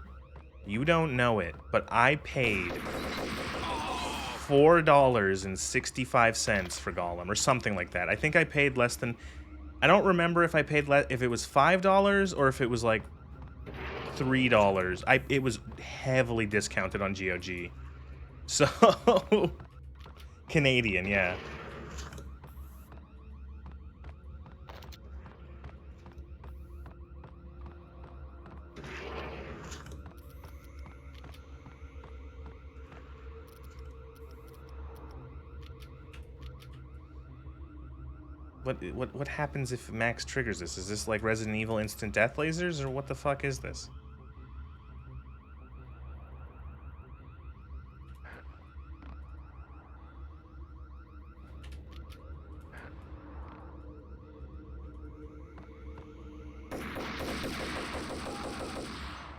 you don't know it, but I paid $4.65 for Gollum, or something like that. I think I paid less than... I don't remember if I paid if it was $5 or if it was like $3. It was heavily discounted on GOG. So Canadian, yeah. What happens if Max triggers this? Is this like Resident Evil instant death lasers, or what the fuck is this?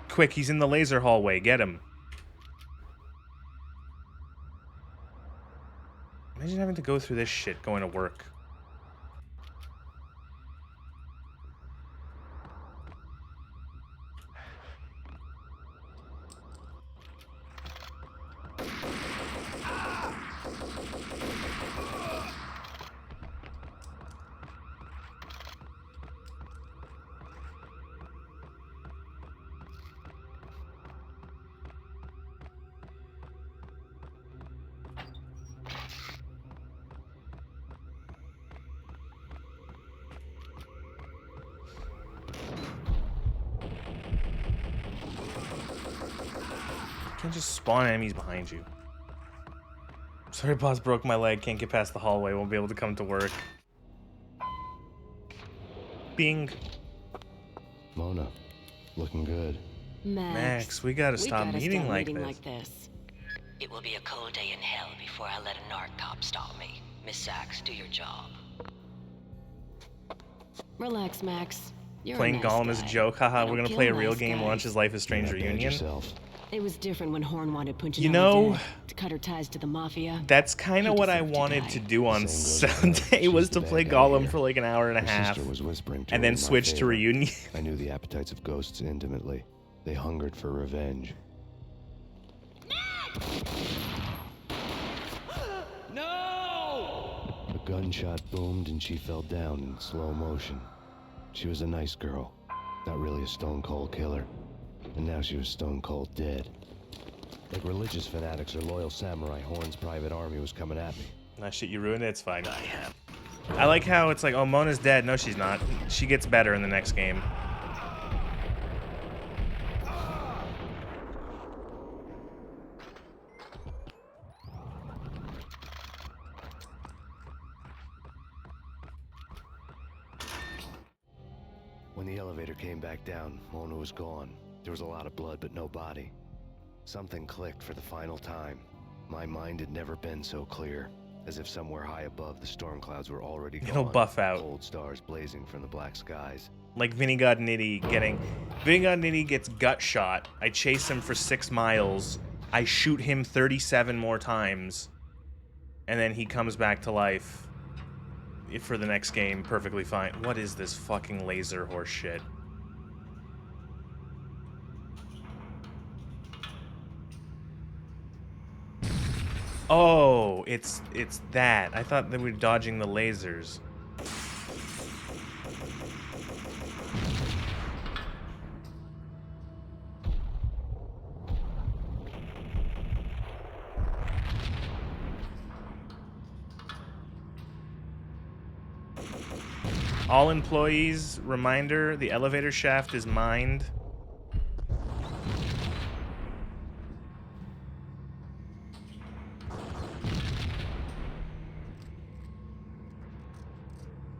Quick, he's in the laser hallway. Get him. Imagine having to go through this shit going to work. Can't just spawn enemies behind you. Sorry, boss, broke my leg. Can't get past the hallway. Won't be able to come to work. Bing. Mona, looking good. Max, we gotta stop meeting like this. It will be a cold day in hell before I let a narc cop stop me. Miss Sachs, do your job. Relax, Max. You're Playing a nice Gollum guy. as a joke. Haha, we're gonna play a real nice game, guys. launch his Life is Strange reunion. It was different when Horn wanted punching You out know, dead to cut her ties to the mafia. That's kind of He what I deserved to wanted die. to do on Sunday, was to play Gollum for like an hour and a half, Was whispering to and her then in my switch to favor. reunion. I knew the appetites of ghosts intimately. They hungered for revenge. No! A gunshot boomed and she fell down in slow motion. She was a nice girl, not really a stone-cold killer. And now she was stone-cold dead. Like religious fanatics or loyal samurai, Horn's private army was coming at me. Nah, shit, you ruined it. It's fine. I like how it's like, oh, Mona's dead. No, she's not. She gets better in the next game. When the elevator came back down, Mona was gone. There was a lot of blood, but no body. Something clicked for the final time. My mind had never been so clear, as if somewhere high above the storm clouds were already gone. It'll buff out. Cold stars blazing from the black skies. Like Vinny God Nitty Vinny God Nitty gets gut shot. I chase him for 6 miles. I shoot him 37 more times. And then he comes back to life for the next game perfectly fine. What is this fucking laser horse shit? Oh, it's that. I thought they were dodging the lasers. All employees, reminder, the elevator shaft is mined.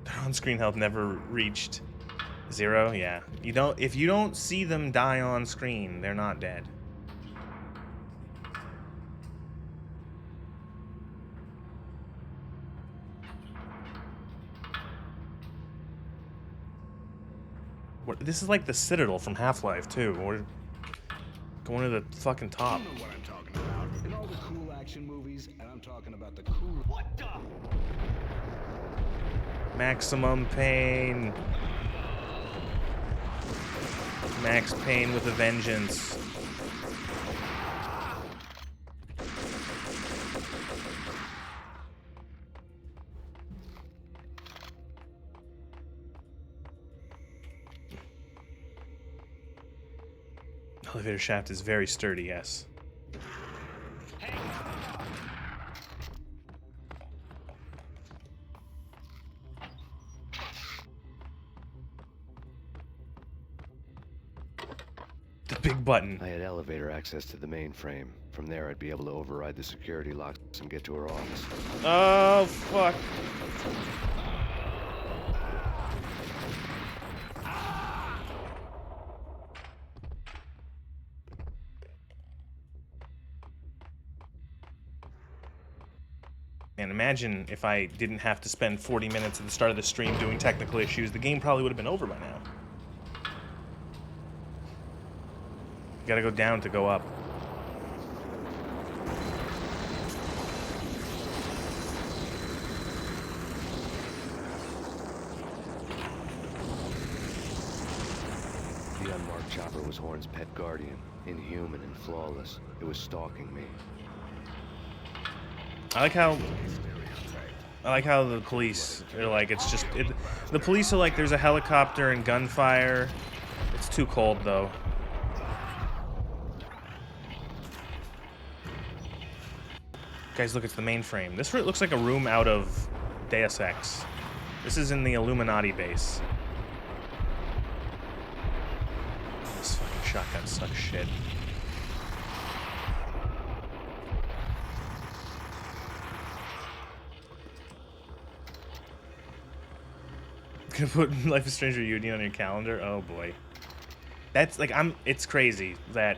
Their on-screen health never reached 0. Yeah. If you don't see them die on screen, they're not dead. This is like the Citadel from Half-Life, too. We're going to the fucking top. You know what I'm talking about. In all the cool action movies, and I'm talking about the cool... What the? Maximum Payne. Max Payne with a vengeance. Elevator shaft is very sturdy, yes. The big button. I had elevator access to the mainframe. From there, I'd be able to override the security locks and get to her office. Oh, fuck. And imagine if I didn't have to spend 40 minutes at the start of the stream doing technical issues. The game probably would have been over by now. You gotta go down to go up. The unmarked chopper was Horn's pet guardian, inhuman and flawless. It was stalking me. I like how the police are like, the police are like, there's a helicopter and gunfire. It's too cold though. Guys, look, it's the mainframe. This looks like a room out of Deus Ex. This is in the Illuminati base. This fucking shotgun sucks shit. Gonna put Life is Strange Reunion on your calendar? Oh boy. That's like, it's crazy that,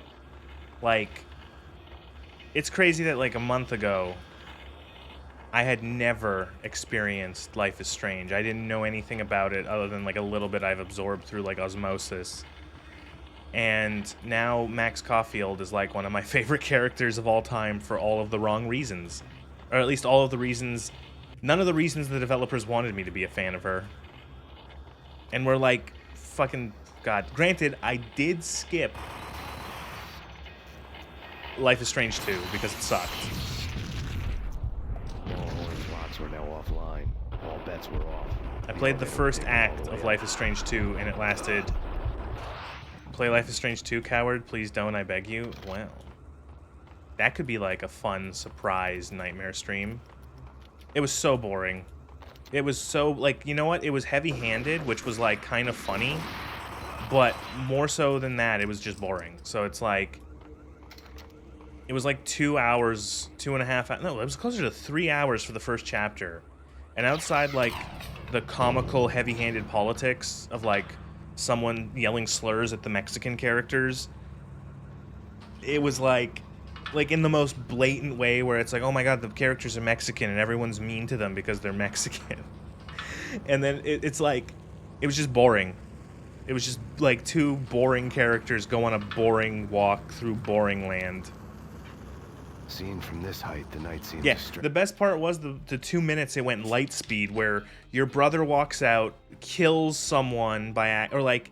like, like a month ago, I had never experienced Life is Strange. I didn't know anything about it other than like a little bit I've absorbed through like osmosis. And now Max Caulfield is like one of my favorite characters of all time for all of the wrong reasons. Or at least all of the reasons, none of the reasons the developers wanted me to be a fan of her. And we're like, fucking, God. Granted, I did skip Life is Strange 2 because it sucked. All Horn's lots were now offline. All bets were off. I played the first act of Life is Strange 2 and it lasted... Play Life is Strange 2, coward? Please don't, I beg you. Wow. That could be like a fun surprise nightmare stream. It was so boring. It was so, like, you know what? It was heavy-handed, which was, like, kind of funny. But more so than that, it was just boring. So it's like... It was like 2 hours, 2.5 hours. No, it was closer to 3 hours for the first chapter. And outside, like, the comical, heavy-handed politics of, like, someone yelling slurs at the Mexican characters, it was like in the most blatant way where it's like, oh my god, the characters are Mexican and everyone's mean to them because they're Mexican. And then it's like, it was just boring. It was just like two boring characters go on a boring walk through boring land. Seen from this height, the night seems... Yeah, the best part was the 2 minutes it went light speed where your brother walks out, kills someone or like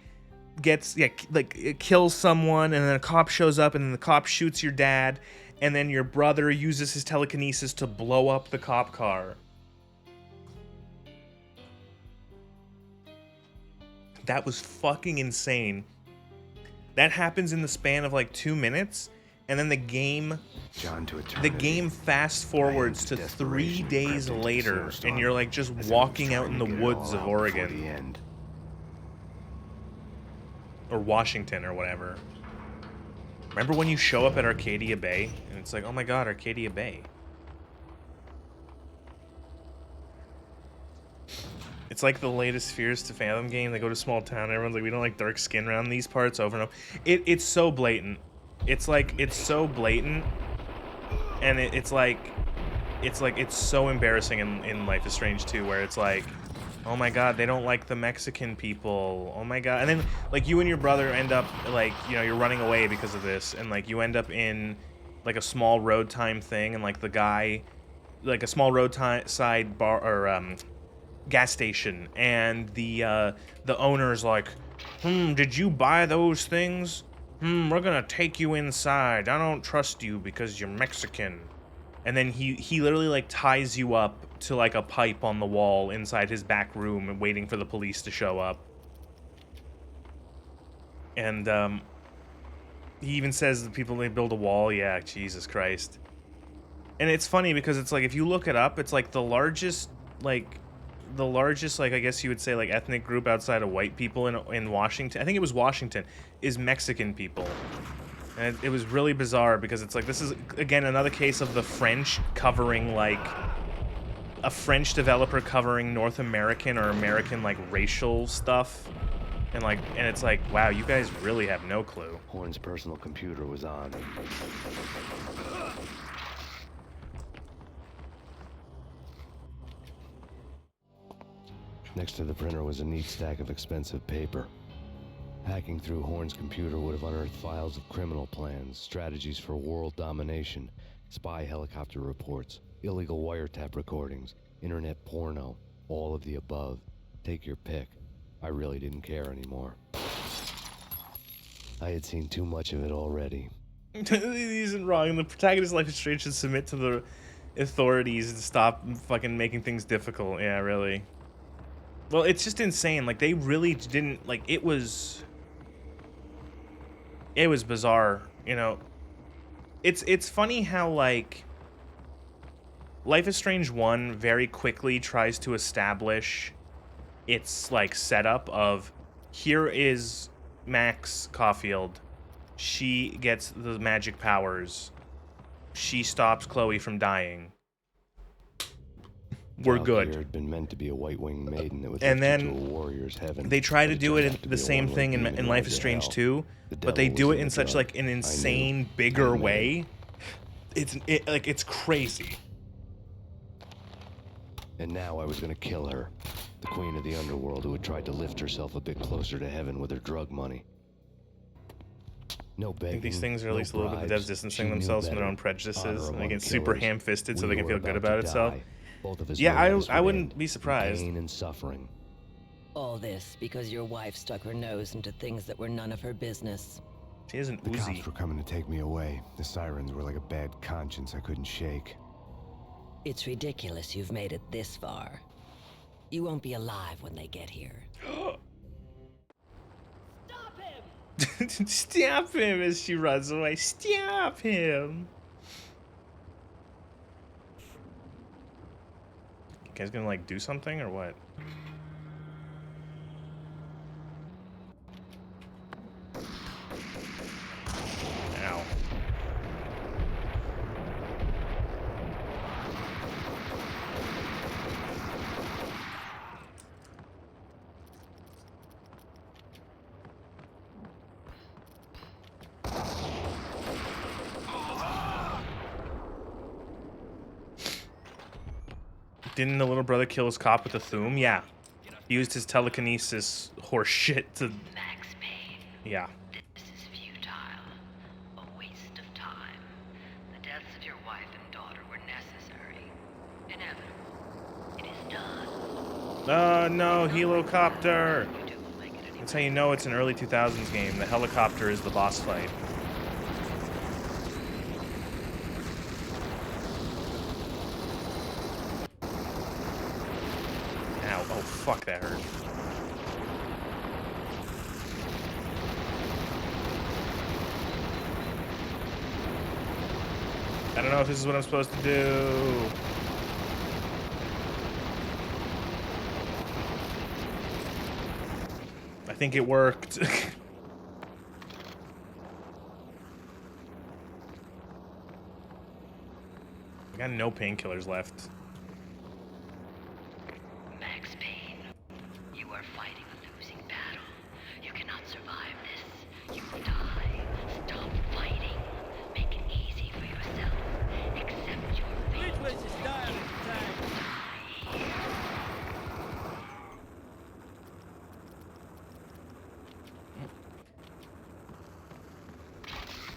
kills someone, and then a cop shows up and then the cop shoots your dad, and then your brother uses his telekinesis to blow up the cop car. That was fucking insane. That happens in the span of like 2 minutes, and then the game John to the game fast forwards to 3 days later, and you're like just walking out in the woods of Oregon. Or Washington or whatever. Remember when you show up at Arcadia Bay and it's like, oh my god, Arcadia Bay. It's like the latest Fears to Fathom game. They go to small town, everyone's like, we don't like dark skin around these parts over and over. It's so blatant. It's like, it's so blatant. And it's so embarrassing in Life is Strange 2, where it's like, oh my god, they don't like the Mexican people. Oh my god. And then, like, you and your brother end up, like, you know, you're running away because of this, and, like, you end up in, like, a small road time thing, and, like, the guy, like, a small road side bar, or, gas station, and the owner's like, did you buy those things? We're gonna take you inside. I don't trust you because you're Mexican. And then he literally, like, ties you up to, like, a pipe on the wall inside his back room and waiting for the police to show up. And, he even says the people, they build a wall. Yeah, Jesus Christ. And it's funny because it's like, if you look it up, it's like the largest, like, I guess you would say, like, ethnic group outside of white people in Washington, I think it was Washington, is Mexican people. And it was really bizarre because it's like, this is, again, another case of the French covering, like, a French developer covering North American or American, like, racial stuff. And, like, and it's like, wow, you guys really have no clue. Horn's personal computer was on. Next to the printer was a neat stack of expensive paper. Hacking through Horn's computer would have unearthed files of criminal plans, strategies for world domination, spy helicopter reports, illegal wiretap recordings, internet porno, all of the above. Take your pick. I really didn't care anymore. I had seen too much of it already. He isn't wrong. The protagonist's Life is Strange should submit to the authorities and stop fucking making things difficult. Yeah, really. Well, it's just insane. Like, they really didn't, like, it was bizarre, you know. It's funny how, like, Life is Strange 1 very quickly tries to establish its, like, setup of, here is Max Caulfield. She gets the magic powers. She stops Chloe from dying. We're good. Had been meant to be a white-winged maiden that would and lift then you to a warrior's heaven, they try to do it in to the be a same one-way thing demon in Life is to Strange hell. 2, The but they devil do was it in in the such, drug. like, an I insane, knew. bigger I knew. way. It's crazy. And now I was gonna kill her, the queen of the underworld who had tried to lift herself a bit closer to heaven with her drug money. No begging, I think these things are at no least a little bit the bribes. devs distancing She knew themselves from their better. own prejudices Honor and among they get super killers. ham-fisted so We they can were feel good about about to itself. die. Both of us Yeah, knew this I would wouldn't end be in surprised. pain and suffering. All this because your wife stuck her nose into things that were none of her business. She isn't The Uzi. cops were coming to take me away. The sirens were like a bad conscience I couldn't shake. It's ridiculous you've made it this far. You won't be alive when they get here. Stop him as she runs away. Stop him. You guys gonna, like, do something or what? Ow. Didn't the little brother kill his cop with a Thum? Yeah. He used his telekinesis horse shit to... Max Payne. Yeah. This is futile. A waste of time. The deaths of your wife and daughter were necessary. Inevitable. It is done. Oh, no, helicopter! That's how you know it's an early 2000s game. The helicopter is the boss fight. Ow. Oh, fuck, that hurt. I don't know if this is what I'm supposed to do. I think it worked. I got no painkillers left. Max Payne, you are fighting a losing battle. You cannot survive this. You will die. Stop fighting. Make it easy for yourself. Accept your fate. Which was his dial at the time?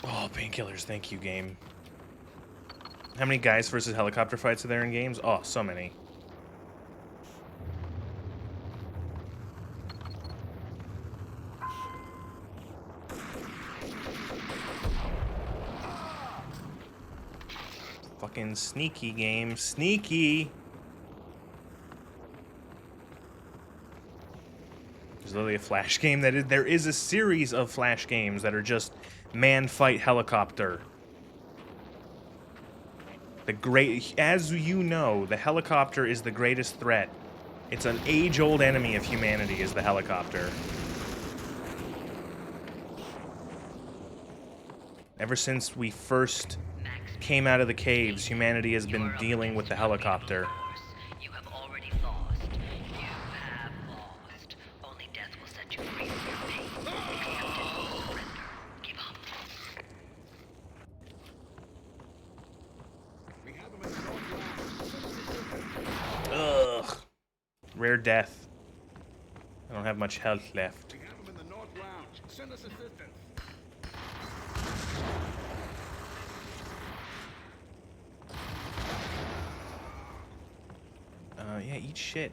Oh, painkillers, thank you, game. How many guys versus helicopter fights are there in games? Oh, so many. Fucking sneaky game. Sneaky! There's literally a Flash game that is... There is a series of Flash games that are just man fight helicopter. As you know, the helicopter is the greatest threat. It's an age-old enemy of humanity, is the helicopter. Ever since we first came out of the caves, humanity has been dealing with the helicopter. You have already lost. You have lost. Only death will set you free from your pain. Accept it. Surrender. Give up. Ugh. Rare death. I don't have much health left. We have him in the North Lounge. Send us assistance. Yeah, eat shit.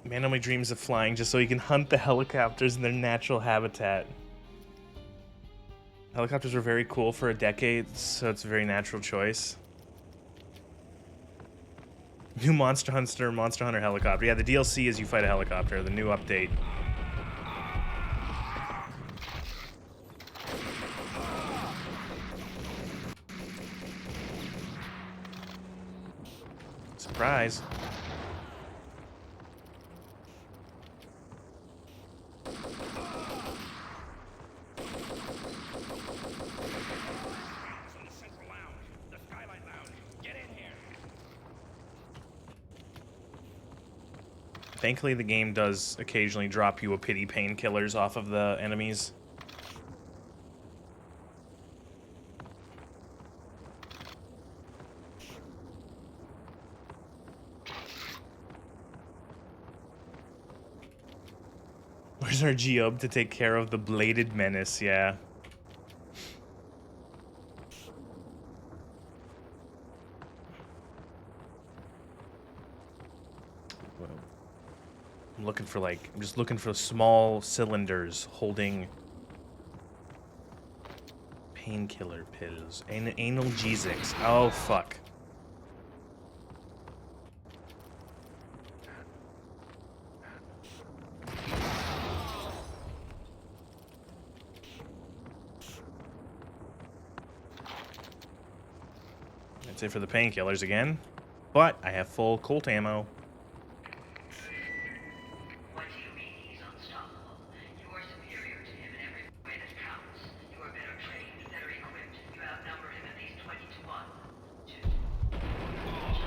Man only dreams of flying just so he can hunt the helicopters in their natural habitat. Helicopters were very cool for a decade, so it's a very natural choice. New Monster Hunter helicopter. Yeah, the DLC is you fight a helicopter, the new update. Surprise. Thankfully, the game does occasionally drop you a pity painkillers off of the enemies. Where's our Geob to take care of the bladed menace? Yeah. I'm just looking for small cylinders holding painkiller pills. Analgesics. Oh, fuck. That's it for the painkillers again. But I have full Colt ammo.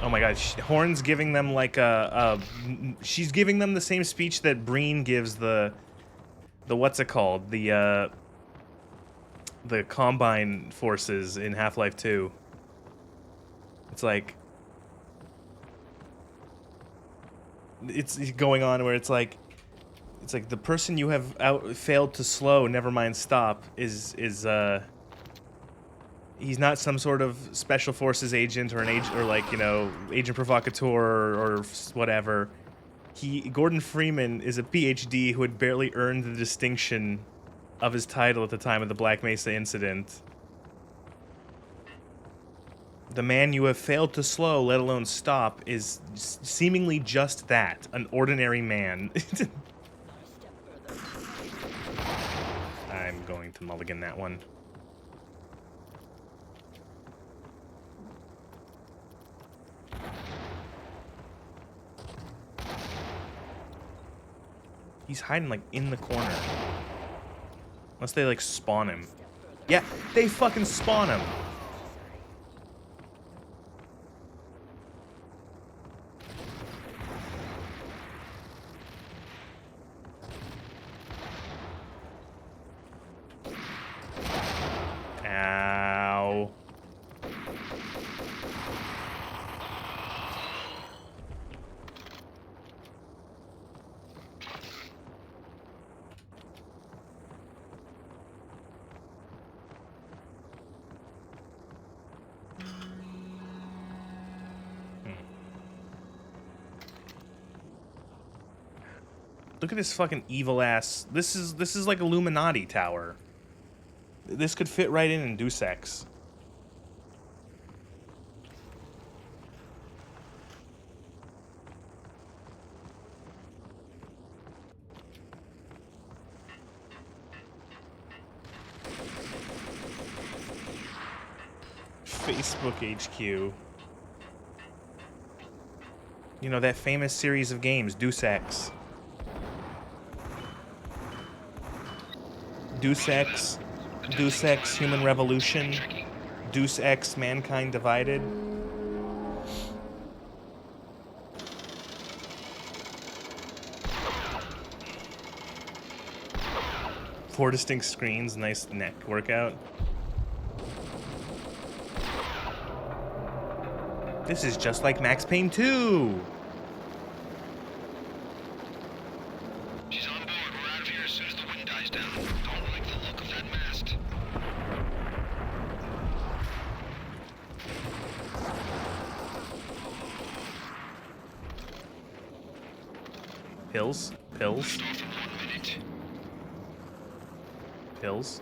Oh my god, Horn's giving them like she's giving them the same speech that Breen gives the what's it called? The Combine forces in Half-Life 2. It's like it's going on where it's like the person you have failed to slow, never mind stop, is he's not some sort of special forces agent or an agent or like, you know, agent provocateur or whatever. Gordon Freeman is a PhD who had barely earned the distinction of his title at the time of the Black Mesa incident. The man you have failed to slow, let alone stop, is seemingly just that, an ordinary man. going to mulligan that one. He's hiding, like, in the corner. Unless they, like, spawn him. Yeah, they fucking spawn him! Ow. Look at this fucking evil ass. This is like Illuminati tower. This could fit right in Deus Ex. Facebook HQ. You know, that famous series of games, Deus Ex. Deus Ex, Deus Ex Human Revolution, Deus Ex Mankind Divided. Four distinct screens, nice neck workout. This is just like Max Payne 2! She's on board. We're out of here as soon as the wind dies down. Don't like the look of that mast. Pills? Pills? Pills?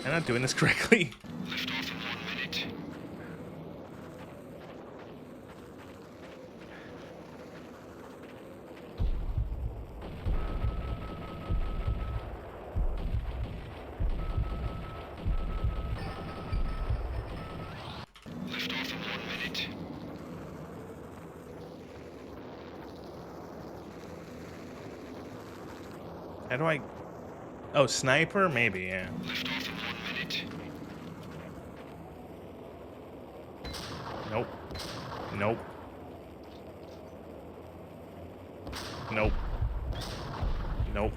I'm not doing this correctly. Lift off in 1 minute. Lift off in 1 minute. How do I... Oh, sniper? Maybe, yeah. Lift off in 1 minute. Nope. Nope. Nope. Nope.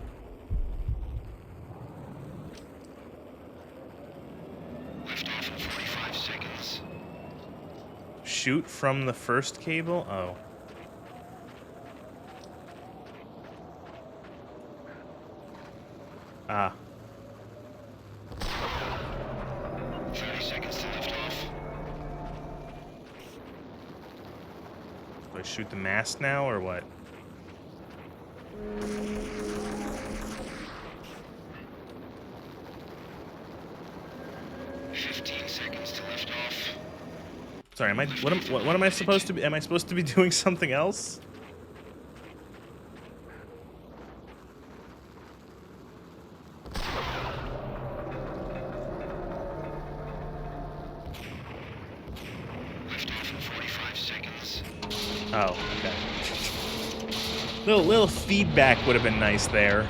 Lift off in 45 seconds. Shoot from the first cable? Oh. Ah. 30 seconds to lift off. Do I shoot the mast now, or what? Sorry, am I? What am I supposed to be? Am I supposed to be doing something else? Oh, okay. Little feedback would have been nice there.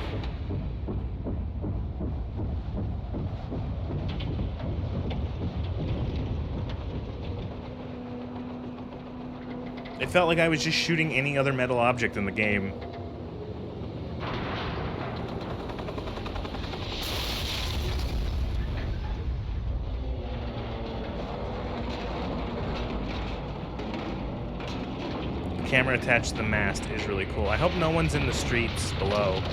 It felt like I was just shooting any other metal object in the game. The camera attached to the mast is really cool. I hope no one's in the streets below.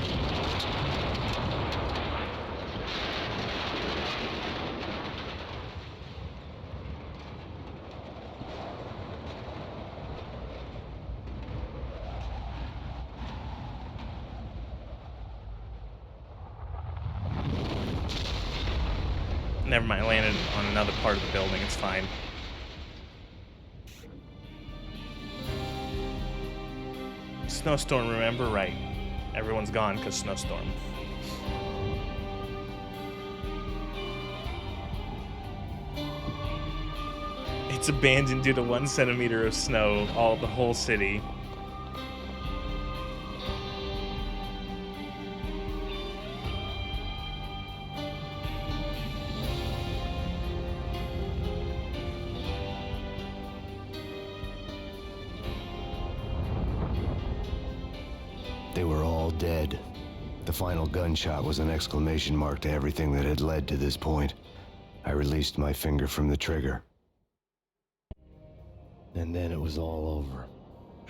Never mind, I landed on another part of the building. It's fine. Snowstorm, remember? Right. Everyone's gone because snowstorm. It's abandoned due to 1 centimeter of snow, the whole city. They were all dead. The final gunshot was an exclamation mark to everything that had led to this point. I released my finger from the trigger. And then it was all over.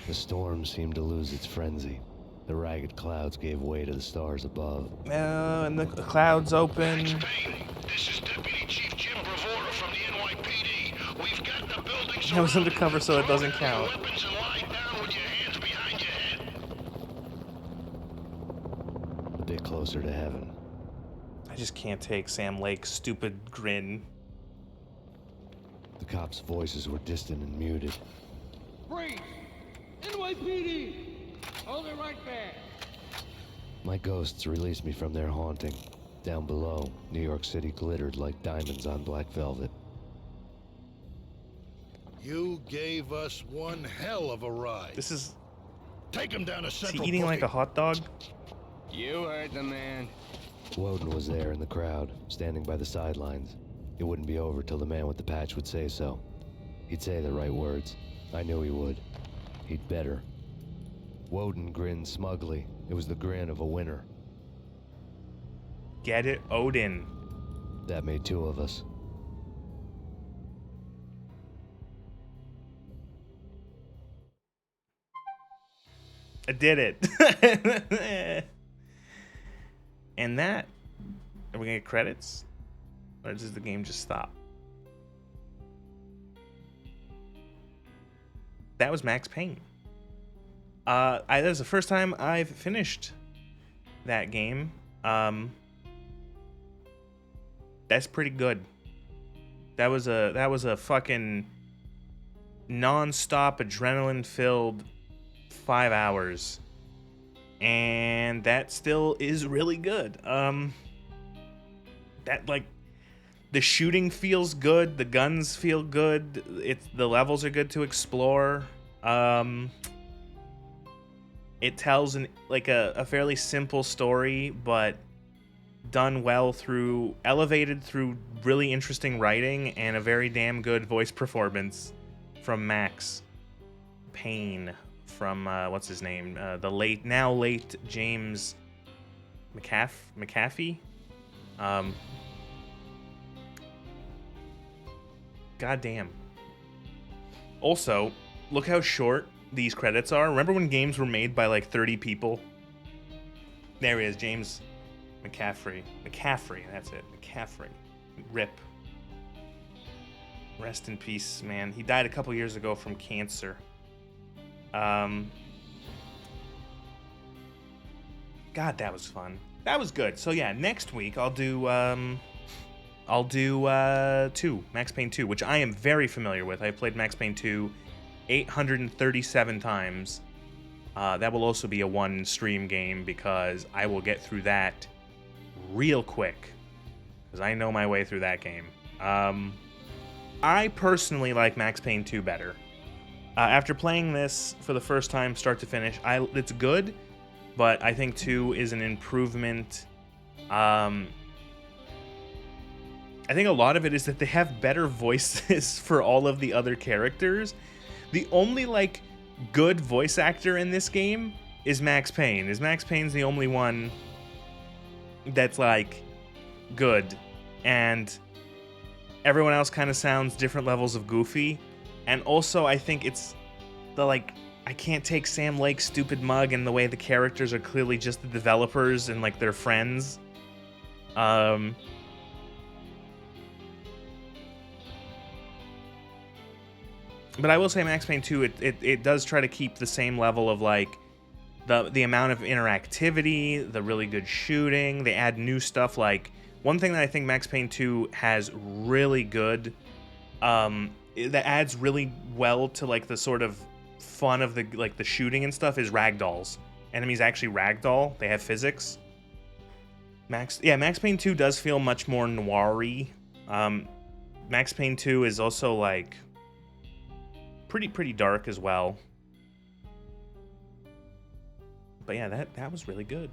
The storm seemed to lose its frenzy. The ragged clouds gave way to the stars above. And the clouds open. Max Payne, this is Deputy Chief Jim Bravura from the NYPD. We've got the building I was undercover, so it doesn't count. weapons and lie down with your hands behind your head. A bit closer to heaven. I just can't take Sam Lake's stupid grin. The cops' voices were distant and muted. Freeze! NYPD! Hold it right there! My ghosts released me from their haunting. Down below, New York City glittered like diamonds on black velvet. You gave us one hell of a ride. This is... Take him down to Is he Central eating like a hot dog? You heard the man. Woden was there in the crowd, standing by the sidelines. It wouldn't be over till the man with the patch would say so. He'd say the right words. I knew he would. He'd better. Woden grinned smugly. It was the grin of a winner. Get it, Odin. That made two of us. I did it. And that, are we gonna get credits? Or does the game just stop? That was Max Payne. That was the first time I've finished that game. That's pretty good. That was a fucking non-stop adrenaline-filled 5 hours. And that still is really good. That, like, the shooting feels good, the guns feel good, the levels are good to explore. It tells a fairly simple story, but done well elevated through really interesting writing and a very damn good voice performance from Max Payne from what's his name? The now late James McAfee. Goddamn. Also, look how short these credits are. Remember when games were made by like 30 people? There he is, James McCaffrey. McCaffrey, that's it. McCaffrey. RIP. Rest in peace, man. He died a couple years ago from cancer. God, that was fun. That was good. So yeah, next week I'll do 2, Max Payne 2, which I am very familiar with. I played Max Payne 2 837 times. That will also be a one stream game because I will get through that real quick because I know my way through that game. I personally like Max Payne 2 better. After playing this for the first time, start to finish, it's good, but I think 2 is an improvement. I think a lot of it is that they have better voices for all of the other characters. The only, like, good voice actor in this game is Max Payne. Max Payne's the only one that's, like, good. And everyone else kind of sounds different levels of goofy. And also, I think it's the, like, I can't take Sam Lake's stupid mug and the way the characters are clearly just the developers and, like, their friends. But I will say Max Payne 2, it does try to keep the same level of, like, the amount of interactivity, the really good shooting. They add new stuff like One thing that I think Max Payne 2 has really good, that adds really well to like the sort of fun of the like the shooting and stuff is ragdolls. Enemies actually ragdoll. They have physics. Max Payne 2 does feel much more noir-y. Max Payne 2 is also like pretty dark as well. But yeah, that was really good.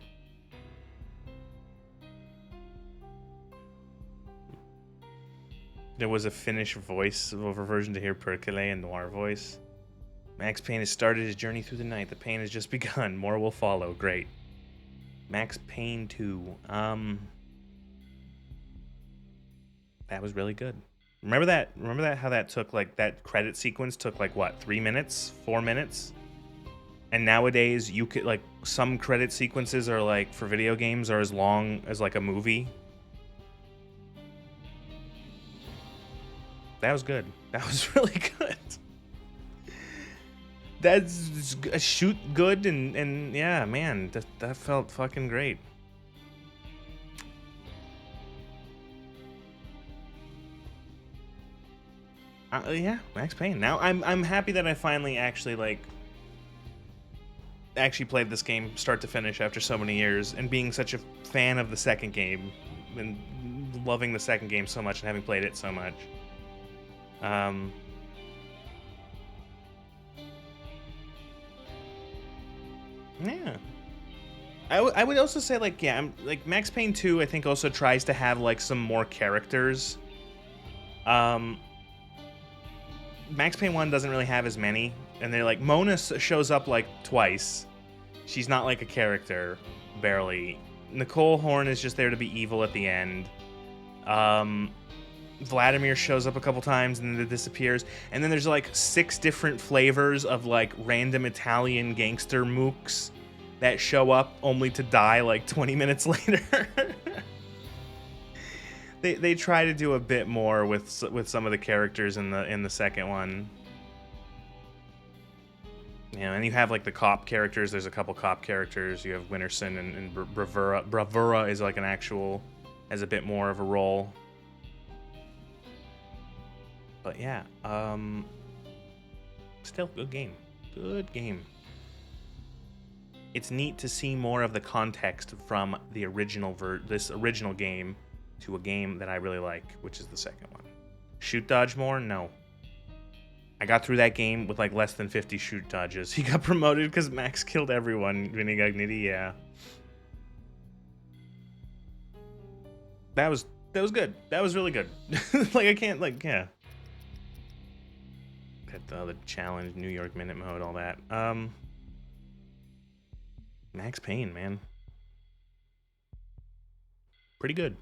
There was a Finnish voice-over version to hear Perkele and noir voice. Max Payne has started his journey through the night. The pain has just begun. More will follow. Great. Max Payne 2. That was really good. Remember that how that took like that credit sequence took like what, 3 minutes, 4 minutes? And nowadays you could like some credit sequences are like for video games are as long as like a movie. That was good. That was really good. That's a shoot good and yeah, man, that felt fucking great. Yeah, Max Payne. Now I'm happy that I finally actually played this game start to finish after so many years, and being such a fan of the second game and loving the second game so much and having played it so much. Yeah. I would also say like, yeah, like Max Payne 2 I think also tries to have like some more characters. Max Payne 1 doesn't really have as many, and they're like Mona shows up like twice. She's not like a character, barely. Nicole Horn is just there to be evil at the end. Vladimir shows up a couple times and then disappears. And then there's like 6 different flavors of like random Italian gangster mooks that show up only to die like 20 minutes later. They try to do a bit more with some of the characters in the second one. Yeah, and you have like the cop characters. There's a couple cop characters. You have Winterson and Bravura. Bravura is like an actual, has a bit more of a role. But yeah, still good game. Good game. It's neat to see more of the context from the original this original game to a game that I really like, which is the second one. Shoot dodge more? No. I got through that game with like less than 50 shoot dodges. He got promoted because Max killed everyone. Vinigagniti, yeah. That was good. That was really good. Like I can't like, yeah. Got the other challenge, New York Minute mode, all that. Max Payne, man. Pretty good.